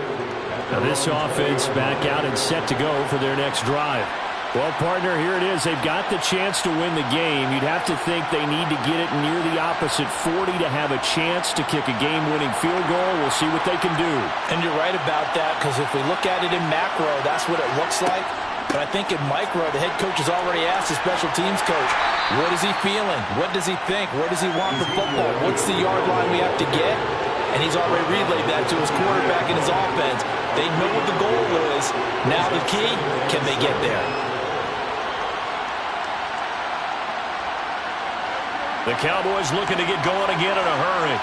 Now this offense back out and set to go for their next drive. Well, partner, here it is. They've got the chance to win the game. You'd have to think they need to get it near the opposite 40 to have a chance to kick a game-winning field goal. We'll see what they can do. And you're right about that, because if we look at it in macro, that's what it looks like. But I think in micro, the head coach has already asked the special teams coach, what is he feeling? What does he think? Where does he want the football? What's the yard line we have to get? And he's already relayed that to his quarterback and his offense. They know what the goal is. Now the key, can they get there? The Cowboys looking to get going again in a hurry.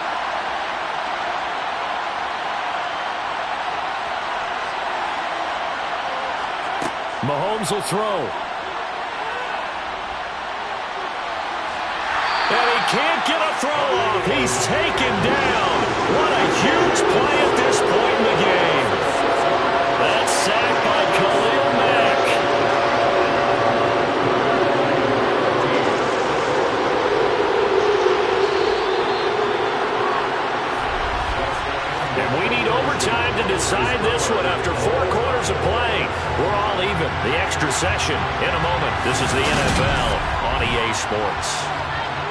Mahomes will throw. And he can't get a throw off. He's taken down. What a huge play at this point in the game. That's sacked by Khalil Mack. And we need overtime to decide this one after 4 quarters of play. We're all even. The extra session in a moment. This is the NFL on EA Sports.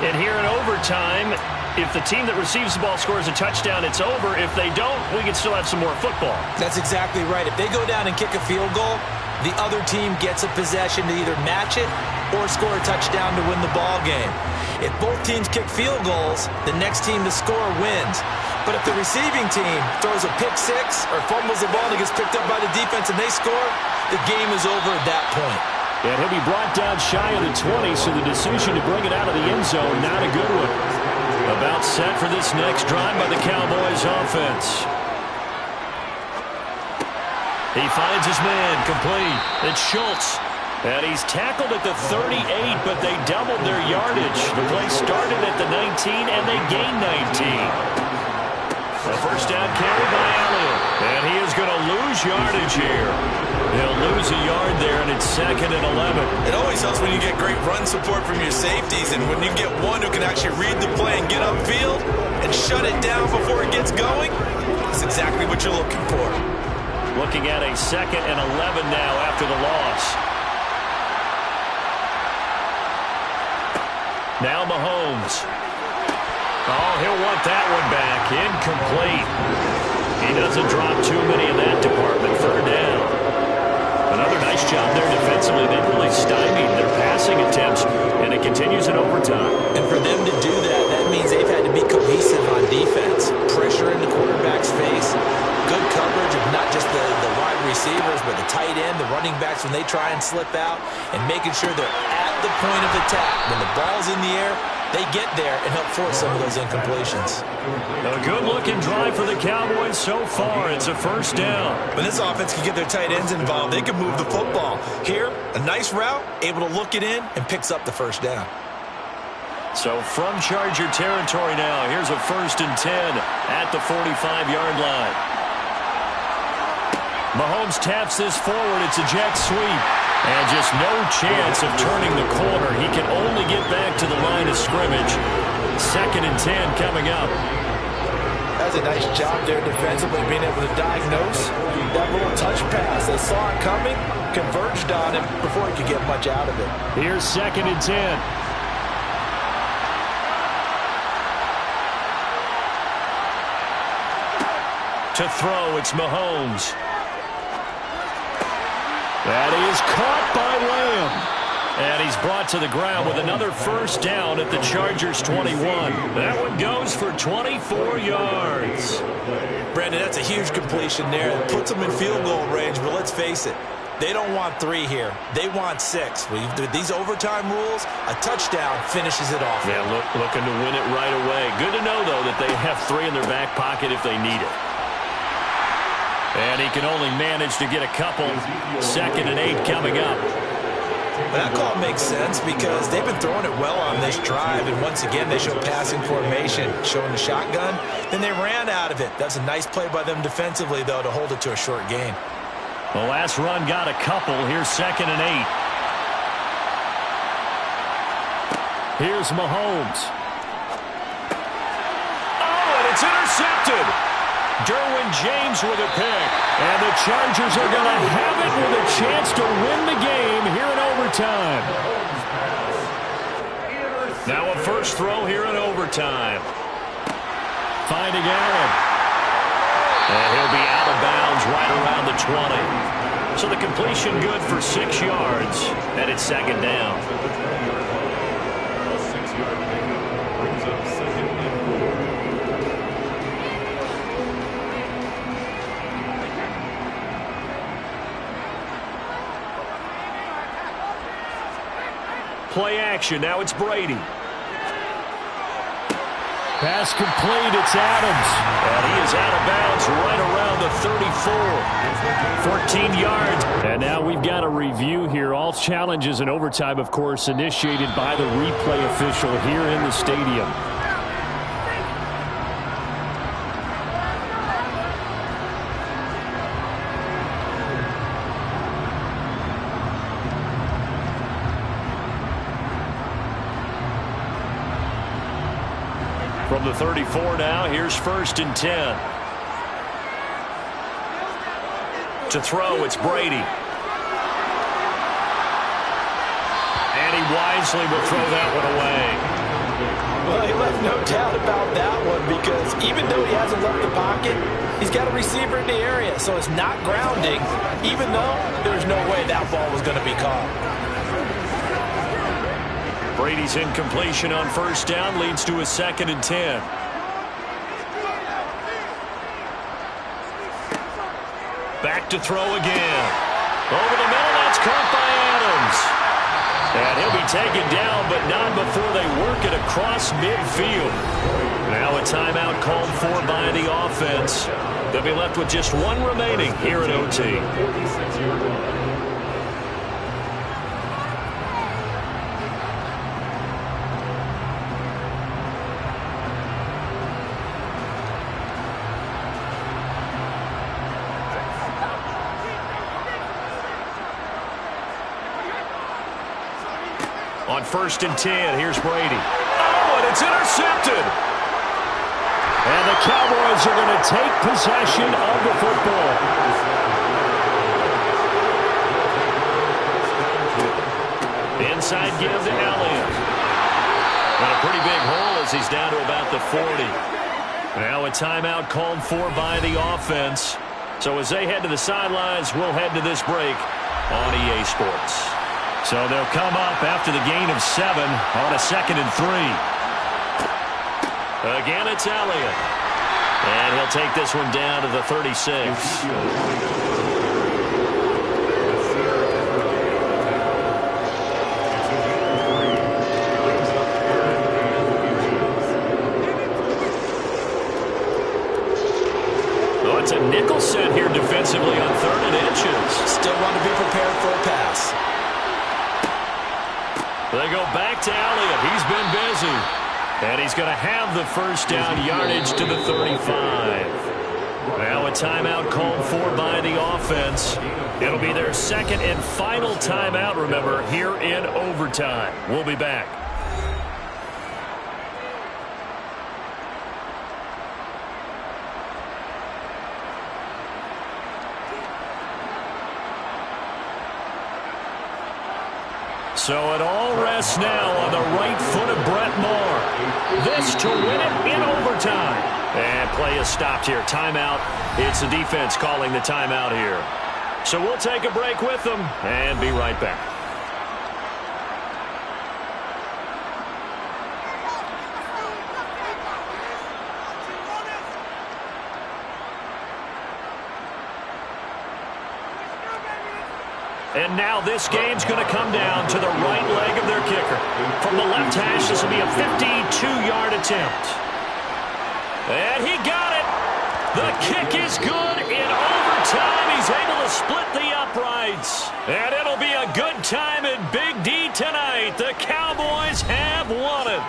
And here in overtime, if the team that receives the ball scores a touchdown, it's over. If they don't, we can still have some more football. That's exactly right. If they go down and kick a field goal, the other team gets a possession to either match it or score a touchdown to win the ball game. If both teams kick field goals, the next team to score wins. But if the receiving team throws a pick six or fumbles the ball and it gets picked up by the defense and they score, the game is over at that point. And he'll be brought down shy of the 20, so the decision to bring it out of the end zone, not a good one. About set for this next drive by the Cowboys offense. He finds his man, complete. It's Schultz. And he's tackled at the 38, but they doubled their yardage. The play started at the 19, and they gained 19. A first down carry by Elliott. And he is going to lose yardage here. He'll lose a yard there, and it's 2nd and 11. It always helps when you get great run support from your safeties, and when you get one who can actually read the play and get upfield and shut it down before it gets going, that's exactly what you're looking for. Looking at a 2nd and 11 now after the loss. Now Mahomes. Oh, he'll want that one back. Incomplete. He doesn't drop too many in that department. 3rd down. Another nice job there defensively. They really stymied their passing attempts, and it continues in overtime. And for them to do that, that means they've had to be cohesive on defense. Pressure in the quarterback's face. Good coverage of not just the wide receivers, but the tight end, the running backs when they try and slip out, and making sure they're at the point of attack. When the ball's in the air, they get there and help force some of those incompletions. A good-looking drive for the Cowboys so far. It's a first down. When this offense can get their tight ends involved, they can move the football. Here, a nice route, able to look it in, and picks up the first down. So from Charger territory now, here's a 1st and 10 at the 45-yard line. Mahomes taps this forward. It's a jet sweep. And just no chance of turning the corner. He can only get back to the line of scrimmage. 2nd and 10 coming up. That's a nice job there defensively, being able to diagnose that little touch pass. They saw it coming, converged on him before he could get much out of it. Here's 2nd and 10. To throw, it's Mahomes. That is caught by Lamb. And he's brought to the ground with another first down at the Chargers 21. That one goes for 24 yards. Brandon, that's a huge completion there. It puts them in field goal range, but let's face it, they don't want 3 here. They want 6. With these overtime rules, a touchdown finishes it off. Yeah, looking to win it right away. Good to know, though, that they have 3 in their back pocket if they need it. And he can only manage to get a couple. 2nd and 8 coming up. That call makes sense because they've been throwing it well on this drive, and once again they show passing formation, showing the shotgun. Then they ran out of it. That's a nice play by them defensively, though, to hold it to a short gain. The last run got a couple. Here's 2nd and 8. Here's Mahomes. Oh, and it's intercepted. Derwin James with a pick. And the Chargers are going to have it with a chance to win the game here in overtime. Now a first throw here in overtime. Finding Allen. And he'll be out of bounds right around the 20. So the completion good for 6 yards. And it's 2nd down. A 6-yard pickup brings up 2nd and 4. Play action. Now it's Brady. Pass complete. It's Adams. And he is out of bounds right around the 34. 14 yards. And now we've got a review here. All challenges in overtime, of course, initiated by the replay official here in the stadium. From the 34 now, here's 1st and 10. To throw, it's Brady. And he wisely will throw that one away. Well, he left no doubt about that one because even though he hasn't left the pocket, he's got a receiver in the area, so it's not grounding, even though there's no way that ball was going to be caught. Brady's incompletion on 1st down leads to a 2nd and 10. Back to throw again. Over the middle, that's caught by Adams. And he'll be taken down, but not before they work it across midfield. Now a timeout called for by the offense. They'll be left with just one remaining here at OT. On 1st and 10, here's Brady. Oh, and it's intercepted. And the Cowboys are going to take possession of the football. Inside give to Elliott. And a pretty big hole as he's down to about the 40. Now a timeout called for by the offense. So as they head to the sidelines, we'll head to this break on EA Sports. So they'll come up after the gain of 7 on a 2nd and 3. Again, it's Elliott. And he'll take this one down to the 36. Oh, it's a nickel set here defensively on 3rd and inches. Still want to be prepared for a pass. They go back to Elliott. He's been busy. And he's going to have the 1st down yardage to the 35. Now a timeout called for by the offense. It'll be their 2nd and final timeout, remember, here in overtime. We'll be back. So it all rests now on the right foot of Brett Maher. This to win it in overtime. And play is stopped here. Timeout. It's the defense calling the timeout here. So we'll take a break with them and be right back. And now this game's going to come down to the right leg of their kicker. From the left hash, this will be a 52-yard attempt. And he got it. The kick is good in overtime. He's able to split the uprights. And it'll be a good time in Big D tonight. The Cowboys have won it.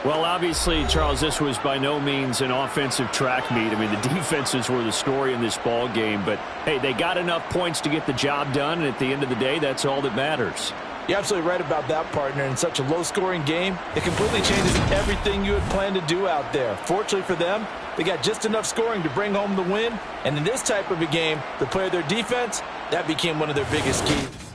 Well, obviously, Charles, this was by no means an offensive track meet. I mean, the defenses were the story in this ball game. But, hey, they got enough points to get the job done. And at the end of the day, that's all that matters. You're absolutely right about that, partner. In such a low-scoring game, it completely changes everything you had planned to do out there. Fortunately for them, they got just enough scoring to bring home the win. And in this type of a game, to play their defense, that became one of their biggest keys.